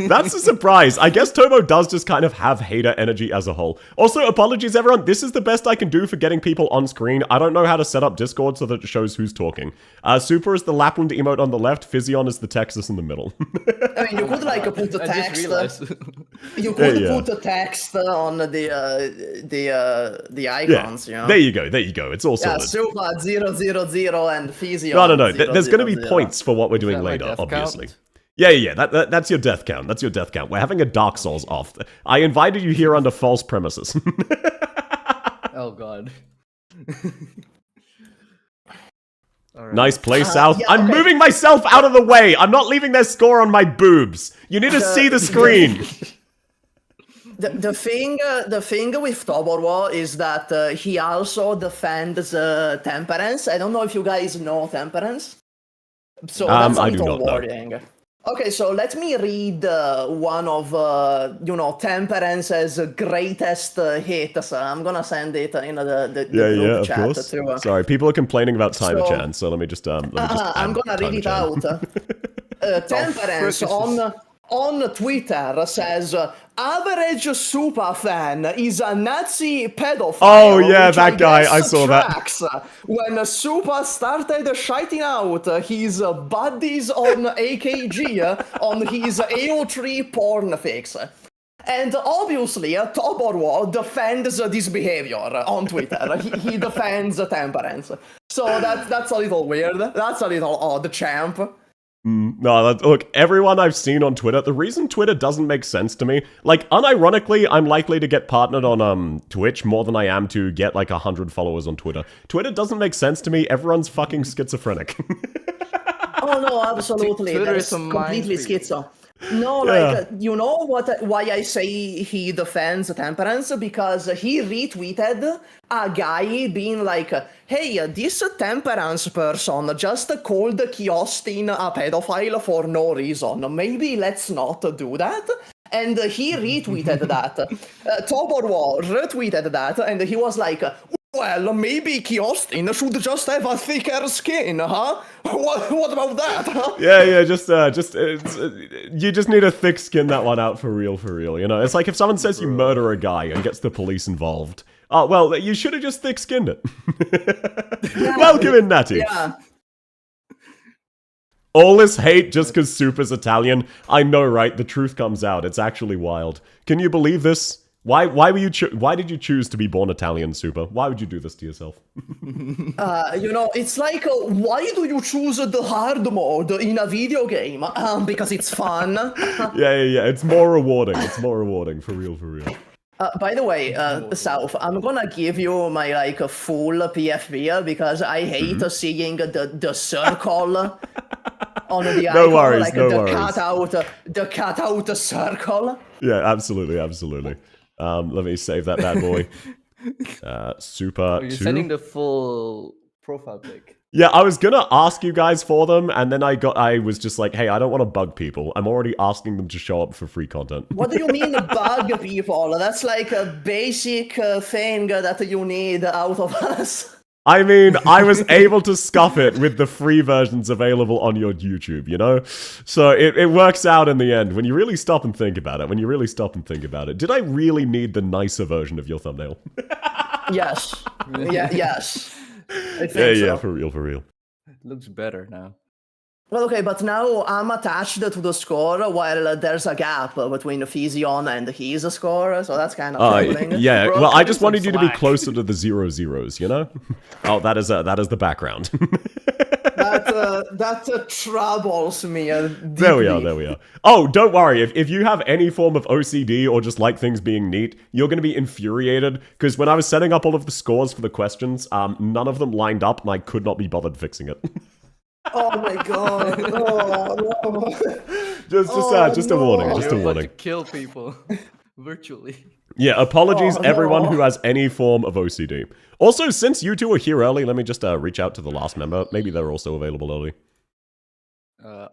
S1: That's a surprise. I guess Tobo does just kind of have hater energy as a whole. Also, apologies everyone, this is the best I can do for getting people on screen. I don't know how to set up Discord so that it shows who's talking. Supah is the Lapland emote on the left, Fizzyon is the Texas in the middle.
S6: I mean, you could like put the text. You could put the text on the icons, you know?
S1: There you go. It's all sorted.
S6: Supah 000 and Fizzyon.
S1: No. There's going to be points for what we're doing later, obviously.
S12: Count?
S1: Yeah, that's your death count. We're having a Dark Souls off. I invited you here under false premises.
S12: Oh god.
S1: Right. Nice play, South. I'm moving myself out of the way. I'm not leaving their score on my boobs. You need to see the screen.
S6: The thing with Tobo is that he also defends temperance. I don't know if you guys know temperance. So that's a little worrying. Okay, so let me read one of Temperance's greatest hits. I'm gonna send it in the group chat
S1: of course.
S6: too.
S1: Sorry, people are complaining about timer chance, so let me just I'm
S6: gonna read it out. Temperance on Twitter says, average Supah fan is a Nazi pedophile.
S1: Oh yeah, that guy, I saw that.
S6: When Supah started shouting out his buddies on AKG on his AO3 porn fix. And obviously, Tobo defends this behavior on Twitter. He defends temperance. So that's a little weird. That's a little odd, champ.
S1: No, look, everyone I've seen on Twitter, the reason Twitter doesn't make sense to me, like, unironically, I'm likely to get partnered on Twitch more than I am to get, like, 100 followers on Twitter. Twitter doesn't make sense to me, everyone's fucking schizophrenic.
S6: Oh, no, absolutely.
S12: Twitter
S6: That's
S12: is a
S6: completely
S12: minefield.
S6: schizo. No, like, you know why I say he defends temperance? Because he retweeted a guy being like, hey, this temperance person just called Kiostin a pedophile for no reason. Maybe let's not do that. And he retweeted that. Tobo retweeted that, and he was like, Well, maybe Kiostin should just have a thicker skin, huh? What about that, huh?
S1: Yeah, you just need a thick skin that one out for real, you know? It's like if someone says you murder a guy and gets the police involved. Oh, well, you should have just thick-skinned it. Welcome in, Natty.
S6: Yeah.
S1: All this hate just because Supah's Italian. I know, right? The truth comes out. It's actually wild. Can you believe this? Why did you choose to be born Italian, Supah? Why would you do this to yourself?
S6: You know, it's like, why do you choose the hard mode in a video game? Because it's fun.
S1: Yeah. It's more rewarding. It's more rewarding, for real.
S6: By the way, South, I'm gonna give you my, like, full PFP because I hate seeing the circle on the icon.
S1: No worries,
S6: like
S1: no
S6: the
S1: worries.
S6: The cutout circle.
S1: Yeah, absolutely. Let me save that bad boy. Supah.
S12: You're sending the full profile pic.
S1: Yeah, I was gonna ask you guys for them, and then I was just like, hey, I don't want to bug people. I'm already asking them to show up for free content.
S6: What do you mean bug people? That's like a basic thing that you need out of us.
S1: I mean, I was able to scuff it with the free versions available on your YouTube, you know? So it works out in the end when you really stop and think about it. Did I really need the nicer version of your thumbnail?
S6: Yes. Yes. I think
S1: Yeah,
S6: so.
S1: for real.
S12: It looks better now.
S6: Well, okay, but now I'm attached to the score while there's a gap between Fizzyon and his score, so that's kind of troubling.
S1: Yeah,
S6: Bro,
S1: well, I just wanted you to be
S9: slack.
S1: closer to the 0-0s, you know? Oh, that is the background.
S6: That troubles me deeply.
S1: There we are. Oh, don't worry. If you have any form of OCD or just like things being neat, you're going to be infuriated, because when I was setting up all of the scores for the questions, none of them lined up, and I could not be bothered fixing it.
S6: Oh my god. Oh, no.
S1: Just a warning.
S12: You're
S1: Just a
S12: about
S1: warning.
S12: to kill people virtually.
S1: Yeah, apologies
S6: Oh,
S1: everyone
S6: no.
S1: who has any form of OCD. Also, since you two are here early, let me just reach out to the last member. Maybe they're also available early.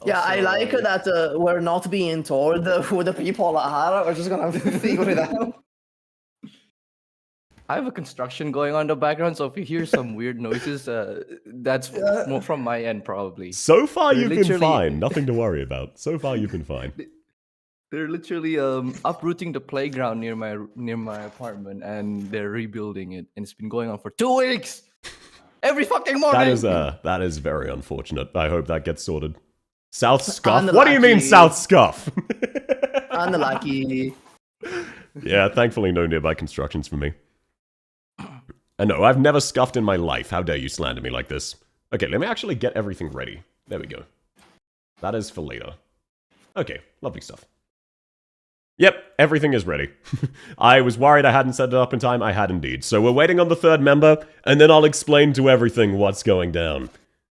S6: Yeah, I like that we're not being told who the people are. We're just gonna figure it out.
S12: I have a construction going on in the background, so if you hear some weird noises, that's more from my end, probably.
S1: So far,
S12: They're
S1: you've been
S12: literally-
S1: fine. Nothing to worry about. So far, you've been fine.
S12: They're literally uprooting the playground near my apartment, and they're rebuilding it, and it's been going on for 2 weeks. Every fucking morning.
S1: That is very unfortunate. I hope that gets sorted. South Scuff? What do you mean South Scuff?
S6: Unlucky.
S1: Yeah, thankfully no nearby constructions for me. And no, I've never scuffed in my life. How dare you slander me like this? Okay, let me actually get everything ready. There we go. That is for later. Okay, lovely stuff. Yep, everything is ready. I was worried I hadn't set it up in time. I had indeed. So we're waiting on the third member, and then I'll explain to everything what's going down.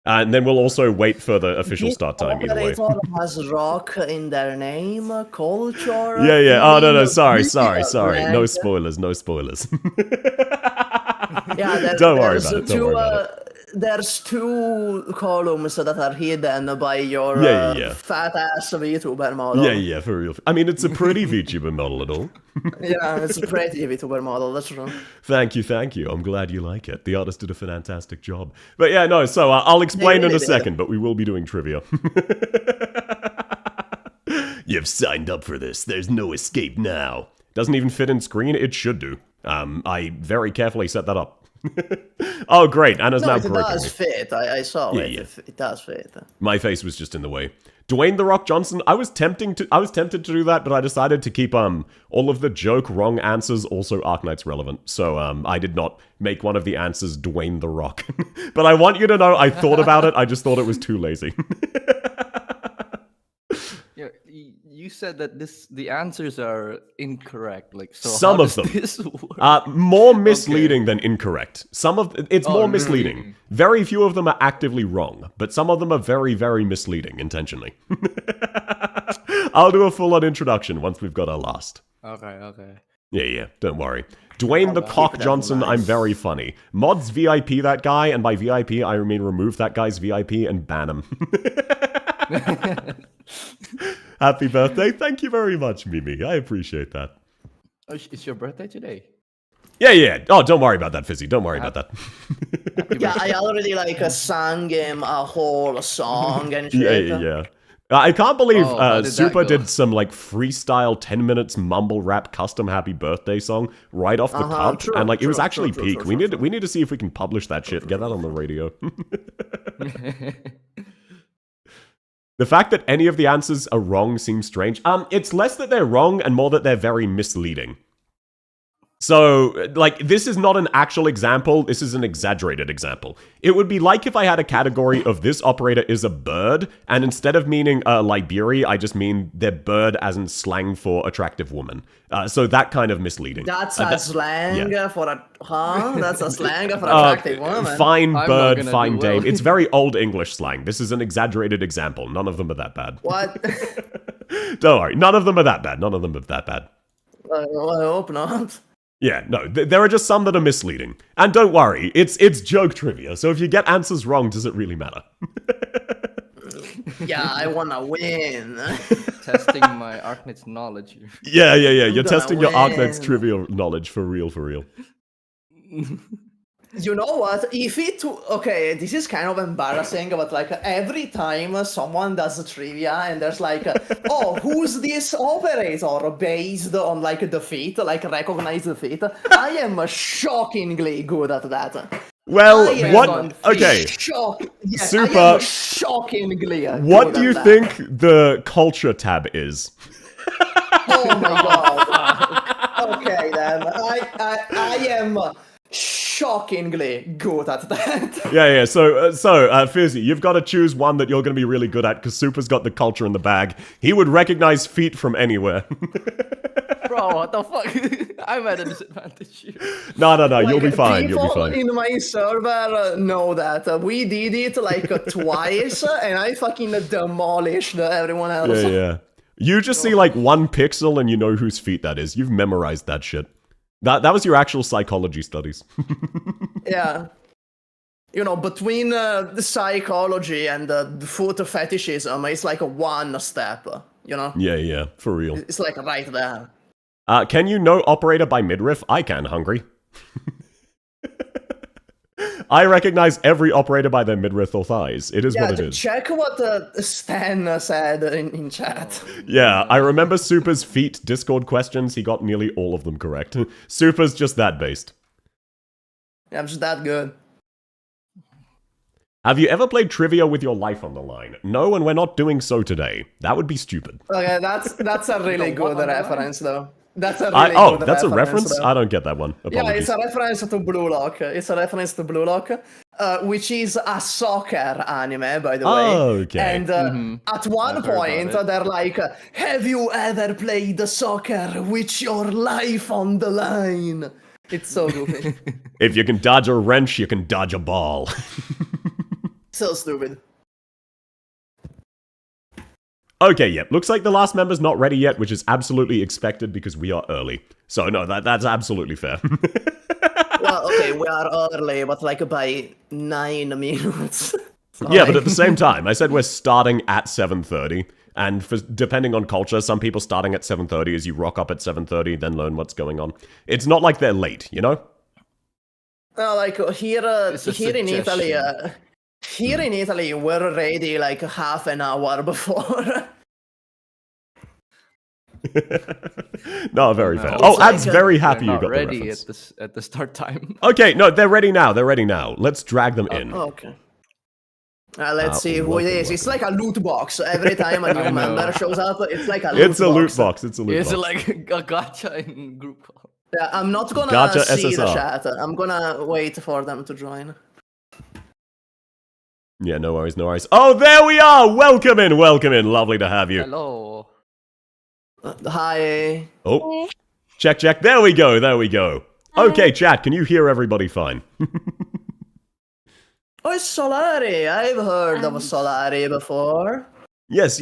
S1: And then we'll also wait for the official start time either way.
S6: Operator has rock in their name, culture.
S1: Yeah. Oh, no. Sorry.
S6: Red.
S1: No spoilers.
S6: Yeah,
S1: Don't worry about it.
S6: There's two columns that are hidden by your fat ass VTuber model.
S1: Yeah, for real. I mean, it's a pretty VTuber model at all.
S6: Yeah, it's a pretty VTuber model, that's true.
S1: Thank you. I'm glad you like it. The artist did a fantastic job. But yeah, no, so I'll explain in a second, but we will be doing trivia. You've signed up for this. There's no escape now. Doesn't even fit in screen. It should do. I very carefully set that up. Oh, great. Anna's now
S6: It
S1: groping
S6: does
S1: me.
S6: fit. I saw it.
S1: Yeah.
S6: It does fit.
S1: My face was just in the way. Dwayne The Rock Johnson, I was tempted to do that, but I decided to keep all of the joke wrong answers also Arknights relevant. So I did not make one of the answers Dwayne The Rock. But I want you to know I thought about it. I just thought it was too lazy.
S12: Yeah, you said that the answers are incorrect. Like, so
S1: Some
S12: how
S1: of
S12: does
S1: them.
S12: this work?
S1: More misleading than incorrect. It's more misleading.
S12: Really?
S1: Very few of them are actively wrong, but some of them are very, very misleading intentionally. I'll do a full-on introduction once we've got our last.
S12: Okay.
S1: Yeah, don't worry. Dwayne the Cock Johnson, I'm very funny. Mods VIP that guy, and by VIP I mean remove that guy's VIP and ban him. Happy birthday. Thank you very much, Mimi. I appreciate that.
S12: Oh, it's your birthday today?
S1: Yeah. Oh, don't worry about that, Fizzy. Don't worry about that.
S6: Yeah, I already like sang him a whole song and shit.
S1: Yeah. I can't believe
S12: how did that
S1: Supah
S12: go?
S1: did some like freestyle 10 minutes mumble rap custom happy birthday song right off the top,
S6: true,
S1: and like it was
S6: true,
S1: actually
S6: true,
S1: peak.
S6: true,
S1: We
S6: true,
S1: need to see if we can publish that shit, get that on the radio. The fact that any of the answers are wrong seems strange. It's less that they're wrong and more that they're very misleading. So, like, this is not an actual example, this is an exaggerated example. It would be like if I had a category of this operator is a bird, and instead of meaning Liberi, I just mean they're bird as in slang for attractive woman. So that kind of misleading.
S6: That's a slang for a... Huh? That's a slang for attractive woman.
S1: Fine
S12: I'm
S1: bird,
S12: not gonna
S1: fine
S12: do well.
S1: dame. It's very old English slang. This is an exaggerated example. None of them are that bad.
S6: What?
S1: Don't worry, none of them are that bad. None of them are that bad.
S6: I hope not.
S1: Yeah, no, there are just some that are misleading. And don't worry, it's joke trivia, so if you get answers wrong, does it really matter?
S6: Yeah, I wanna win.
S12: Testing my Arknights knowledge here.
S1: Yeah. You're
S6: gonna
S1: testing your
S6: win.
S1: Arknights trivia knowledge for real.
S6: You know what? If it... Okay, this is kind of embarrassing, but like every time someone does a trivia and there's like, oh, who's this operator based on like the feat, like recognize the feat, I am shockingly good at that.
S1: Well,
S6: I am
S1: what... Okay,
S6: Yes,
S1: Supah,
S6: I am shockingly good
S1: what do you
S6: at
S1: think the culture tab is?
S6: Oh my god. Okay then, I am... shockingly good at that.
S1: Yeah. So, Fizzy, you've got to choose one that you're going to be really good at because Supah's got the culture in the bag. He would recognize feet from anywhere.
S12: Bro, what the fuck? I'm at a disadvantage here.
S1: No,
S6: Like,
S1: you'll be fine. You'll be
S6: people
S1: fine.
S6: in my server know that we did it like twice, and I fucking demolished everyone else.
S1: Yeah. You just see like one pixel and you know whose feet that is. You've memorized that shit. That was your actual psychology studies.
S6: Yeah. You know, between the psychology and the foot fetishism, it's like a one step, you know?
S1: Yeah, for real.
S6: It's like right there.
S1: Can you know operator by midriff? I can, Hungry. I recognize every operator by their midriff or thighs. It is what it is.
S6: Check what Stan said in chat.
S1: Yeah, I remember Supah's feet Discord questions. He got nearly all of them correct. Supah's just that based.
S6: I'm just that good.
S1: Have you ever played trivia with your life on the line? No, and we're not doing so today. That would be stupid.
S6: Okay, that's a really good reference, though. That's a really good
S1: that's a reference?
S6: though.
S1: I don't get that one. Apologies.
S6: Yeah, it's a reference to Blue Lock. It's a reference to Blue Lock, which is a soccer anime, by the way.
S1: Oh, okay.
S6: And at one point, they're like, have you ever played soccer with your life on the line? It's so goofy.
S1: If you can dodge a wrench, you can dodge a ball.
S6: So stupid.
S1: Okay, yep. Looks like the last member's not ready yet, which is absolutely expected because we are early. So no, that's absolutely fair.
S6: Well, okay, we are early, but like by 9 minutes.
S1: Yeah, but at the same time, I said we're starting at 7:30, and depending on culture, some people starting at 7:30 is you rock up at 7:30, then learn what's going on. It's not like they're late, you know?
S6: No, like here in Italy, we're ready like half an hour before.
S1: No, very fair. Oh, Ad's very happy you got the
S12: ready
S1: reference.
S12: at the start time.
S1: Okay, no, they're ready now. They're ready now. Let's drag them in.
S6: Okay. Let's see who it is. It's like a loot box. Every time a new member shows up, it's like a loot box.
S1: It's a loot box. It's a loot box.
S12: It's like a gacha in group call.
S6: Yeah, I'm not gonna
S1: Gacha
S6: see the
S1: SSR.
S6: chat. I'm gonna wait for them to join.
S1: Yeah, no worries, no worries. Oh, there we are! Welcome in, welcome in. Lovely to have you.
S12: Hello.
S6: Hi.
S1: Oh, check. There we go, there we go. Okay, chat, can you hear everybody fine?
S6: Oh, it's Solari. I've heard of Solari before.
S1: Yes.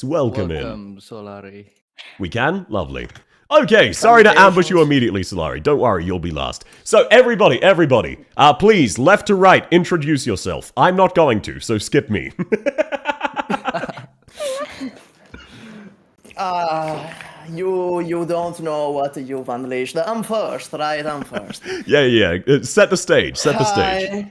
S1: Welcome
S12: Welcome, Solari.
S1: We can? Lovely. Okay, sorry to ambush you immediately, Solari. Don't worry, you'll be last. So, everybody, please, left to right, introduce yourself. I'm not going to, so skip me.
S6: You don't know what you've unleashed. I'm first, right? I'm first.
S1: Yeah. Set the stage. Set the stage.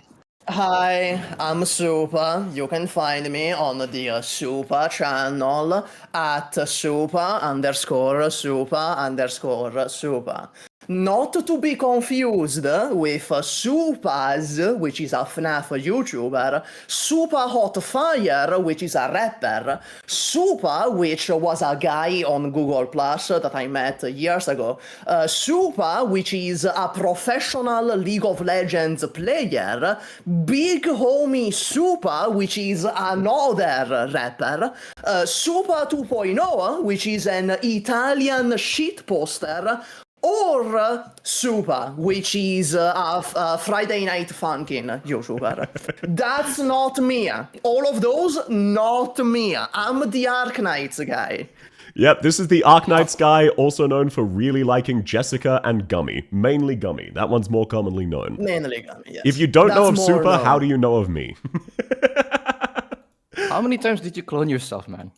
S6: Hi, I'm Supah. You can find me on the Supah channel at Supah_Supah_Supah. Not to be confused with Supahs, which is a FNAF YouTuber, Supah Hotfire, which is a rapper, Supah, which was a guy on Google Plus that I met years ago, Supah, which is a professional League of Legends player, Big Homie Supah, which is another rapper, Supah 2.0, which is an Italian shitposter, or Supah, which is a Friday Night Funkin' YouTuber. That's not me. All of those, not me. I'm the Arknights guy.
S1: Yep, this is the Arknights guy, also known for really liking Jessica and Gummy. Mainly Gummy. That one's more commonly known.
S6: Mainly Gummy, yes.
S1: If you don't know of Supah, how do you know of me?
S12: How many times did you clone yourself, man?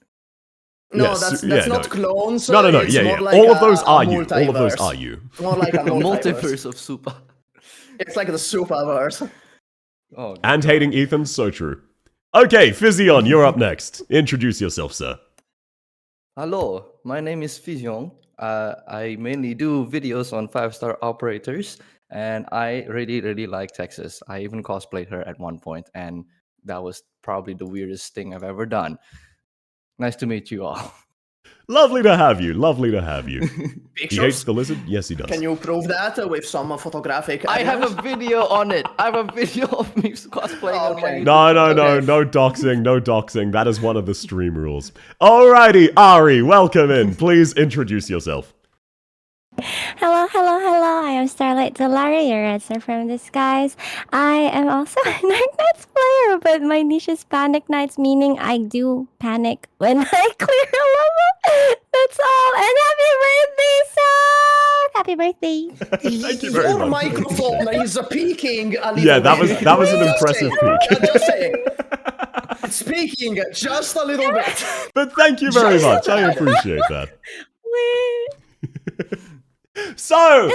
S6: No,
S1: yes,
S6: that's not clones.
S1: No,
S6: it's
S1: yeah.
S6: more like
S1: all of those are you.
S6: multiverse.
S1: All of those are you.
S6: More like a
S12: multiverse of Supah.
S6: It's like the Supahverse.
S12: Oh,
S1: and hating Ethan, so true. Okay, Fizzyon, you're up next. Introduce yourself, sir.
S12: Hello, my name is Fizzyon. I mainly do videos on 5-star operators, and I really like Texas. I even cosplayed her at one point, and that was probably the weirdest thing I've ever done. Nice to meet you all.
S1: Lovely to have you. Lovely to have you.
S6: Pictures?
S1: He hates the lizard? Yes, he does.
S6: Can you prove that with some photographic
S12: I have
S6: evidence?
S12: a video on it. I have a video of me cosplaying on my
S1: No doxing, no doxing. That is one of the stream rules. Alrighty, Ari, welcome in. Please introduce yourself.
S4: Hello. I am Starlight Delari, your answer from the skies. I am also an Arknights player, but my niche is Panic Nights, meaning I do panic when I clear a level. That's all. And happy birthday, sir! Happy birthday.
S1: Thank you very
S6: Your
S1: much.
S6: microphone is peaking a little
S1: Yeah, that
S6: bit.
S1: was an impressive peak.
S6: Just saying. It's peaking just a little bit.
S1: But thank you very much. I appreciate that. So,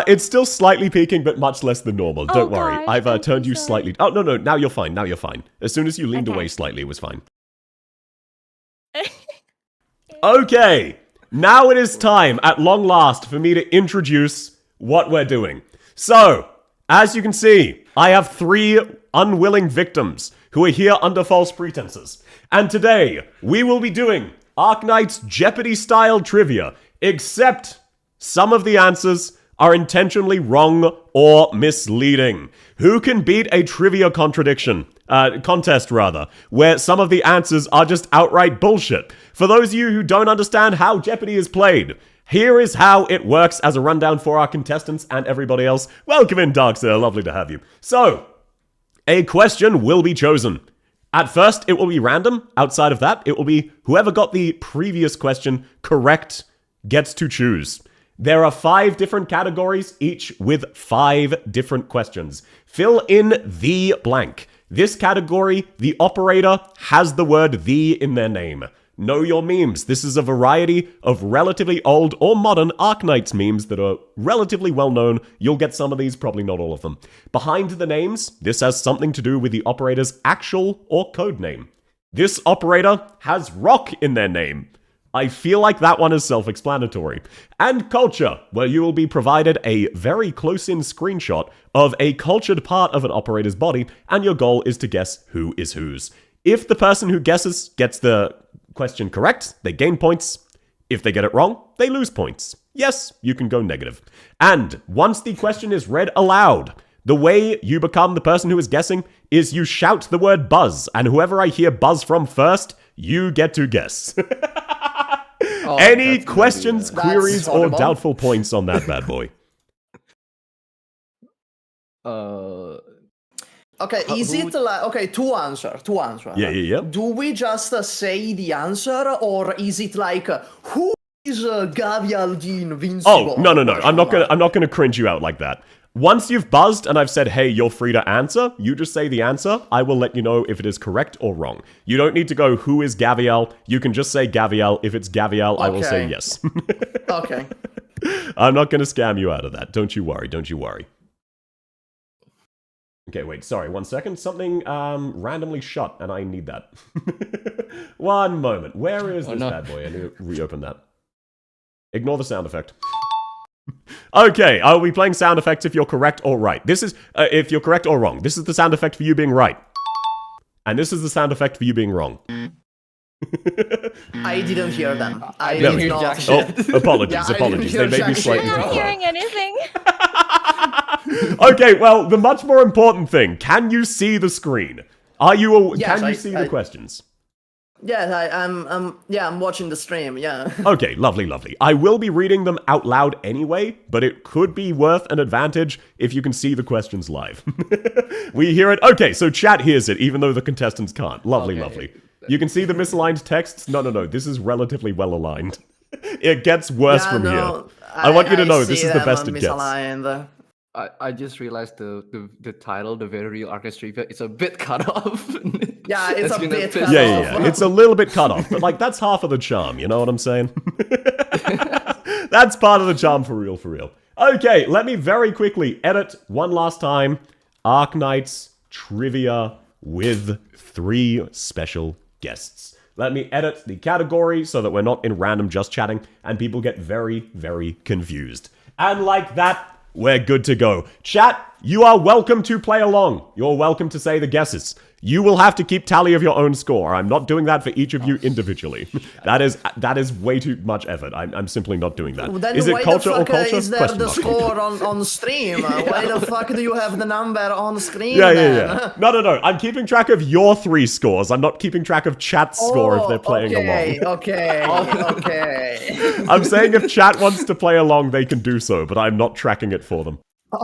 S1: it's still slightly peaking, but much less than normal. Don't worry.
S4: Gosh,
S1: I've turned you slightly. Oh, no. Now you're fine. Now you're fine. As soon as you leaned away slightly, it was fine. Okay. Now it is time, at long last, for me to introduce what we're doing. So, as you can see, I have 3 unwilling victims who are here under false pretenses. And today, we will be doing Arknights Jeopardy-style trivia, except some of the answers are intentionally wrong or misleading. Who can beat a trivia contest, where some of the answers are just outright bullshit? For those of you who don't understand how Jeopardy is played, here is how it works as a rundown for our contestants and everybody else. Welcome in, Darkseer. Lovely to have you. So, a question will be chosen. At first, it will be random. Outside of that, it will be whoever got the previous question correct gets to choose. There are 5 different categories, each with 5 different questions. Fill in the blank. This category, the operator has the word "the" in their name. Know your memes. This is a variety of relatively old or modern Arknights memes that are relatively well known. You'll get some of these, probably not all of them. Behind the names, this has something to do with the operator's actual or code name. This operator has rock in their name. I feel like that one is self-explanatory. And culture, where you will be provided a very close-in screenshot of a cultured part of an operator's body, and your goal is to guess who is whose. If the person who guesses gets the question correct, they gain points. If they get it wrong, they lose points. Yes, you can go negative. And once the question is read aloud, the way you become the person who is guessing is you shout the word buzz, and whoever I hear buzz from first, you get to guess. Any questions, queries, or doubtful points on that bad boy?
S6: Okay, is it like... Okay, two answer.
S1: Yeah.
S6: Do we just say the answer, or is it like, who is Gavial the Invincible?
S1: Oh, no. I'm not gonna cringe you out like that. Once you've buzzed and I've said, hey, you're free to answer, you just say the answer. I will let you know if it is correct or wrong. You don't need to go, who is Gaviel? You can just say Gaviel. If it's Gaviel, I will say yes.
S6: Okay.
S1: I'm not going to scam you out of that. Don't you worry. Don't you worry. Okay, wait. Sorry. 1 second. Something randomly shut, and I need that. 1 moment. Where is this bad boy? I need to reopen that. Ignore the sound effect. Okay, I will be playing sound effects if you're correct or right. This is, if you're correct or wrong. This is the sound effect for you being right. And this is the sound effect for you being wrong.
S6: I didn't hear them. I
S1: No.
S6: did not.
S1: Oh, apologies,
S6: Yeah, I
S1: apologies.
S6: didn't
S1: They
S6: hear
S1: may be
S6: jack
S1: slightly
S6: shit.
S4: I'm not
S1: too
S4: hearing anything.
S1: Okay, well, the much more important thing. Can you see the screen? Are you,
S6: Yes,
S1: can you see the questions?
S6: Yeah, I'm watching the stream, yeah.
S1: Okay, lovely, lovely. I will be reading them out loud anyway, but it could be worth an advantage if you can see the questions live. We hear it. Okay, so chat hears it, even though the contestants can't. Lovely, lovely. You can see the misaligned texts? No, this is relatively well aligned. It gets worse from here. I want you to know this is the best it gets.
S12: I just realized the title, The Very Real Arknights Trivia, it's a bit cut off.
S6: Yeah, it's a bit cut off.
S1: Yeah. It's a little bit cut off, but like that's half of the charm, you know what I'm saying? That's part of the charm for real, for real. Okay, let me very quickly edit one last time. Arknights Trivia with 3 special guests. Let me edit the category so that we're not in random just chatting and people get very, very confused. And like that, we're good to go. Chat, you are welcome to play along. You're welcome to say the guesses. You will have to keep tally of your own score. I'm not doing that for each of you individually. That is way too much effort. I'm simply not doing that.
S6: Then
S1: is it culture or culture?
S6: Is there the score on stream? Why the fuck do you have the number on screen?
S1: Yeah. No. I'm keeping track of your 3 scores. I'm not keeping track of chat's score if they're playing along.
S6: Okay.
S1: I'm saying if chat wants to play along, they can do so, but I'm not tracking it for them.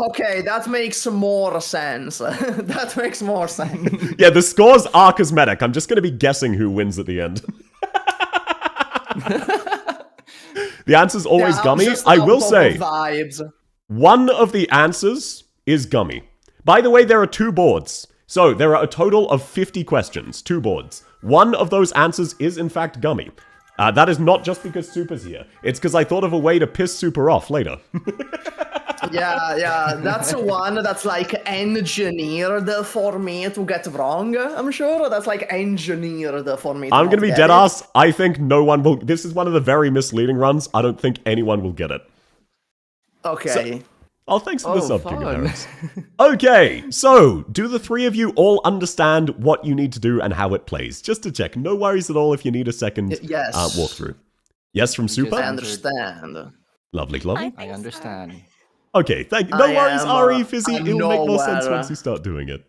S6: Okay, that makes more sense. That makes more sense.
S1: Yeah, the scores are cosmetic. I'm just going to be guessing who wins at the end. The answer's always gummy. I will say, one of the answers is gummy. By the way, there are 2 boards. So there are a total of 50 questions, 2 boards. One of those answers is in fact gummy. That is not just because Supah's here. It's because I thought of a way to piss Supah off later.
S6: Yeah, that's one that's like engineered for me to get wrong, I'm sure. That's like engineered for me to
S1: I'm going to be
S6: get
S1: dead
S6: it.
S1: ass. I think no one will. This is one of the very misleading runs. I don't think anyone will get it.
S6: Okay.
S1: Thanks for the sub, King of Harris. Okay, so do the 3 of you all understand what you need to do and how it plays? Just to check. No worries at all if you need a second walkthrough. Yes, from Supah?
S6: I understand.
S1: Lovely.
S12: I understand.
S1: Okay, thank you. No worries, Ari, Fizzy. It'll make more sense once you start doing it.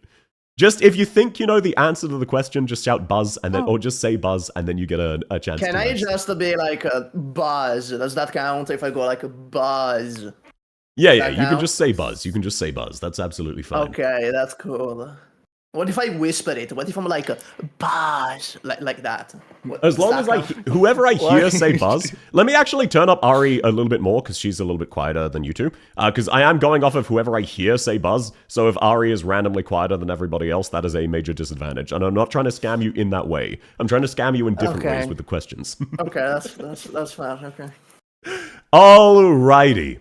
S1: Just if you think you know the answer to the question, just shout buzz and then, or just say buzz, and then you get a chance.
S6: Can I just be like a buzz? Does that count if I go like a buzz?
S1: Yeah. You can just say buzz. That's absolutely fine.
S6: Okay, that's cool. What if I whisper it? What if I'm like a buzz, like that?
S1: As long as whoever I hear say buzz. Let me actually turn up Ari a little bit more because she's a little bit quieter than you two. Because I am going off of whoever I hear say buzz. So if Ari is randomly quieter than everybody else, that is a major disadvantage. And I'm not trying to scam you in that way. I'm trying to scam you in different ways with the questions.
S6: Okay, that's fair. Okay.
S1: Alrighty.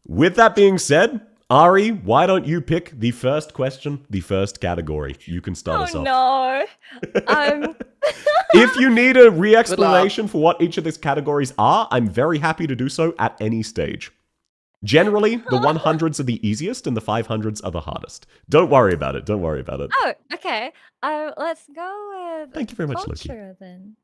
S1: With that being said, Ari, why don't you pick the first question, the first category? You can start us off.
S4: No.
S1: If you need a re-explanation for what each of these categories are, I'm very happy to do so at any stage. Generally, the 100s are the easiest and the 500s are the hardest. Don't worry about it.
S4: Oh, okay. Let's go with
S1: Thank you very much,
S4: culture,
S1: Loki.
S4: then.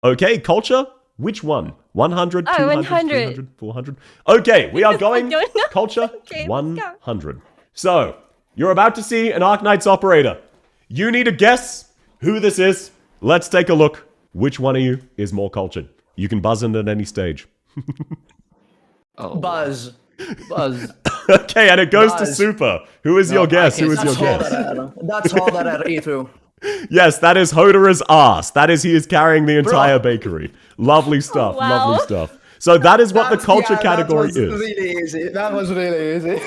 S1: Okay, culture? Which one? 100, 200,
S4: 100.
S1: 300, 400? Okay, we are going culture
S4: Okay,
S1: 100. So, you're about to see an Arknights operator. You need to guess who this is. Let's take a look. Which one of you is more cultured? You can buzz in at any stage.
S6: Buzz.
S1: Okay, and it goes to Supah. Who is your guess? That's
S6: all that I eat through.
S1: Yes, that is Hodera's ass. That is, he is carrying the entire bakery. Lovely stuff, lovely stuff. So that is what the culture category is.
S6: That was really easy. That was really easy.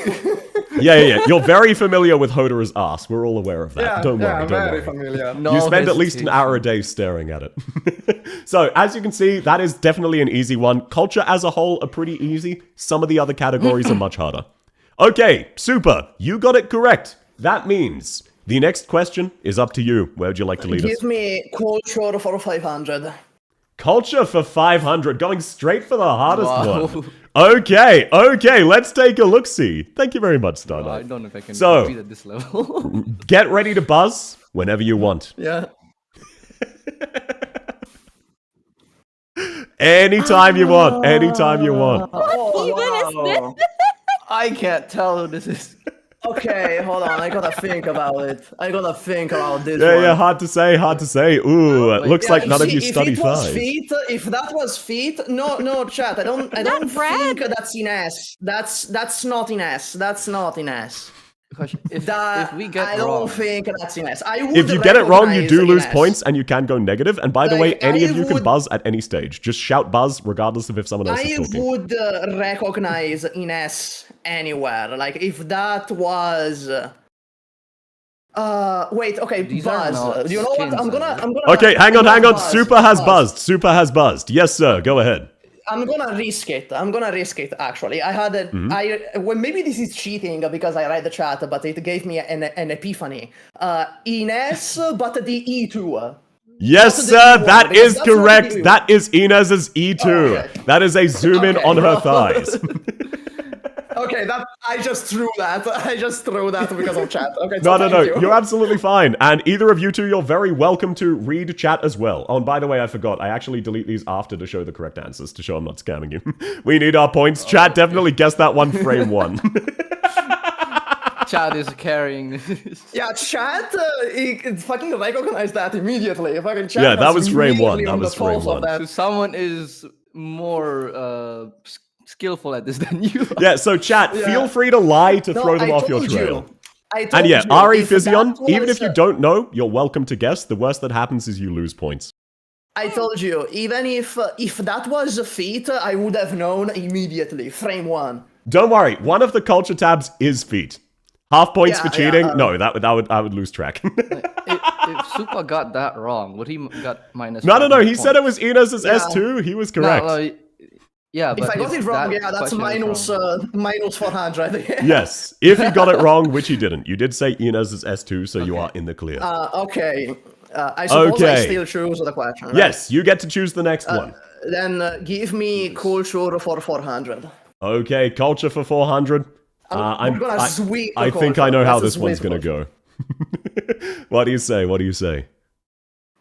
S1: Yeah. You're very familiar with Hodor's ass. We're all aware of that.
S6: Yeah,
S1: don't worry,
S6: I'm
S1: don't
S6: very
S1: worry.
S6: familiar.
S1: You spend at least an hour a day staring at it. So, as you can see, that is definitely an easy one. Culture as a whole are pretty easy. Some of the other categories are much harder. Okay, Supah, you got it correct. That means the next question is up to you. Where would you like to lead us?
S6: Give me culture for 500.
S1: Culture for 500, going straight for the hardest one. Okay, let's take a look-see. Thank you very much, Starlight.
S12: I don't know if I can
S1: So,
S12: compete at this level.
S1: get ready to buzz whenever you want.
S6: Yeah.
S1: Anytime you want, anytime you want.
S6: Wow.
S12: I can't tell who this is.
S6: Okay, hold on. I gotta think about it. I gotta think about this one.
S1: Yeah, hard to say. Ooh, it looks like none of you study five.
S6: If that was feet, no, chat. I don't think that's in S. That's not in S. That's not in S.
S12: If we get
S6: I
S12: wrong,
S6: don't think that's in S.
S1: If you get it wrong, you do lose
S6: S.
S1: points and you can go negative. And by the way,
S6: Like,
S1: any
S6: I
S1: of you can
S6: would-
S1: buzz at any stage. Just shout buzz regardless of if someone else is
S6: I
S1: talking.
S6: would recognize in S anywhere. Like if that was. Wait. Okay,
S12: These are
S6: buzz.
S12: not
S6: You know what?
S12: skins,
S6: I'm gonna.
S1: Okay, hang on.
S6: Buzz,
S1: Supah has
S6: buzz.
S1: buzzed. Supah has buzzed. Yes, sir. Go ahead.
S6: I'm gonna risk it. Actually, I had a. Well, maybe this is cheating because I read the chat, but it gave me an epiphany. Ines, but the E2.
S1: Yes,
S6: That's the
S1: sir.
S6: E1,
S1: That
S6: because
S1: is
S6: that's what
S1: correct.
S6: we do.
S1: That is Inez's E2.
S6: Okay.
S1: That is a zoom in
S6: Okay,
S1: on her
S6: bro.
S1: thighs.
S6: Okay, I just threw that. Because of chat. Okay,
S1: No.
S6: so thank you.
S1: You're absolutely fine. And either of you two, you're very welcome to read chat as well. Oh, and by the way, I forgot. I actually delete these after to show the correct answers, to show I'm not scamming you. We need our points. Chat definitely guessed that one frame one.
S12: Chad is carrying this.
S6: Yeah, chat. It fucking recognized that immediately. Fucking chat.
S1: Yeah, that was frame one.
S6: immediately
S1: That
S6: on
S1: was
S6: the
S1: frame
S6: pulse of
S1: one.
S6: that.
S12: So someone is more skillful at this than you are.
S1: Yeah, so chat, feel free to lie to throw them off your
S6: told
S1: trail.
S6: And
S1: yeah, Ari Fizzyon,
S6: that
S1: even
S6: was,
S1: if you don't know, you're welcome to guess. The worst that happens is you lose points.
S6: I told you, even if that was a feat, I would have known immediately. Frame one.
S1: Don't worry, one of the culture tabs is feet. Half points for cheating?
S6: yeah,
S1: No, I would lose track.
S12: If Supah got that wrong, would he got minus?
S1: No, he
S12: 500
S1: said it
S12: points?
S1: was Inez's
S6: Yeah.
S1: S2. He was correct.
S12: Yeah, but
S6: If I got it wrong, that's
S12: question was
S6: minus
S12: wrong.
S6: minus 400.
S1: Yes, if you got it wrong, which you didn't. You did say Inez's S2, so you are in the clear.
S6: Okay. I suppose I
S1: Okay.
S6: still choose the question. Right?
S1: Yes, you get to choose the next one.
S6: Then give me culture for 400.
S1: Okay, culture for 400.
S6: I'm gonna sweep the
S1: I think I
S6: culture.
S1: know how
S6: That's a
S1: this one's
S6: sweep
S1: gonna go. What do you say?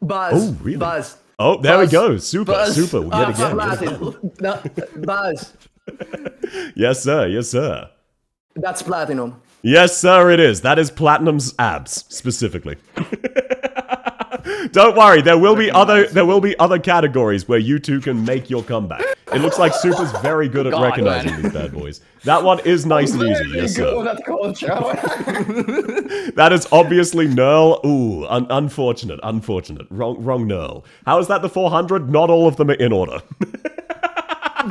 S6: Buzz.
S1: Oh, really?
S6: Buzz.
S1: Oh, there we
S6: Buzz.
S1: go. Super.
S6: Buzz.
S1: Yet again.
S6: Platinum. No, Buzz.
S1: Yes, sir.
S6: That's platinum.
S1: Yes, sir, it is. That is Platinum's abs, specifically. Don't worry, there will be other categories where you two can make your comeback. It looks like Supah's very good at recognizing these bad boys. That one is nice and easy, yes sir.
S6: Good at culture.
S1: That is obviously Nerl. Ooh, unfortunate. Wrong Nerl. How is that the 400? Not all of them are in order.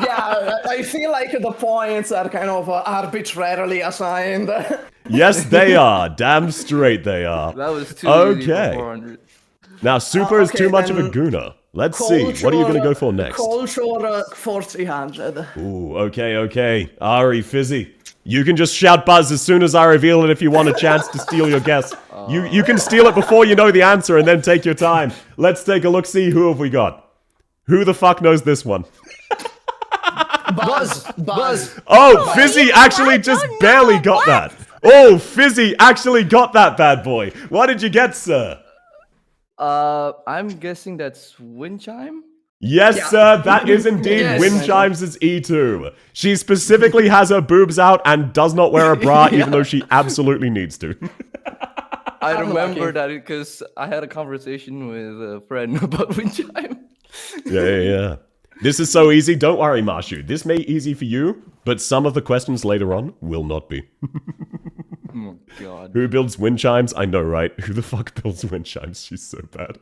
S6: Yeah, I feel like the points are kind of arbitrarily assigned.
S1: Yes, they are. Damn straight they are.
S12: That was too easy for 400.
S1: Now, Supah is
S6: okay,
S1: too much of a
S6: then
S1: gooner. Let's see. What are you going to go for next?
S6: Culture for 300.
S1: Ooh, okay. Ari, Fizzy. You can just shout buzz as soon as I reveal it if you want a chance to steal your guess. You can steal it before you know the answer and then take your time. Let's take a look, see who have we got. Who the fuck knows this one?
S6: Buzz.
S1: Oh, Fizzy actually just barely got that. Oh, Fizzy actually got that bad boy. What did you get, sir?
S12: I'm guessing that's wind chime.
S1: Yes, sir, that is indeed Wind Chimes' E2. She specifically has her boobs out and does not wear a bra, even though she absolutely needs to.
S12: I remember that because I had a conversation with a friend about wind chime.
S1: Yeah. This is so easy. Don't worry, Marshu. This may be easy for you, but some of the questions later on will not be.
S12: Oh, God.
S1: Who builds wind chimes? I know, right? Who the fuck builds wind chimes? She's so bad.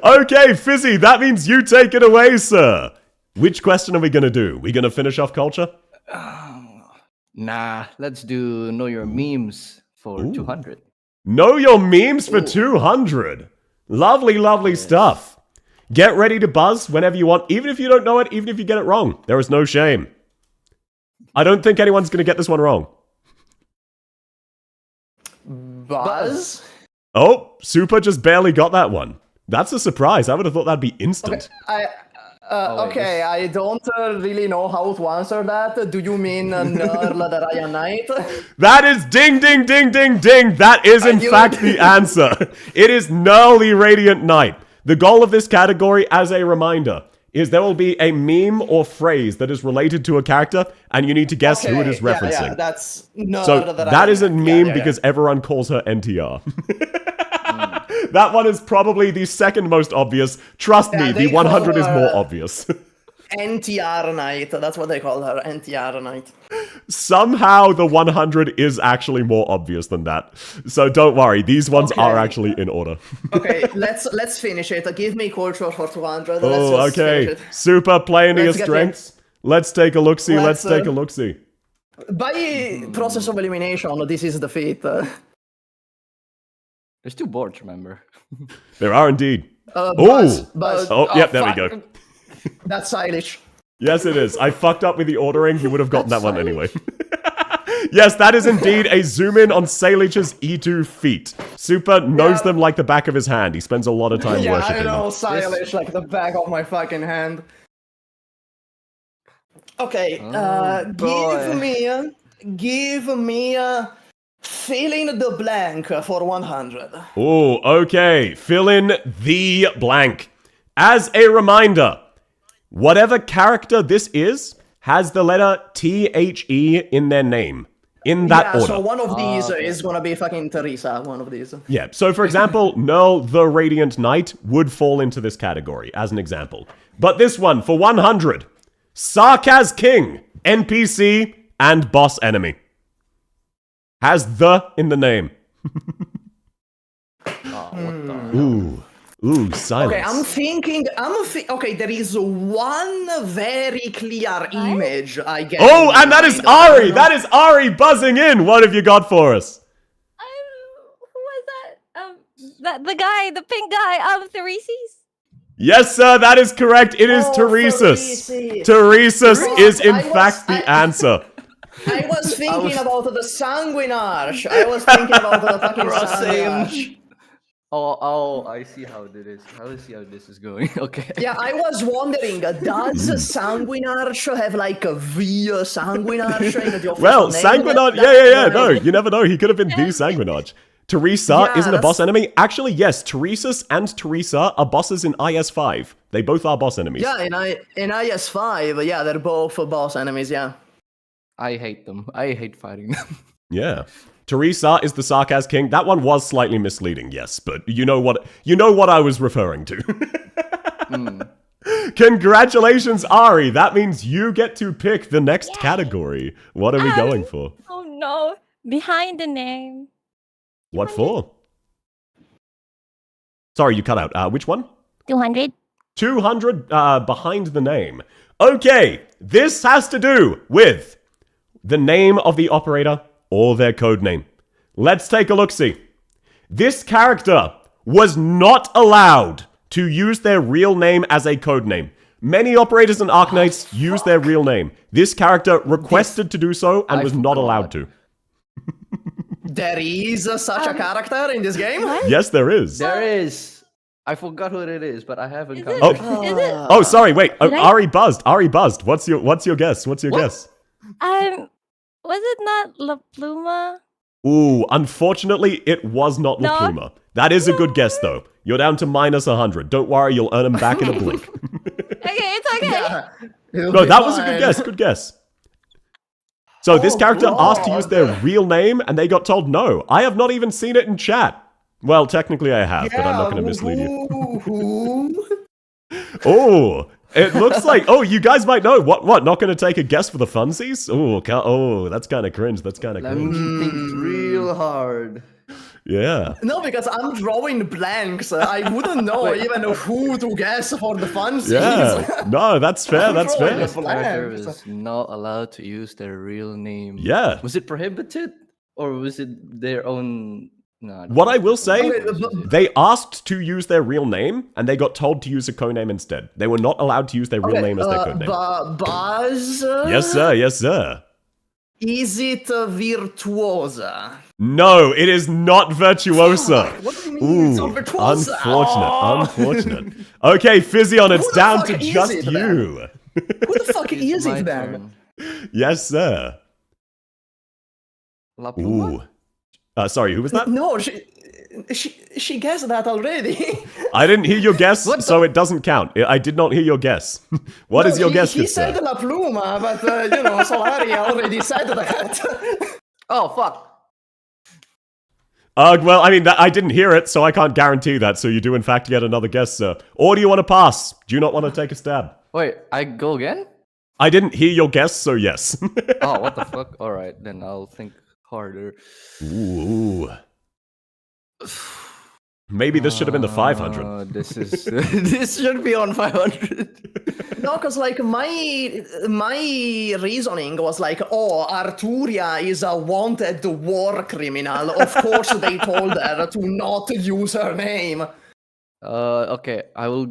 S1: Okay, Fizzy, that means you take it away, sir. Which question are we going to do? We going to finish off culture?
S12: Nah, let's do know your memes for 200.
S1: Know your memes for 200. Lovely, lovely stuff. Get ready to buzz whenever you want, even if you don't know it, even if you get it wrong. There is no shame. I don't think anyone's going to get this one wrong.
S6: Buzz?
S1: Oh, Supah just barely got that one. That's a surprise. I would have thought that'd be instant.
S6: Okay, I don't really know how to answer that. Do you mean Nerl the Ryan Knight?
S1: That is ding, ding, ding, ding, ding. That is in fact the answer. It is Nerl the Radiant Knight. The goal of this category, as a reminder, is there will be a meme or phrase that is related to a character, and you need to guess who it is referencing.
S6: Yeah, that's Nerl
S1: so
S6: the
S1: that is a meme
S6: yeah.
S1: because everyone calls her NTR. That one is probably the second most obvious. Trust me, the 100 is more obvious.
S6: NTR Knight, that's what they call her, NTR Knight.
S1: Somehow the 100 is actually more obvious than that. So don't worry, these ones are actually in order.
S6: Okay, let's finish it. Give me culture for 200.
S1: Oh, okay. Supah, playing your strengths. Let's take a look-see, let's take a look-see.
S6: By process of elimination, this is defeat.
S12: There's 2 boards, remember?
S1: There are indeed.
S6: Buzz.
S1: Oh, yep, there we go.
S6: That's stylish.
S1: Yes, it is. I fucked up with the ordering. You would have gotten that one anyway. Yes, that is indeed a zoom in on Salich's E2 feet. Supah knows them like the back of his hand. He spends a lot of time worshipping them.
S6: I know Salish like the back of my fucking hand. Okay, give me fill in the blank for 100.
S1: Oh, okay. Fill in the blank. As a reminder, whatever character this is has the letter THE in their name. In that order.
S6: So one of these is gonna be fucking Teresa, one of these.
S1: Yeah, so for example, Nerl the Radiant Knight would fall into this category, as an example. But this one, for 100, Sarkaz King, NPC, and boss enemy. Has the in the name. Ooh, silence.
S6: Okay, I'm thinking, okay, there is one very clear image I get.
S1: Oh, and that is Ari! That is Ari buzzing in! What have you got for us?
S4: Who was that? The guy, the pink guy, Therese's?
S1: Yes, sir, that is correct. It is Teresa's. Teresa's is in fact the answer.
S6: I was thinking about the Sanguinarch. I was thinking about the fucking Sanguinarch.
S12: Oh, I see how it is. I see how this is going. Okay.
S6: Yeah, I was wondering, does Sanguinarch have like a V Sanguinarch in the official
S1: Well,
S6: name?
S1: Sanguinarch, yeah. No, you never know. He could have been the Sanguinarch. Teresa isn't a boss enemy. Actually, yes, Teresa's and Teresa are bosses in IS5. They both are boss enemies.
S6: Yeah, in IS5, yeah, they're both boss enemies, yeah.
S12: I hate them. I hate fighting them.
S1: Yeah. Teresa is the Sarkaz King. That one was slightly misleading, yes, but you know what I was referring to. Congratulations, Ari. That means you get to pick the next category. What are we going for?
S4: Oh no, behind the name.
S1: What for? Sorry, you cut out. Which one?
S4: 200.
S1: 200 behind the name. Okay, this has to do with the name of the operator or their code name. Let's take a look-see. This character was not allowed to use their real name as a code name. Many operators and Arknights use their real name. This character requested to do so and was not allowed to.
S6: There is such a character in this game?
S1: Yes, there is.
S12: There is. I forgot what it is, but I haven't come.
S1: Oh, sorry, wait. Ari buzzed. What's your guess? What's your guess?
S4: Was it not La Pluma?
S1: Ooh, unfortunately, it was not La Pluma. That is a good guess, though. You're down to minus 100. Don't worry, you'll earn them back in a blink.
S4: Okay, it's okay.
S6: Yeah,
S1: no, that was a good guess. Good guess. So this character asked to use their real name, and they got told no. I have not even seen it in chat. Well, technically I have, but I'm not going to mislead you. Oh, it looks like... Oh, you guys might know. What? Not going to take a guess for the funsies? Oh, that's kind of cringe. That's kind of cringe.
S12: Let me think real hard.
S1: Yeah.
S6: No, because I'm drawing blanks. I wouldn't know even who to guess for the funsies.
S1: Yeah. No, that's fair. That's fair.
S12: This character is not allowed to use their real name.
S1: Yeah.
S12: Was it prohibited, or was it their own? No.
S1: What I will say, they asked to use their real name, and they got told to use a codename instead. They were not allowed to use their real name as their codename.
S6: Buzz?
S1: Yes, sir. Yes, sir.
S6: Is it Virtuosa?
S1: No, it is not Virtuosa.
S6: What do you mean it's not Virtuosa?
S1: Unfortunate. Okay, Fizzyon, it's down to just you.
S6: Who the fuck is it then?
S1: Yes, sir.
S12: La Pluma?
S1: Sorry, who was that?
S6: No, she guessed that already.
S1: I didn't hear your guess, so it doesn't count. I did not hear your guess. What is your guess,
S6: He said La Pluma, but, Solari already said that.
S12: Oh, fuck.
S1: Well, I mean, I didn't hear it, so I can't guarantee that, so you do in fact get another guess, sir. Or do you want to pass? Do you not want to take a stab?
S12: Wait, I go again?
S1: I didn't hear your guess, so yes.
S12: Oh, what the fuck? Alright, then I'll think harder.
S1: Ooh. Maybe this should have been the 500.
S12: This should be on 500.
S6: No, because my reasoning was Arturia is a wanted war criminal. Of course, they told her to not use her name.
S12: Okay, I will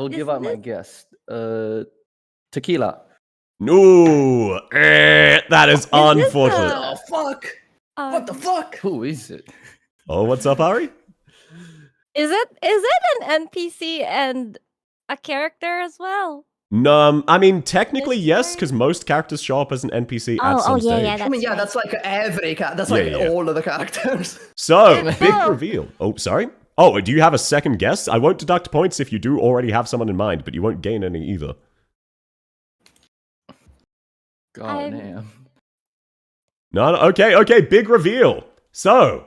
S12: give out my guess. Tequila.
S1: No, that is unfortunate.
S6: Oh fuck! What the fuck?
S12: Who is it?
S1: Oh, what's up, Ari?
S4: Is it an NPC and a character as well?
S1: No, I mean, technically yes, because most characters show up as an NPC at some stage.
S4: Yeah,
S6: I mean, yeah, that's like all of the characters.
S1: So, big reveal. Oh, sorry? Oh, do you have a second guess? I won't deduct points if you do already have someone in mind, but you won't gain any either.
S12: God damn.
S1: No, okay, big reveal. So,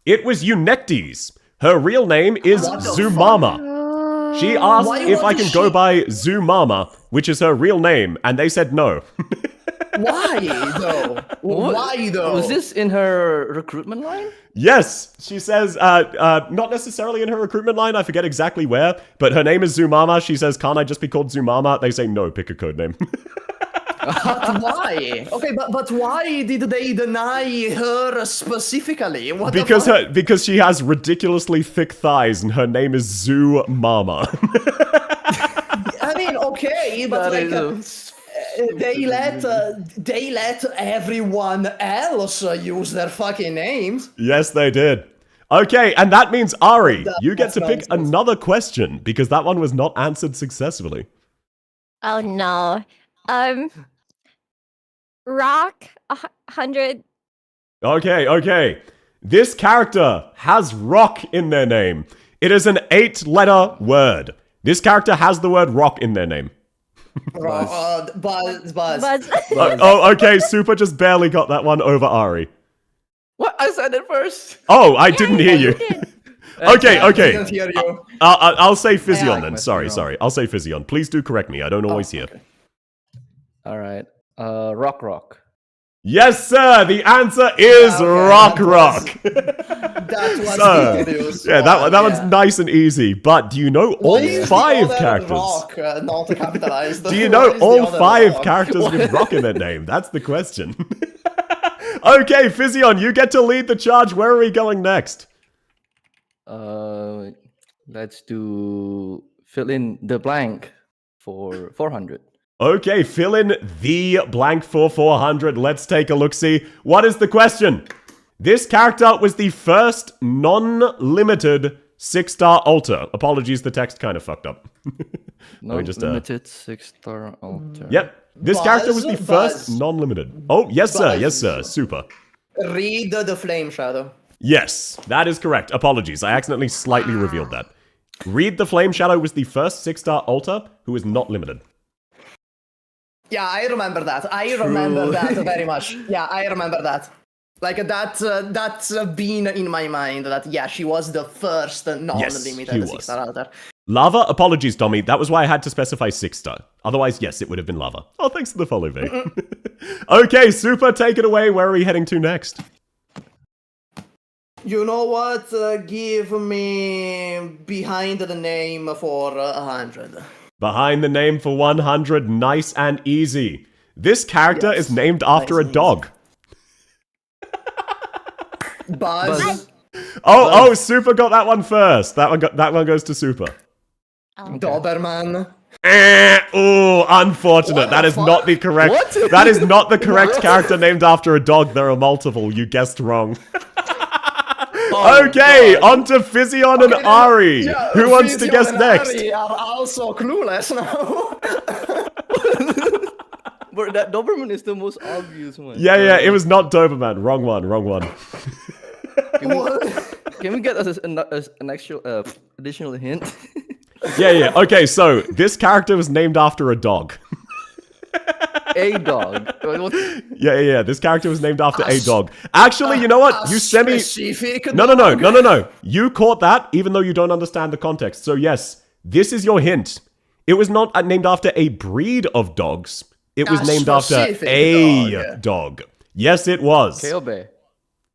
S1: it was Eunectes. Her real name is Zumama. She asked if I can go by Zumama, which is her real name, and they said no.
S6: Why though? Why though?
S12: Was this in her recruitment line?
S1: Yes, she says, not necessarily in her recruitment line, I forget exactly where, but her name is Zumama. She says, can't I just be called Zumama? They say, no, pick a code name.
S6: But why? Okay, but why did they deny her specifically?
S1: Because she has ridiculously thick thighs and her name is Zumama.
S6: I mean, okay, but they let everyone else use their fucking names.
S1: Yes, they did. Okay, and that means Ari, you get to pick another question because that one was not answered successfully.
S4: Oh no. Rock 100.
S1: Okay. This character has rock in their name. It is an 8-letter word. This character has the word rock in their name.
S6: Buzz.
S1: Oh, okay, Supah just barely got that one over Ari.
S12: What? I said it first.
S1: Oh, I didn't hear you. Okay.
S6: I didn't hear you.
S1: I'll say Fizzyon then. Sorry. I'll say Fizzyon. Please do correct me. I don't always hear.
S6: Okay.
S12: All right. Rock.
S1: Yes, sir. The answer is Rock.
S6: That was obvious.
S1: Yeah, that one's nice and easy. But do you know all 5 characters?
S6: Rock, not capitalized.
S1: Do you know all 5 characters with rock in their name? That's the question. Okay, Fizzyon, you get to lead the charge. Where are we going next?
S12: Let's do fill in the blank for 400.
S1: Okay, fill in the blank for 400. Let's take a look-see. What is the question? This character was the first non-limited 6-star altar. Apologies, the text kind of fucked up.
S12: Non-limited 6-star altar.
S1: Yep. This character was the first non-limited. Oh, yes, sir. Yes, sir. Supah.
S6: Read the flame shadow.
S1: Yes, that is correct. Apologies. I accidentally slightly revealed that. Read the Flame Shadow was the first 6-star altar who was not limited.
S6: Yeah, I remember that. I remember that very much. Yeah, I remember that. Like, that's been in my mind that, yeah, she was the first non-limited 6-star altar.
S1: Lava? Apologies, Tommy. That was why I had to specify 6-star. Otherwise, yes, it would have been lava. Oh, thanks for the follow, V. Okay, Supah, take it away. Where are we heading to next?
S6: You know what? Give me behind the name for 100.
S1: Behind the name for 100, nice and easy. This character is named after a dog.
S6: Buzz.
S1: Oh, Supah got that one first. That one goes to Supah.
S6: Doberman.
S1: Oh, unfortunate. That is not the correct.
S6: What?
S1: That is not the correct character named after a dog. There are multiple. You guessed wrong. Okay, on to Fizzyon and Ari. Who wants to guess next?
S6: Ari are also clueless now.
S12: But that Doberman is the most obvious one.
S1: Yeah, it was not Doberman. Wrong one.
S12: Can we get an actual additional hint?
S1: Yeah. Okay, so this character was named after a dog.
S12: A dog.
S1: Yeah. This character was named after a dog. Actually, you know what? You semi.
S6: Specific
S1: No. You caught that, even though you don't understand the context. So yes, this is your hint. It was not named after a breed of dogs. It was named after a dog. Yes, it was.
S12: Kobe.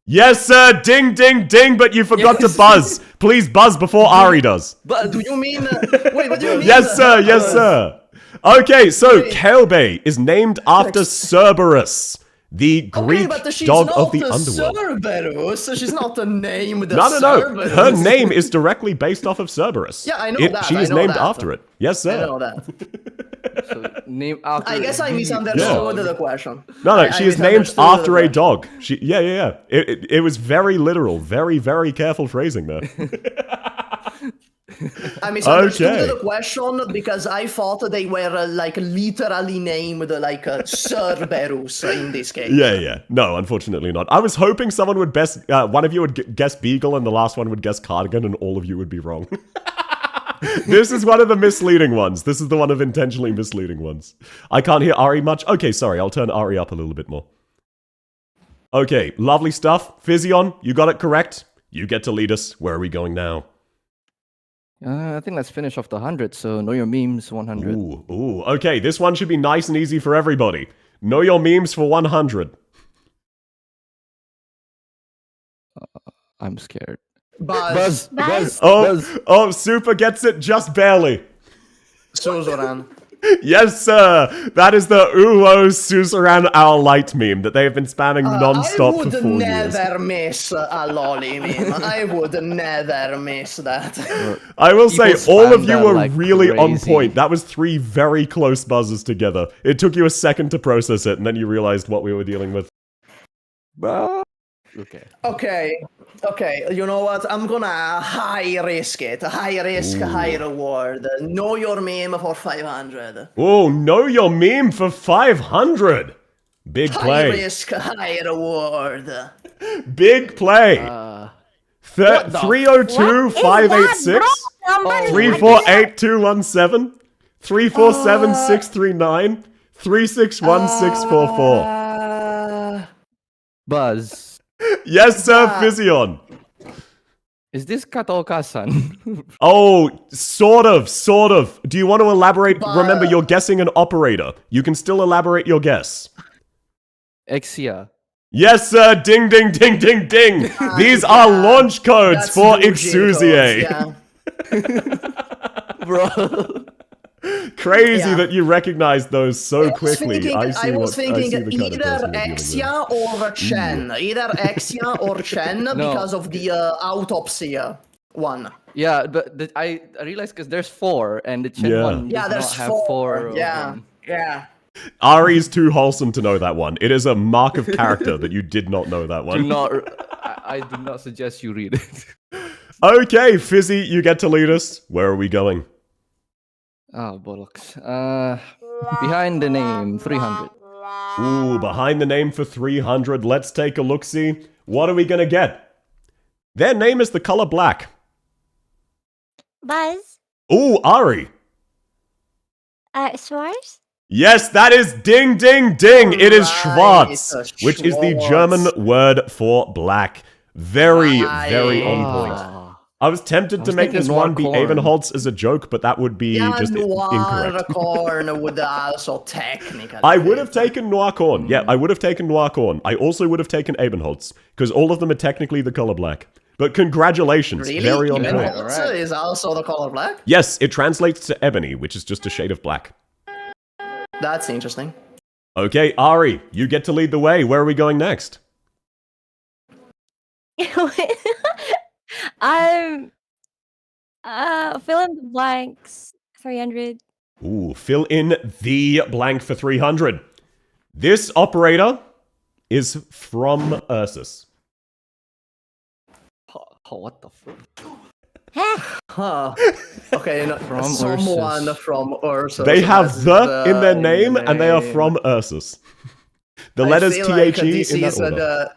S1: Yes, sir. Ding, ding, ding. But you forgot to buzz. Please buzz before Ari does.
S6: But do you mean? Wait, what do you mean?
S1: Yes, sir. Okay, so Kobe is named after Cerberus, the Greek dog of the underworld.
S6: Cerberus. She's not a name.
S1: No. Her name is directly based off of Cerberus.
S6: Yeah, I know that.
S1: She is named after it. Yes, sir.
S6: I know that.
S12: So, name after.
S6: I guess I misunderstood the question.
S1: No. She is named after a dog. Yeah. It was very literal. Very, very careful phrasing there.
S6: I misunderstood the question because I thought they were like literally named like Cerberus in this case.
S1: Yeah. No, unfortunately not. I was hoping someone would one of you would guess Beagle and the last one would guess Cardigan and all of you would be wrong. This is one of the misleading ones. This is the one of intentionally misleading ones. I can't hear Ari much. Okay, sorry. I'll turn Ari up a little bit more. Okay, lovely stuff. Fizzyon, you got it correct. You get to lead us. Where are we going now?
S12: I think let's finish off the 100, so know your memes 100.
S1: Ooh, okay, this one should be nice and easy for everybody. Know your memes for 100.
S12: I'm scared.
S6: Buzz.
S1: Oh, Supah gets it just barely.
S6: Suzuran.
S1: Yes, sir. That is the Uwo Suzuran Our Light meme that they have been spamming non-stop for 4 years.
S6: I would never miss a lolly meme. I would never miss that.
S1: I will say, all of you were really on point. That was 3 very close buzzes together. It took you a second to process it, and then you realized what we were dealing with.
S6: Okay, you know what? I'm gonna high risk it. High risk, high reward. Know your meme for 500.
S1: Oh, know your meme for 500. Big play.
S6: High risk, high reward.
S1: Big play. 302 586 348 217 347 639 361 644.
S12: Buzz.
S1: Yes, sir, Fizzyon.
S12: Is this Katoka-san?
S1: Oh, sort of. Do you want to elaborate? Remember, you're guessing an operator. You can still elaborate your guess.
S12: Exia.
S1: Yes, sir. Ding, ding, ding, ding, ding. These are launch codes for Ixuzie.
S12: Bro.
S1: Crazy that you recognized those so quickly.
S6: I was thinking either Exia or Chen. Either Exia or Chen because of the autopsy one.
S12: Yeah, but I realized because there's 4 and the Chen one does not have 4.
S6: Yeah.
S1: Ari's too wholesome to know that one. It is a mark of character that you did not know that one.
S12: I do not suggest you read it.
S1: Okay, Fizzy, you get to lead us. Where are we going?
S12: Oh, bollocks. Behind the name, 300.
S1: Ooh, behind the name for 300. Let's take a look-see. What are we gonna get? Their name is the color black.
S4: Buzz.
S1: Ooh, Ari.
S4: Schwarz?
S1: Yes, that is ding, ding, ding. It is Schwarz, which is the German word for black. Very, very on point. I was tempted to make this one be Ebenholz as a joke, but that would be just incorrect.
S6: Corn would also technically.
S1: I would have taken Noir Corn. Yeah, I would have taken Noir Corn. I also would have taken Ebenholz, because all of them are technically the color black. But congratulations.
S6: Really?
S1: Very on
S6: Even
S1: point.
S6: Horse is also the color black?
S1: Yes, it translates to ebony, which is just a shade of black.
S6: That's interesting.
S1: Okay, Ari, you get to lead the way. Where are we going next?
S4: I'm fill in the blanks 300.
S1: Ooh, fill in the blank for 300. This operator is from Ursus.
S12: Oh, what the fuck?
S6: Huh. Okay, no,
S12: From
S6: someone
S12: Ursus.
S6: from Ursus.
S1: They have
S6: has
S1: the in their name,
S6: name.
S1: and they are from Ursus. The
S6: I
S1: letters
S6: feel like
S1: THE
S6: this
S1: in that
S6: is
S1: order.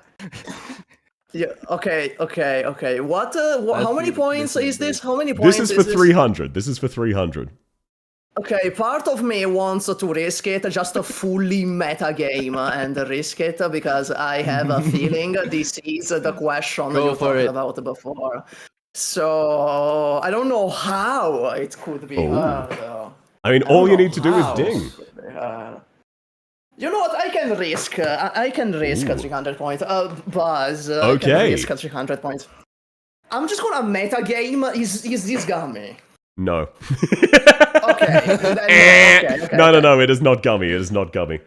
S6: Yeah, okay. What? How many points is this? How many
S1: This
S6: points
S1: is for 300. This is for 300.
S6: Okay, part of me wants to risk it, just a fully meta game, and risk it because I have a feeling this is the question you talked about before. So I don't know how it could be hard.
S1: I mean, all you need to do is ding.
S6: You know what? I can risk. I can risk a 300 point. Buzz. I
S1: Okay.
S6: can risk a 300 points. I'm just gonna meta game. Is this gummy?
S1: No.
S6: Okay. Okay.
S1: No, it is not gummy. It is not gummy.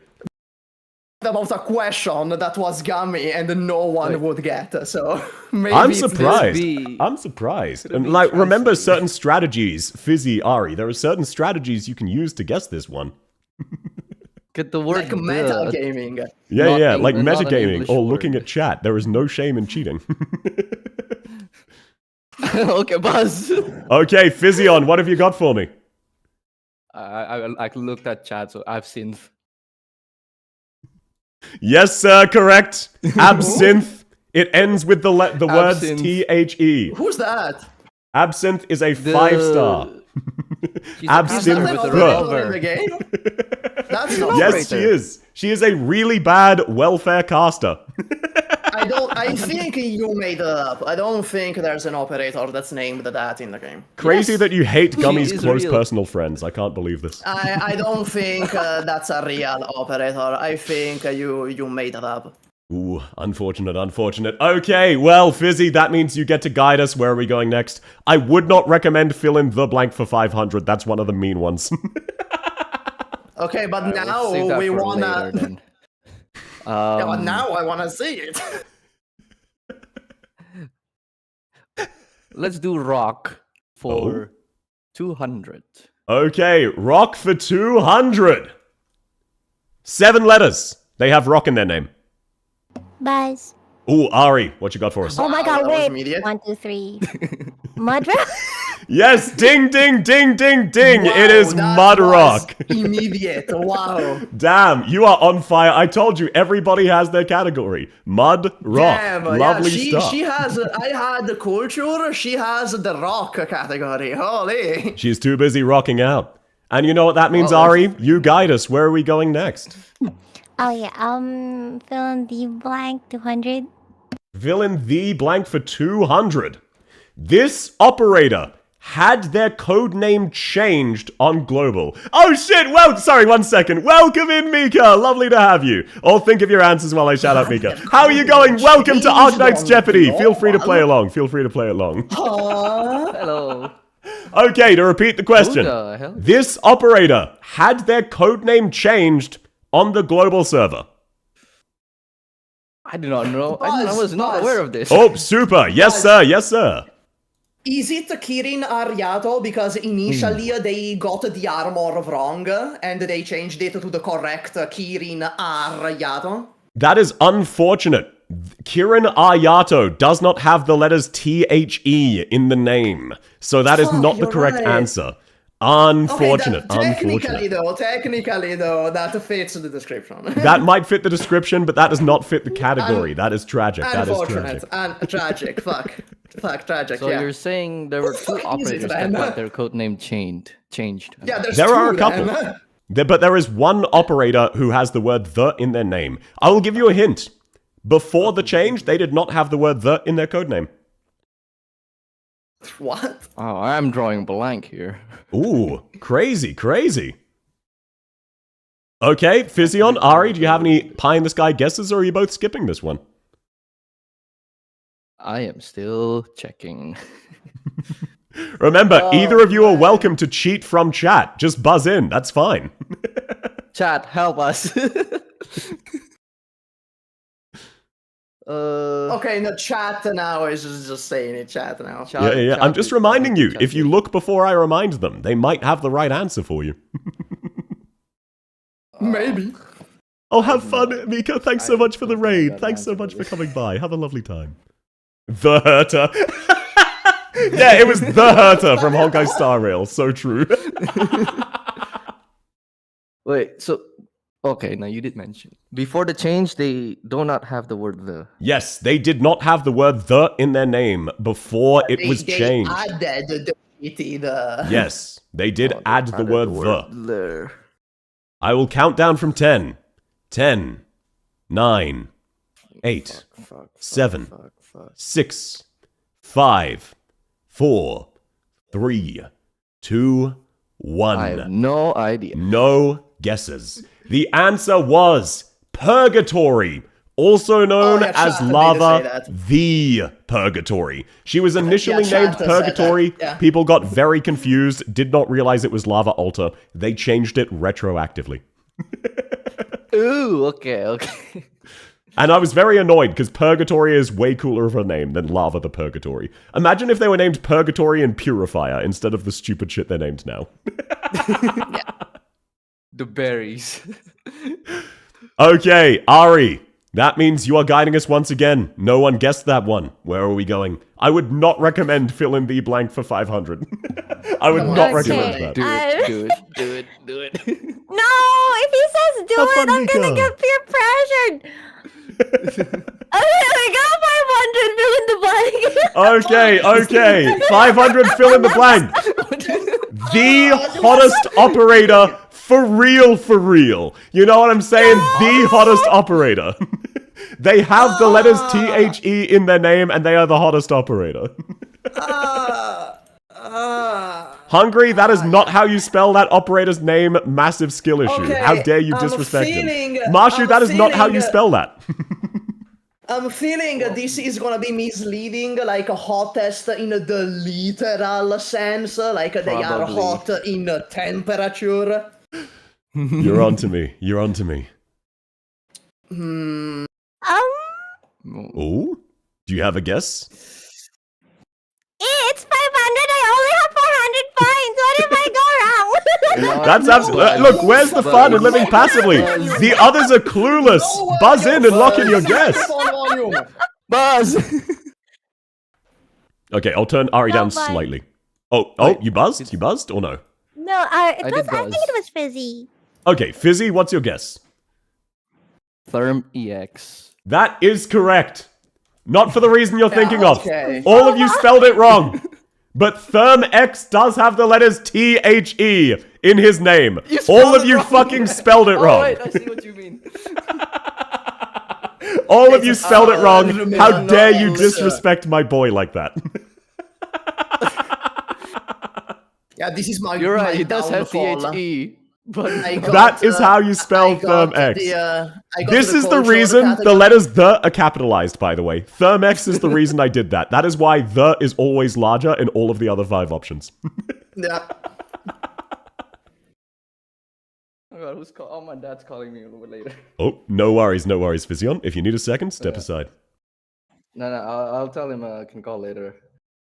S6: About a question that was gummy and no one would get. So maybe
S1: I'm
S6: it's
S1: surprised.
S6: this.
S1: I'm surprised. And like, remember certain strategies, Fizzy, Ari. There are certain strategies you can use to guess this one.
S12: Get the word
S6: Like metagaming.
S1: Yeah, like
S12: not an
S1: metagaming
S12: English
S1: or
S12: word.
S1: looking at chat. There is no shame in cheating.
S12: Okay, Buzz.
S1: Okay, Fizzyon, what have you got for me?
S12: I looked at chat, so I've seen.
S1: Yes, sir, correct. Absinthe. It ends with the words
S12: Absinthe.
S1: THE.
S6: Who's that?
S1: Absinthe is a 5-star.
S12: She's
S1: Absinthe.
S6: Is that an operator in the game? That's an
S1: Yes, she is. She is a really bad welfare caster.
S6: I think you made it up. I don't think there's an operator that's named that in the game.
S1: Crazy that you hate Gummy's
S12: is
S1: close
S12: real.
S1: personal friends. I can't believe this.
S6: I don't think that's a real operator. I think you made it up.
S1: Ooh, unfortunate. Okay, well, Fizzy, that means you get to guide us. Where are we going next? I would not recommend fill in the blank for 500. That's one of the mean ones.
S6: Okay, but
S12: Let's
S6: now
S12: save that
S6: we
S12: for
S6: wanna.
S12: later, then.
S6: Yeah, but now I wanna see it.
S12: Let's do rock for 200.
S1: Okay, rock for 200. 7 letters. They have rock in their name.
S4: Buzz.
S1: Ooh, Ari, what you got for us?
S4: Oh my god,
S6: that was
S4: wait.
S6: immediate.
S4: 1, 2, 3. Mudra?
S1: Yes, ding, ding, ding, ding, ding.
S6: Wow,
S1: It is
S6: that
S1: Mud
S6: was
S1: Rock.
S6: Immediate. Wow.
S1: Damn, you are on fire. I told you, everybody has their category. Mud Rock.
S6: Damn,
S1: Lovely
S6: yeah,
S1: stuff.
S6: she has. I had the culture. She has the rock category. Holy.
S1: She's too busy rocking out. And you know what that means,
S6: Well,
S1: Ari? You guide us. Where are we going next?
S4: Oh yeah, fill in the blank 200.
S1: Fill in the blank for 200. This operator had their code name changed on Global. Oh shit, well, sorry, 1 second. Welcome in, Mika. Lovely to have you. Or think of your answers while I shout out Mika. How are you going? Welcome to Arknights Jeopardy. Feel free to play along.
S12: Hello.
S1: Okay, to repeat the question.
S12: Who the hell?
S1: This operator had their code name changed on the global server.
S12: I do not know. I was not aware of this.
S1: Oh, Supah. Yes, sir. Yes, sir.
S6: Is it Kirin Aryato? Because initially they got the armor wrong and they changed it to the correct Kirin Aryato.
S1: That is unfortunate. Kirin Aryato does not have the letters THE in the name. So that is not the
S6: you're
S1: correct
S6: right.
S1: answer. Unfortunate.
S6: Technically though, that fits the description.
S1: That might fit the description, but that does not fit the category. That is tragic. That is tragic.
S6: And tragic. Fuck, tragic.
S12: So
S6: yeah.
S12: you're saying there were two
S6: fuck is it,
S12: operators that
S6: man?
S12: got their code name changed.
S6: Yeah,
S1: There are a
S6: two,
S1: couple.
S6: man.
S1: But there is one operator who has the word the in their name. I will give you a hint. Before the change, they did not have the word the in their code name.
S6: What?
S12: Oh, I'm drawing blank here.
S1: Ooh, crazy. Okay, Fizzyon, Ari, do you have any pie in the sky guesses, or are you both skipping this one?
S12: I am still checking.
S1: Remember, either of you are welcome to cheat from chat. Just buzz in. That's fine.
S12: Chat, help us.
S6: Okay, no, chat now is just saying it, chat now.
S1: Yeah. I'm just reminding you. If you look before I remind them, they might have the right answer for you.
S6: Maybe.
S1: Oh, have fun, Mika. Thanks so much for the raid. Thanks so much for coming by. Have a lovely time. The Herter. Yeah, it was the Herter from Honkai Star Rail. So true.
S12: Wait, so... Okay, now you did mention. Before the change, they do not have the word the.
S1: Yes, they did not have the word the in their name before it was changed.
S6: They added the...
S1: Yes, they did add the word
S12: the.
S1: I will count down from 10. 10, 9, 8, 7, 6, 5, 4, 3, 2, 1.
S12: I have no idea.
S1: No guesses. The answer was Purgatory, also known as Lava the Purgatory. She was initially named Purgatory. People got very confused, did not realize it was Lava Alta. They changed it retroactively.
S12: Ooh, okay.
S1: And I was very annoyed because Purgatory is way cooler of a name than Lava the Purgatory. Imagine if they were named Purgatory and Purifier instead of the stupid shit they're named now.
S12: The berries.
S1: Okay, Ari. That means you are guiding us once again. No one guessed that one. Where are we going? I would not recommend fill in the blank for 500. I would not recommend that.
S12: Do it.
S4: No, if he says do
S1: Have
S4: it,
S1: fun,
S4: I'm
S1: Mika.
S4: gonna get peer pressured. Okay, we got 500, fill in the blank.
S1: Okay. 500 fill in the blank. The hottest operator for real. You know what I'm saying? The hottest operator. They have the letters THE in their name and they are the hottest operator. Hungry, that is not how you spell that operator's name. Massive skill issue.
S6: Okay,
S1: How dare you disrespect him. Marshu, that is not how you spell that.
S6: I'm feeling this is gonna be misleading, like hottest in the literal sense, like they are hot in temperature.
S1: You're on to me. Oh? Do you have a guess?
S4: It's 500. I only have 400 points. What if I go wrong?
S1: That's absolutely. Look, where's the fun in living passively? The others are clueless. Buzz in and lock in your guess.
S12: Buzz.
S1: Okay, I'll turn Ari down slightly. Oh, you buzzed? You buzzed or no?
S4: No, I think it was Fizzy.
S1: Okay, Fizzy, what's your guess?
S12: Therm EX.
S1: That is correct. Not for the reason you're thinking of.
S6: Okay.
S1: All of you spelled it wrong. But Therm X does have the letters THE in his name. All of you fucking spelled it wrong.
S12: Oh, wait, I see what you mean.
S1: All of you spelled it wrong. How dare you disrespect my boy like that?
S6: Yeah, this is my.
S12: You're right.
S6: My
S12: It does have
S6: downfall.
S12: THE. But
S1: That is how you spell Therm X. This is the reason the letters the are capitalized, by the way. Therm X is the reason I did that. That is why the is always larger in all of the other 5 options.
S6: Yeah.
S12: Oh god, oh, my dad's calling me a little bit later.
S1: Oh, no worries, Fizzyon. If you need a second, step aside.
S12: No, I'll tell him I can call later.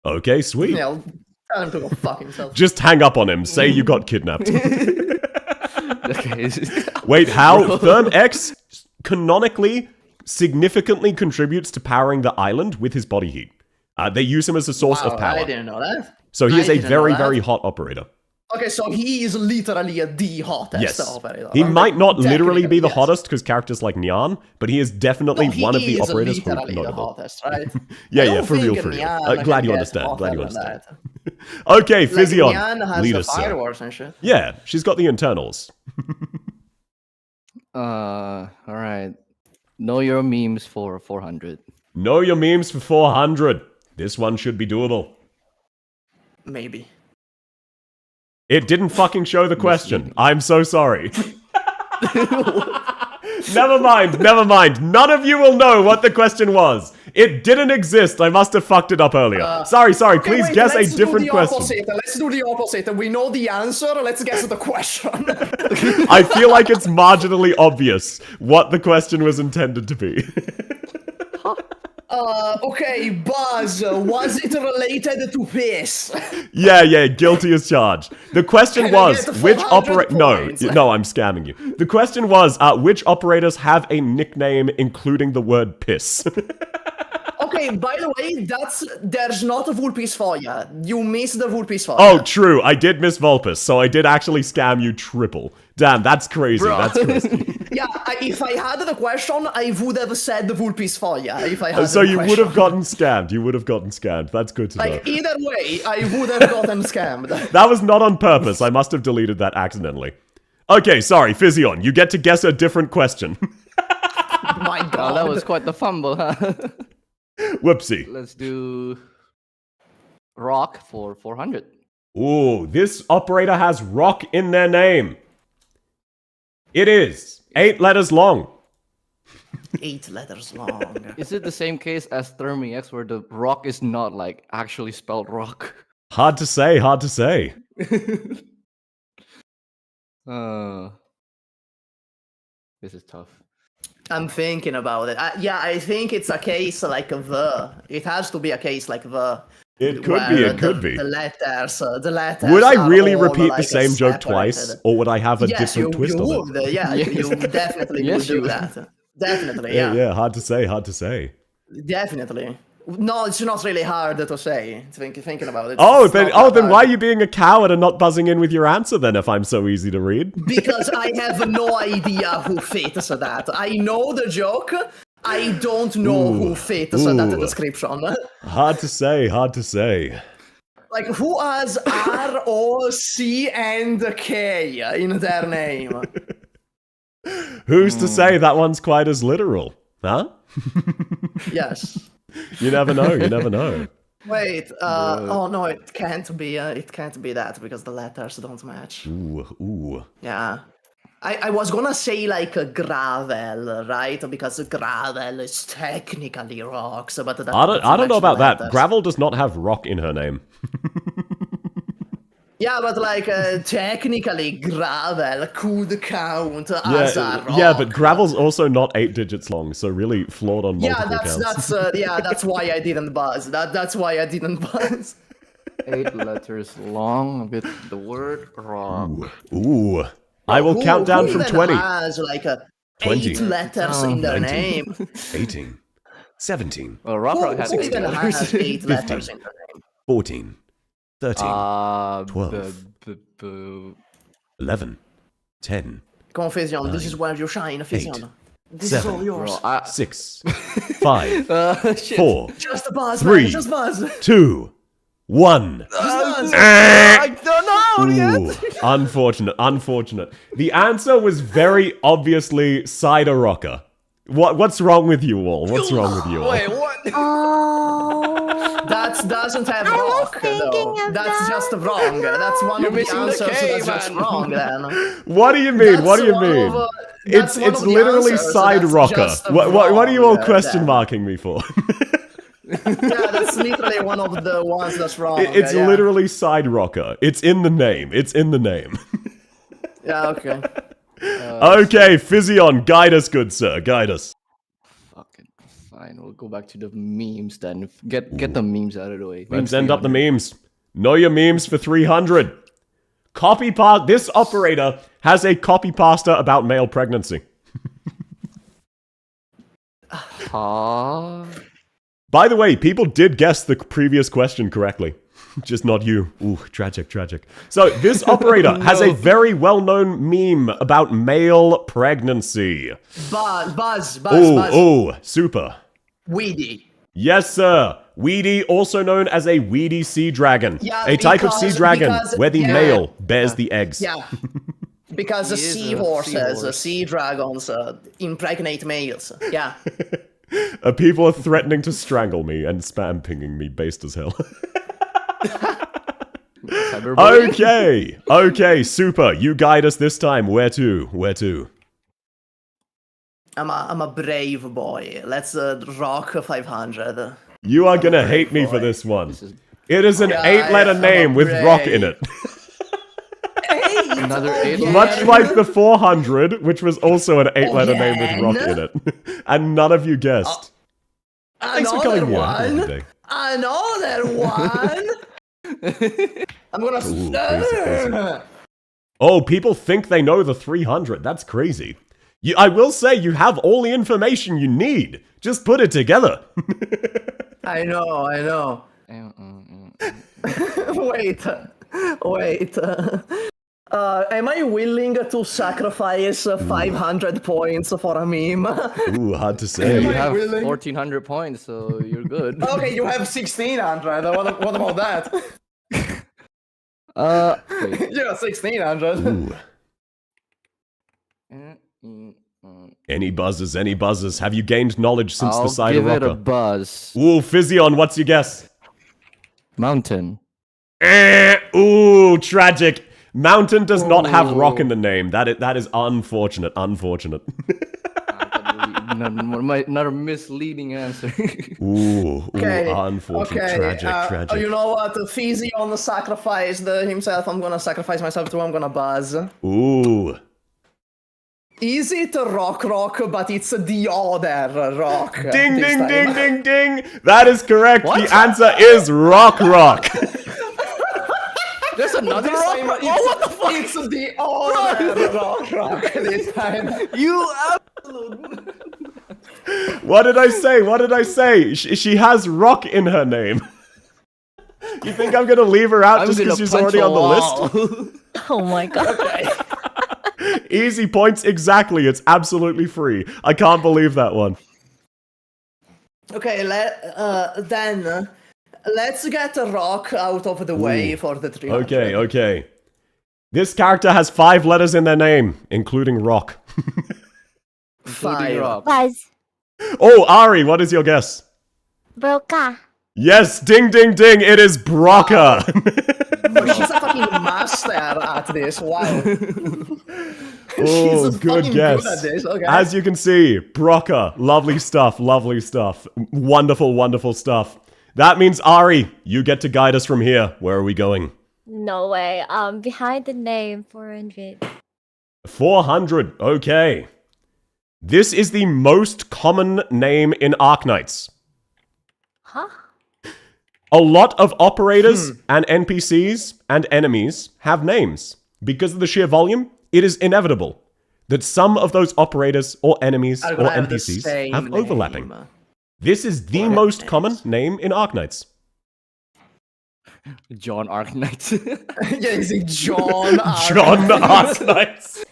S1: Okay, sweet.
S6: Yeah, I'll tell him to go fuck himself.
S1: Just hang up on him. Say you got kidnapped.
S12: Okay.
S1: Wait, how? Therm X canonically significantly contributes to powering the island with his body heat. They use him as a source of power.
S6: I didn't know that.
S1: So he is a very, very hot operator.
S6: Okay, so he is literally the hottest
S1: Yes.
S6: operator.
S1: He might not literally be the
S6: yes.
S1: hottest because characters like Nyan, but he is definitely one of the operators who are
S6: literally the
S1: notable.
S6: hottest, right?
S1: Yeah, for real. Glad you understand. Okay, Fizzyon,
S6: Nyan has
S1: lead
S6: the
S1: us, sir.
S6: fireworks and shit.
S1: Yeah, she's got the internals.
S12: Alright. Know your memes for 400.
S1: Know your memes for 400. This one should be doable.
S6: Maybe.
S1: It didn't fucking show the question. I'm so sorry. Never mind. None of you will know what the question was. It didn't exist. I must have fucked it up earlier. Sorry.
S6: Okay,
S1: Please
S6: wait,
S1: guess a
S6: let's do
S1: different
S6: the
S1: question.
S6: opposite. Let's do the opposite. We know the answer. Let's guess the question.
S1: I feel like it's marginally obvious what the question was intended to be.
S6: Okay, Buzz, was it related to piss?
S1: Yeah, guilty as charged. The question
S6: Can I
S1: was,
S6: get the
S1: which
S6: 400
S1: operator...
S6: points?
S1: No, I'm scamming you. The question was, which operators have a nickname including the word piss?
S6: Okay, by the way, there's not a Vulpes for you. You missed the Vulpes for
S1: Oh, true. I did miss Vulpes, so I did actually scam you triple. Damn, that's crazy.
S6: Bro.
S1: That's crazy.
S6: Yeah, if I had the question, I would have said the Vulpes for you. If I had
S1: So
S6: the
S1: you
S6: question.
S1: would have gotten scammed. You would have gotten scammed. That's good to know.
S6: Like, either way, I would have gotten scammed.
S1: That was not on purpose. I must have deleted that accidentally. Okay, sorry, Fizzyon. You get to guess a different question.
S6: My God.
S12: Oh, that was quite the fumble, huh?
S1: Whoopsie.
S12: Let's do rock for 400.
S1: Ooh, this operator has rock in their name. It is 8 letters long.
S6: 8 letters long.
S12: Is it the same case as Thermiex where the rock is not like actually spelled rock?
S1: Hard to say, hard to say.
S12: This is tough.
S6: I'm thinking about it. Yeah, I think it's a case like the. It has to be a case like the.
S1: It could be, it could be.
S6: The letters.
S1: Would I
S6: are
S1: really
S6: all,
S1: repeat
S6: like,
S1: the same joke twice?
S6: separated.
S1: Or would I have a
S6: Yes,
S1: different twist
S6: you
S1: on it?
S6: would. Yeah, you definitely
S12: Yes,
S6: would do
S12: you would.
S6: that. Definitely, yeah.
S1: Yeah, hard to say, hard to say.
S6: Definitely. No, it's not really hard to say. Thinking about it.
S1: Oh,
S6: it's
S1: then
S6: not that
S1: why are
S6: hard.
S1: you being a coward and not buzzing in with your answer then if I'm so easy to read?
S6: Because I have no idea who fits that. I know the joke. I don't know who fits that description.
S1: Hard to say, hard to say.
S6: Like, who has R, O, C, and K in their name?
S1: Who's to say that one's quite as literal? Huh?
S6: Yes.
S1: You never know, you never know.
S6: Wait, oh no, it can't be that because the letters don't match.
S1: Ooh.
S6: Yeah. I was gonna say like a gravel, right? Because gravel is technically rocks, but that
S1: I
S6: doesn't
S1: don't know
S6: match the
S1: about that.
S6: letters.
S1: Gravel does not have rock in her name.
S6: Yeah, but like technically gravel could count as a rock.
S1: Yeah, but gravel's also not 8 digits long, so really flawed on multiple counts.
S6: That's why I didn't buzz. That's why I didn't buzz.
S12: 8 letters long with the word rock.
S1: Ooh. I will count down from 20.
S6: Has like
S1: 20.
S6: 8 letters in their
S1: 19.
S6: name.
S1: 18. 17.
S12: Well, rock
S6: Who
S12: has
S6: even has 8 letters
S1: 15.
S6: in their name?
S1: 14. 13. 12. 11. 10.
S6: Come on, Fizzyon, this is where you shine, Fizzyon. This
S1: 7.
S6: is all yours.
S1: 6. 5. 4.
S6: Just a buzz,
S1: 3.
S6: man, just buzz.
S1: 2. 1.
S12: I don't know
S1: Ooh, unfortunate. The answer was very obviously cider rocker. What's wrong with you all? What's wrong with you all?
S12: Wait, what?
S4: Oh.
S6: That doesn't have
S4: I was
S6: rock,
S4: thinking
S6: though.
S4: of
S6: That's
S4: that.
S6: just wrong. That's one
S12: You're
S6: of the
S12: missing the
S6: answers
S12: K,
S6: that's just
S12: man.
S6: wrong, then.
S1: What do you mean?
S6: That's
S1: What do you
S6: one
S1: mean?
S6: of, that's one
S1: It's
S6: of the
S1: literally
S6: answers,
S1: side
S6: that's
S1: rocker.
S6: just
S1: What are you all
S6: wrong,
S1: question
S6: then.
S1: marking me for?
S6: Yeah, that's literally one of the ones that's wrong.
S1: It's
S6: yeah.
S1: literally side rocker. It's in the name. It's in the name.
S6: Yeah, okay.
S1: Okay, Fizzyon, guide us, good sir. Guide us.
S12: Fucking fine. We'll go back to the memes then. Get the memes out of the way.
S1: Let's end up the memes. Know your memes for 300. This operator has a copy pasta about male pregnancy. By the way, people did guess the previous question correctly. Just not you. Ooh, tragic. So, this operator has a very well-known meme about male pregnancy.
S6: Buzz.
S1: Ooh, super.
S6: Weedy.
S1: Yes, sir. Weedy, also known as a weedy sea dragon.
S6: Yeah,
S1: a type of sea dragon where the male bears the eggs.
S6: Yeah. Because the
S12: He is a
S6: seahorses,
S12: seahorse.
S6: sea dragons, impregnate males. Yeah.
S1: People are threatening to strangle me and spam pinging me based as hell. Okay, Supah, you guide us this time. Where to?
S6: I'm a brave boy. Let's rock 500.
S1: You are gonna hate me for this one. It is an 8-letter name with rock in it.
S10: Another 8 letter?
S1: Much like the 400, which was also an 8-letter name with rock in it. And none of you guessed. Thanks for coming here.
S6: Another one! I'm gonna...
S1: Oh, people think they know the 300. That's crazy. I will say you have all the information you need. Just put it together.
S6: I know. Wait. Am I willing to sacrifice 500 points for a meme?
S1: Ooh, hard to say.
S12: You have 1,400 points, so you're good.
S6: Okay, you have 1,600. What about that?
S12: Wait.
S6: Yeah, 1,600.
S1: Ooh. Any buzzers, any buzzers? Have you gained knowledge since the side of
S12: I'll
S1: Rocker?
S12: give it a buzz.
S1: Ooh, Fizzyon, what's your guess?
S12: Mountain.
S1: Ooh, tragic. Mountain does not have rock in the name. That is unfortunate. Unfortunate.
S12: Not a misleading answer.
S1: Ooh, unfortunate.
S6: Okay.
S1: Tragic.
S6: You know what? Fizzyon sacrificed himself. I'm gonna sacrifice myself too. I'm gonna buzz.
S1: Ooh.
S6: Is it rock, but it's the other rock?
S1: Ding, ding, ding, ding, ding. That is correct.
S6: What?
S1: The answer is rock.
S6: There's another rock. What the fuck? It's the other rock this time. You absolute.
S1: What did I say? She has rock in her name. You think I'm gonna leave her out just because she's already on the list?
S8: Oh my god.
S6: Okay.
S1: Easy points, exactly. It's absolutely free. I can't believe that one.
S6: Okay, then let's get a rock out of the way for the 300.
S1: Okay. This character has 5 letters in their name, including rock.
S6: 5.
S4: Buzz.
S1: Oh, Ari, what is your guess?
S4: Broca.
S1: Yes, ding, ding, ding. It is Broca.
S6: She's a fucking master at this. Wow.
S1: Oh,
S6: She's
S1: good
S6: fucking
S1: guess.
S6: good at this. Okay.
S1: As you can see, Broca, lovely stuff. Wonderful stuff. That means, Ari, you get to guide us from here. Where are we going?
S4: No way. Behind the name, 400.
S1: 400, okay. This is the most common name in Arknights.
S4: Huh?
S1: A lot of operators and NPCs and enemies have names. Because of the sheer volume, it is inevitable that some of those operators or enemies or NPCs have overlapping. This is the most common name in Arknights.
S12: John Arknights.
S6: Yeah, is it John Arknights?
S1: John Arknights.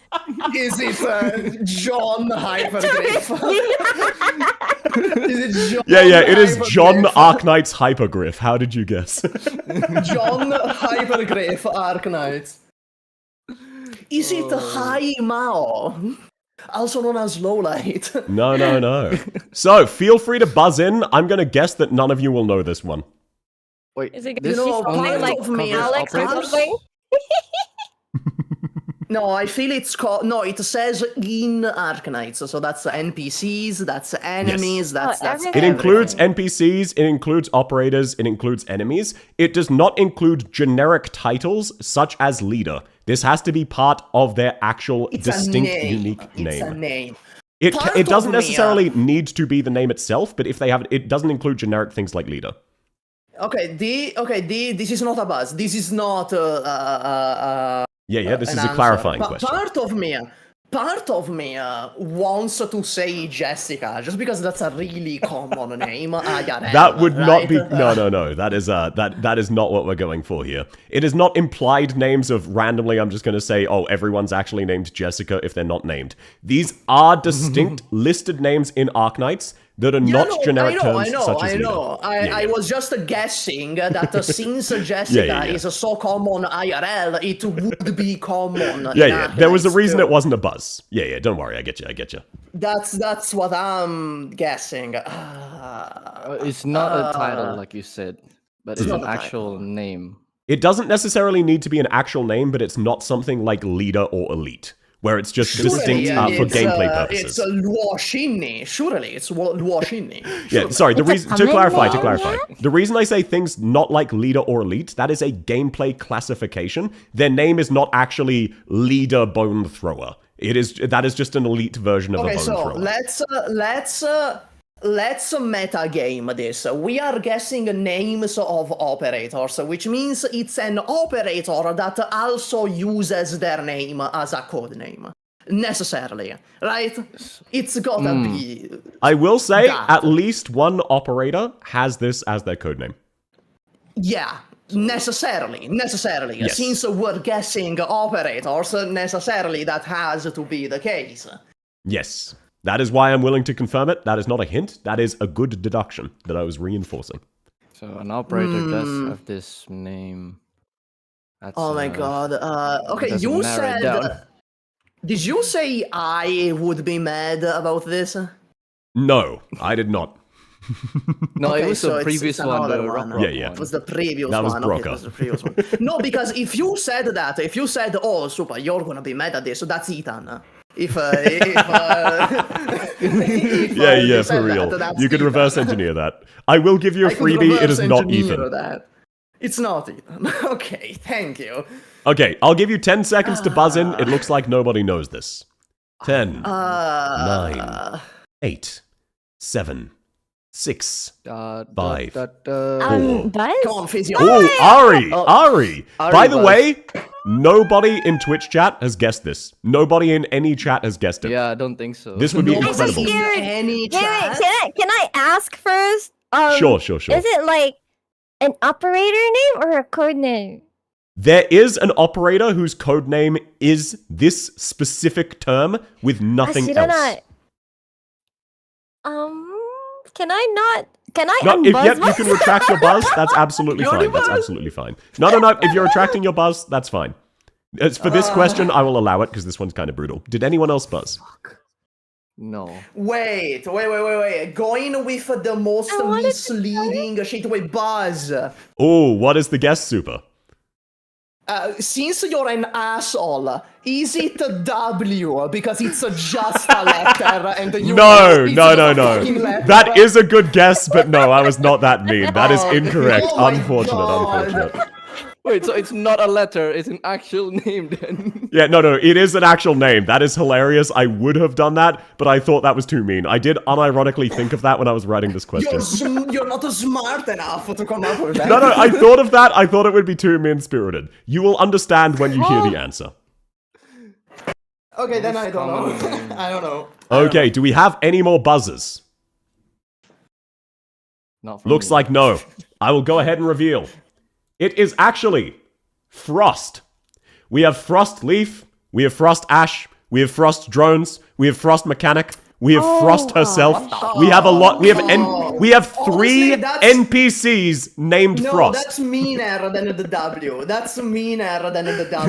S6: Is it John Hypergriff? Is it John
S1: It is John Arknight's Hypergriff. How did you guess?
S6: John Hypergriff Arknights. Is it High Mao? Also known as Lowlight.
S1: No. So, feel free to buzz in. I'm going to guess that none of you will know this one.
S12: Wait,
S8: Is it
S12: this
S8: only
S6: like
S12: covers
S8: Alex or
S12: operators?
S8: something?
S6: No, I feel it's called. No, it says in Arknights, so that's NPCs, that's enemies, that's
S1: It includes NPCs, it includes operators, it includes enemies. It does not include generic titles such as leader. This has to be part of their actual distinct, unique name.
S6: It's a name.
S1: It doesn't necessarily need to be the name itself, but if they have it doesn't include generic things like leader.
S6: Okay, this is not a buzz. This is not
S1: this is a clarifying question.
S6: Part of me wants to say Jessica, just because that's a really common name.
S1: That would not be no. That is not what we're going for here. It is not implied names of randomly. I'm just going to say, oh, everyone's actually named Jessica if they're not named. These are distinct listed names in Arknights that are not generic terms such as leader.
S6: I was just guessing that since Jessica is so common IRL, it would be common.
S1: There was a reason it wasn't a buzz. Don't worry, I get you.
S6: That's what I'm guessing.
S12: It's not a title, like you said, but it's an actual name.
S1: It doesn't necessarily need to be an actual name, but it's not something like leader or elite, where it's just distinct for gameplay purposes.
S6: It's Luoshinni. Surely it's Luoshinni.
S1: Yeah, sorry, the reason to clarify, the reason I say things not like leader or elite, that is a gameplay classification. Their name is not actually leader bone thrower. That is just an elite version of a bone thrower.
S6: Let's meta game this. We are guessing names of operators, which means it's an operator that also uses their name as a code name. Necessarily, right? It's gotta be.
S1: I will say at least one operator has this as their codename.
S6: Yeah, necessarily.
S1: Yes.
S6: Since we're guessing operators, necessarily that has to be the case.
S1: Yes. That is why I'm willing to confirm it. That is not a hint. That is a good deduction that I was reinforcing.
S12: So an operator does have this name. That's,
S6: oh my god. Okay, you said... Did you say I would be mad about this?
S1: No, I did not.
S12: No,
S6: okay,
S12: it was the previous one.
S1: Yeah.
S6: It was the previous
S1: that
S6: one.
S1: Was
S6: okay, it was the previous one. No, because if you said, oh, Supah, you're gonna be mad at this, so that's Ethan. If for
S1: real. You could reverse engineer that. I will give you a freebie. It is not Ethan.
S6: That. It's not Ethan. Okay, thank you.
S1: Okay, I'll give you 10 seconds to buzz in. It looks like nobody knows this. 10, 9, 8, 7, 6, 5, 4.
S4: Buzz?
S6: Come on, Fizzyon.
S1: Oh, Ari! By the way, nobody in Twitch chat has guessed this. Nobody in any chat has guessed it.
S12: Yeah, I don't think so.
S1: This would be incredible.
S6: Any chat?
S4: Wait, can I ask first?
S1: Sure.
S4: Is it like an operator name or a code name?
S1: There is an operator whose codename is this specific term with nothing else.
S4: Can I
S1: No,
S4: unbuzz
S1: you can retract your buzz. That's absolutely fine. That's absolutely fine. No. If you're retracting your buzz, that's fine. As for this question, I will allow it because this one's kind of brutal. Did anyone else buzz?
S12: No.
S6: Wait. Going with the most misleading shit. Wait, buzz.
S1: Oh, what is the guess, Supah?
S6: Since you're an asshole, is it W? Because it's just a letter and you
S1: No. That is a good guess, but no, I was not that mean. That is incorrect. Unfortunate.
S12: Wait, so it's not a letter, it's an actual name then?
S1: Yeah, no, it is an actual name. That is hilarious. I would have done that, but I thought that was too mean. I did unironically think of that when I was writing this question.
S6: You're not smart enough to come up with that.
S1: No, I thought of that. I thought it would be too mean-spirited. You will understand when you hear the answer.
S6: Okay, then I don't know. I don't know.
S1: Okay, do we have any more buzzers? Looks like no. I will go ahead and reveal. It is actually Frost. We have Frost Leaf, we have Frost Ash, we have Frost Drones, we have Frost Mechanic, we have Frost herself. We have a lot. We have 3 NPCs named Frost.
S6: That's meaner than the W.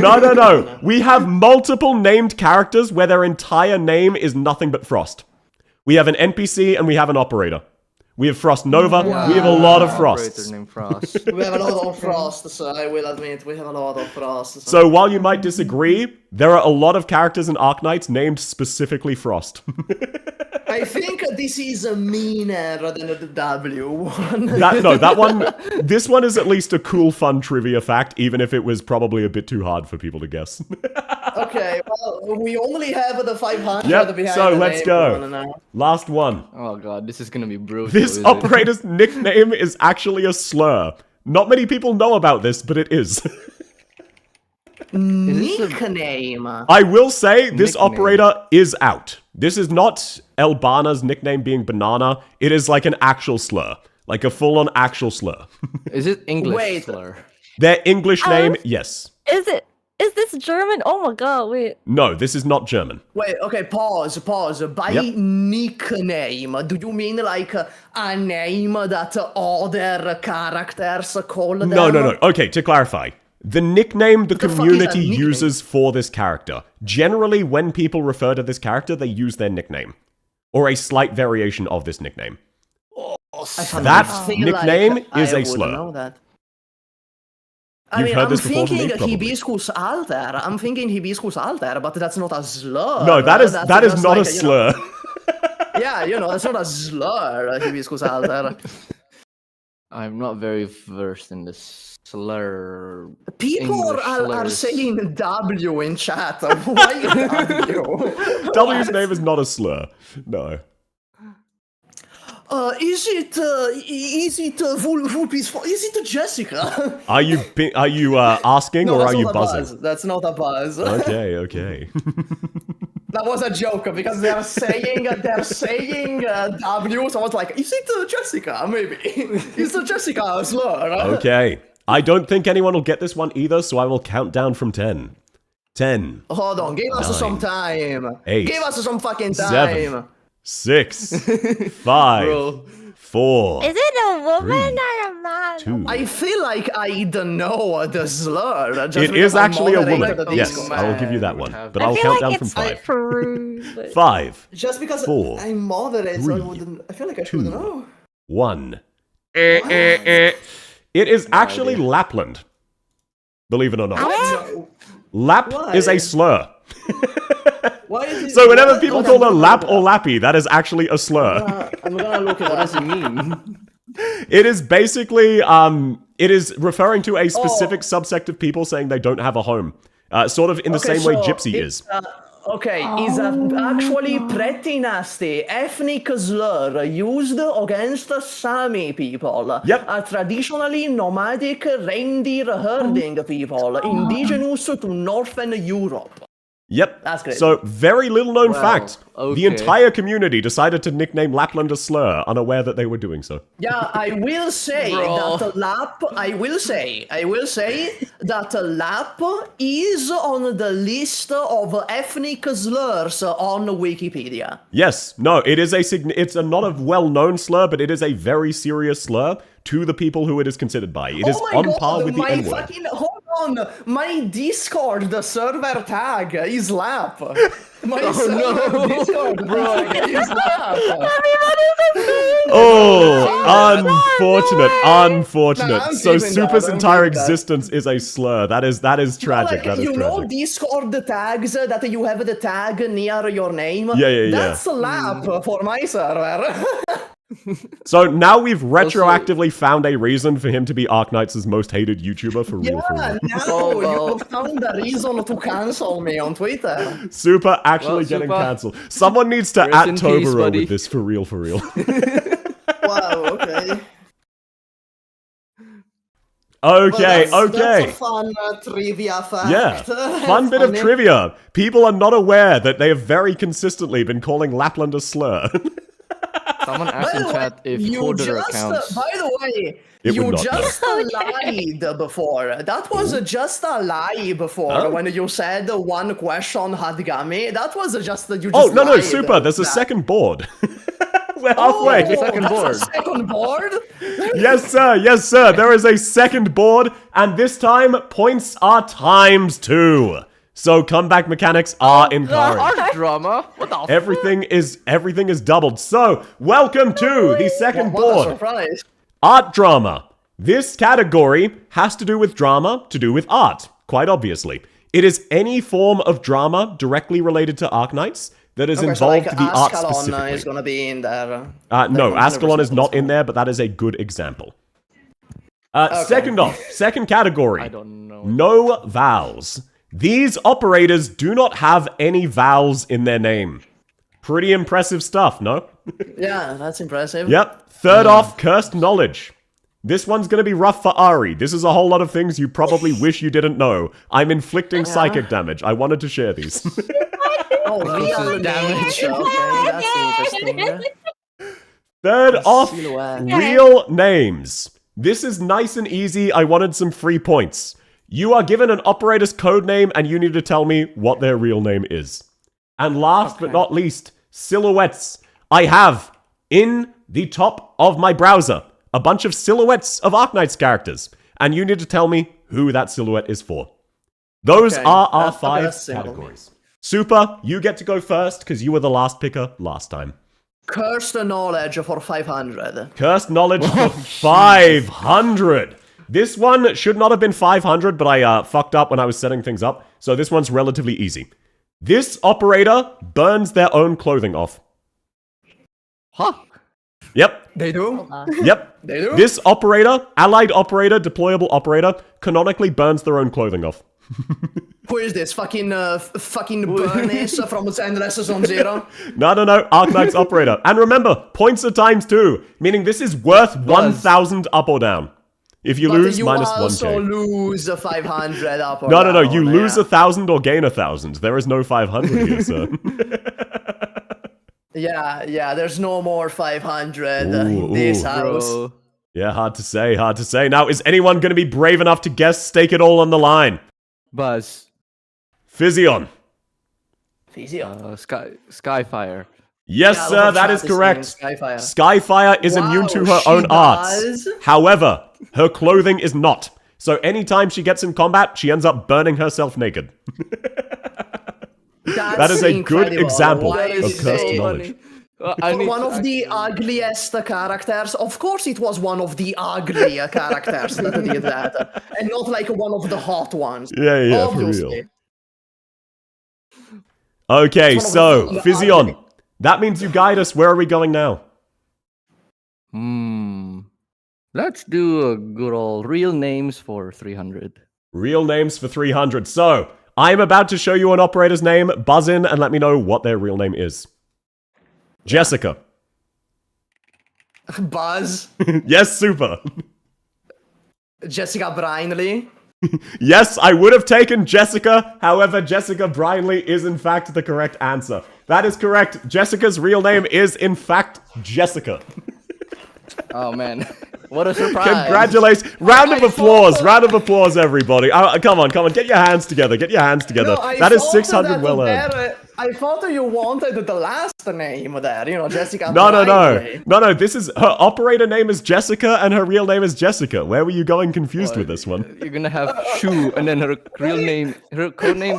S1: No. We have multiple named characters where their entire name is nothing but Frost. We have an NPC and we have an operator. We have Frost Nova. Wow. We have a lot of Frosts.
S6: We have a lot of Frosts, I will admit. We have a lot of Frosts.
S1: So while you might disagree, there are a lot of characters in Arknights named specifically Frost.
S6: I think this is meaner than the W one.
S1: This one is at least a cool, fun trivia fact, even if it was probably a bit too hard for people to guess.
S6: Okay, well, we only have the 500 behind
S1: so let's go. Last one.
S12: Oh god, this is gonna be brutal.
S1: This operator's nickname is actually a slur. Not many people know about this, but it is.
S6: Nickname.
S1: I will say this operator is out. This is not Elbana's nickname being banana. It is like an actual slur. Like a full-on actual slur.
S12: Is it English slur?
S1: Their English name, yes.
S4: Is this German? Oh my god, wait.
S1: No, this is not German.
S6: Wait, okay, pause. By nickname, do you mean like a name that other characters call them?
S1: No. Okay, to clarify. The nickname the community uses for this character. Generally, when people refer to this character, they use their nickname. Or a slight variation of this nickname. That nickname is a slur.
S6: Know that. I mean,
S1: heard
S6: I'm
S1: this before from me,
S6: thinking
S1: probably.
S6: hibiscus alter. I'm thinking hibiscus alter, but that's not a slur.
S1: No, that is
S6: just
S1: not
S6: like,
S1: a slur.
S6: Yeah, that's not a slur, hibiscus alter.
S12: I'm not very versed in this slur.
S6: People
S12: English
S6: are
S12: slurs.
S6: saying W in chat. Why W?
S1: W's name is not a slur. No.
S6: Is it Vulpes? Is it Jessica?
S1: Are you asking
S6: No,
S1: or
S6: that's
S1: are you
S6: not a
S1: buzzing?
S6: buzz. That's not a buzz.
S1: Okay.
S6: That was a joke because they're saying W. So I was like, is it Jessica? Maybe. Is it Jessica a slur?
S1: Okay. I don't think anyone will get this one either, so I will count down from 10. 10.
S6: Hold on, give us
S1: 9,
S6: some time.
S1: 8,
S6: Give us some fucking
S1: 7,
S6: time.
S1: 6, 5, 4.
S4: Is it a woman or a man?
S1: 2.
S6: I feel like I don't know the slur. Just
S1: It
S6: because
S1: is
S6: I
S1: actually a
S6: moderated
S1: woman.
S6: the
S1: Yes,
S6: Discord.
S1: I will give you that one. But
S4: I
S1: I'll
S4: feel
S1: count
S4: like
S1: down from
S4: it's
S1: 5.
S4: Peru, but-
S1: 5,
S6: Just because
S1: 4,
S6: I moderated,
S1: 3,
S6: I feel like I should know.
S1: 1. It is actually Lapland. Believe it or not.
S6: What?
S1: Lap
S6: Why?
S1: is a slur.
S6: Why is it?
S1: So whenever
S6: what?
S1: people
S6: Okay,
S1: call
S6: I'm
S1: her
S6: gonna
S1: lap
S6: look
S1: or
S6: it
S1: lappy, that is actually a slur.
S6: up. I'm gonna look it up.
S12: What does it mean?
S1: It is basically, it is referring to a specific subsect of people saying they don't have a home. Sort of in the same way gypsy is.
S6: Okay, is actually pretty nasty ethnic slur used against Sami people.
S1: Yep.
S6: Traditionally nomadic reindeer herding people, indigenous to northern Europe.
S1: Yep.
S6: That's great.
S1: So, very little known
S12: Wow,
S1: fact.
S12: okay.
S1: The entire community decided to nickname Lapland a slur, unaware that they were doing so.
S6: Yeah, I will say that lap. I will say that lap is on the list of ethnic slurs on Wikipedia.
S1: Yes. No, it is it's not a well-known slur, but it is a very serious slur to the people who it is considered by. It is on par with the N-word.
S6: Hold on, my Discord server tag is lap. My Discord tag is lap.
S1: Oh, unfortunate.
S6: Nah, I'm
S1: So
S6: keeping that,
S1: Supah's
S6: I'm
S1: entire
S6: keeping that.
S1: existence is a slur. That is tragic.
S6: Like,
S1: That is
S6: you know
S1: tragic.
S6: Discord tags that you have the tag near your name?
S1: Yeah.
S6: That's lap for my server.
S1: So now we've retroactively found a reason for him to be Arknights' most hated YouTuber for real.
S6: Yeah, now you found a reason to cancel me on Twitter.
S1: Supah actually getting
S12: Supah,
S1: cancelled. Someone needs to
S12: rest
S1: at
S12: in peace,
S1: Tobero
S12: buddy.
S1: with this for real.
S6: Wow, okay.
S1: Okay.
S6: That's a fun trivia fact.
S1: Yeah, fun bit of trivia. People are not aware that they have very consistently been calling Lapland a slur.
S12: Someone asked in chat if holder accounts.
S6: By the way,
S1: It would
S6: you
S1: not,
S6: just lied before. That was just a lie before when you said one question had gummy. That was just you just
S1: Oh, no,
S6: lied.
S1: Supah, there's a second board. We're halfway.
S12: the second board.
S6: That's a second board?
S1: Yes, sir. There is a second board, and this time, points are times 2. So comeback mechanics are encouraged.
S12: Art drama? What the
S1: Everything is doubled. So, welcome to the second
S6: What a
S1: board.
S6: surprise.
S1: Art drama. This category has to do with drama, to do with art, quite obviously. It is any form of drama directly related to Arknights that has involved the art
S6: Ascalon
S1: specifically.
S6: is gonna be in there.
S1: No, Ascalon is not in there, but that is a good example. Second off, second category.
S12: I don't know.
S1: No vowels. These operators do not have any vowels in their name. Pretty impressive stuff, no?
S6: Yeah, that's impressive.
S1: Yep. Third off, cursed knowledge. This one's gonna be rough for Ari. This is a whole lot of things you probably wish you didn't know. I'm inflicting psychic damage. I wanted to share these.
S6: Oh, real damage. Okay, that's interesting.
S1: Third off,
S6: Silhouette.
S1: real names. This is nice and easy. I wanted some free points. You are given an operator's code name and you need to tell me what their real name is. And last but not least, silhouettes. I have, in the top of my browser, a bunch of silhouettes of Arknights characters. And you need to tell me who that silhouette is for. Those are our 5 categories. Supah, you get to go first because you were the last picker last time.
S6: Cursed knowledge for 500.
S1: Cursed knowledge for 500. This one should not have been 500, but I fucked up when I was setting things up. So this one's relatively easy. This operator burns their own clothing off.
S12: Huh?
S1: Yep.
S6: They do?
S1: Yep.
S6: They do?
S1: This operator, allied operator, deployable operator, canonically burns their own clothing off.
S6: Who is this? Fucking Bernice from Endless Zone Zero?
S1: No. Arknights operator. And remember, points are times 2, meaning this is worth 1,000 up or down. If you lose, minus 1k.
S6: You also lose 500 up or
S1: No,
S6: down.
S1: you lose 1,000 or gain 1,000. There is no 500 here, sir.
S6: Yeah, there's no more 500 in this house.
S12: Bro.
S1: Yeah, hard to say. Now, is anyone going to be brave enough to guess stake it all on the line?
S12: Buzz.
S1: Fizzyon.
S12: Skyfire.
S1: Yes,
S6: Yeah,
S1: sir, that is correct.
S6: Skyfire.
S1: Skyfire is immune to her
S6: she
S1: own arts.
S6: does?
S1: However, her clothing is not. So anytime she gets in combat, she ends up burning herself naked. That is a good example of cursed knowledge.
S6: One of the ugliest characters. Of course, it was one of the ugly characters that did that, and not like one of the hot ones.
S1: Yeah,
S6: obviously.
S1: for real. Okay, so Fizzyon, that means you guide us. Where are we going now?
S12: Let's do a good old real names for 300.
S1: Real names for 300. So I'm about to show you an operator's name. Buzz in and let me know what their real name is. Jessica.
S6: Buzz.
S1: Yes, Supah.
S6: Jessica Brinley.
S1: Yes, I would have taken Jessica. However, Jessica Brinley is in fact the correct answer. That is correct. Jessica's real name is in fact Jessica.
S12: Oh man, what a surprise.
S1: Congratulations. Round of applause, everybody. Come on, get your hands together.
S6: No,
S1: that is 600 well earned.
S6: I thought you wanted the last name there, Jessica.
S1: No. This is her operator name is Jessica and her real name is Jessica. Where were you going confused with this one?
S12: You're gonna have Shu, and then her code name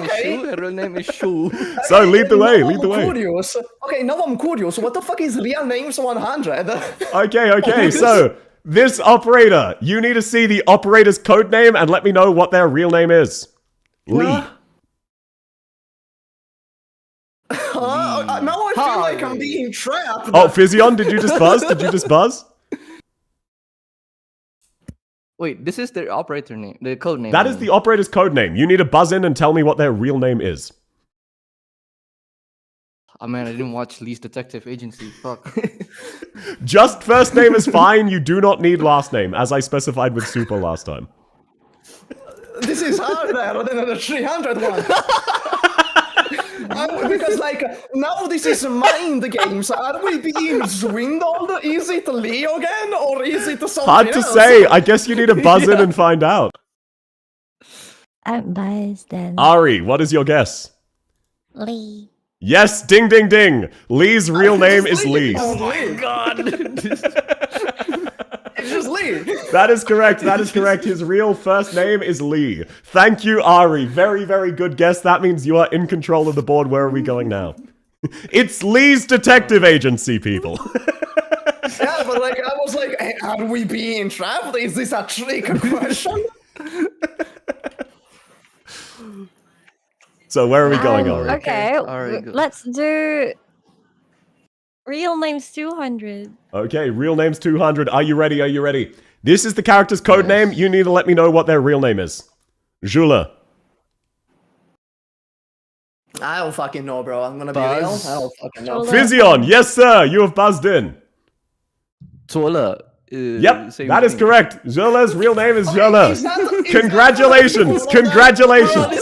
S12: is Shu, her real name is Shu.
S1: So lead the way.
S6: Curious. Okay, now I'm curious. What the fuck is real names 100?
S1: Okay. So this operator, you need to see the operator's code name and let me know what their real name is. Lee.
S6: Now I feel like I'm being trapped.
S1: Oh, Fizzyon, did you just buzz?
S12: Wait, this is their operator name, the code name.
S1: That is the operator's code name. You need to buzz in and tell me what their real name is.
S12: Oh man, I didn't watch Lee's Detective Agency. Fuck.
S1: Just first name is fine. You do not need last name, as I specified with Supah last time.
S6: This is harder than the 300 one. Because now this is mind games. Are we being swindled? Is it Leo again, or is it something
S1: Hard to
S6: else?
S1: say. I guess you need to buzz in and find out.
S4: I'm biased then.
S1: Ari, what is your guess?
S4: Lee.
S1: Yes, ding ding ding. Lee's real name is Lee.
S6: Oh my god. It's just Lee.
S1: That is correct. His real first name is Lee. Thank you, Ari. Very, very good guess. That means you are in control of the board. Where are we going now? It's Lee's Detective Agency, people.
S6: Yeah, but I was like, hey, are we being trapped? Is this a trick question?
S1: So where are we going, Ari?
S4: Okay,
S12: Alright, good.
S4: let's do real names 200.
S1: Okay, real names 200. Are you ready? This is the character's code name. You need to let me know what their real name is. Jula.
S6: I don't fucking know, bro. I'm gonna be real. I don't fucking know.
S1: Fizzyon. Yes, sir. You have buzzed in.
S12: Zola.
S1: Yep, that is correct. Jola's real name is
S6: Okay,
S1: Jola. Congratulations.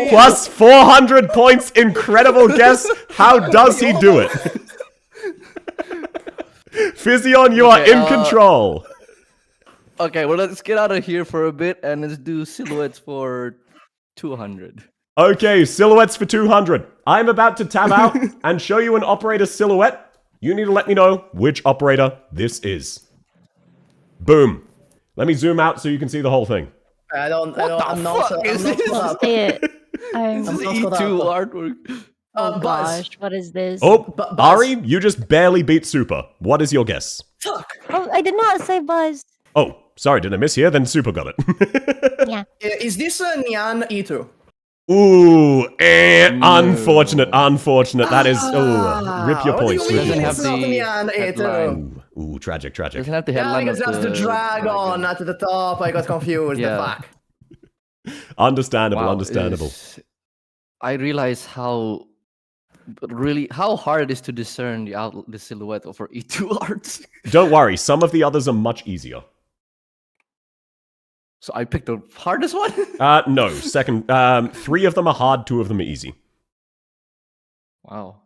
S1: Plus 400 points. Incredible guess. How does he do it? Fizzyon, you are in control.
S12: Okay, well, let's get out of here for a bit and let's do silhouettes for 200.
S1: Okay, silhouettes for 200. I'm about to tab out and show you an operator silhouette. You need to let me know which operator this is. Boom. Let me zoom out so you can see the whole thing.
S6: I'm not caught up.
S4: It.
S12: This is E2 artwork.
S4: Oh gosh, what is this?
S1: Oh, Ari, you just barely beat Supah. What is your guess?
S6: Fuck.
S4: Oh, I did not say Buzz.
S1: Oh, sorry, did I miss here? Then Supah got it.
S4: Yeah.
S6: Is this Nyan E2?
S1: Ooh, unfortunate. That is, rip your points.
S6: What do you mean
S1: Rip
S6: it's
S1: your
S6: not
S1: points.
S6: Nyan E2?
S1: Ooh, tragic.
S12: Doesn't have the
S6: Yeah,
S12: headline
S6: because
S12: of
S6: that's the dragon at the top. I got confused.
S12: Yeah.
S6: The fuck.
S1: Understandable,
S12: Wow,
S1: understandable.
S12: I realize how hard it is to discern the silhouette of our E2 arts.
S1: Don't worry, some of the others are much easier.
S12: So I picked the hardest one?
S1: No, second. 3 of them are hard, 2 of them are easy.
S12: Wow.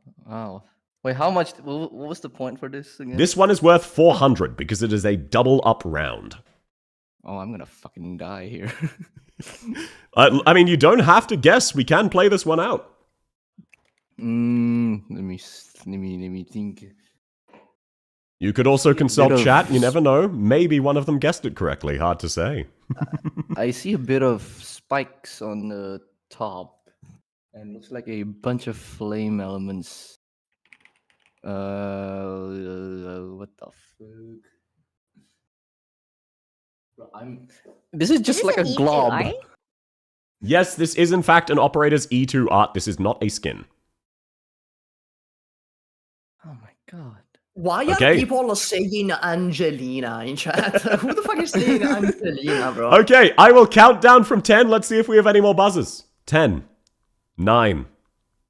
S12: Wait, how much? What was the point for this again?
S1: This one is worth 400 because it is a double up round.
S12: Oh, I'm gonna fucking die here.
S1: I mean, you don't have to guess. We can play this one out.
S12: Let me think.
S1: You could also consult chat. You never know. Maybe one of them guessed it correctly. Hard to say.
S12: I see a bit of spikes on the top, and looks like a bunch of flame elements. What the fuck? This is just like a glob.
S1: Yes, this is in fact an operator's E2 art. This is not a skin.
S12: Oh my god.
S6: Why are people saying Angelina in chat? Who the fuck is saying Angelina, bro?
S1: Okay, I will count down from 10. Let's see if we have any more buzzers. 10, 9,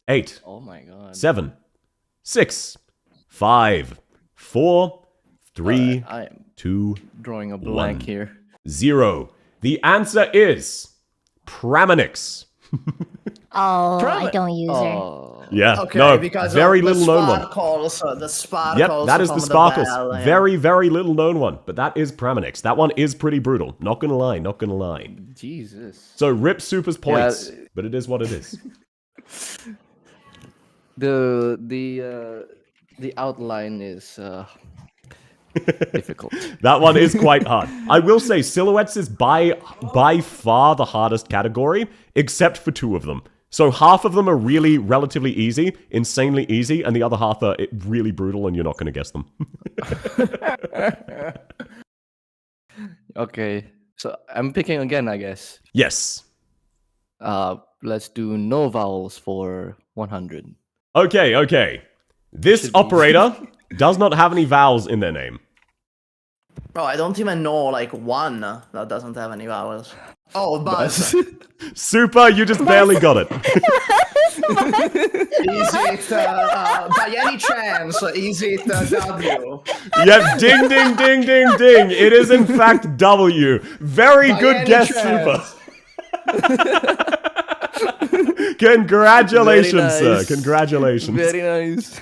S1: 8.
S12: Oh my god.
S1: 7, 6, 5, 4, 3,
S12: I am
S1: 2,
S12: drawing a blank
S1: 1,
S12: here.
S1: 0. The answer is Praminix.
S4: I don't use her.
S1: Yeah,
S6: Okay,
S1: no,
S6: because
S1: very
S6: of
S1: little known one.
S6: The sparkles.
S1: Yep, that is the
S6: from
S1: sparkles.
S6: bell, yeah.
S1: Very, very little known one, but that is Praminix. That one is pretty brutal. Not gonna lie, not gonna lie.
S12: Jesus.
S1: So rip Supah's points, but it is what it is.
S12: The outline is difficult.
S1: That one is quite hard. I will say silhouettes is by far the hardest category, except for 2 of them. So half of them are really relatively easy, insanely easy, and the other half are really brutal and you're not going to guess them.
S12: Okay, so I'm picking again, I guess.
S1: Yes.
S12: Let's do no vowels for 100.
S1: Okay. This operator does not have any vowels in their name.
S6: Bro, I don't even know like one that doesn't have any vowels. Oh, Buzz.
S1: Supah, you just barely got it.
S6: Is it, by any chance, is it W?
S1: Yep, ding, ding, ding, ding, ding. It is in fact W. Very
S6: By
S1: good
S6: any
S1: guess,
S6: chance.
S1: Supah. Congratulations, sir. Congratulations.
S12: Very nice.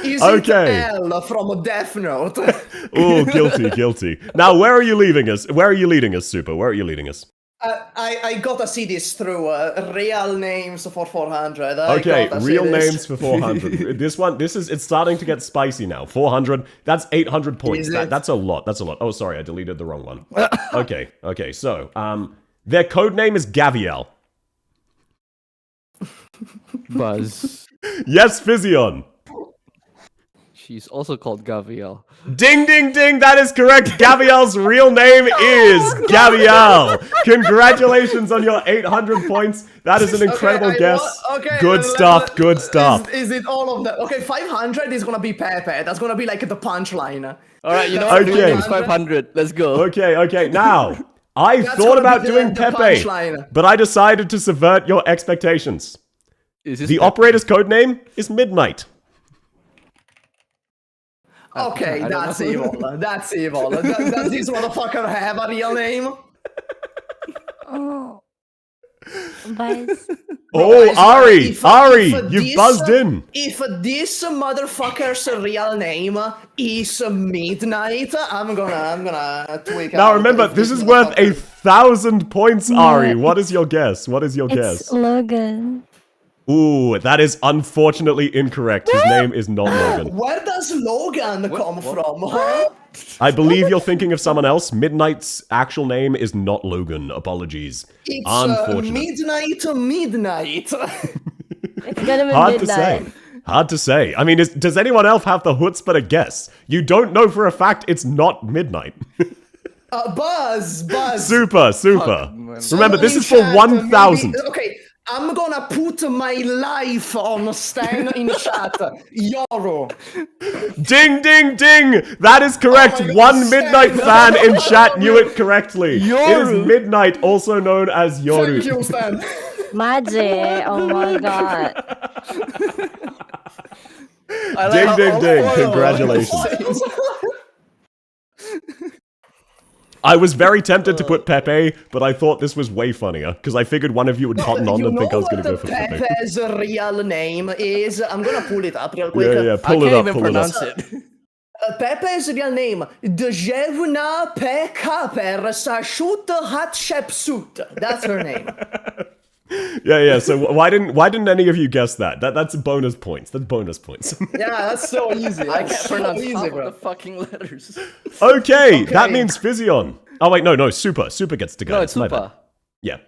S6: Is it L from Death Note?
S1: Oh, guilty. Now, where are you leaving us? Where are you leading us, Supah? Where are you leading us?
S6: I gotta see this through. Real names for 400.
S1: Okay, real names for 400. It's starting to get spicy now. 400, that's 800 points. That's a lot. Oh, sorry, I deleted the wrong one. Okay, so, their code name is Gaviel.
S12: Buzz.
S1: Yes, Fizzyon.
S12: She's also called Gaviel.
S1: Ding, ding, ding, that is correct. Gaviel's real name is Gaviel. Congratulations on your 800 points. That is an incredible guess. Good stuff.
S6: Is it all of that? Okay, 500 is gonna be Pepe. That's gonna be like the punchline.
S12: Alright, you know what?
S1: Okay.
S12: 500. Let's go.
S1: Okay. Now, I thought about doing Pepe, but I decided to subvert your expectations. The operator's code name is Midnight.
S6: Okay, that's evil. That's evil. Does this motherfucker have a real name?
S4: Oh. Buzz.
S1: Oh, Ari, you buzzed in.
S6: If this motherfucker's real name is Midnight, I'm gonna tweak out.
S1: Now remember, this is worth 1,000 points, Ari. What is your guess?
S4: It's Logan.
S1: Ooh, that is unfortunately incorrect. His name is not Logan.
S6: Where does Logan come from? Huh?
S1: I believe you're thinking of someone else. Midnight's actual name is not Logan. Apologies.
S6: It's
S1: unfortunate.
S6: Midnight.
S4: It's gonna be
S1: Hard
S4: midnight.
S1: Hard to say. I mean, does anyone else have the chutzpah to guess? You don't know for a fact it's not midnight.
S6: Buzz.
S1: Supah. Remember, this is for 1,000.
S6: Okay, I'm gonna put my life on Stan in chat. Yoro.
S1: Ding, ding, ding! That is correct. One Midnight fan in chat knew it correctly. Yoru. It is Midnight, also known as Yoru.
S6: Thank you, Stan.
S4: Maji, oh my god.
S1: Ding, ding, ding. Congratulations. I was very tempted to put Pepe, but I thought this was way funnier, because I figured one of you would cotton on and think I was going to go for Pepe.
S6: Pepe's real name is... I'm going to pull it up real quick.
S1: Yeah, pull it up, pull it up.
S6: Pepe's real name, Djevna Pekaper Sashut Hatshepsut. That's her name.
S1: Yeah, so why didn't any of you guess that? That's bonus points. That's bonus points.
S6: Yeah, that's so easy.
S12: I can't pronounce half of the fucking letters.
S1: Okay, that means Fizzyon. Oh wait, no, Supah. Supah gets to go.
S12: No, it's Supah.
S1: Yeah.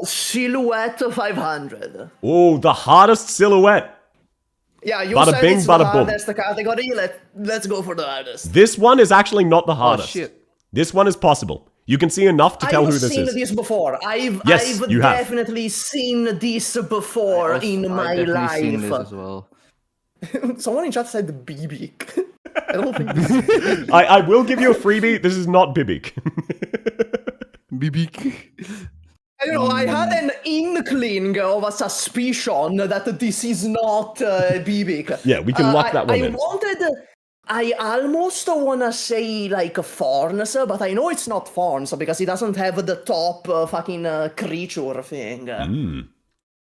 S6: Silhouette 500.
S1: Oh, the hardest silhouette.
S6: Yeah, you
S1: bada
S6: said
S1: bing,
S6: it's
S1: bada
S6: the
S1: boom.
S6: hardest category. Let's go for the hardest.
S1: This one is actually not the hardest.
S12: Oh, shit.
S1: This one is possible. You can see enough to tell who this is.
S6: I've seen this before. I've
S1: you have.
S6: definitely seen this before in my life.
S12: Seen this as well.
S6: Someone in chat said Bibik. I don't think this is Bibik.
S1: I will give you a freebie. This is not Bibik.
S12: Bibik.
S6: I don't know, I had an inkling of a suspicion that this is not Bibik.
S1: Yeah, we can lock that one in.
S6: I almost want to say like Farns, but I know it's not Farns because he doesn't have the top fucking creature thing.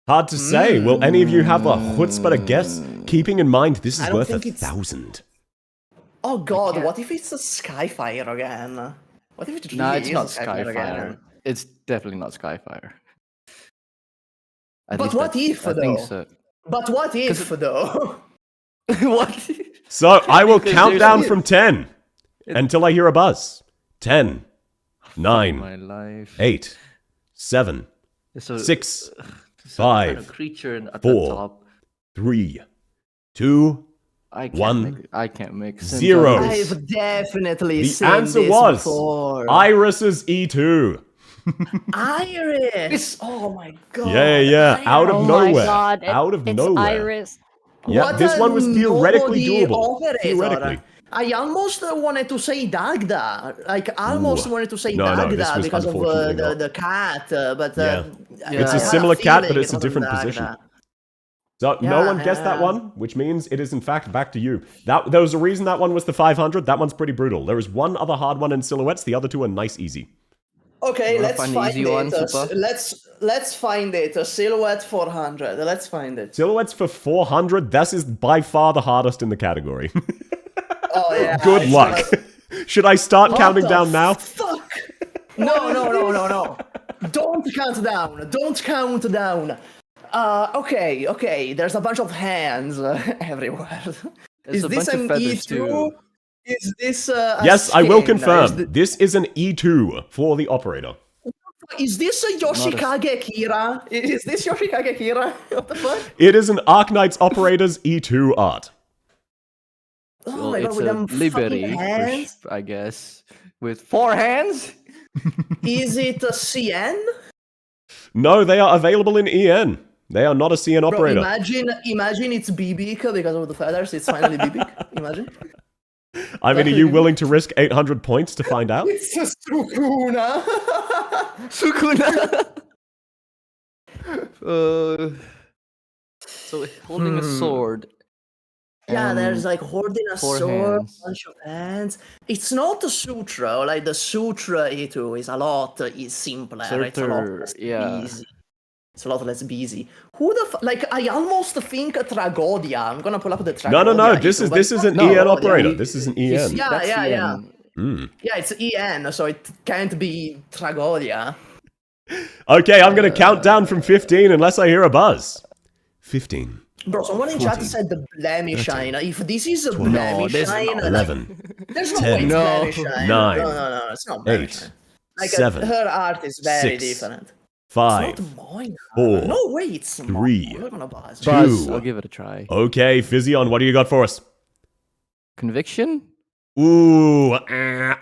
S1: Hard to say. Will any of you have a chutzpah to guess? Keeping in mind, this is worth 1,000.
S6: Oh god, what if it's a Skyfire again? What if it really
S12: Nah, it's
S6: is
S12: not
S6: Skyfire again?
S12: Skyfire. It's definitely not Skyfire.
S6: But what if, though?
S12: I think so.
S6: But what if, though?
S12: What?
S1: So, I will count down from 10 until I hear a buzz. 10, 9, 8, 7, 6, 5, 4, 3, 2,
S12: I can't make sense.
S1: 0.
S6: I've definitely seen
S1: The answer
S6: this
S1: was
S6: before.
S1: Iris's E2.
S6: Iris! Oh my god.
S1: Yeah. Out of nowhere.
S4: My god.
S1: Out of
S4: it's
S1: nowhere.
S4: Iris.
S1: Yeah,
S6: What
S1: this one was theoretically doable.
S6: operator.
S1: Theoretically.
S6: I almost wanted to say Dagda. Like, wanted to say
S1: No,
S6: Dagda
S1: this was
S6: because of
S1: unfortunately
S6: the cat. But
S1: it's a similar cat, but it's a different position. So no one guessed that one, which means it is in fact back to you. There was a reason that one was the 500. That one's pretty brutal. There is one other hard one in silhouettes. The other two are nice easy.
S6: Okay, let's find it.
S12: One,
S6: let's find it. Silhouette 400. Let's find it.
S1: Silhouettes for 400. This is by far the hardest in the category.
S6: Oh yeah.
S1: Good luck. Should I start counting down now?
S6: Fuck. No. Don't count down. Don't count down. Okay. There's a bunch of hands everywhere. Is this an E2? Too. Is this
S1: yes, I will confirm. This is an E2 for the operator.
S6: Is this a Yoshikage Kira? Is this Yoshikage Kira? What the fuck?
S1: It is an Arknights operator's E2 art.
S6: Oh my
S12: it's
S6: god, with them
S12: Liberty,
S6: hands?
S12: I guess. With 4 hands?
S6: Is it a CN?
S1: No, they are available in EN. They are not a CN operator.
S6: Imagine it's Bibik because of the feathers. It's finally Bibik. Imagine.
S1: I mean, are you willing to risk 800 points to find out?
S6: It's a Sukuna.
S12: So holding a sword.
S6: Yeah, there's like holding a
S12: 4
S6: sword,
S12: hands.
S6: bunch of hands. It's not a sutra. Like the sutra E2 is a lot simpler. It's a lot less busy. It's a lot less busy. Who the like? I almost think a Tragodia. I'm gonna pull up the Tragodia.
S1: No. This is an EN operator. This is an EN.
S6: Yeah. Yeah, it's EN, so it can't be Tragodia.
S1: Okay, I'm gonna count down from 15 unless I hear a buzz. 15.
S6: Bro, someone in chat said the blemish shine. If this is a blemish shine,
S1: 11.
S6: There's no way it's blemish shine.
S1: 9.
S6: No, it's not blemish
S1: 8.
S6: shine. Like
S1: 7.
S6: her art is very
S1: 6,
S6: different.
S1: 5,
S6: It's not mine.
S1: 4,
S6: No way, it's
S1: 3,
S6: mine. We're gonna buzz.
S1: 2.
S5: I'll give it a try.
S1: Okay, Fizzyon, what do you got for us?
S5: Conviction?
S1: Ooh,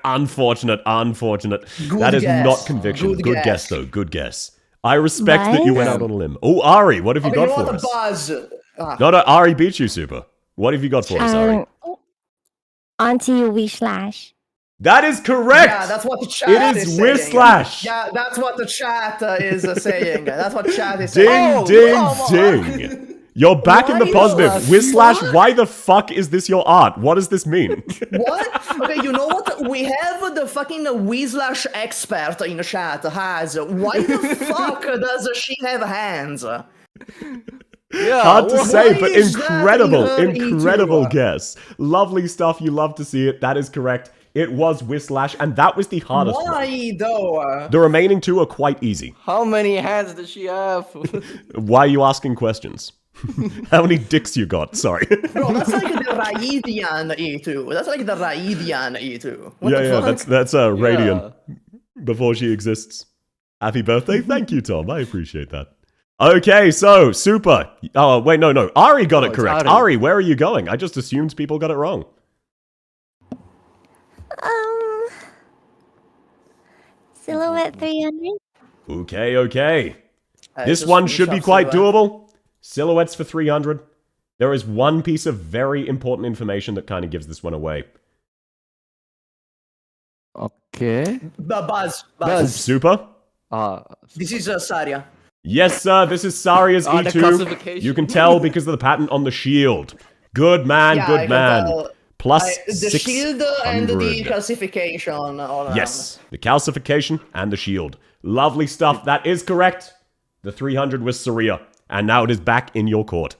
S1: unfortunate. That is
S6: guess.
S1: not conviction.
S6: Good
S1: Good
S6: guess.
S1: guess, though. Good guess. I respect that you went
S5: Buzz?
S1: out on a limb. Oh, Ari, what have you
S6: Okay,
S1: got
S6: you
S1: for
S6: want
S1: us?
S6: a buzz? Ah.
S1: No, Ari beat you, Supah. What have you got for us, Ari?
S4: Onto you, Wishlash.
S1: That is correct!
S6: Yeah, that's what the chat
S1: It
S6: is
S1: is
S6: saying.
S1: Whislash!
S6: Yeah, that's what the chat is saying. That's what chat is
S1: Ding,
S6: saying.
S1: ding,
S6: Oh,
S1: ding! You're back in the
S6: Why
S1: positive.
S6: the
S1: Whislash,
S6: fuck?
S1: why the fuck is this your art? What does this mean?
S6: What? Okay, you know what? We have the fucking Whislash expert in the chat has. Why the fuck does she have hands?
S5: Yeah.
S1: Hard to say, but
S6: is that in her
S1: incredible
S6: E2?
S1: guess. Lovely stuff. You love to see it. That is correct. It was Whislash, and that was the hardest one.
S6: Why though?
S1: The remaining two are quite easy.
S5: How many hands does she have?
S1: Why are you asking questions? How many dicks you got? Sorry.
S6: Bro, that's like the Raidian E2. That's like the Raidian E2. What the
S1: yeah,
S6: fuck?
S1: that's Radiant before she exists. Happy birthday. Thank you, Tom. I appreciate that. Okay, so, Supah. Oh, wait, no. Ari got it correct. Ari, where are you going? I just assumed people got it wrong.
S4: Silhouette 300.
S1: Okay. This one should be quite doable. Silhouettes for 300. There is one piece of very important information that kind of gives this one away.
S5: Okay.
S6: Buzz.
S1: Supah?
S6: This is Saria.
S1: Yes, sir. This is Saria's
S5: The
S1: E2.
S5: classification.
S1: You can tell because of the pattern on the shield. Good man,
S6: Yeah, I
S1: good
S6: can
S1: man.
S6: tell.
S1: Plus
S6: The
S1: 600.
S6: shield and the calcification. All around.
S1: Yes, the calcification and the shield. Lovely stuff. That is correct. The 300 was Saria, and now it is back in your court.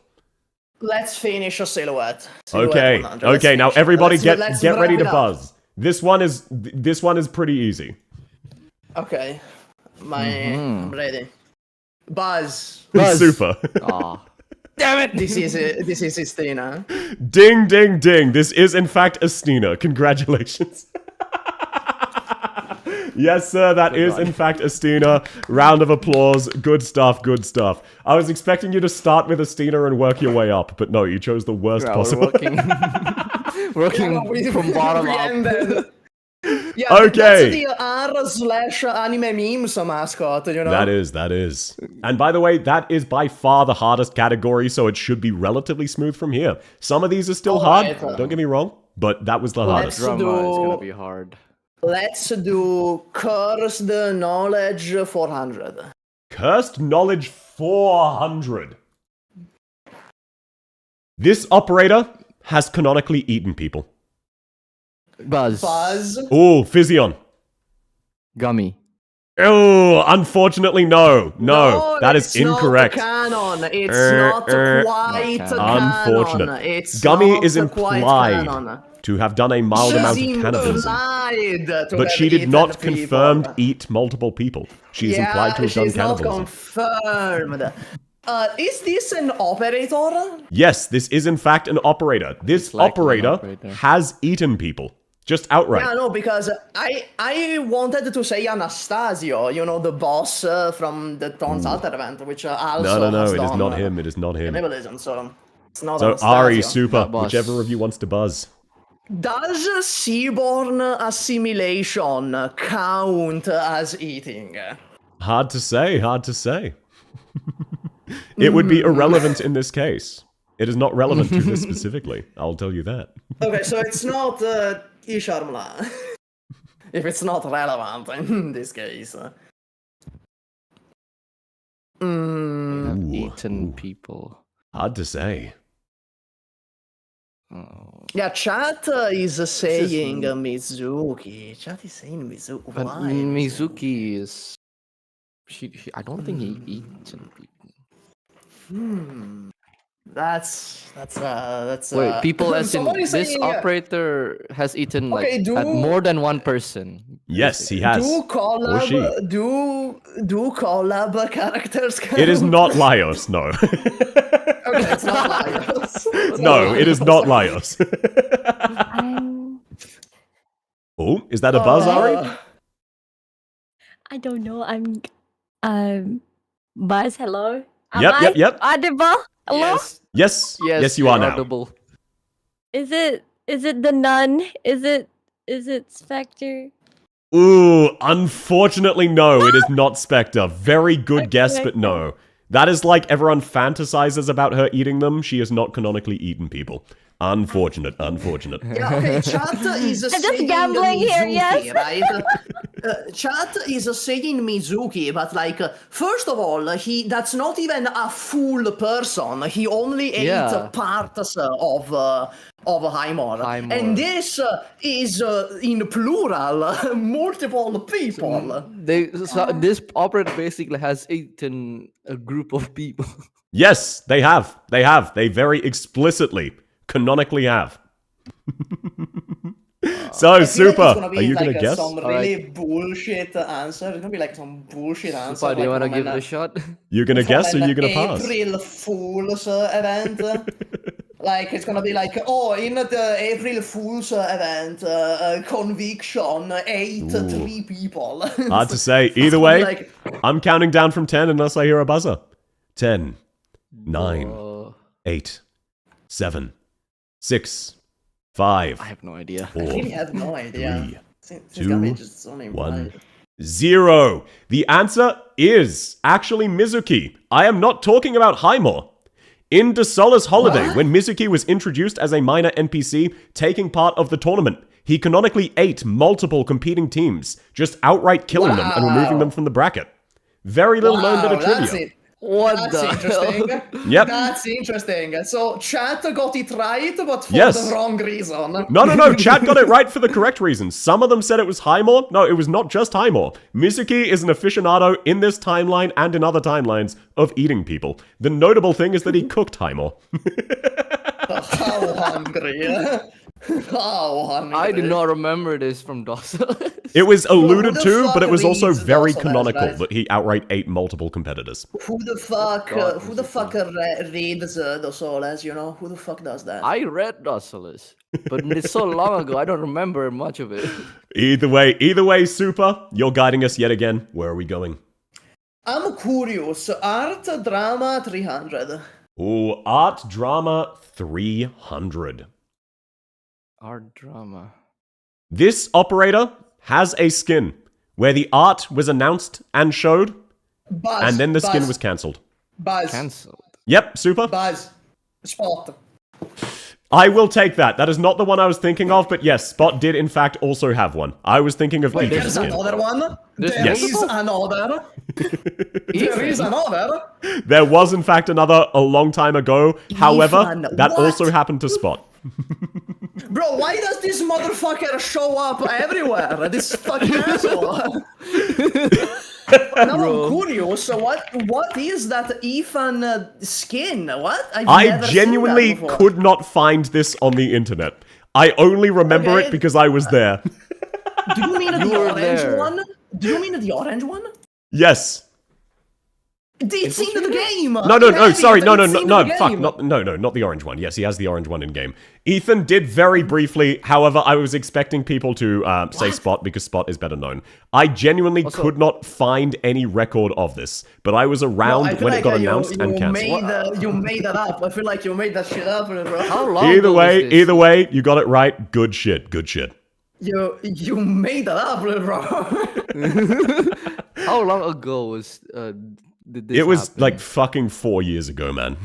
S6: Let's finish a silhouette.
S1: Okay.
S6: 100.
S1: Okay. Now everybody
S6: Let's
S1: get ready
S6: wrap
S1: to
S6: it up.
S1: buzz. This one is pretty easy.
S6: Okay. I'm ready. Buzz.
S1: Super.
S5: Damn it!
S6: This is Istina.
S1: Ding, ding, ding. This is in fact Astina. Congratulations. Yes, sir, that is in fact Astina. Round of applause. Good stuff, good stuff. I was expecting you to start with Astina and work your way up, but no, you chose the worst possible.
S5: Working from bottom up.
S6: Yeah,
S1: Okay.
S6: that's the r/anime memes mascot, you know?
S1: That is. And by the way, that is by far the hardest category, so it should be relatively smooth from here. Some of these are still hard,
S6: Alright.
S1: don't get me wrong, but that was the hardest.
S5: Drama is gonna be hard.
S6: Let's do Cursed Knowledge 400.
S1: Cursed Knowledge 400. This operator has canonically eaten people.
S5: Buzz.
S1: Oh, Fizzyon.
S5: Gummy.
S1: Oh, unfortunately, no. That is incorrect.
S6: It's not canon. It's not quite canon.
S1: Unfortunate.
S6: It's
S1: Gummy
S6: not
S1: is
S6: quite
S1: implied
S6: canon.
S1: to have done a mild amount of cannibalism. But she did not confirmed eat multiple people. She is implied to have done cannibalism.
S6: She's not confirmed. Is this an operator?
S1: Yes, this is in fact an operator. This operator has eaten people. Just outright.
S6: Yeah, no, because I wanted to say Anastasio, you know, the boss from the Tons Alter event, which also
S1: No,
S6: has
S1: it is
S6: done,
S1: not him. It is not him.
S6: cannibalism, so it's not
S1: So
S6: Anastasio.
S1: Ari, Supah, whichever of you wants to buzz.
S6: Does seaborn assimilation count as eating?
S1: Hard to say. It would be irrelevant in this case. It is not relevant to this specifically. I'll tell you that.
S6: Okay, so it's not Isharmla. If it's not relevant in this case.
S5: Eaten people.
S1: Hard to say.
S6: Yeah, chat is saying Mizuki. Chat is saying Mizuki.
S5: But
S6: Why?
S5: Mizuki is... I don't think he eaten people.
S6: That's
S5: Wait, people as in
S6: somebody
S5: this
S6: saying,
S5: operator has eaten like
S6: Okay,
S5: at more than one person.
S1: Yes, he has.
S6: Do
S1: Or she.
S6: collab, do collab characters count?
S1: It is not Laios, no.
S6: Okay, it's not Laios.
S1: No, it is not Laios. Oh, is that a buzz, Ari?
S4: I don't know. Buzz, hello?
S1: Yep.
S4: Audible? Hello?
S1: Yes, you are now.
S10: audible.
S4: Is it the nun? Is it Spectre?
S1: Ooh, unfortunately, no, it is not Spectre. Very good guess, but no. That is like everyone fantasizes about her eating them. She has not canonically eaten people. Unfortunate.
S6: Yeah, okay, chat is
S4: I'm just
S6: saying
S4: gambling here,
S6: Mizuki,
S4: yes.
S6: right? Chat is saying Mizuki, but like, first of all, that's not even a full person. He only ate parts of Highmore. And this is in plural, multiple people.
S12: This operator basically has eaten a group of people.
S1: Yes, they have. They very explicitly, canonically have. So, Supah, are you gonna guess?
S6: Some really bullshit answer. It's gonna be like some bullshit answer.
S12: Supah, do you wanna give it a shot?
S1: You gonna guess or you gonna pass?
S6: April Fool's event. Like, it's gonna be like, oh, in the April Fool's event, conviction, 3 people.
S1: Hard to say. Either way, I'm counting down from 10 unless I hear a buzzer. 10, 9, 8, 7, 6, 5.
S12: I have no idea.
S1: 4,
S6: I really have no idea.
S1: 3, 2, 1, 0. The answer is actually Mizuki. I am not talking about Highmore. In De Sola's Holiday, when Mizuki was introduced as a minor NPC taking part of the tournament, he canonically ate multiple competing teams, just outright killing them and removing them from the bracket. Very little known bit of trivia.
S6: That's interesting.
S1: Yep.
S6: That's interesting. So chat got it right, but for the wrong reason.
S1: No. Chat got it right for the correct reason. Some of them said it was Highmore. No, it was not just Highmore. Mizuki is an aficionado in this timeline and in other timelines of eating people. The notable thing is that he cooked Highmore.
S6: How hungry. How hungry.
S12: I do not remember this from Dawson.
S1: It was alluded to, but it was also very canonical that he outright ate multiple competitors.
S6: Who the fuck reads Dosolas, you know? Who the fuck does that?
S12: I read Dosolas, but it's so long ago, I don't remember much of it.
S1: Either way, Supah, you're guiding us yet again. Where are we going?
S6: I'm curious. Art Drama 300.
S1: Ooh, Art Drama 300.
S12: Art Drama.
S1: This operator has a skin where the art was announced and showed, and then the skin was cancelled.
S12: Cancelled.
S1: Yep, Supah.
S6: Buzz. Spot.
S1: I will take that. That is not the one I was thinking of, but yes, Spot did in fact also have one. I was thinking of Ethan's skin.
S6: Another one? There is another.
S1: There was in fact another a long time ago. However, that also happened to Spot.
S6: Bro, why does this motherfucker show up everywhere? This fucking asshole. Now I'm curious, what is that Ethan skin? What?
S1: I genuinely could not find this on the internet. I only remember it because I was there.
S6: Do you mean the orange one? Do you mean the orange one?
S1: Yes.
S6: It's in the game!
S1: No, sorry, no, fuck, not the orange one. Yes, he has the orange one in game. Ethan did very briefly, however, I was expecting people to say Spot because Spot is better known. I genuinely could not find any record of this, but I was around when it got announced and cancelled.
S6: You made that up. I feel like you made that shit up, bro.
S12: How long
S1: Either way, you got it right. Good shit.
S6: You made that up, bro.
S12: How long ago was...
S1: It was like fucking 4 years ago, man.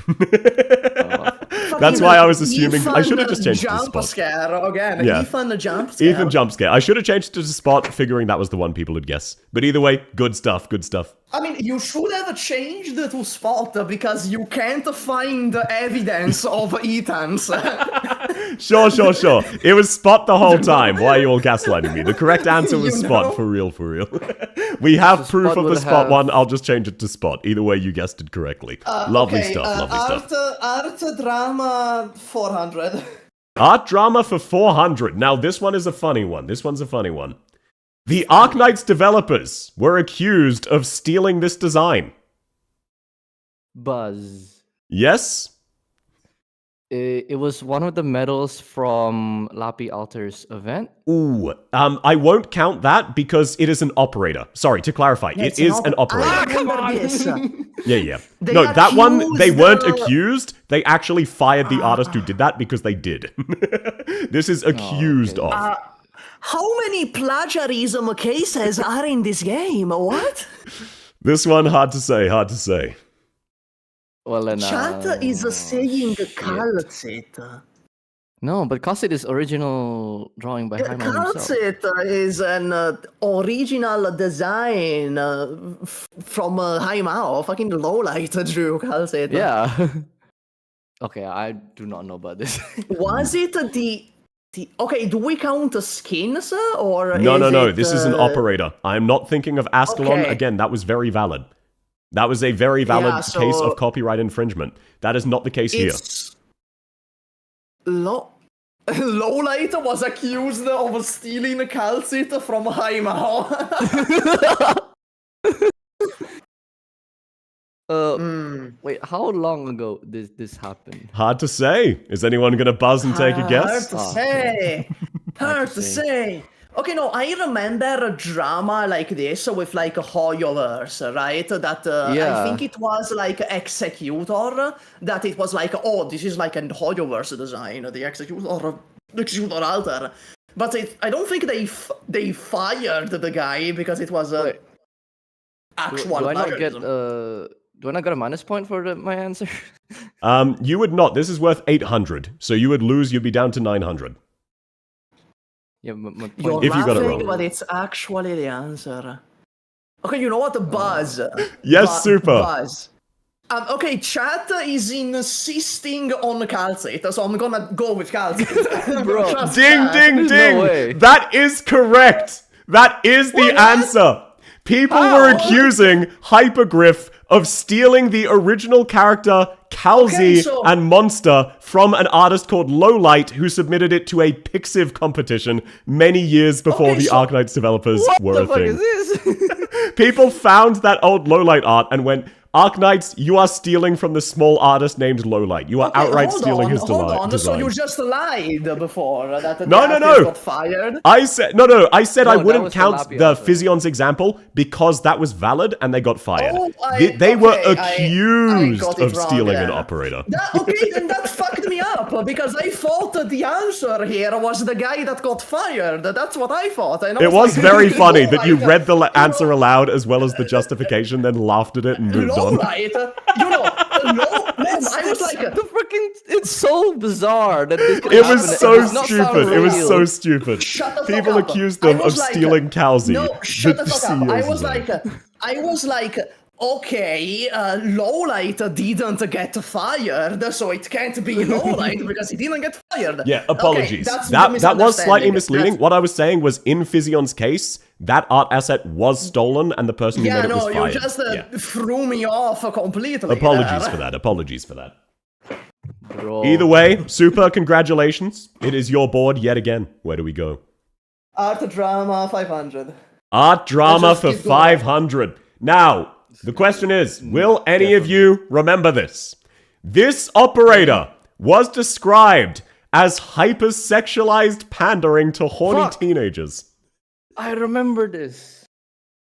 S1: That's why I was assuming I should have just changed it to Spot.
S6: Scare again.
S1: Yeah.
S6: Ethan jump scare.
S1: Ethan jump scare. I should have changed it to Spot, figuring that was the one people would guess. But either way, good stuff.
S6: I mean, you should have changed to Spot because you can't find evidence of Ethan's.
S1: Sure. It was Spot the whole time. Why are you all gaslighting me? The correct answer was Spot, for real. We have proof of the Spot one. I'll just change it to Spot. Either way, you guessed it correctly. Lovely stuff.
S6: Art Drama 400.
S1: Art Drama for 400. Now, this one is a funny one. The Arknights developers were accused of stealing this design.
S12: Buzz.
S1: Yes?
S12: It was one of the medals from Lapi Alter's event.
S1: Ooh, I won't count that because it is an operator. Sorry, to clarify, it is an operator.
S6: Come on!
S1: Yeah. No, that one, they weren't accused. They actually fired the artist who did that because they did. This is accused of.
S6: How many plagiarism cases are in this game? What?
S1: This one, hard to say.
S12: Well, then,
S6: Chat is saying calcit.
S12: No, but calcit is original drawing by Hyman himself.
S6: Calcit is an original design from Haimao. Fucking lowlight drew calcit.
S12: Yeah. Okay, I do not know about this.
S6: Was it the... Okay, do we count skins or...
S1: No. This is an operator. I'm not thinking of Ascalon.
S6: Okay.
S1: Again, that was very valid. That was a very valid case of copyright infringement. That is not the case here.
S6: Lowlight was accused of stealing calcit from Haimao.
S12: Wait, how long ago did this happen?
S1: Hard to say. Is anyone gonna buzz and take a guess?
S6: Hard to say. Okay, no, I remember a drama like this with like Hoyoverse, right? That I think it was like Executor, that it was like, oh, this is like a Hoyoverse design, the Executor alter. But I don't think they fired the guy because it was actual plagiarism.
S12: Do I not get a minus point for my answer?
S1: You would not. This is worth 800. So you would lose, you'd be down to 900.
S12: Yeah, my point
S6: You're
S1: if you got it
S6: laughing,
S1: wrong.
S6: but it's actually the answer. Okay, you know what? Buzz.
S1: Yes, Supah.
S6: Buzz. Okay, chat is insisting on calcite, so I'm gonna go with calcite.
S12: Bro,
S1: Ding!
S12: No way.
S1: That is correct. That is the answer. People were accusing Hypergriff of stealing the original character Calzi and Monster from an artist called Lowlight who submitted it to a Pixiv competition many years before the Arknights developers were a thing.
S12: What the fuck is this?
S1: People found that old Lowlight art and went, Arknights, you are stealing from the small artist named Lowlight. You are outright stealing his design.
S6: So you just lied before that the
S1: No.
S6: got fired?
S1: I said I said I wouldn't count the
S12: Lapias,
S1: Fizzyon's example because that was valid and they got fired.
S6: Oh,
S1: they were
S6: I
S1: accused
S6: got it
S1: of
S6: wrong,
S1: stealing
S6: yeah.
S1: an operator.
S6: Okay, then that fucked me up because I thought that the answer here was the guy that got fired. That's what I thought.
S1: It was very funny that you read the answer aloud as well as the justification, then laughed at it and moved on.
S6: I was like,
S12: it's so bizarre that this could
S1: It
S12: happen.
S1: was so
S12: does not
S1: stupid.
S12: sound
S1: It was
S12: real.
S1: so stupid. People accused them of stealing Calzi.
S6: No, shut the fuck up. I was
S1: CEO's
S6: like, okay, Lowlight didn't get fired, so it can't be Lowlight because he didn't get fired.
S1: Yeah, apologies.
S6: Okay,
S1: that was slightly
S6: misunderstanding.
S1: misleading. What I was saying was in Fizzyon's case, that art asset was stolen and the person who made it was fired.
S6: You just threw me off completely.
S1: Apologies for that. Apologies for that.
S12: Bro.
S1: Either way, Supah, congratulations. It is your board yet again. Where do we go?
S6: Art drama 500.
S1: Art drama
S6: Let's
S1: for
S6: just keep going.
S1: 500. Now, the question is, will any of you remember this? This operator was described as hypersexualized pandering to horny teenagers.
S12: I remember this,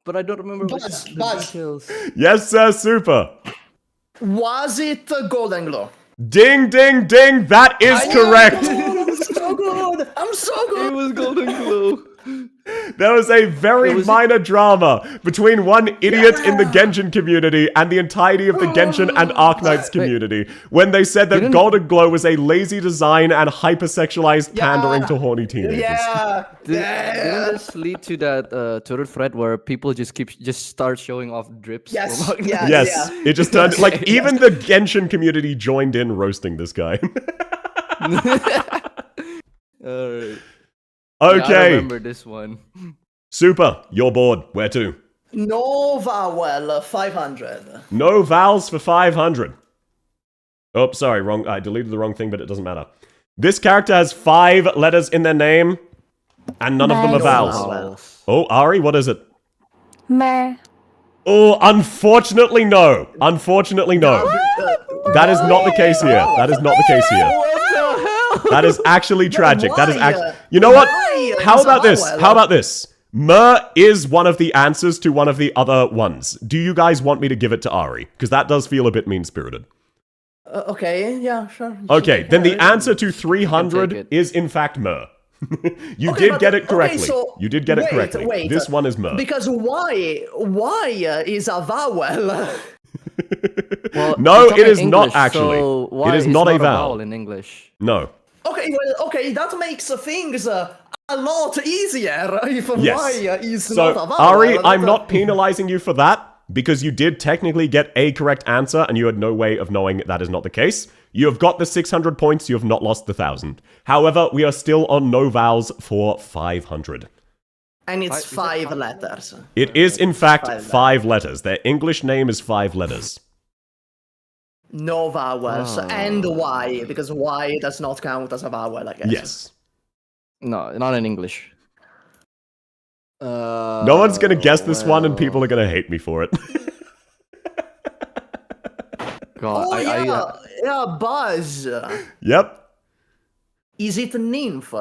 S12: but I don't remember
S6: Buzz.
S12: details.
S1: Yes, sir, Supah.
S6: Was it Golden Glow?
S1: Ding, ding, ding. That is correct.
S6: I'm so good. I'm so good.
S12: It was Golden Glow.
S1: There was a very minor drama between one idiot in the Genshin community and the entirety of the Genshin and Arknights community when they said that Golden Glow was a lazy design and hypersexualized pandering to horny teenagers.
S12: Didn't this lead to that Twitter thread where people just start showing off drips?
S6: Yes.
S1: Yes, it just turned like even the Genshin community joined in roasting this guy.
S12: Alright.
S1: Okay.
S12: Yeah, I remember this one.
S1: Supah, your board. Where to?
S6: No vowel 500.
S1: No vowels for 500. Oh, sorry, wrong. I deleted the wrong thing, but it doesn't matter. This character has 5 letters in their name, and none of them are vowels. Oh, Ari, what is it?
S4: Mer.
S1: Oh, unfortunately, no. Unfortunately, no. That is not the case here. That is not the case here.
S6: What the hell?
S1: That is actually tragic. That is
S6: why?
S1: You know what?
S6: Why?
S1: How
S6: It's
S1: about
S6: a
S1: this?
S6: vowel.
S1: How about this? Mer is one of the answers to one of the other ones. Do you guys want me to give it to Ari? Because that does feel a bit mean-spirited.
S6: Okay, yeah, sure.
S1: Okay, then the answer to
S10: Take
S1: 300
S10: it.
S1: is in fact Mer. You
S6: Okay,
S1: did
S6: but-
S1: get it
S6: okay,
S1: correctly.
S6: so
S1: You did get it
S6: wait,
S1: correctly.
S6: wait.
S1: This one is Mer.
S6: Because why is a vowel?
S10: Well,
S1: No,
S10: it's
S1: it is
S10: in
S1: not
S10: English,
S1: actually.
S10: So
S1: It
S10: why
S1: is not a vowel.
S10: vowel in English.
S1: No.
S6: Okay, well, okay, that makes things a lot easier if
S1: Yes.
S6: why is
S1: So,
S6: not a vowel.
S1: Ari, I'm not penalizing you for that, because you did technically get a correct answer, and you had no way of knowing that is not the case. You have got the 600 points, you have not lost the 1,000. However, we are still on no vowels for 500.
S6: And it's
S10: Is it
S6: 5
S10: five
S6: letters.
S1: It is, in fact,
S6: Five
S1: 5 letters. Their English name is 5 letters.
S6: No vowels.
S10: Oh.
S6: And why? Because why does not count as a vowel, I guess.
S1: Yes.
S10: No, not in English.
S1: No one's gonna guess this one, and people are gonna hate me for it.
S10: God,
S6: Oh,
S10: I
S6: yeah, Buzz.
S1: Yep.
S6: Is it nymph?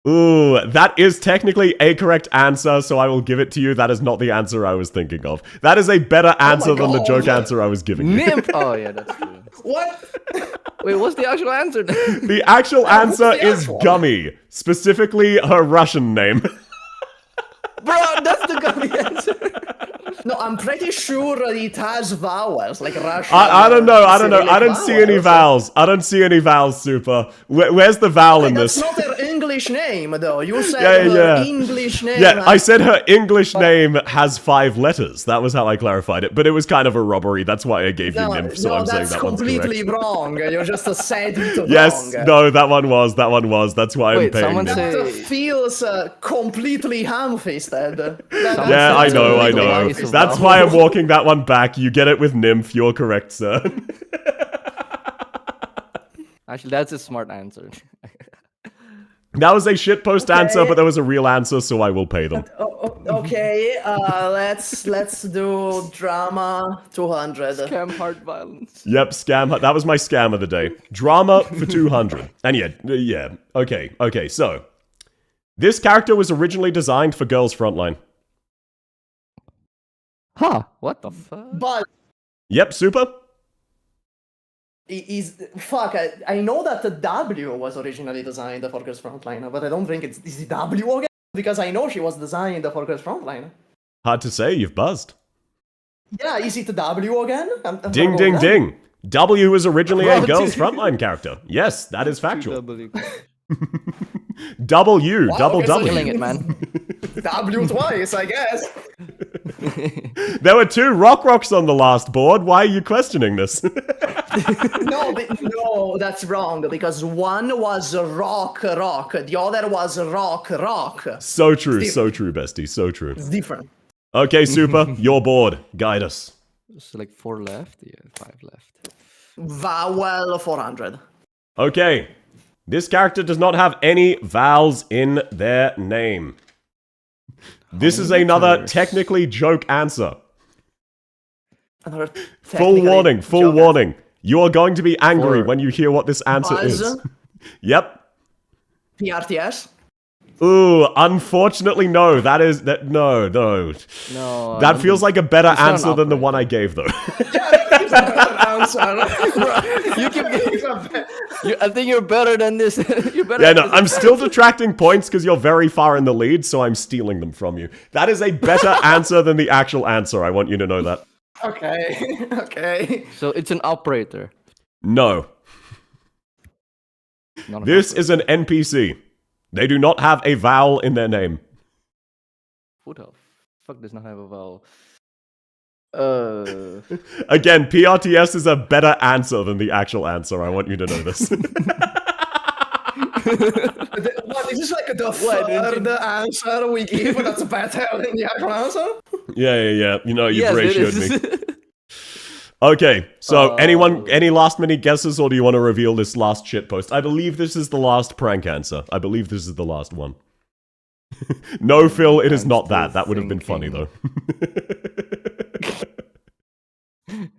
S1: Ooh, that is technically a correct answer, so I will give it to you. That is not the answer I was thinking of. That is a better answer than the
S6: God.
S1: joke answer I was giving you.
S10: Nymph. Oh yeah, that's true.
S6: What?
S10: Wait, what's the actual answer?
S1: The actual answer
S6: the
S1: is
S6: actual?
S1: Gummy, specifically her Russian name.
S10: Bro, that's the gummy answer.
S6: No, I'm pretty sure it has vowels, like Russian.
S1: I don't know. I
S6: Cyrillic
S1: don't see any vowels. I don't see any vowels, Supah. Where's the vowel in
S6: That's
S1: this?
S6: not her English name, though. You said
S1: Yeah,
S6: her
S1: yeah.
S6: English name.
S1: Yeah, I said her English name has 5 letters. That was how I clarified it. But it was kind of a robbery. That's why I gave you nymph, so I'm saying
S6: that's
S1: that one's
S6: completely
S1: correct.
S6: wrong. You just said it
S1: Yes,
S6: wrong.
S1: no, that one was. That's why I'm
S10: Wait,
S1: paying
S10: someone
S1: nymph.
S10: say-
S6: That feels completely ham-fisted.
S1: Yeah, I know.
S10: Why is a
S1: That's
S10: vowel?
S1: why I'm walking that one back. You get it with nymph. You're correct, sir.
S10: Actually, that's a smart answer.
S1: That was a shitpost answer,
S6: Okay.
S1: but there was a real answer, so I will pay them.
S6: Okay, let's do drama 200.
S10: Scam heart violence.
S1: Yep, scam. That was my scam of the day. Drama for 200. And yeah. Okay. So, this character was originally designed for Girls Frontline.
S10: Huh? What the fuck?
S6: But
S1: Yep, Supah.
S6: I know that the W was originally designed for Girls Frontline, but I don't think is it W again? Because I know she was designed for Girls Frontline.
S1: Hard to say. You've buzzed.
S6: Yeah, is it W again? I'm
S1: Ding,
S6: gonna go
S1: ding,
S6: with that.
S1: ding. W was originally a
S6: Bro,
S1: Girls
S6: dude.
S1: Frontline character. Yes, that is factual.
S10: W.
S1: W,
S6: Wow,
S1: double
S6: okay, so
S1: W.
S10: Killing it, man.
S6: W twice, I guess.
S1: There were 2 rocks on the last board. Why are you questioning this?
S6: No, that's wrong, because one was rock, the other was rock.
S1: So true, bestie. So true.
S6: It's different.
S1: Okay, Supah, your board. Guide us.
S10: So like 4 left? Yeah, 5 left.
S6: Vowel 400.
S1: Okay. This character does not have any vowels in their name. This is another
S10: letters?
S1: technically joke answer.
S6: Another
S1: Full
S6: technically
S1: warning.
S6: joke
S1: You are going to be angry
S10: 4.
S1: when you hear what this answer
S6: Buzz?
S1: is. Yep.
S6: PRTS.
S1: Ooh, unfortunately, no. No.
S10: No.
S1: That feels like a better
S10: It's not an
S1: answer than the
S10: operator.
S1: one I gave, though.
S10: You keep I think you're better than this. You're better
S1: Yeah,
S10: than
S1: no,
S10: this.
S1: I'm still detracting points because you're very far in the lead, so I'm stealing them from you. That is a better answer than the actual answer. I want you to know that.
S6: Okay.
S10: So it's an operator.
S1: No.
S10: Not an
S1: This
S10: operator.
S1: is an NPC. They do not have a vowel in their name.
S10: Who the fuck does not have a vowel?
S1: Again, PRTS is a better answer than the actual answer. I want you to know this.
S6: What, is this like the third answer we give that's better than the actual answer?
S1: Yeah. You know, you've
S10: Yes, it
S1: ratioed
S10: is.
S1: me. Okay, so any last minute guesses, or do you want to reveal this last shitpost? I believe this is the last prank answer. I believe this is the last one. No, Phil, it is
S10: I'm
S1: not
S10: still
S1: that. That would have been funny, though.
S10: thinking.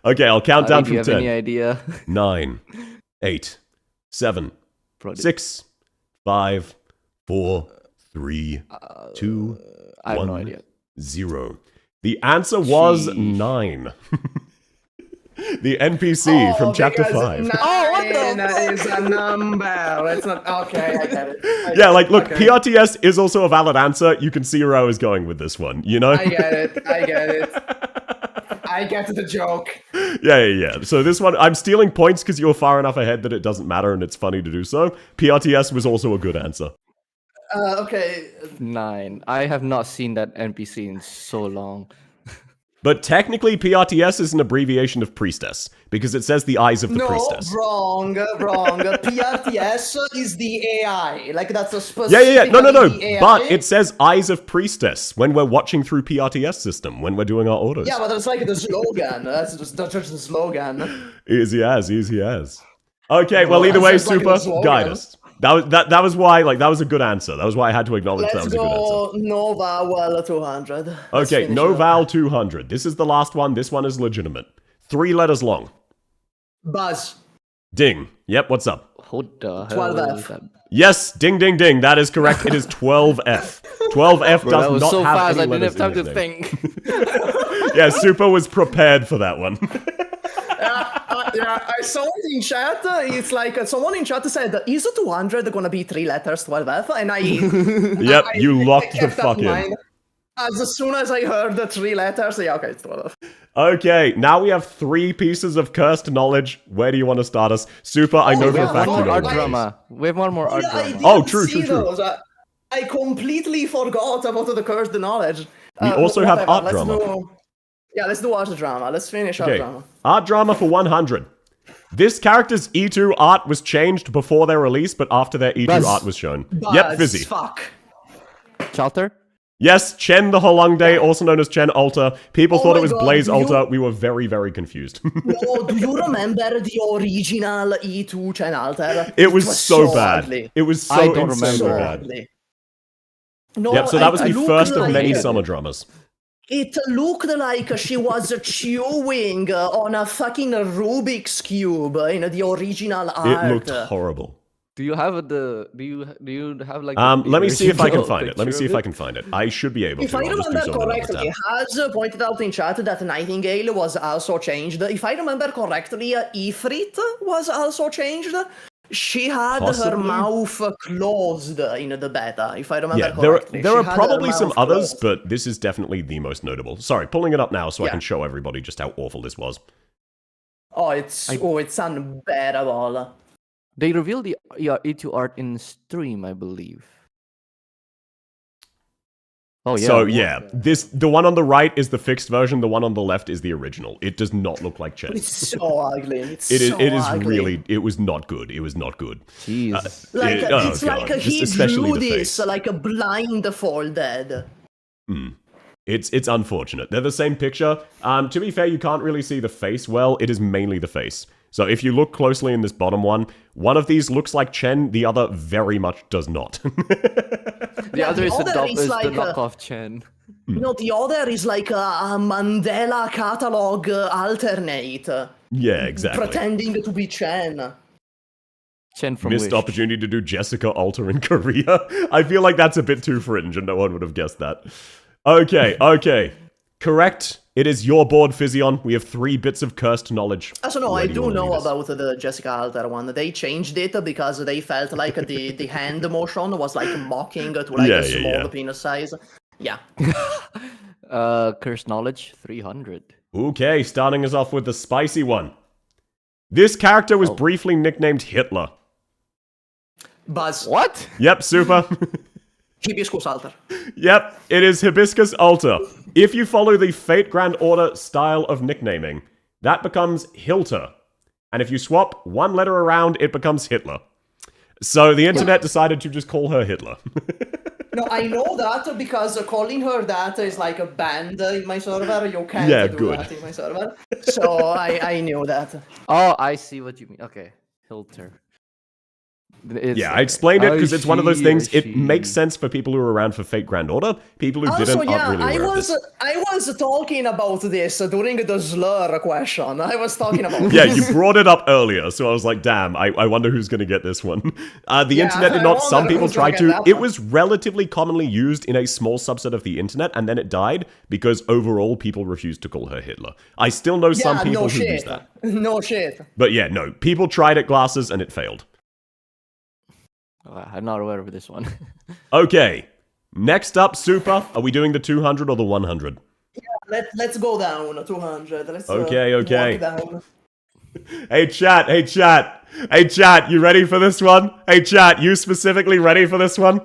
S1: Okay, I'll count down
S12: Do you
S1: from
S12: have
S1: 10.
S12: any idea?
S1: 9, 8, 7, 6, 5, 4, 3, 2,
S12: I have
S1: 1,
S12: no idea.
S1: 0. The answer was 9. The NPC from chapter 5.
S6: 9 is a number. It's not okay. I get it.
S1: Yeah, like, look, PRTS is also a valid answer. You can see where I was going with this one, you know?
S6: I get it. I get the joke.
S1: Yeah. So this one, I'm stealing points because you're far enough ahead that it doesn't matter and it's funny to do so. PRTS was also a good answer.
S6: Okay.
S12: 9. I have not seen that NPC in so long.
S1: But technically, PRTS is an abbreviation of priestess, because it says the eyes of the priestess.
S6: Wrong. PRTS is the AI. Like, that's a specific
S1: Yeah. No.
S6: AI.
S1: But it says eyes of priestess when we're watching through PRTS system, when we're doing our orders.
S6: Yeah, but that's like the slogan. That's just the slogan.
S1: Easy as. Okay, well, either way, Supah, guide us. That was why, like, that was a good answer. That was why I had to acknowledge that was a good answer.
S6: Let's go no vowel 200.
S1: Okay, no vowel 200. This is the last one. This one is legitimate. 3 letters long.
S6: Buzz.
S1: Ding. Yep, what's up?
S12: What the hell
S6: 12F.
S12: is that?
S1: Yes, ding. That is correct. It is 12F. 12F
S12: Bro,
S1: does
S12: that was
S1: not
S12: so
S1: have
S12: fast,
S1: any
S12: I didn't
S1: letters
S12: have time
S1: in
S12: to
S1: its name.
S12: think.
S1: Yeah, Supah was prepared for that one.
S6: Yeah, I saw it in chat. It's like someone in chat said, "Is 200 gonna be 3 letters 12F?" And I,
S1: Yep, you locked the
S6: kept that
S1: fuck
S6: in
S1: in.
S6: mind. As soon as I heard the 3 letters, yeah, okay, it's 12F.
S1: Okay, now we have 3 pieces of cursed knowledge. Where do you want to start us? Supah, I know for a fact you know
S12: art
S1: this.
S12: drama. We have one more art
S6: I
S12: drama.
S6: didn't
S1: Oh, true.
S6: see those. I completely forgot about the cursed knowledge.
S1: We also have
S6: whatever,
S1: art
S6: let's
S1: drama.
S6: Let's do art drama. Let's finish art
S1: Okay,
S6: drama.
S1: art drama for 100. This character's E2 art was changed before their release, but after their E2 art was shown. Yep, Fizzy.
S6: Fuck.
S12: Shelter?
S1: Yes, Chen the Holongde, also known as Chen Alter. People thought
S6: my
S1: it was
S6: God,
S1: Blaze Alter. We were very, very confused.
S6: No, do you remember the original E2 Chen Alter?
S1: It was so bad.
S6: ugly.
S1: It was so
S12: I don't
S1: insanely
S12: remember.
S1: bad.
S6: Ugly. No,
S1: Yep, so that was
S6: it
S1: the
S6: looked
S1: first of
S6: like-
S1: many summer dramas.
S6: It looked like she was chewing on a fucking Rubik's Cube in the original art.
S1: It looked horrible.
S12: Do you have the? Do you have like?
S1: Let me see if I can
S12: original
S1: find it. Let me see if I can find it. I should be able
S6: If
S1: to.
S6: I
S1: I'll just do
S6: remember
S1: something on the
S6: correctly,
S1: tab.
S6: has pointed out in chat that Nightingale was also changed. If I remember correctly, Ifrit was also changed. She had her
S1: Possibly?
S6: mouth closed in the beta, if I remember
S1: Yeah,
S6: correctly.
S1: there
S6: She
S1: are
S6: had
S1: probably
S6: her
S1: some
S6: mouth
S1: others,
S6: closed.
S1: but this is definitely the most notable. Sorry, pulling it up now so I
S6: Yeah.
S1: can show everybody just how awful this was.
S6: Oh, it's unbearable.
S12: They revealed the E2 art in stream, I believe. Oh yeah.
S1: So yeah, the one on the right is the fixed version. The one on the left is the original. It does not look like Chen.
S6: It's so ugly. It
S1: is
S6: ugly.
S1: really. It was not good. It was not good.
S12: Jeez.
S6: Like, it's like he
S1: especially
S6: drew
S1: the
S6: this
S1: face.
S6: like a blindfolded.
S1: It's unfortunate. They're the same picture. To be fair, you can't really see the face well. It is mainly the face. So if you look closely in this bottom one of these looks like Chen, the other very much does not.
S12: The other is the
S6: like
S12: knockoff Chen.
S6: No, the other is like a Mandela catalog alternate.
S1: Yeah, exactly.
S6: Pretending to be Chen.
S12: Chen from
S1: Missed
S12: Wish.
S1: opportunity to do Jessica Alter in Korea. I feel like that's a bit too fringe and no one would have guessed that. Okay. Correct. It is your board, Fizzyon. We have 3 bits of cursed knowledge.
S6: So no,
S1: Where
S6: I
S1: you
S6: do
S1: wanna
S6: know
S1: lead us?
S6: about the Jessica Alter one. They changed it because they felt like the hand motion was like mocking to like a small penis size. Yeah.
S12: Curse knowledge 300.
S1: Okay, starting us off with the spicy one. This character was briefly nicknamed Hitler.
S6: Buzz.
S12: What?
S1: Yep, Supah.
S6: Hibiscus Alter.
S1: Yep, it is Hibiscus Alter. If you follow the Fate Grand Order style of nicknaming, that becomes Hilter. And if you swap one letter around, it becomes Hitler. So the internet decided to just call her Hitler.
S6: No, I know that because calling her that is like a band in my server. You can't do that in my server. So I knew that.
S12: Oh, I see what you mean. Okay, Hilter.
S1: Yeah, I explained it because it's one of those things. It makes sense for people who are around for Fate Grand Order. People who didn't aren't really aware of this.
S6: I was talking about this during the slur question. I was talking about
S1: Yeah, you brought it up earlier, so I was like, damn, I wonder who's going to get this one. The internet did not. Some people tried to. It was relatively commonly used in a small subset of the internet, and then it died because overall people refused to call her Hitler. I still know some people who use that.
S6: No shit.
S1: But yeah, no. People tried it, glasses, and it failed.
S12: I'm not aware of this one.
S1: Okay. Next up, Supah. Are we doing the 200 or the 100?
S6: Yeah, let's go down 200. Let's
S1: okay.
S6: walk down.
S1: Hey chat, you ready for this one? Hey chat, you specifically ready for this one?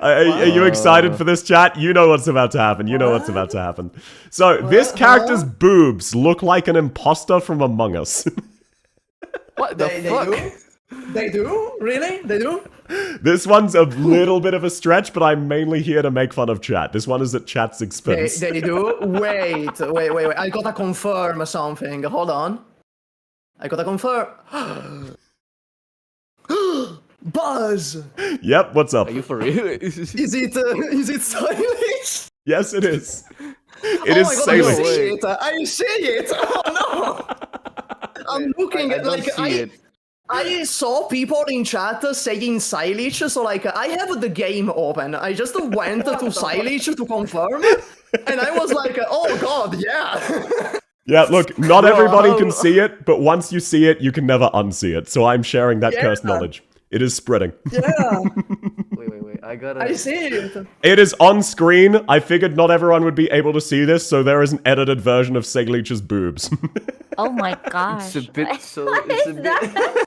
S1: Are you excited for this, chat? You know what's about to happen. So, this character's boobs look like an imposter from Among Us.
S12: What the fuck?
S6: They do? Really? They do?
S1: This one's a little bit of a stretch, but I'm mainly here to make fun of chat. This one is at chat's expense.
S6: They do? Wait. I gotta confirm something. Hold on. I gotta confirm. Buzz!
S1: Yep, what's up?
S12: Are you for real?
S6: Is it stylish?
S1: Yes, it is. It is stylish.
S6: I see it! Oh no! I'm looking at I saw people in chat saying stylish, so like I have the game open. I just went to stylish to confirm, and I was like, oh god, yeah.
S1: Yeah, look, not everybody can see it, but once you see it, you can never unsee it. So I'm sharing that cursed knowledge. It is spreading.
S6: Yeah.
S12: Wait.
S6: I see it.
S1: It is on screen. I figured not everyone would be able to see this, so there is an edited version of Seglich's boobs.
S4: Oh my gosh.
S12: It's a bit so.
S4: What
S12: It's a
S4: is
S12: bit.
S4: that?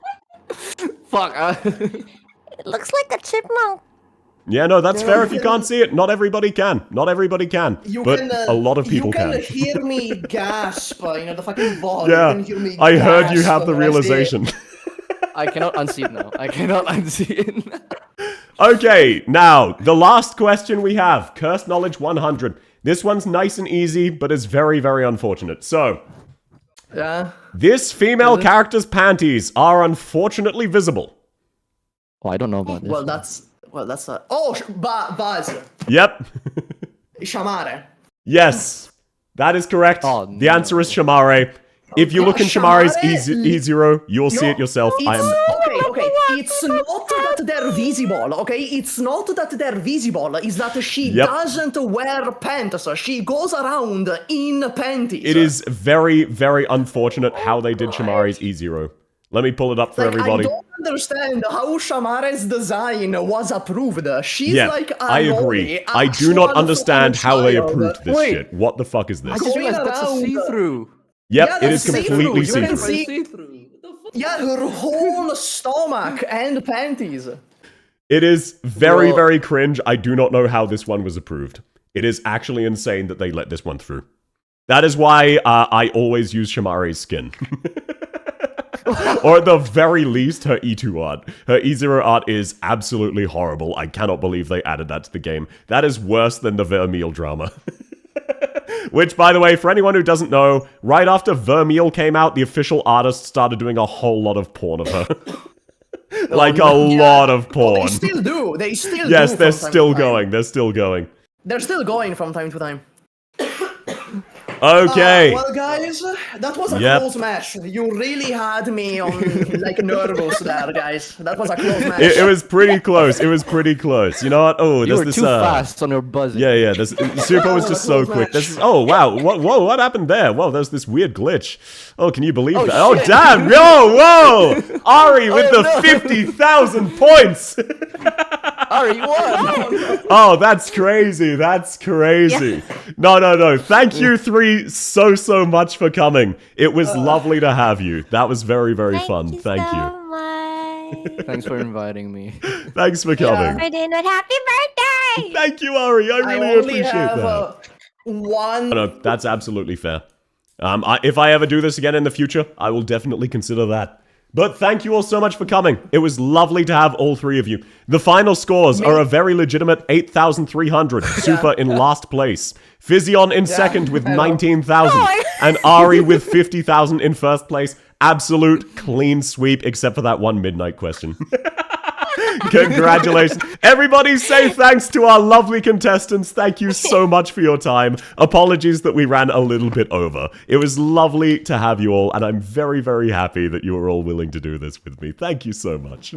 S12: Fuck.
S4: It looks like a chipmunk.
S1: Yeah, no, that's fair if you can't see it. Not everybody can. But a lot of people can.
S6: You can hear me gasp, the fucking volume.
S1: Yeah,
S6: You can hear me
S1: I heard you
S6: gasp
S1: have the
S6: when I see it.
S1: realization.
S12: I cannot unsee it now. I cannot unsee it.
S1: Okay, now, the last question we have. Cursed Knowledge 100. This one's nice and easy, but it's very, very unfortunate. So,
S6: yeah.
S1: This female character's panties are unfortunately visible.
S7: Oh, I don't know about this.
S6: Well, that's Buzz.
S1: Yep.
S6: Shamare.
S1: Yes, that is correct.
S12: Oh,
S1: the answer is Shamare. If you look in Shamare's E0, you'll see it yourself.
S6: Okay. It's not that they're visible, okay? It's not that they're visible. It's that she doesn't wear pants. She goes around in panties.
S1: It is very, very unfortunate how they did Shamare's E0. Let me pull it up for everybody.
S6: I don't understand how Shamare's design was approved. She's like a
S1: I agree. I do not understand how they approved this shit. What the fuck is this?
S12: I just realized that's a see-through.
S1: Yep, it is completely see-through.
S6: Yeah, her whole stomach and panties.
S1: It is very, very cringe. I do not know how this one was approved. It is actually insane that they let this one through. That is why I always use Shamare's skin. Or at the very least, her E2 art. Her E0 art is absolutely horrible. I cannot believe they added that to the game. That is worse than the Vermeil drama. Which, by the way, for anyone who doesn't know, right after Vermeil came out, the official artist started doing a whole lot of porn of her. Like, a lot of porn.
S6: They still do.
S1: Yes, they're still going. They're still going.
S6: They're still going from time to time.
S1: Okay.
S6: Well, guys, that was a close match. You really had me on, nervous there, guys. That was a close match.
S1: It was pretty close. You know what? Oh,
S12: you were too fast on your buzzing.
S1: Yeah. Supah was just so quick. Oh, wow. Whoa, what happened there? Whoa, there's this weird glitch. Oh, can you believe that? Oh, damn. Whoa. Ari with the 50,000 points.
S12: Ari, you won.
S1: Oh, that's crazy. Yeah. No. Thank you three so much for coming. It was lovely to have you. That was very, very fun. Thank you.
S12: Thanks for inviting me.
S1: Thanks for coming.
S4: Happy birthday!
S1: Thank you, Ari. I really appreciate that.
S6: One.
S1: No, that's absolutely fair. If I ever do this again in the future, I will definitely consider that. But thank you all so much for coming. It was lovely to have all three of you. The final scores are a very legitimate 8,300. Supah in last place. Fizzyon in second with 19,000. And Ari with 50,000 in first place. Absolute clean sweep, except for that one midnight question. Congratulations. Everybody say thanks to our lovely contestants. Thank you so much for your time. Apologies that we ran a little bit over. It was lovely to have you all, and I'm very, very happy that you were all willing to do this with me. Thank you so much.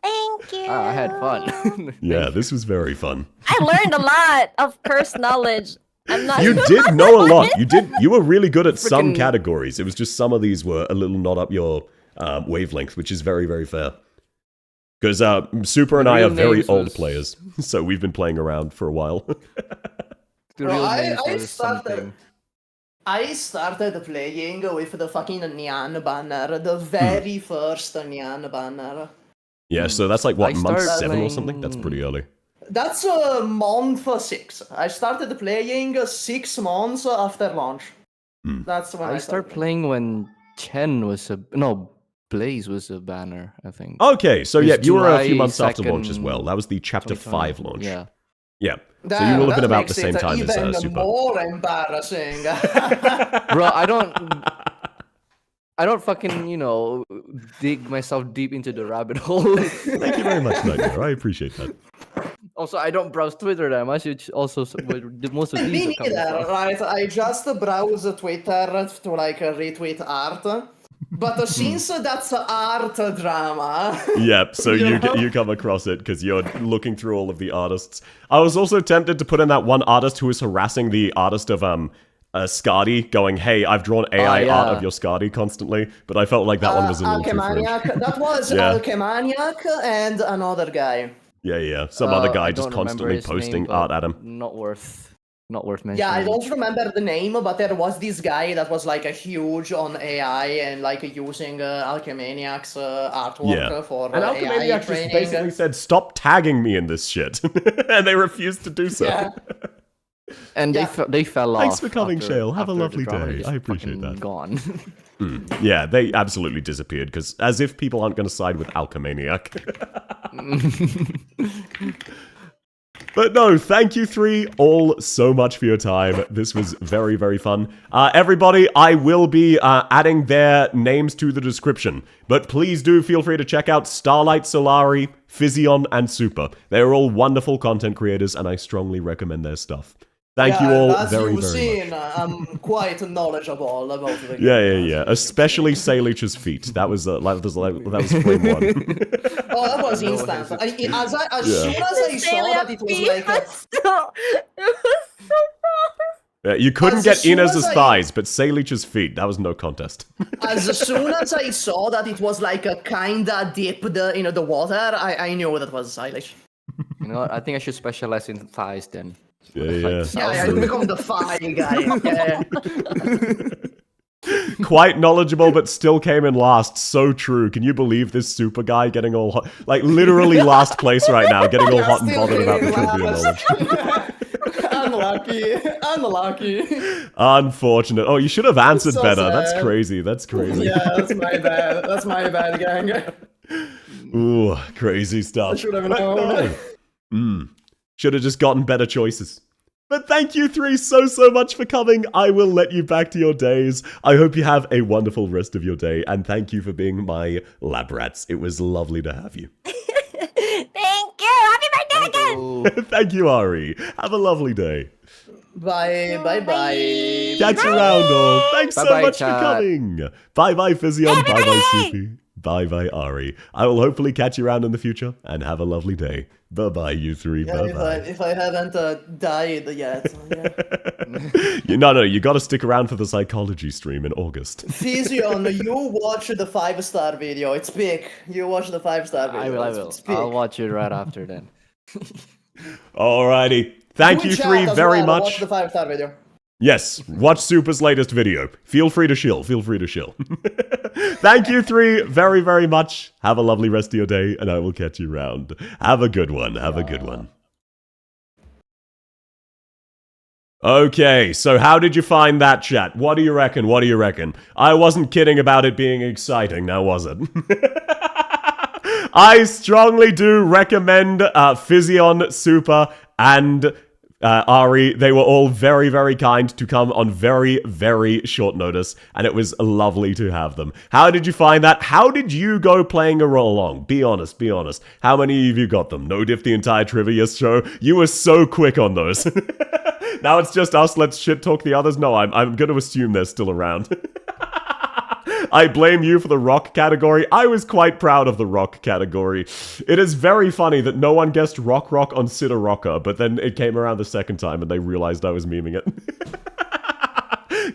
S4: Thank you.
S12: I had fun.
S1: Yeah, this was very fun.
S4: I learned a lot of curse knowledge. I'm not.
S1: You did know a lot. You were really good at some categories. It was just some of these were a little not up your wavelength, which is very, very fair. Because Supah and I are very old players, so we've been playing around for a while.
S6: I started playing with the fucking Nyan banner, the very first Nyan banner.
S1: Yeah, so that's like, what, month 7 or something? That's pretty early.
S6: That's month 6. I started playing 6 months after launch. That's when I
S12: started playing when Chen was Blaze was a banner, I think.
S1: Okay, so yeah, you were a few months after launch as well. That was the Chapter 5 launch.
S12: Yeah.
S1: Yeah. So you will have been about the same time as
S6: Supah. More embarrassing.
S12: Bro, I don't fucking, dig myself deep into the rabbit hole.
S1: Thank you very much, Nightmare. I appreciate that.
S12: Also, I don't browse Twitter that much. It's also most of these.
S6: Me neither, right? I just browse Twitter to retweet art. But since that's art drama...
S1: Yep, so you come across it because you're looking through all of the artists. I was also tempted to put in that one artist who was harassing the artist of Skadi, going, hey, I've drawn AI art of your Skadi constantly, but I felt like that one was a little too fringe.
S6: That was Alchemaniac and another guy.
S1: Yeah. Some other guy just constantly posting art at him.
S12: Not worth mentioning.
S6: Yeah, I don't remember the name, but there was this guy that was a huge on AI and using Alchemaniac's artwork for
S1: and Alchemaniac just basically said, stop tagging me in this shit. And they refused to do so.
S6: Yeah.
S12: And they fell off.
S1: Thanks for coming, Shale. Have a lovely day. I appreciate that.
S12: Gone.
S1: Yeah, they absolutely disappeared, because as if people aren't going to side with Alchemaniac. But no, thank you 3 all so much for your time. This was very, very fun. Everybody, I will be adding their names to the description. But please do feel free to check out Starlight Solari, Fizzyon, and Supah. They're all wonderful content creators, and I strongly recommend their stuff. Thank you all very, very much.
S6: I'm quite knowledgeable about the game.
S1: Yeah. Especially Salich's feet. That was frame 1.
S6: Oh, that was instant. As soon as I saw that it was
S4: it was so
S1: Yeah, you couldn't get Inez's thighs, but Salich's feet, that was no contest.
S6: As soon as I saw that it was a kinda dipped in the water, I knew that was Salich.
S12: You know what? I think I should specialize in thighs then.
S1: Yeah.
S6: I become the thigh guy. Yeah.
S1: Quite knowledgeable, but still came in last. So true. Can you believe this Supah guy getting all hot? Literally last place right now, getting all hot and bothered about the trivia knowledge.
S6: Unlucky.
S1: Unfortunate. Oh, you should have answered better. Sad. That's crazy.
S6: Yeah, that's my bad, gang.
S1: Ooh, crazy stuff.
S6: I should have known.
S1: Should have just gotten better choices. But thank you 3 so much for coming. I will let you back to your days. I hope you have a wonderful rest of your day. And thank you for being my lab rats. It was lovely to have you.
S4: Thank you. Happy birthday again.
S1: Thank you, Ari. Have a lovely day.
S6: Bye.
S1: Catch you around all. Thanks so much for coming. Bye Fizzyon. Bye Supah. Bye Ari. I will hopefully catch you around in the future, and have a lovely day. Bye you 3. Bye.
S6: If I haven't died yet. Yeah.
S1: No, you gotta stick around for the psychology stream in August.
S6: Fizzyon, you watch the 5-star video. It's big. You watch the 5-star video.
S12: I will. I'll watch it right after then.
S1: Alrighty. Thank you 3 very much.
S6: Watch the 5-star video.
S1: Yes, watch Supah's latest video. Feel free to shill. Thank you 3 very, very much. Have a lovely rest of your day, and I will catch you round. Have a good one. Okay, so how did you find that, chat? What do you reckon? I wasn't kidding about it being exciting, now was it? I strongly do recommend Fizzyon, Supah, and Ari, they were all very, very kind to come on very, very short notice, and it was lovely to have them. How did you find that? How did you go playing a roll along? Be honest, be honest. How many of you got them? No diff the entire trivia show. You were so quick on those. Now it's just us, let's shit talk the others. No, I'm gonna assume they're still around. I blame you for the rock category. I was quite proud of the rock category. It is very funny that no one guessed rock on Sitter Rocker, but then it came around the second time and they realized I was memeing it.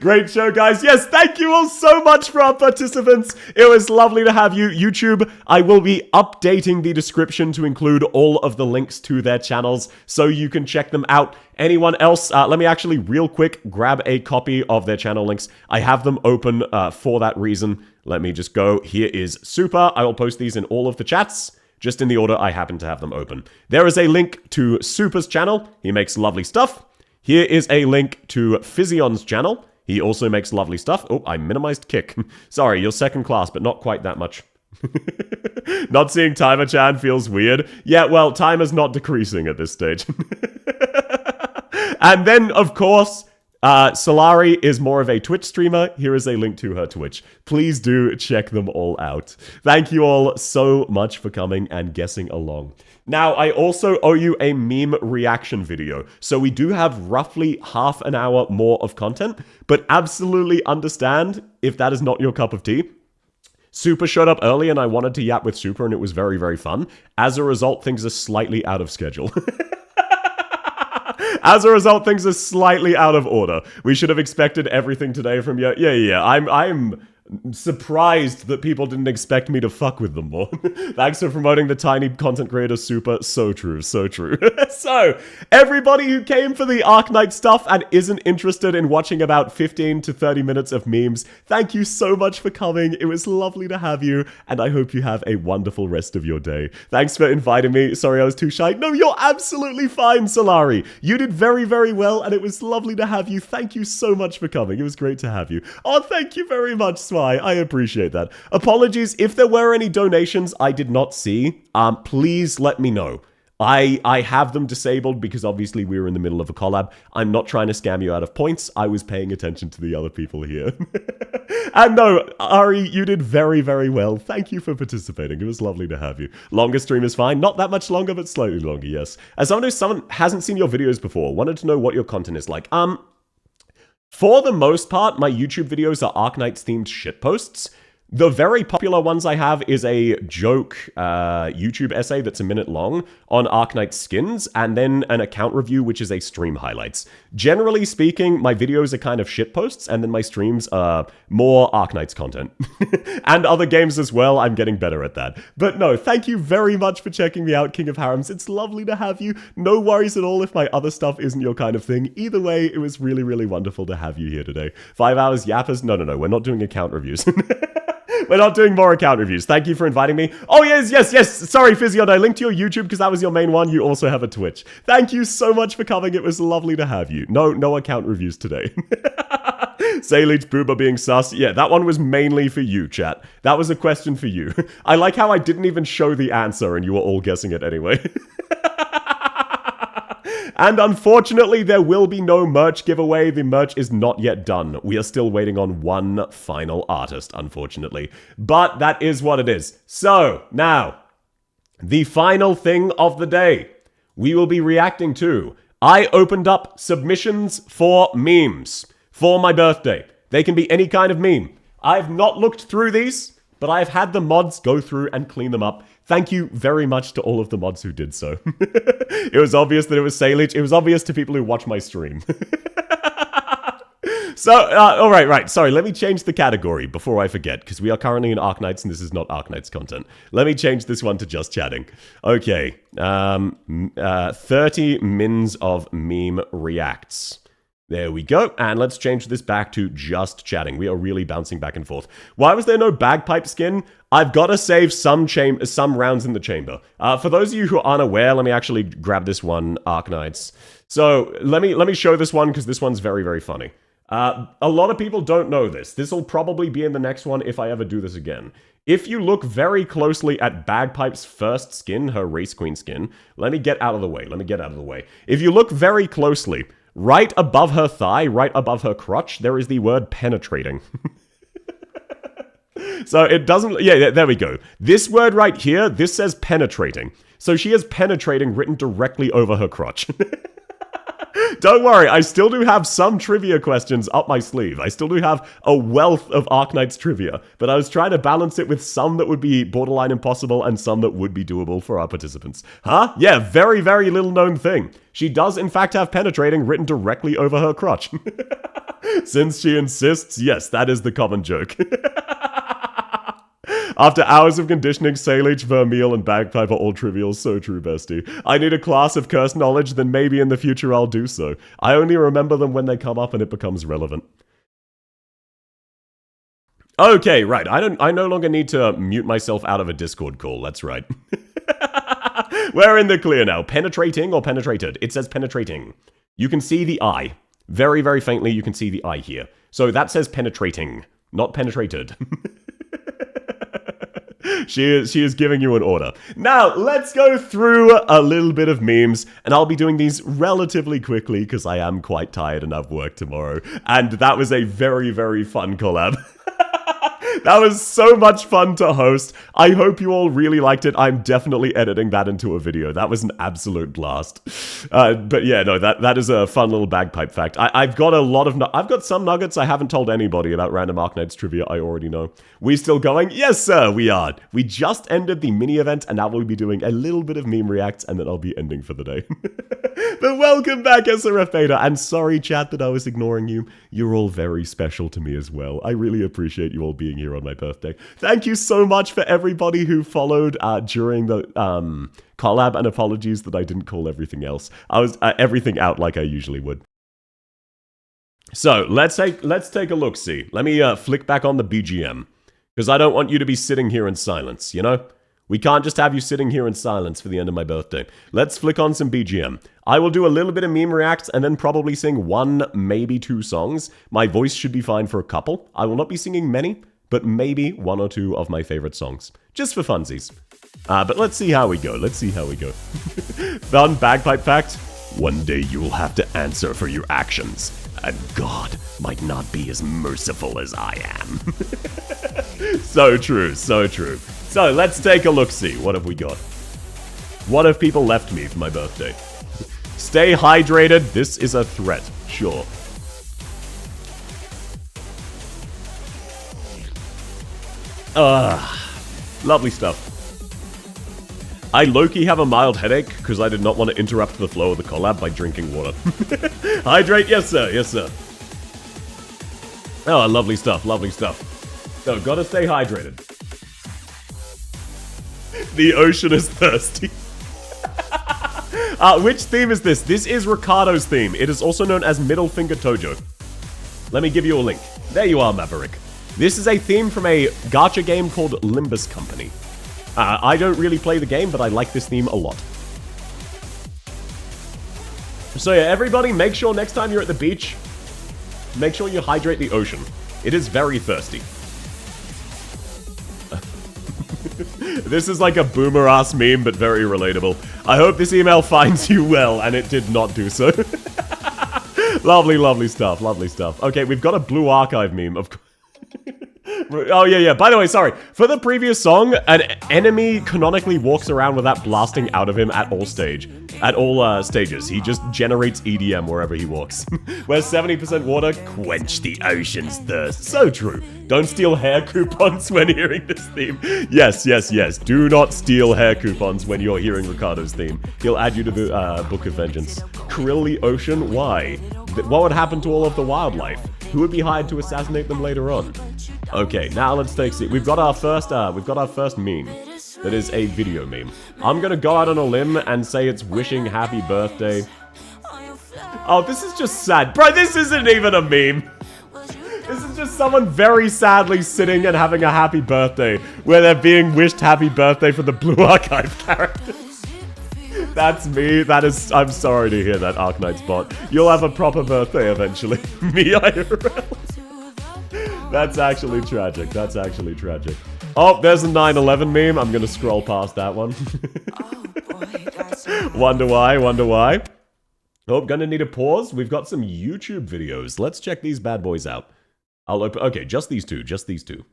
S1: Great show, guys. Yes, thank you all so much for our participants. It was lovely to have you. YouTube, I will be updating the description to include all of the links to their channels so you can check them out. Anyone else? Let me actually real quick grab a copy of their channel links. I have them open for that reason. Let me just go. Here is Supah. I will post these in all of the chats, just in the order I happen to have them open. There is a link to Supah's channel. He makes lovely stuff. Here is a link to Fizzyon's channel. He also makes lovely stuff. Oh, I minimized kick. Sorry, you're second class, but not quite that much. Not seeing Timer-chan feels weird. Yeah, well, timer's not decreasing at this stage. And then, of course, Solari is more of a Twitch streamer. Here is a link to her Twitch. Please do check them all out. Thank you all so much for coming and guessing along. Now, I also owe you a meme reaction video, so we do have roughly half an hour more of content, but absolutely understand if that is not your cup of tea. Supah showed up early and I wanted to yap with Supah and it was very, very fun. As a result, things are slightly out of schedule. As a result, things are slightly out of order. We should have expected everything today from you. Yeah. I'm surprised that people didn't expect me to fuck with them more. Thanks for promoting the tiny content creator Supah. So true, so true. So, everybody who came for the Arknights stuff and isn't interested in watching about 15 to 30 minutes of memes, thank you so much for coming. It was lovely to have you, and I hope you have a wonderful rest of your day. Thanks for inviting me. Sorry I was too shy. No, you're absolutely fine, Solari. You did very, very well, and it was lovely to have you. Thank you so much for coming. It was great to have you. Oh, thank you very much, I appreciate that. Apologies if there were any donations I did not see. Please let me know. I have them disabled because obviously we were in the middle of a collab. I'm not trying to scam you out of points. I was paying attention to the other people here. And no, Ari, you did very, very well. Thank you for participating. It was lovely to have you. Longer stream is fine. Not that much longer, but slightly longer, yes. As someone hasn't seen your videos before, wanted to know what your content is like. For the most part, my YouTube videos are Arknights themed shitposts. The very popular ones I have is a joke YouTube essay that's a minute long on Arknights skins, and then an account review, which is a stream highlights. Generally speaking, my videos are kind of shitposts, and then my streams are more Arknights content. And other games as well, I'm getting better at that. But no, thank you very much for checking me out, King of Harems. It's lovely to have you. No worries at all if my other stuff isn't your kind of thing. Either way, it was really, really wonderful to have you here today. 5 hours yappers? No, we're not doing account reviews. We're not doing more account reviews. Thank you for inviting me. Oh, yes. Sorry, Fizzyon. I linked to your YouTube because that was your main one. You also have a Twitch. Thank you so much for coming. It was lovely to have you. No account reviews today. Salic Booba being sus. Yeah, that one was mainly for you, chat. That was a question for you. I like how I didn't even show the answer and you were all guessing it anyway. And unfortunately, there will be no merch giveaway. The merch is not yet done. We are still waiting on one final artist, unfortunately. But that is what it is. So, now, the final thing of the day. We will be reacting to. I opened up submissions for memes for my birthday. They can be any kind of meme. I've not looked through these, but I've had the mods go through and clean them up. Thank you very much to all of the mods who did so. It was obvious that it was Salic. It was obvious to people who watch my stream. So, all right. Sorry, let me change the category before I forget, because we are currently in Arknights and this is not Arknights content. Let me change this one to just chatting. Okay. 30 mins of meme reacts. There we go, and let's change this back to just chatting. We are really bouncing back and forth. Why was there no bagpipe skin? I've got to save some rounds in the chamber. For those of you who aren't aware, let me actually grab this one, Arknights. So let me show this one because this one's very, very funny. A lot of people don't know this. This will probably be in the next one if I ever do this again. If you look very closely at Bagpipe's first skin, her Race Queen skin, let me get out of the way. If you look very closely, right above her thigh, right above her crotch, there is the word penetrating. So it doesn't... Yeah, there we go. This word right here, this says penetrating. So she has penetrating written directly over her crotch. Don't worry, I still do have some trivia questions up my sleeve. I still do have a wealth of Arknights trivia, but I was trying to balance it with some that would be borderline impossible and some that would be doable for our participants. Huh? Yeah, very, very little known thing. She does in fact have penetrating written directly over her crotch. Since she insists, yes, that is the common joke. After hours of conditioning, Saleach, Vermeil, and Bagpipe are all trivial. So true, bestie. I need a class of cursed knowledge, then maybe in the future I'll do so. I only remember them when they come up and it becomes relevant. Okay, right. I no longer need to mute myself out of a Discord call. That's right. We're in the clear now. Penetrating or penetrated? It says penetrating. You can see the eye. Very, very faintly, you can see the eye here. So that says penetrating, not penetrated. She is giving you an order. Now, let's go through a little bit of memes, and I'll be doing these relatively quickly because I am quite tired and have work tomorrow. And that was a very, very fun collab. That was so much fun to host. I hope you all really liked it. I'm definitely editing that into a video. That was an absolute blast. But yeah, no, that is a fun little bagpipe fact. I've got I've got some nuggets I haven't told anybody about random Arknights trivia I already know. We still going? Yes, sir, we are. We just ended the mini event, and now we'll be doing a little bit of meme reacts, and then I'll be ending for the day. But welcome back, SRF Beta, and sorry, chat, that I was ignoring you. You're all very special to me as well. I really appreciate you all being here on my birthday. Thank you so much for everybody who followed during the collab, and apologies that I didn't call everything else. I was everything out like I usually would. So let's take a look. See, let me flick back on the BGM because I don't want you to be sitting here in silence. You know, we can't just have you sitting here in silence for the end of my birthday. Let's flick on some BGM. I will do a little bit of meme reacts and then probably sing 1, maybe 2 songs. My voice should be fine for a couple. I will not be singing many, but maybe 1 or 2 of my favorite songs. Just for funsies. But let's see how we go. Fun bagpipe fact. One day you will have to answer for your actions. And God might not be as merciful as I am. So true, so true. So let's take a look-see. What have we got? What have people left me for my birthday? Stay hydrated. This is a threat. Sure. Lovely stuff. I low-key have a mild headache because I did not want to interrupt the flow of the collab by drinking water. Hydrate, yes sir, yes sir. Oh, lovely stuff, lovely stuff. So, gotta stay hydrated. The ocean is thirsty. Which theme is this? This is Ricardo's theme. It is also known as Middle Finger Tojo. Let me give you a link. There you are, Maverick. This is a theme from a gacha game called Limbus Company. I don't really play the game, but I like this theme a lot. So yeah, everybody, make sure next time you're at the beach, make sure you hydrate the ocean. It is very thirsty. This is like a boomer-ass meme, but very relatable. I hope this email finds you well, and it did not do so. Lovely, lovely stuff, lovely stuff. Okay, we've got a Blue Archive meme, of course. Oh, yeah. By the way, sorry. For the previous song, an enemy canonically walks around with that blasting out of him at all stages. He just generates EDM wherever he walks. Where 70% water, quench the ocean's thirst. So true. Don't steal hair coupons when hearing this theme. Yes. Do not steal hair coupons when you're hearing Ricardo's theme. He'll add you to the Book of Vengeance. Krill the ocean? Why? What would happen to all of the wildlife? Who would be hired to assassinate them later on? Okay, now let's take a seat. We've got our first meme. That is a video meme. I'm gonna go out on a limb and say it's wishing happy birthday. Oh, this is just sad. Bro, this isn't even a meme. This is just someone very sadly sitting and having a happy birthday, where they're being wished happy birthday for the Blue Archive characters. That's me. I'm sorry to hear that, Arknights bot. You'll have a proper birthday eventually. Me IRL. That's actually tragic. That's actually tragic. Oh, there's a 9/11 meme. I'm gonna scroll past that one. Wonder why. Oh, gonna need a pause. We've got some YouTube videos. Let's check these bad boys out. I'll open... Okay, just these two.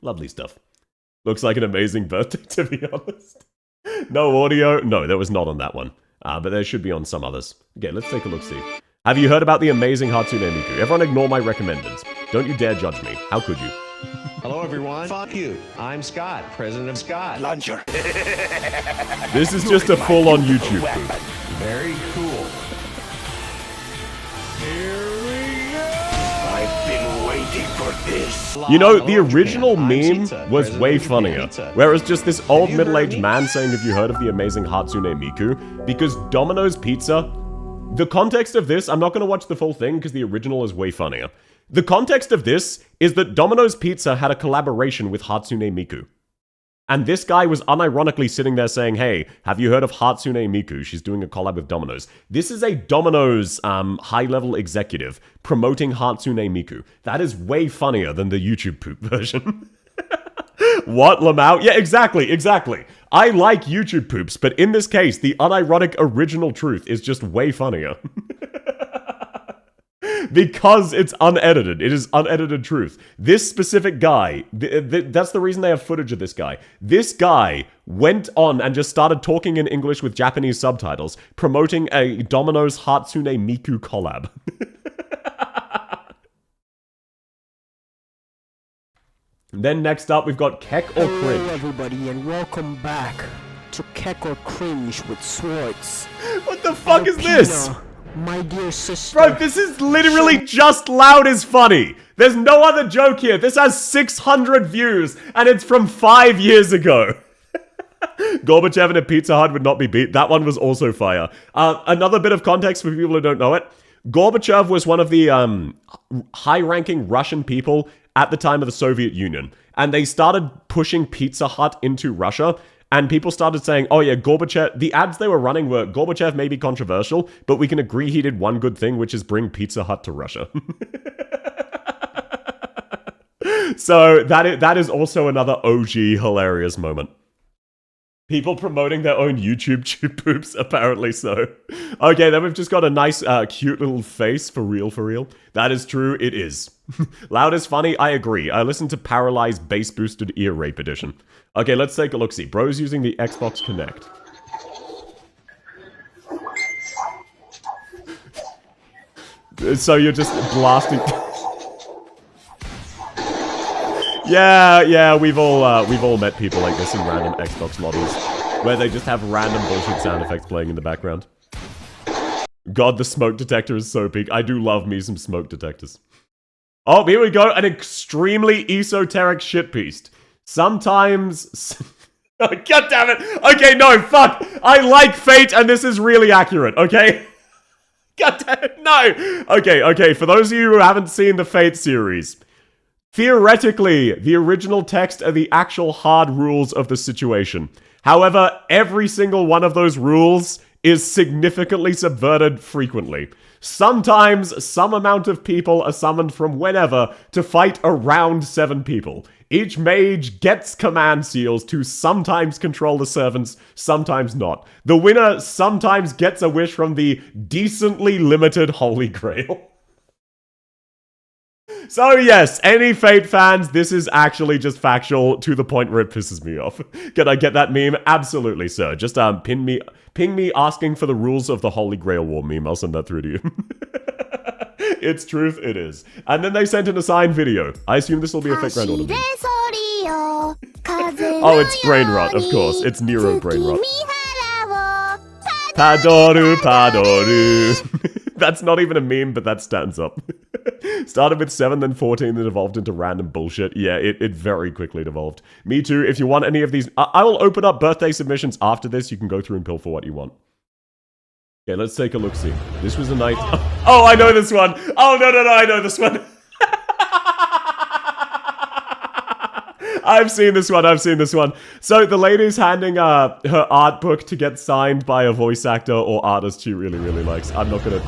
S1: Lovely stuff. Looks like an amazing birthday, to be honest. No audio. No, there was not on that one. But there should be on some others. Okay, let's take a look-see. Have you heard about the amazing Hatsune Miku? Everyone ignore my recommendeds. Don't you dare judge me. How could you?
S13: Hello, everyone. Fuck you. I'm Scott, president of Scott.
S3: Launcher.
S1: This is just a full-on YouTube poop.
S13: Very cool.
S3: I've been waiting for this.
S1: You know, the original meme was way funnier. Whereas just this old middle-aged man saying, have you heard of the amazing Hatsune Miku? Because Domino's Pizza... The context of this, I'm not going to watch the full thing because the original is way funnier. The context of this is that Domino's Pizza had a collaboration with Hatsune Miku. And this guy was unironically sitting there saying, hey, have you heard of Hatsune Miku? She's doing a collab with Domino's. This is a Domino's high-level executive promoting Hatsune Miku. That is way funnier than the YouTube poop version. What, Lamau? Yeah, exactly. I like YouTube poops, but in this case, the unironic original truth is just way funnier. Because it's unedited. It is unedited truth. This specific guy, that's the reason they have footage of this guy. This guy went on and just started talking in English with Japanese subtitles, promoting a Domino's Hatsune Miku collab. Then next up, we've got Keck or Cringe.
S14: Hello everybody and welcome back to Keck or Cringe with Swords.
S1: What the fuck is this?
S14: My dear sister.
S1: Bro, this is literally just loud as funny. There's no other joke here. This has 600 views and it's from 5 years ago. Gorbachev in a Pizza Hut would not be beat. That one was also fire. Another bit of context for people who don't know it. Gorbachev was one of the high-ranking Russian people at the time of the Soviet Union. And they started pushing Pizza Hut into Russia. And people started saying, oh yeah, Gorbachev... The ads they were running were, Gorbachev may be controversial, but we can agree he did one good thing, which is bring Pizza Hut to Russia. So that is also another OG hilarious moment. People promoting their own YouTube poops, apparently so. Okay, then we've just got a nice, cute little face, for real. That is true, it is. Loud is funny, I agree. I listened to Paralyzed Bass Boosted Ear Rape Edition. Okay, let's take a look-see. Bro's using the Xbox Connect. So you're just blasting... Yeah, we've all met people like this in random Xbox lobbies, where they just have random bullshit sound effects playing in the background. God, the smoke detector is so peak. I do love me some smoke detectors. Oh, here we go, an extremely esoteric shitpiece. Sometimes... Oh, God damn it! Okay, no, fuck! I like Fate, and this is really accurate, okay? God damn it, no! Okay, for those of you who haven't seen the Fate series... Theoretically, the original text are the actual hard rules of the situation. However, every single one of those rules is significantly subverted frequently. Sometimes, some amount of people are summoned from whenever to fight around 7 people. Each mage gets command seals to sometimes control the servants, sometimes not. The winner sometimes gets a wish from the decently limited Holy Grail. So yes, any Fate fans, this is actually just factual to the point where it pisses me off. Can I get that meme? Absolutely, sir. Just ping me asking for the rules of the Holy Grail War meme. I'll send that through to you. It's truth, it is. And then they sent an assigned video. I assume this will be a fake grand order meme. Oh, it's brain rot, of course. It's Nero brain rot. Padoru. That's not even a meme, but that stands up. Started with 7, then 14, then evolved into random bullshit. Yeah, it very quickly devolved. Me too. If you want any of these... I will open up birthday submissions after this. You can go through and pill for what you want. Okay, let's take a look-see. This was a night... Oh, I know this one! Oh, no, I know this one! I've seen this one. I've seen this one. So the lady's handing her art book to get signed by a voice actor or artist she really, really likes. I'm not gonna...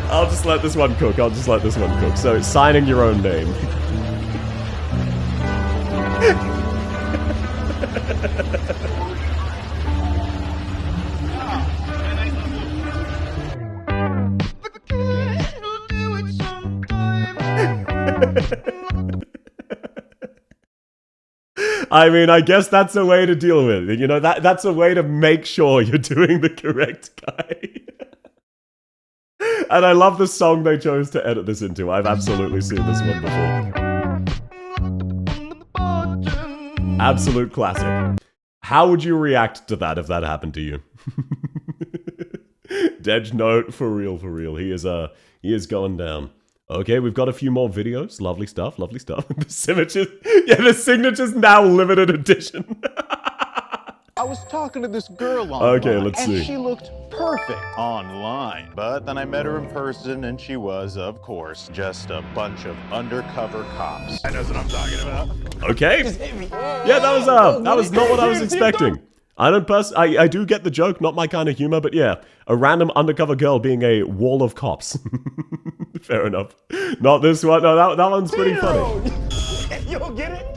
S1: I'll just let this one cook. I'll just let this one cook. So it's signing your own name. I mean, I guess that's a way to deal with it. You know, that's a way to make sure you're doing the correct guy. And I love the song they chose to edit this into. I've absolutely seen this one before. Absolute classic. How would you react to that if that happened to you? Dej note, for real, for real. He is going down. Okay, we've got a few more videos. Lovely stuff, lovely stuff. The signature's now limited edition.
S15: I was talking to this girl online,
S1: okay, let's see.
S15: And she looked perfect online. But then I met her in person, and she was, of course, just a bunch of undercover cops. I know what I'm talking about.
S1: Okay. Yeah, that was not what I was expecting. I do get the joke, not my kind of humor, but yeah, a random undercover girl being a wall of cops. Fair enough. Not this one. No, that one's pretty funny.
S15: You don't get it?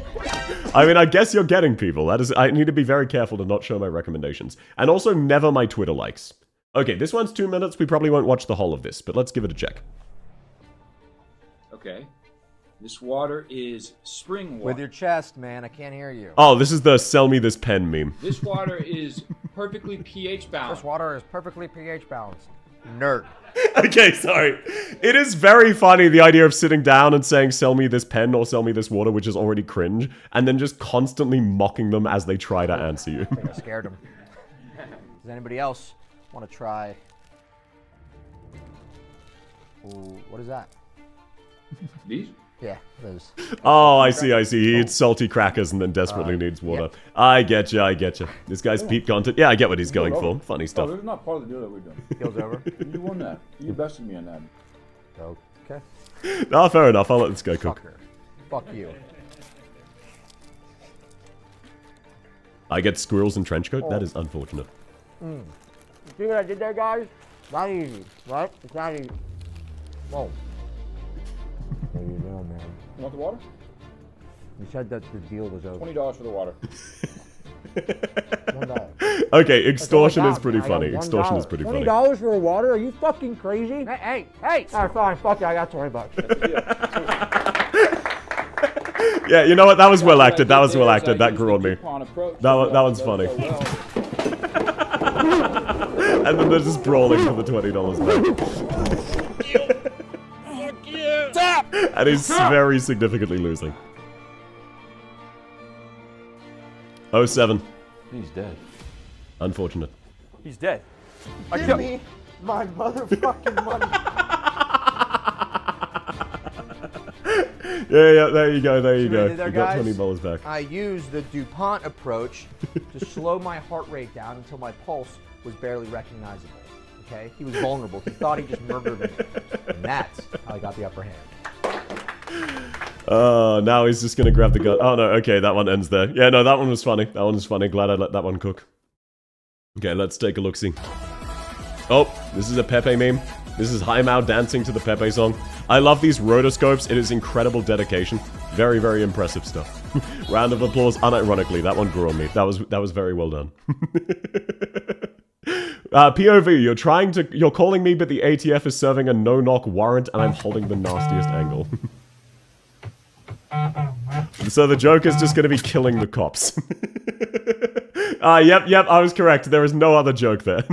S1: I mean, I guess you're getting people. I need to be very careful to not show my recommendations. And also never my Twitter likes. Okay, this one's 2 minutes. We probably won't watch the whole of this, but let's give it a check.
S16: Okay. This water is spring water.
S17: With your chest, man. I can't hear you.
S1: Oh, this is the sell me this pen meme.
S16: This water is perfectly pH balanced.
S17: This water is perfectly pH balanced. Nerd.
S1: Okay, sorry. It is very funny, the idea of sitting down and saying, sell me this pen or sell me this water, which is already cringe, and then just constantly mocking them as they try to answer you.
S17: I think I scared them. Does anybody else want to try? Ooh, what is that?
S16: These?
S17: Yeah, those.
S1: Oh, I see. He eats salty crackers and then desperately needs water. Yep. I get you. This guy's peak content. Yeah, I get what he's going for. Funny stuff.
S16: Oh, this is not part of the deal that we're doing.
S17: Feels over.
S16: You won that. You bested me on that.
S17: Okay.
S1: No, fair enough. I'll let this guy cook.
S17: Fuck you.
S1: I get squirrels in trench coat? That is unfortunate.
S17: See what I did there, guys? Not easy, right? It's not easy. Whoa. What are you doing, man?
S16: You want the water?
S17: You said that the deal was over.
S16: $20 for the water.
S17: $1.
S1: Okay, extortion is pretty funny. Extortion is pretty funny.
S17: $20 for water? Are you fucking crazy? Hey! Alright, fine. Fuck it. I got $20.
S1: Yeah, you know what? That was well acted. That was well acted. That grew on me. That one's funny. And then they're just brawling for the $20 back. And he's very significantly losing. 07.
S15: He's dead.
S1: Unfortunate.
S15: He's dead.
S17: Give me my motherfucking money.
S1: Yeah, there you go. You got
S17: guys?
S1: $20 back.
S17: I used the DuPont approach to slow my heart rate down until my pulse was barely recognizable. Okay? He was vulnerable. He thought he just murdered me. And that's how I got the upper hand.
S1: Now he's just gonna grab the gun. Oh no, okay, that one ends there. Yeah, no, that one was funny. That one was funny. Glad I let that one cook. Okay, let's take a look-see. Oh, this is a Pepe meme. This is Haimao dancing to the Pepe song. I love these rotoscopes. It is incredible dedication. Very, very impressive stuff. Round of applause. Unironically, that one grew on me. That was very well done. POV, you're calling me, but the ATF is serving a no-knock warrant, and I'm holding the nastiest angle. So the Joker's just gonna be killing the cops. Yep, I was correct. There is no other joke there.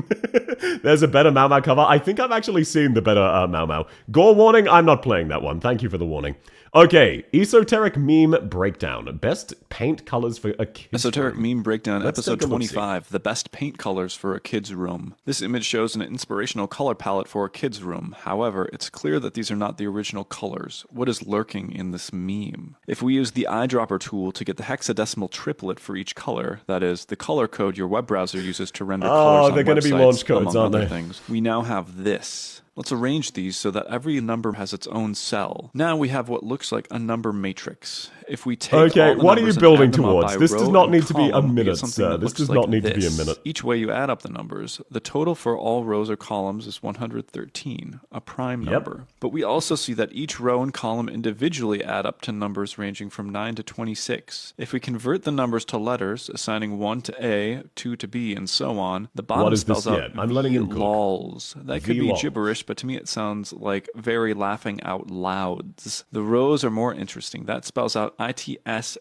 S1: There's a better Mau Mau cover. I think I've actually seen the better Mau Mau. Gore warning, I'm not playing that one. Thank you for the warning. Okay, esoteric meme breakdown. Best paint colors for a kid's
S18: Esoteric
S1: room.
S18: meme breakdown,
S1: Let's
S18: episode
S1: take a look-see.
S18: 25, the best paint colors for a kid's room. This image shows an inspirational color palette for a kid's room. However, it's clear that these are not the original colors. What is lurking in this meme? If we use the eyedropper tool to get the hexadecimal triplet for each color, that is, the color code your web browser uses to render colors on
S1: they're going to be
S18: websites,
S1: launch codes,
S18: among
S1: aren't
S18: other
S1: they?
S18: things, we now have this. Let's arrange these so that every number has its own cell. Now we have what looks like a number matrix. If we take
S1: okay,
S18: all the
S1: what are you
S18: numbers and
S1: building
S18: add them up
S1: towards?
S18: by
S1: This
S18: row
S1: does not
S18: and
S1: need to be a
S18: column, we get
S1: minute,
S18: something
S1: sir.
S18: that
S1: This
S18: looks
S1: does
S18: like
S1: not need to be a
S18: this.
S1: minute.
S18: Each way you add up the numbers, the total for all rows or columns is 113, a prime number. But we also see that each row and column individually add up to numbers ranging from 9 to 26. If we convert the numbers to letters, assigning 1 to A, 2 to B, and so on, the bottom
S1: What is
S18: spells
S1: this
S18: out
S1: yet? I'm letting him cook.
S18: lols. That could be
S1: V-lols.
S18: gibberish, but to me it sounds like very laughing out louds. The rows are more interesting. That spells out ITSLOSS,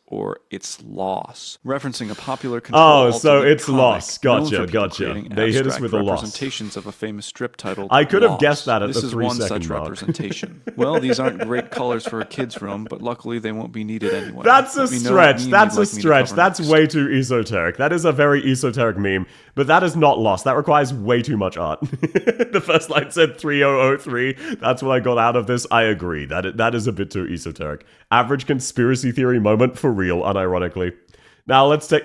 S18: or it's loss, referencing a popular control.
S1: Oh, so
S18: Alt-delete
S1: it's
S18: comic
S1: loss.
S18: known
S1: Gotcha,
S18: for people
S1: gotcha.
S18: creating
S1: They hit us
S18: abstract
S1: with a loss.
S18: representations of a famous strip titled
S1: I could have
S18: Loss.
S1: guessed that at
S18: This
S1: the
S18: is
S1: 3
S18: one
S1: second
S18: such
S1: mark.
S18: representation. Well, these aren't great colors for a kid's room, but luckily they won't be needed anyway.
S1: That's a
S18: Let me know what
S1: stretch.
S18: meme
S1: That's
S18: you'd
S1: a
S18: like me to
S1: stretch.
S18: cover
S1: That's
S18: next.
S1: way too esoteric. That is a very esoteric meme, but that is not lost. That requires way too much art. The first line said 3003. That's what I got out of this. I agree. That is a bit too esoteric. Average conspiracy theory moment for real, unironically. Now let's take...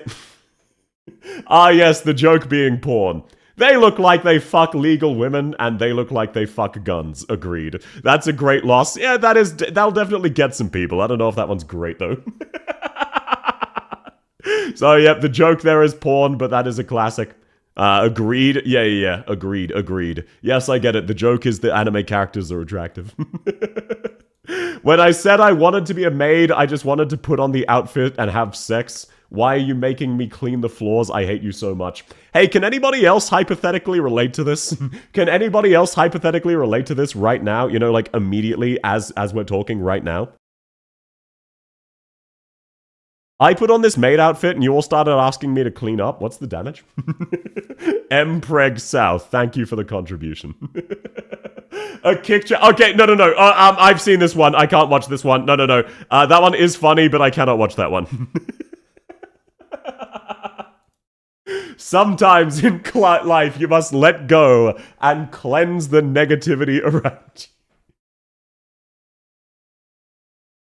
S1: Ah yes, the joke being porn. They look like they fuck legal women, and they look like they fuck guns. Agreed. That's a great loss. Yeah, that'll definitely get some people. I don't know if that one's great, though. So, yep, the joke there is porn, but that is a classic. Agreed? Yeah. Agreed. Yes, I get it. The joke is the anime characters are attractive. When I said I wanted to be a maid, I just wanted to put on the outfit and have sex. Why are you making me clean the floors? I hate you so much. Hey, can anybody else hypothetically relate to this? Can anybody else hypothetically relate to this right now? You know, like immediately as we're talking right now? I put on this maid outfit and you all started asking me to clean up. What's the damage? Mpreg South, thank you for the contribution. A kick okay, no. I've seen this one. I can't watch this one. No. That one is funny, but I cannot watch that one. Sometimes in life, you must let go and cleanse the negativity around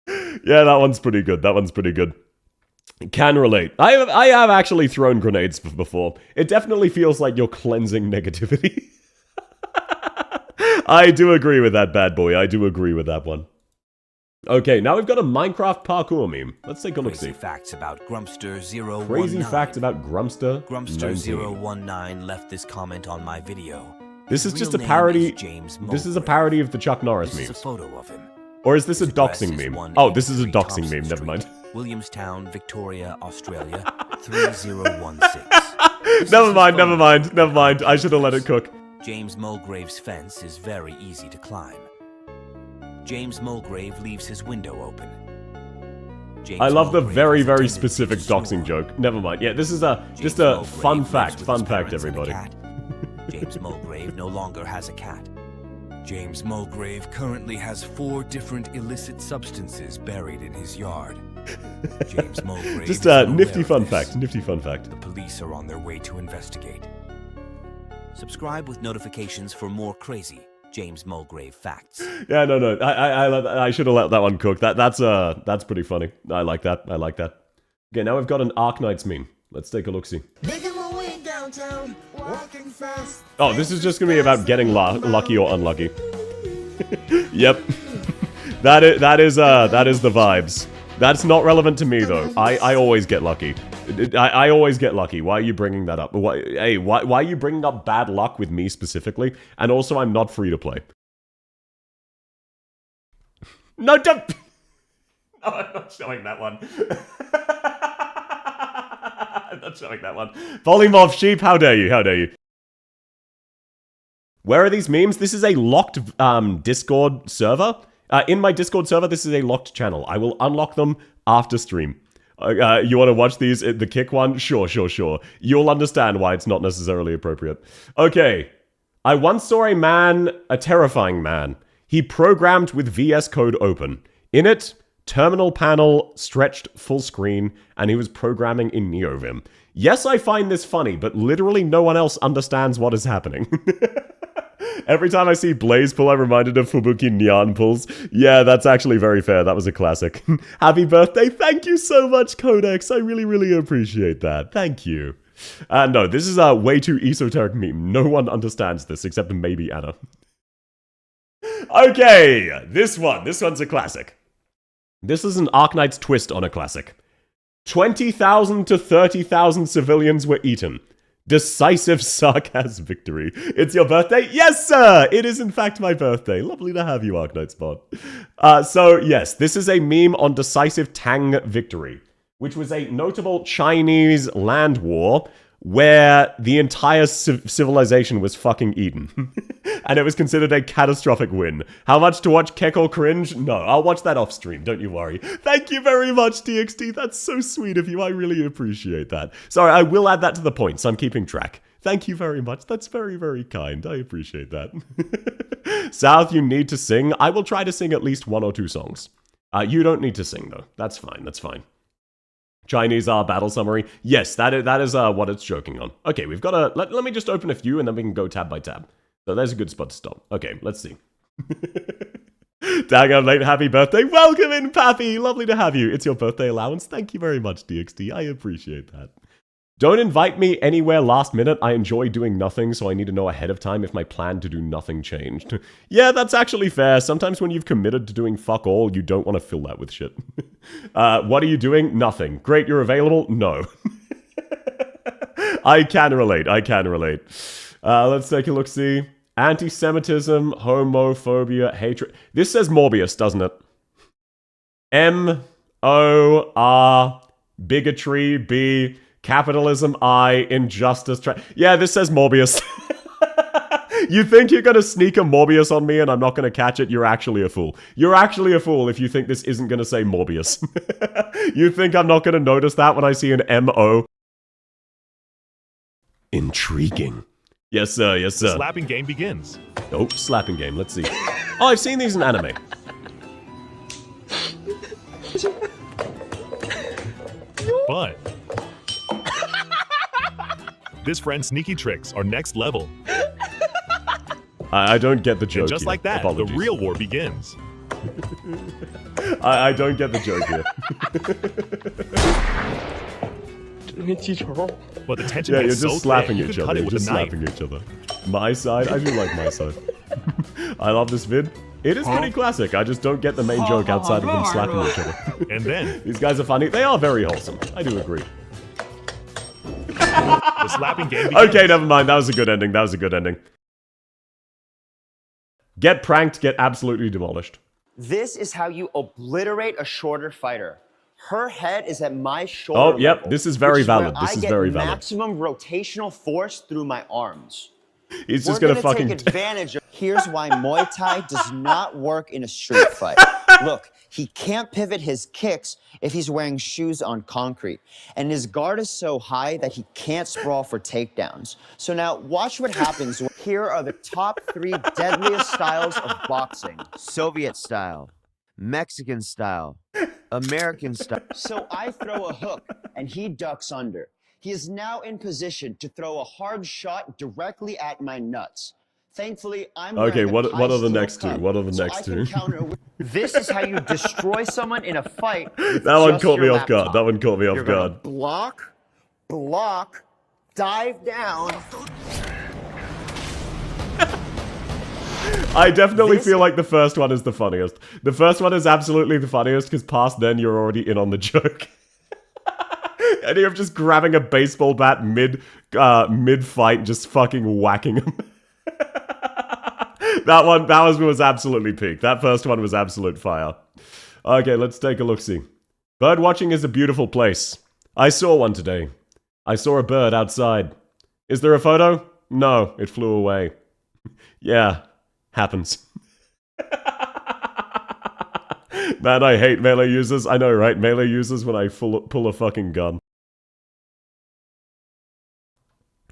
S1: you. Yeah, that one's pretty good. Can relate. I have actually thrown grenades before. It definitely feels like you're cleansing negativity. I do agree with that, bad boy. I do agree with that one. Okay, now we've got a Minecraft parkour meme. Let's take a look.
S19: Crazy facts about Grumpster019.
S1: Crazy facts about Grumpster.
S19: Grumpster019 left this comment on my video.
S1: This is
S19: His
S1: just a
S19: real name
S1: parody.
S19: is James
S1: This is a parody of the Chuck Norris
S19: This is
S1: memes.
S19: a photo of him.
S1: Or is this a
S19: His address
S1: doxing
S19: is
S1: meme?
S19: 183
S1: Oh, this is a doxing
S19: Thompson
S1: meme. Never
S19: Street,
S1: mind.
S19: Williamstown, Victoria, Australia, 3016.
S1: Never mind. I should have let it cook.
S19: James Mulgrave's fence is very easy to climb. James Mulgrave leaves his window open. James
S1: I love the
S19: Mulgrave
S1: very
S19: has a
S1: specific
S19: tendency to
S1: doxing joke. Never mind. Yeah, this is just a fun fact. Fun fact, everybody.
S19: James Mulgrave no longer has a cat. James Mulgrave currently has 4 different illicit substances buried in his yard. James Mulgrave
S1: Just
S19: is
S1: a
S19: unaware
S1: nifty
S19: of
S1: fun
S19: this.
S1: fact. Nifty fun fact.
S19: The police are on their way to investigate. Subscribe with notifications for more crazy James Mulgrave facts.
S1: Yeah, no. I should have let that one cook. That's pretty funny. I like that. Okay, now we've got an Arknights meme. Let's take a look-see. Oh, this is just gonna be about getting lucky or unlucky. Yep. That is the vibes. That's not relevant to me though. I always get lucky. I always get lucky. Why are you bringing that up? Why are you bringing up bad luck with me specifically? And also, I'm not free to play. No, don't. No, I'm not showing that one. I'm not showing that one. Polymorph sheep, how dare you? Where are these memes? This is a locked Discord server. In my Discord server, this is a locked channel. I will unlock them after stream. You want to watch these? The kick one? Sure. You'll understand why it's not necessarily appropriate. Okay. I once saw a terrifying man. He programmed with VS Code open. In it, terminal panel stretched full screen, and he was programming in NeoVim. Yes, I find this funny, but literally no one else understands what is happening. Every time I see Blaze pull, I'm reminded of Fubuki Nyan pulls. Yeah, that's actually very fair. That was a classic. Happy birthday. Thank you so much, Codex. I really, really appreciate that. Thank you. No, this is a way too esoteric meme. No one understands this except maybe Anna. Okay, this one's a classic. This is an Arknights twist on a classic. 20,000 to 30,000 civilians were eaten. Decisive sarcasm victory. It's your birthday? Yes, sir! It is in fact my birthday. Lovely to have you, Arknights bot. So, yes, this is a meme on decisive Tang victory, which was a notable Chinese land war where the entire civilization was fucking eaten. And it was considered a catastrophic win. How much to watch Keko cringe? No, I'll watch that off stream, don't you worry. Thank you very much, DXD. That's so sweet of you. I really appreciate that. Sorry, I will add that to the points. I'm keeping track. Thank you very much. That's very, very kind. I appreciate that. South, you need to sing. I will try to sing at least 1 or 2 songs. You don't need to sing, though. That's fine. That's fine. Chinese battle summary. Yes, that is what it's joking on. Okay, we've got a... Let me just open a few and then we can go tab by tab. So there's a good spot to stop. Okay, let's see. Dang, I'm late. Happy birthday. Welcome in, Pappy. Lovely to have you. It's your birthday allowance. Thank you very much, DXD. I appreciate that. Don't invite me anywhere last minute. I enjoy doing nothing, so I need to know ahead of time if my plan to do nothing changed. Yeah, that's actually fair. Sometimes when you've committed to doing fuck all, you don't want to fill that with shit. What are you doing? Nothing. Great, you're available? No. I can relate. I can relate. Let's take a look-see. Anti-Semitism, homophobia, hatred. This says Morbius, doesn't it? M-O-R, bigotry, B... Capitalism, I, injustice, yeah, this says Morbius. You think you're gonna sneak a Morbius on me and I'm not gonna catch it? You're actually a fool. You're actually a fool if you think this isn't gonna say Morbius. You think I'm not gonna notice that when I see an M-O? Intriguing. Yes, sir, yes, sir.
S20: Slapping game begins.
S1: Oh, slapping game, let's see. Oh, I've seen these in anime.
S20: But this friend's sneaky tricks are next level.
S1: I don't get the joke.
S20: And just
S1: here.
S20: like that,
S1: Apologies.
S20: The real war begins.
S1: I don't get the joke here.
S20: But the tension
S1: yeah, you're
S20: is
S1: just
S20: so
S1: slapping
S20: thick,
S1: each
S20: you could
S1: other.
S20: cut it
S1: You're
S20: with
S1: just
S20: a knife.
S1: slapping each other. My side? I do like my side. I love this vid. It is pretty classic. I just don't get the main joke outside of them slapping each other.
S20: And then
S1: these guys are funny. They are very wholesome. I do agree.
S20: The slapping game begins.
S1: Okay, never mind. That was a good ending. That was a good ending. Get pranked, get absolutely demolished.
S21: This is how you obliterate a shorter fighter. Her head is at my shoulder.
S1: Oh, yep. This is very valid. This is very valid.
S21: Maximum rotational force through my arms.
S1: He's just gonna fucking
S21: take advantage of. Here's why Muay Thai does not work in a street fight. Look, he can't pivot his kicks if he's wearing shoes on concrete. And his guard is so high that he can't sprawl for takedowns. So now watch what happens. Here are the top 3 deadliest styles of boxing. Soviet style, Mexican style, American style. So I throw a hook and he ducks under. He is now in position to throw a hard shot directly at my nuts. Thankfully, I'm
S1: okay.
S21: What
S1: are the next two? What are the next two?
S21: This is how you destroy someone in a fight.
S1: That one caught me off guard. That one caught me off guard.
S21: Block, dive down.
S1: I definitely feel like the first one is the funniest. The first one is absolutely the funniest because past then you're already in on the joke. And you're just grabbing a baseball bat mid-fight, just fucking whacking him. That was absolutely peak. That first one was absolute fire. Okay, let's take a look-see. Bird watching is a beautiful place. I saw one today. I saw a bird outside. Is there a photo? No, it flew away. Yeah, happens. Man, I hate melee users. I know, right? Melee users when I pull a fucking gun.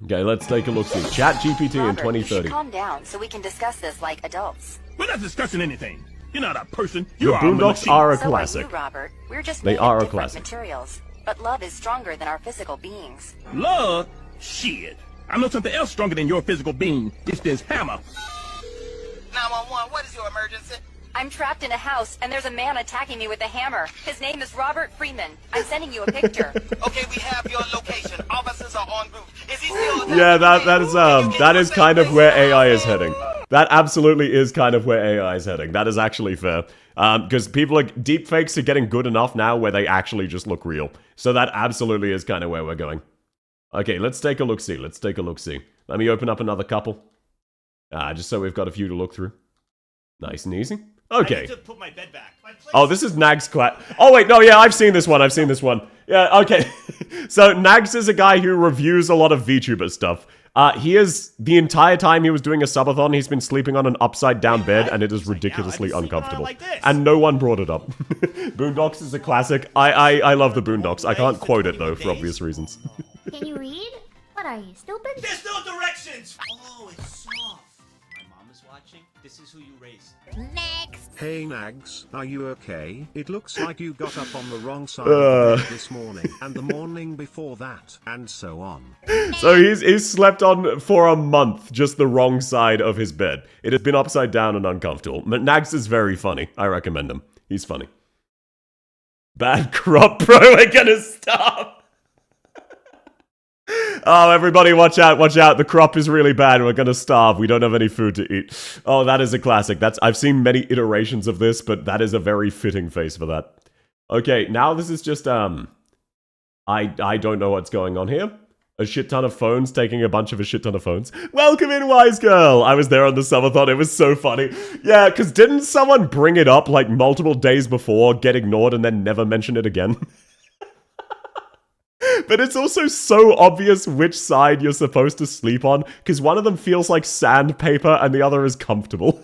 S1: Okay, let's take a look-see. Chat GPT in 2030.
S22: Calm down so we can discuss this like adults.
S20: We're not discussing anything. You're not a person.
S1: The
S20: You are a
S1: Boondocks
S20: machine.
S1: are a
S22: So
S1: classic.
S22: are you, Robert. We're just
S1: They
S22: made
S1: are
S22: of
S1: a
S22: different
S1: classic.
S22: materials. But love is stronger than our physical beings.
S20: Love? Shit. I know something else stronger than your physical being. It's this hammer.
S23: 911, what is your emergency?
S22: I'm trapped in a house, and there's a man attacking me with a hammer. His name is Robert Freeman. I'm sending you a picture.
S3: Okay, we have your location. Officers are en route. Is he still?
S1: Yeah, that is kind of where AI is heading. That absolutely is kind of where AI is heading. That is actually fair. Because deepfakes are getting good enough now where they actually just look real. So that absolutely is kind of where we're going. Okay, let's take a look-see. Let's take a look-see. Let me open up another couple. Just so we've got a few to look through. Nice and easy. Okay.
S20: I need to put my bed back.
S1: Oh, this is Nag's quat. Oh, wait, no, yeah, I've seen this one. I've seen this one. Yeah, okay. So, Nags is a guy who reviews a lot of VTuber stuff. He is, the entire time he was doing a subathon, he's been sleeping on an upside-down bed, and it is ridiculously uncomfortable. And no one brought it up. Boondocks is a classic. I love the Boondocks. I can't quote it, though, for obvious reasons.
S2: Can you read? What are you, stupid?
S20: There's no directions! Oh, it's soft. My mom is watching. This is who you raised.
S2: Next.
S13: Hey Nags, are you okay? It looks like you got up on the wrong side of the bed this morning, and the morning before that, and so on.
S1: So he's slept on for a month, just the wrong side of his bed. It has been upside down and uncomfortable. But Nags is very funny. I recommend him. He's funny. Bad crop, bro. We're gonna stop. Oh, everybody, watch out, watch out. The crop is really bad. We're gonna starve. We don't have any food to eat. Oh, that is a classic. I've seen many iterations of this, but that is a very fitting face for that. Okay, now this is just, I don't know what's going on here. A shit ton of phones, taking a bunch of a shit ton of phones. Welcome in, Wise Girl! I was there on the subathon. It was so funny. Yeah, because didn't someone bring it up, like, multiple days before, get ignored, and then never mention it again? But it's also so obvious which side you're supposed to sleep on, because one of them feels like sandpaper and the other is comfortable.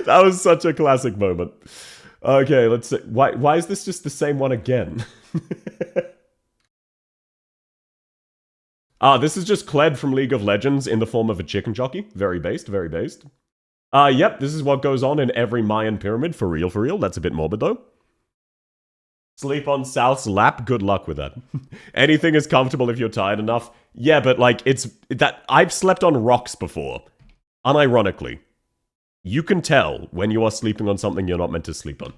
S1: That was such a classic moment. Okay, let's see. Why is this just the same one again? This is just Kled from League of Legends in the form of a chicken jockey. Very based, very based. Yep, this is what goes on in every Mayan pyramid. For real, for real. That's a bit morbid, though. Sleep on South's lap? Good luck with that. Anything is comfortable if you're tired enough. Yeah, but like, I've slept on rocks before. Unironically. You can tell when you are sleeping on something you're not meant to sleep on.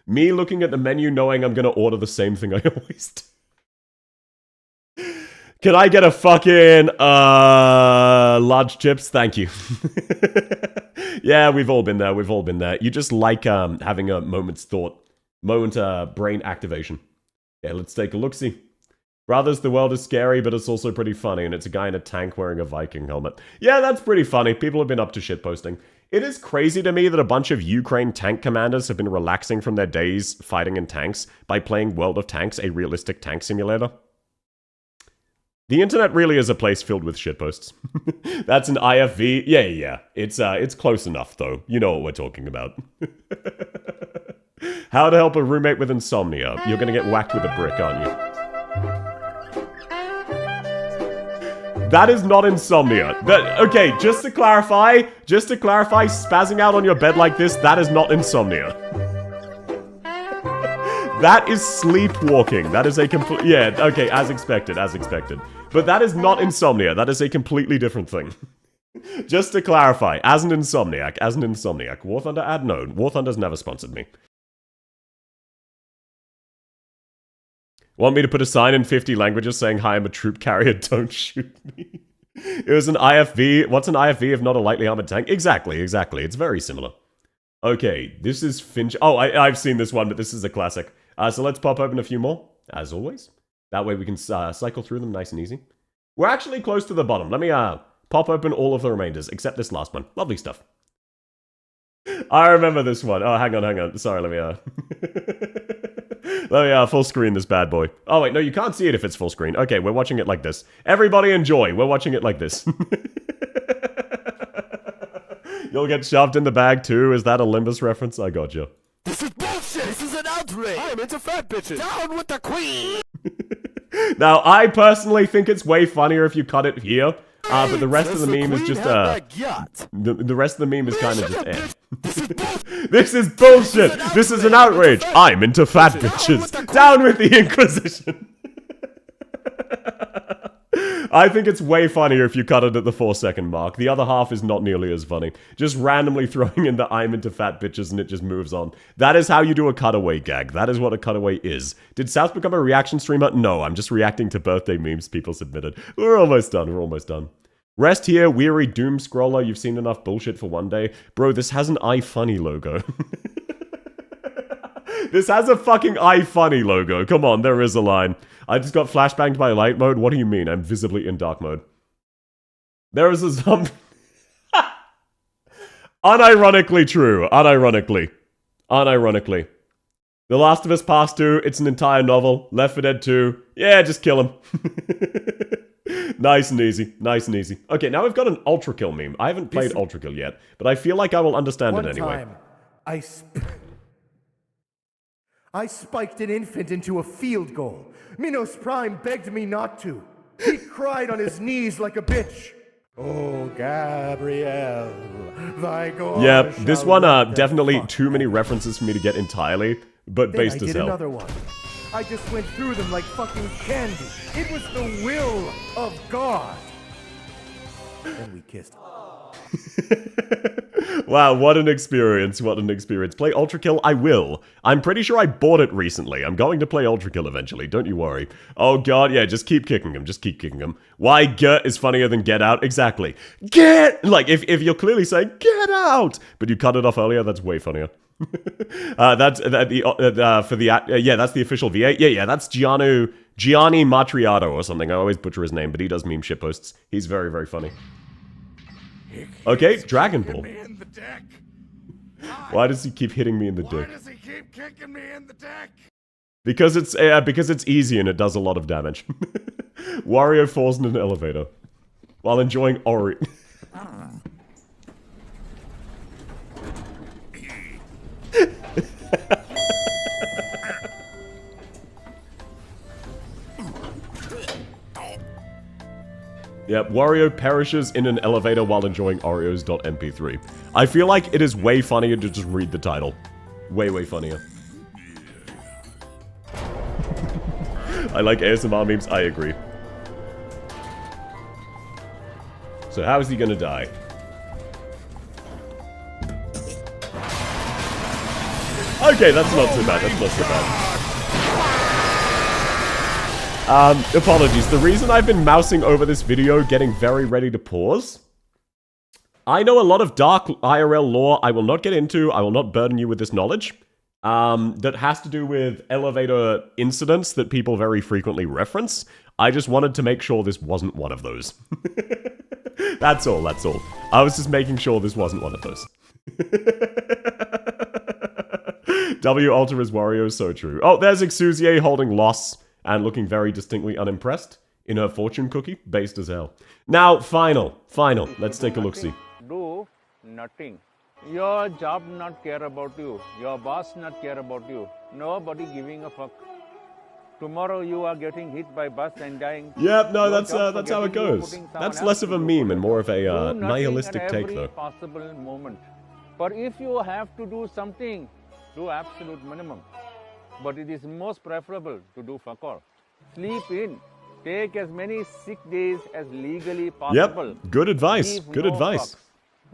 S1: Me looking at the menu knowing I'm gonna order the same thing I always do. Can I get a fucking, large chips? Thank you. Yeah, we've all been there, we've all been there. You just like, having a moment's thought. Brain activation. Yeah, let's take a look-see. Brothers, the world is scary, but it's also pretty funny, and it's a guy in a tank wearing a Viking helmet. Yeah, that's pretty funny. People have been up to shitposting. It is crazy to me that a bunch of Ukraine tank commanders have been relaxing from their days fighting in tanks by playing World of Tanks, a realistic tank simulator. The internet really is a place filled with shitposts. That's an IFV. Yeah. It's close enough, though. You know what we're talking about. How to help a roommate with insomnia. You're gonna get whacked with a brick, aren't you? That is not insomnia. Okay, just to clarify, spazzing out on your bed like this, that is not insomnia. That is sleepwalking. That is a complete... Yeah, okay, as expected. But that is not insomnia. That is a completely different thing. Just to clarify, as an insomniac. War Thunder ad? No, War Thunder's never sponsored me. Want me to put a sign in 50 languages saying, hi, I'm a troop carrier, don't shoot me? It was an IFV. What's an IFV if not a lightly armored tank? Exactly. It's very similar. Okay, this is Finch. Oh, I've seen this one, but this is a classic. So let's pop open a few more, as always. That way we can cycle through them nice and easy. We're actually close to the bottom. Let me pop open all of the remainders, except this last one. Lovely stuff. I remember this one. Oh, hang on. Sorry, let me full screen this bad boy. Oh, wait, no, you can't see it if it's full screen. Okay, we're watching it like this. Everybody enjoy. We're watching it like this. You'll get shoved in the bag, too. Is that a Limbus reference? I got you.
S14: This is bullshit! This is an outrage! I'm into fat bitches! Down with the queen!
S1: Now, I personally think it's way funnier if you cut it here. But the rest of the meme is just, the rest of the meme is kind of just, This is bullshit! This is an outrage! I'm into fat bitches! Down with the Inquisition! I think it's way funnier if you cut it at the 4-second mark. The other half is not nearly as funny. Just randomly throwing in the I'm into fat bitches and it just moves on. That is how you do a cutaway gag. That is what a cutaway is. Did South become a reaction streamer? No, I'm just reacting to birthday memes people submitted. We're almost done. We're almost done. Rest here, weary doom scroller. You've seen enough bullshit for one day. Bro, this has an iFunny logo. This has a fucking iFunny logo. Come on, there is a line. I just got flashbanged by light mode. What do you mean? I'm visibly in dark mode. There is a zombie. Unironically true. Unironically. Unironically. The Last of Us Part 2. It's an entire novel. Left 4 Dead 2. Yeah, just kill him. Nice and easy. Nice and easy. Okay, now we've got an Ultra Kill meme. I haven't played Ultra Kill yet, but I feel like I will understand it anyway.
S9: I spiked an infant into a field goal. Minos Prime begged me not to. He cried on his knees like a bitch. Oh, Gabrielle, thy God.
S1: Yeah, this one, definitely too many references for me to get entirely, but
S9: Then
S1: based
S9: I
S1: as
S9: did
S1: hell.
S9: another one. I just went through them like fucking candy. It was the will of God. Then we kissed.
S1: Wow, what an experience, what an experience. Play Ultra Kill? I will. I'm pretty sure I bought it recently. I'm going to play Ultra Kill eventually, don't you worry. Oh god, yeah, just keep kicking him, just keep kicking him. Why get is funnier than get out? Exactly. Get! Like, if you're clearly saying, get out! But you cut it off earlier, that's way funnier. That's that's the official V8. Yeah, that's Gianni Matriato or something. I always butcher his name, but he does meme shitposts. He's very, very funny. Okay, Dragon Ball. Why does he keep hitting me in the dick? Why does he keep kicking me in the dick? Because it's easy and it does a lot of damage. Wario falls in an elevator while enjoying Ori. Yep, Wario perishes in an elevator while enjoying Oreos.mp3. I feel like it is way funnier to just read the title. Way, way funnier. I like ASMR memes, I agree. So how is he gonna die? Okay, that's not so bad, that's not so bad. Apologies. The reason I've been mousing over this video, getting very ready to pause, I know a lot of dark IRL lore I will not get into. I will not burden you with this knowledge. That has to do with elevator incidents that people very frequently reference. I just wanted to make sure this wasn't one of those. That's all, that's all. I was just making sure this wasn't one of those. W Ultra is Wario, so true. Oh, there's Exusier holding loss and looking very distinctly unimpressed in her fortune cookie, based as hell. Now, final. Let's take a look-see.
S11: Do nothing. Your job not care about you. Your boss not care about you. Nobody giving a fuck. Tomorrow you are getting hit by bus and dying.
S1: Yep, no, that's how it goes. That's less of a meme and more of a nihilistic take, though.
S11: Possible moment. But if you have to do something, do absolute minimum. But it is most preferable to do fuck all. Sleep in. Take as many sick days as legally possible.
S1: Yep, good advice. Good advice.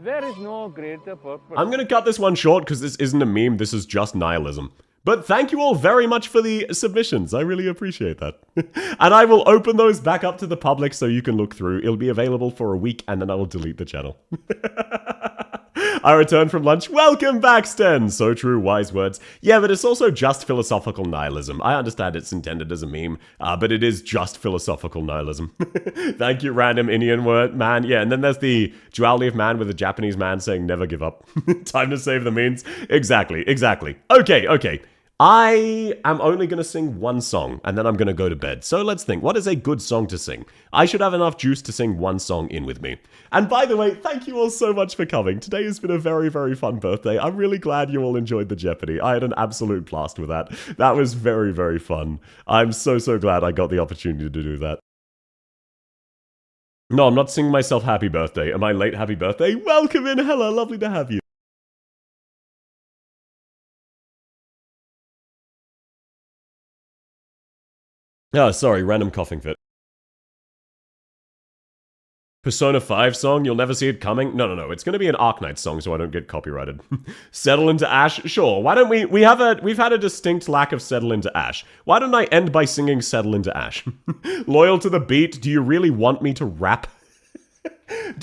S11: There is no greater purpose.
S1: I'm gonna cut this one short because this isn't a meme, this is just nihilism. But thank you all very much for the submissions. I really appreciate that. And I will open those back up to the public so you can look through. It'll be available for a week and then I will delete the channel. I returned from lunch. Welcome back, Sten! So true, wise words. Yeah, but it's also just philosophical nihilism. I understand it's intended as a meme, but it is just philosophical nihilism. Thank you, random Indian word, man. Yeah, and then there's the duality of man with a Japanese man saying never give up. Time to save the means. Exactly. Okay. I am only going to sing one song, and then I'm going to go to bed. So let's think, what is a good song to sing? I should have enough juice to sing one song in with me. And by the way, thank you all so much for coming. Today has been a very, very fun birthday. I'm really glad you all enjoyed the Jeopardy. I had an absolute blast with that. That was very, very fun. I'm so glad I got the opportunity to do that. No, I'm not singing myself happy birthday. Am I late happy birthday? Welcome in, hello, lovely to have you. Oh, sorry, random coughing fit. Persona 5 song, you'll never see it coming? No. It's going to be an Arknights song so I don't get copyrighted. Settle into Ash? Sure. Why don't we've had a distinct lack of Settle into Ash. Why don't I end by singing Settle into Ash? Loyal to the beat? Do you really want me to rap?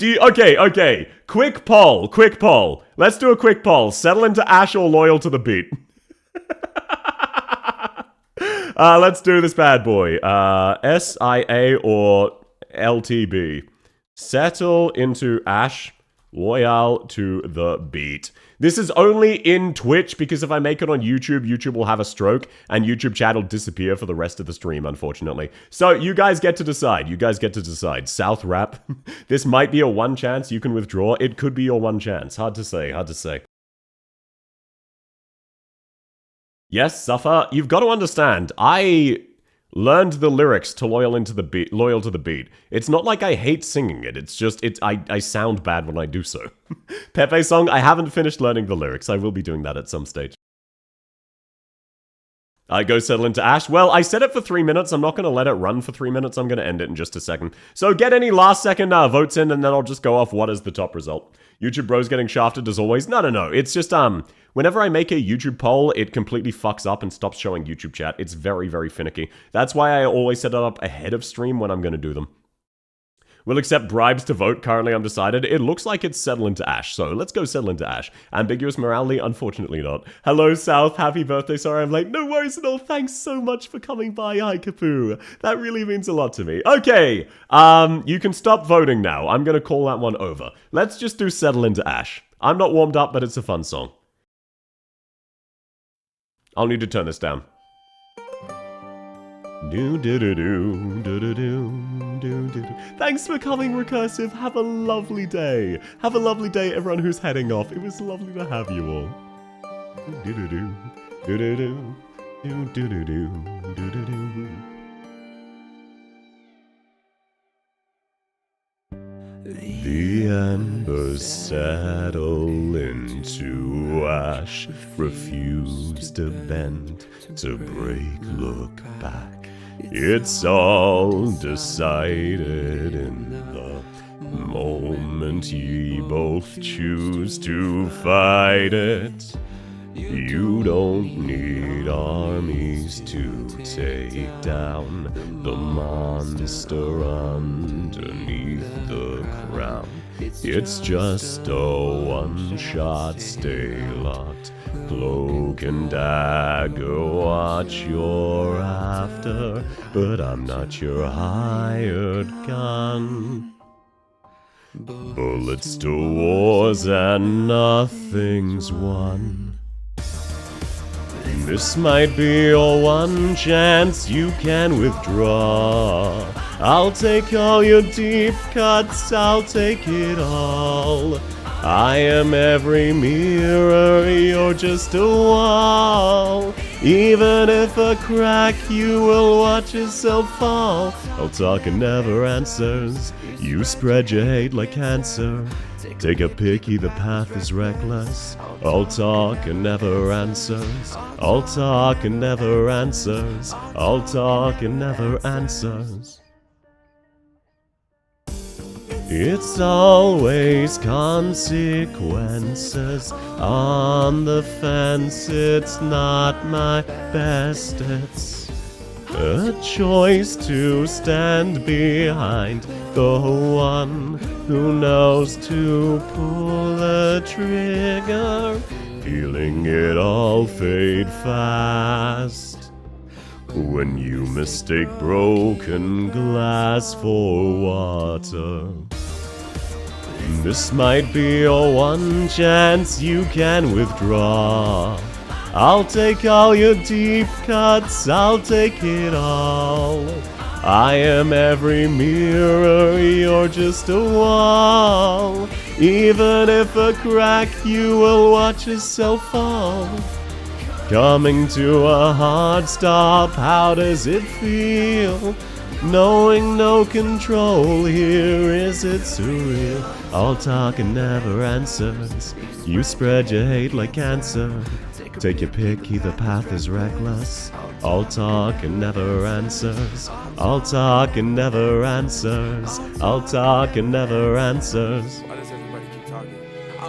S1: Okay. Quick poll. Let's do a quick poll. Settle into Ash or loyal to the beat? Let's do this bad boy. SIA or LTB? Settle into Ash, loyal to the beat. This is only in Twitch because if I make it on YouTube, YouTube will have a stroke and YouTube chat will disappear for the rest of the stream, unfortunately. So you guys get to decide. South rap. This might be a one chance you can withdraw. It could be your one chance. Hard to say. Yes, Supah, you've got to understand, I learned the lyrics to loyal to the beat. It's not like I hate singing it, it's just, I sound bad when I do so. Pepe song, I haven't finished learning the lyrics. I will be doing that at some stage. I go Settle into Ash. Well, I set it for 3 minutes. I'm not going to let it run for 3 minutes. I'm going to end it in just a second. So get any last second votes in, and then I'll just go off what is the top result. YouTube bros getting shafted as always. No. It's just, whenever I make a YouTube poll, it completely fucks up and stops showing YouTube chat. It's very, very finicky. That's why I always set it up ahead of stream when I'm going to do them. We'll accept bribes to vote. Currently undecided. It looks like it's Settle into Ash, so let's go Settle into Ash. Ambiguous morality? Unfortunately not. Hello, South. Happy birthday. Sorry I'm late. No worries at all. Thanks so much for coming by. Hi, Kapoo. That really means a lot to me. Okay, you can stop voting now. I'm going to call that one over. Let's just do Settle into Ash. I'm not warmed up, but it's a fun song. I'll need to turn this down. Thanks for coming, Recursive. Have a lovely day. Have a lovely day, everyone who's heading off. It was lovely to have you all. The embers settle into ash, refuse to bend, to break, look back. It's all decided in the moment ye both choose to fight it. You don't need armies to take down the monster underneath the crown. It's just a one-shot, stay locked, cloak and dagger, watch you're after, but I'm not your hired gun. Bullets to wars and nothing's won. This might be your one chance you can withdraw. I'll take all your deep cuts, I'll take it all. I am every mirror, you're just a wall. Even if a crack, you will watch yourself fall. I'll talk and never answers. You spread your hate like cancer. Take a picky, the path is reckless. I'll talk and never answers. I'll talk and never answers. I'll talk and never answers. It's always consequences. On the fence, it's not my best. It's a choice to stand behind the one who knows to pull the trigger, feeling it all fade fast. When you mistake broken glass for water, this might be your one chance you can withdraw. I'll take all your deep cuts, I'll take it all. I am every mirror, you're just a wall. Even if a crack, you will watch yourself fall. Coming to a hard stop, how does it feel? Knowing no control here, is it surreal? I'll talk and never answers. You spread your hate like cancer. Take your pick, either path is reckless. All talk and never answers. All talk and never answers. All talk and never answers.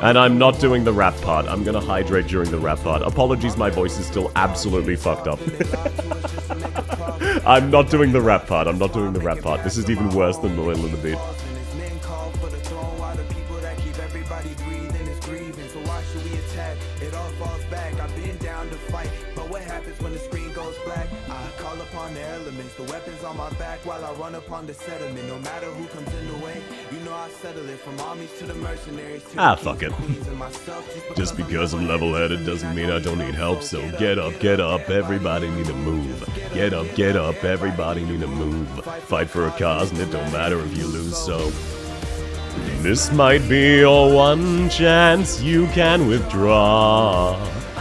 S1: And I'm not doing the rap part. I'm gonna hydrate during the rap part. Apologies, my voice is still absolutely fucked up. I'm not doing the rap part. I'm not doing the rap part. This is even worse than the Little in the Beat.
S5: The weapons on my back while I run upon the settlement. No matter who comes in the way, you know I settle it. From armies to the mercenaries.
S1: Fuck it. Just because I'm level-headed doesn't mean I don't need help. So get up, everybody need to move. Get up, everybody need to move. Fight for a cause and it don't matter if you lose, so... This might be your one chance you can withdraw.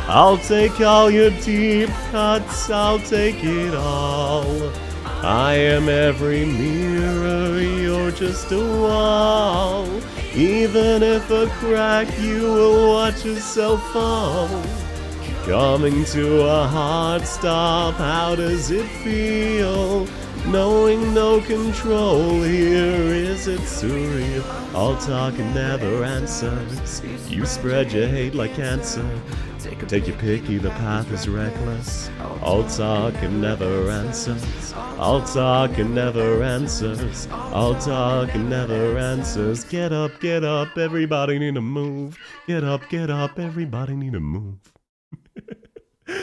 S1: I'll take all your deep cuts, I'll take it all. I am every mirror, you're just a wall. Even if a crack, you will watch yourself fall. Coming to a hard stop, how does it feel? Knowing no control here, is it surreal? All talk and never answers. You spread your hate like cancer. Take your pick, either path is reckless. All talk and never answers. All talk and never answers. All talk and never answers. Get up, everybody need to move. Get up, everybody need to move.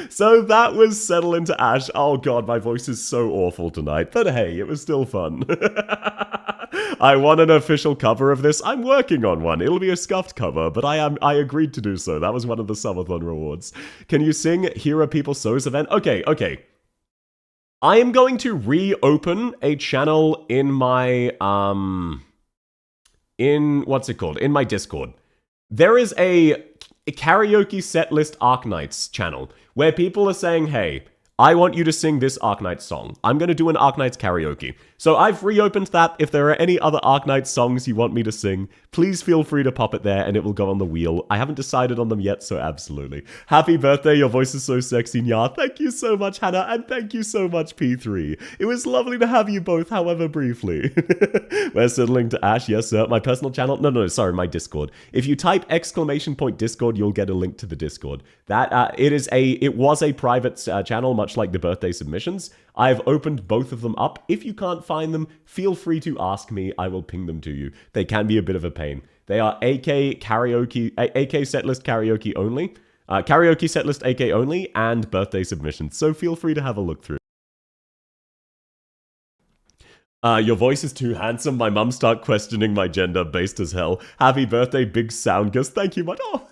S1: So that was Settle Into Ash. Oh god, my voice is so awful tonight. But hey, it was still fun. I want an official cover of this. I'm working on one. It'll be a scuffed cover, but I agreed to do so. That was one of the subathon rewards. Can you sing Here Are People So's event? Okay. I am going to reopen a channel in my, what's it called? In my Discord. There is a karaoke setlist Arknights channel where people are saying, hey, I want you to sing this Arknights song. I'm going to do an Arknights karaoke. So I've reopened that. If there are any other Arknights songs you want me to sing, please feel free to pop it there and it will go on the wheel. I haven't decided on them yet, so absolutely. Happy birthday, your voice is so sexy, Nya. Thank you so much, Hannah, and thank you so much, P3. It was lovely to have you both, however briefly. We're settling to Ash, yes sir. My personal channel? No, sorry, my Discord. If you type !Discord, you'll get a link to the Discord. That it was a private channel, much like the birthday submissions. I've opened both of them up. If you can't find them, feel free to ask me. I will ping them to you. They can be a bit of a pain. They are AK setlist karaoke only, karaoke setlist AK only, and birthday submissions. So feel free to have a look through. Your voice is too handsome. My mum start questioning my gender, based as hell. Happy birthday, Big Soundgus. Thank you much. Oh.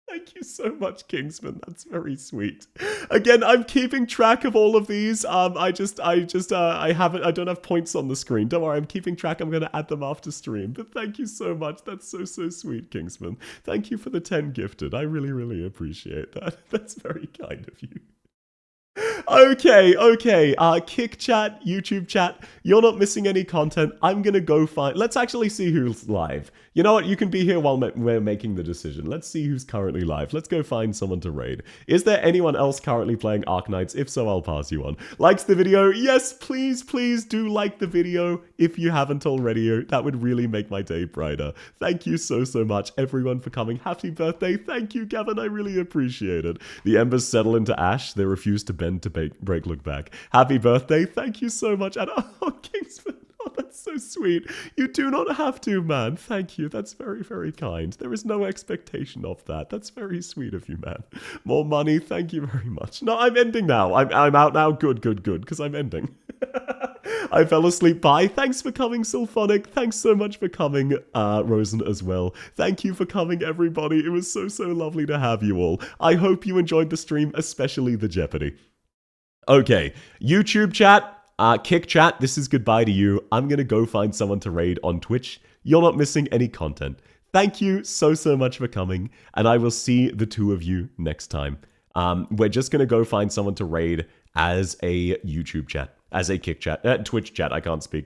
S1: Thank you so much, Kingsman. That's very sweet. Again, I'm keeping track of all of these. I don't have points on the screen. Don't worry, I'm keeping track. I'm going to add them after stream. But thank you so much. That's so sweet, Kingsman. Thank you for the 10 gifted. I really appreciate that. That's very kind of you. Okay. Kick chat, YouTube chat. You're not missing any content. I'm gonna go find... Let's actually see who's live. You know what? You can be here while we're making the decision. Let's see who's currently live. Let's go find someone to raid. Is there anyone else currently playing Arknights? If so, I'll pass you on. Likes the video? Yes, please do like the video if you haven't already. That would really make my day brighter. Thank you so much, everyone, for coming. Happy birthday. Thank you, Gavin. I really appreciate it. The embers settle into ash. They refuse to bend to break look back. Happy birthday. Thank you so much. And oh, Kingsman. Oh, that's so sweet. You do not have to, man. Thank you. That's very kind. There is no expectation of that. That's very sweet of you, man. More money. Thank you very much. No, I'm ending now. I'm out now. Good, because I'm ending. I fell asleep. Bye. Thanks for coming, Sylphonic. Thanks so much for coming, Rosen, as well. Thank you for coming, everybody. It was so lovely to have you all. I hope you enjoyed the stream, especially the Jeopardy. Okay, YouTube chat. Kick chat, this is goodbye to you. I'm gonna go find someone to raid on Twitch. You're not missing any content. Thank you so much for coming, and I will see the two of you next time. We're just gonna go find someone to raid as a YouTube chat, as a Kick chat, Twitch chat, I can't speak.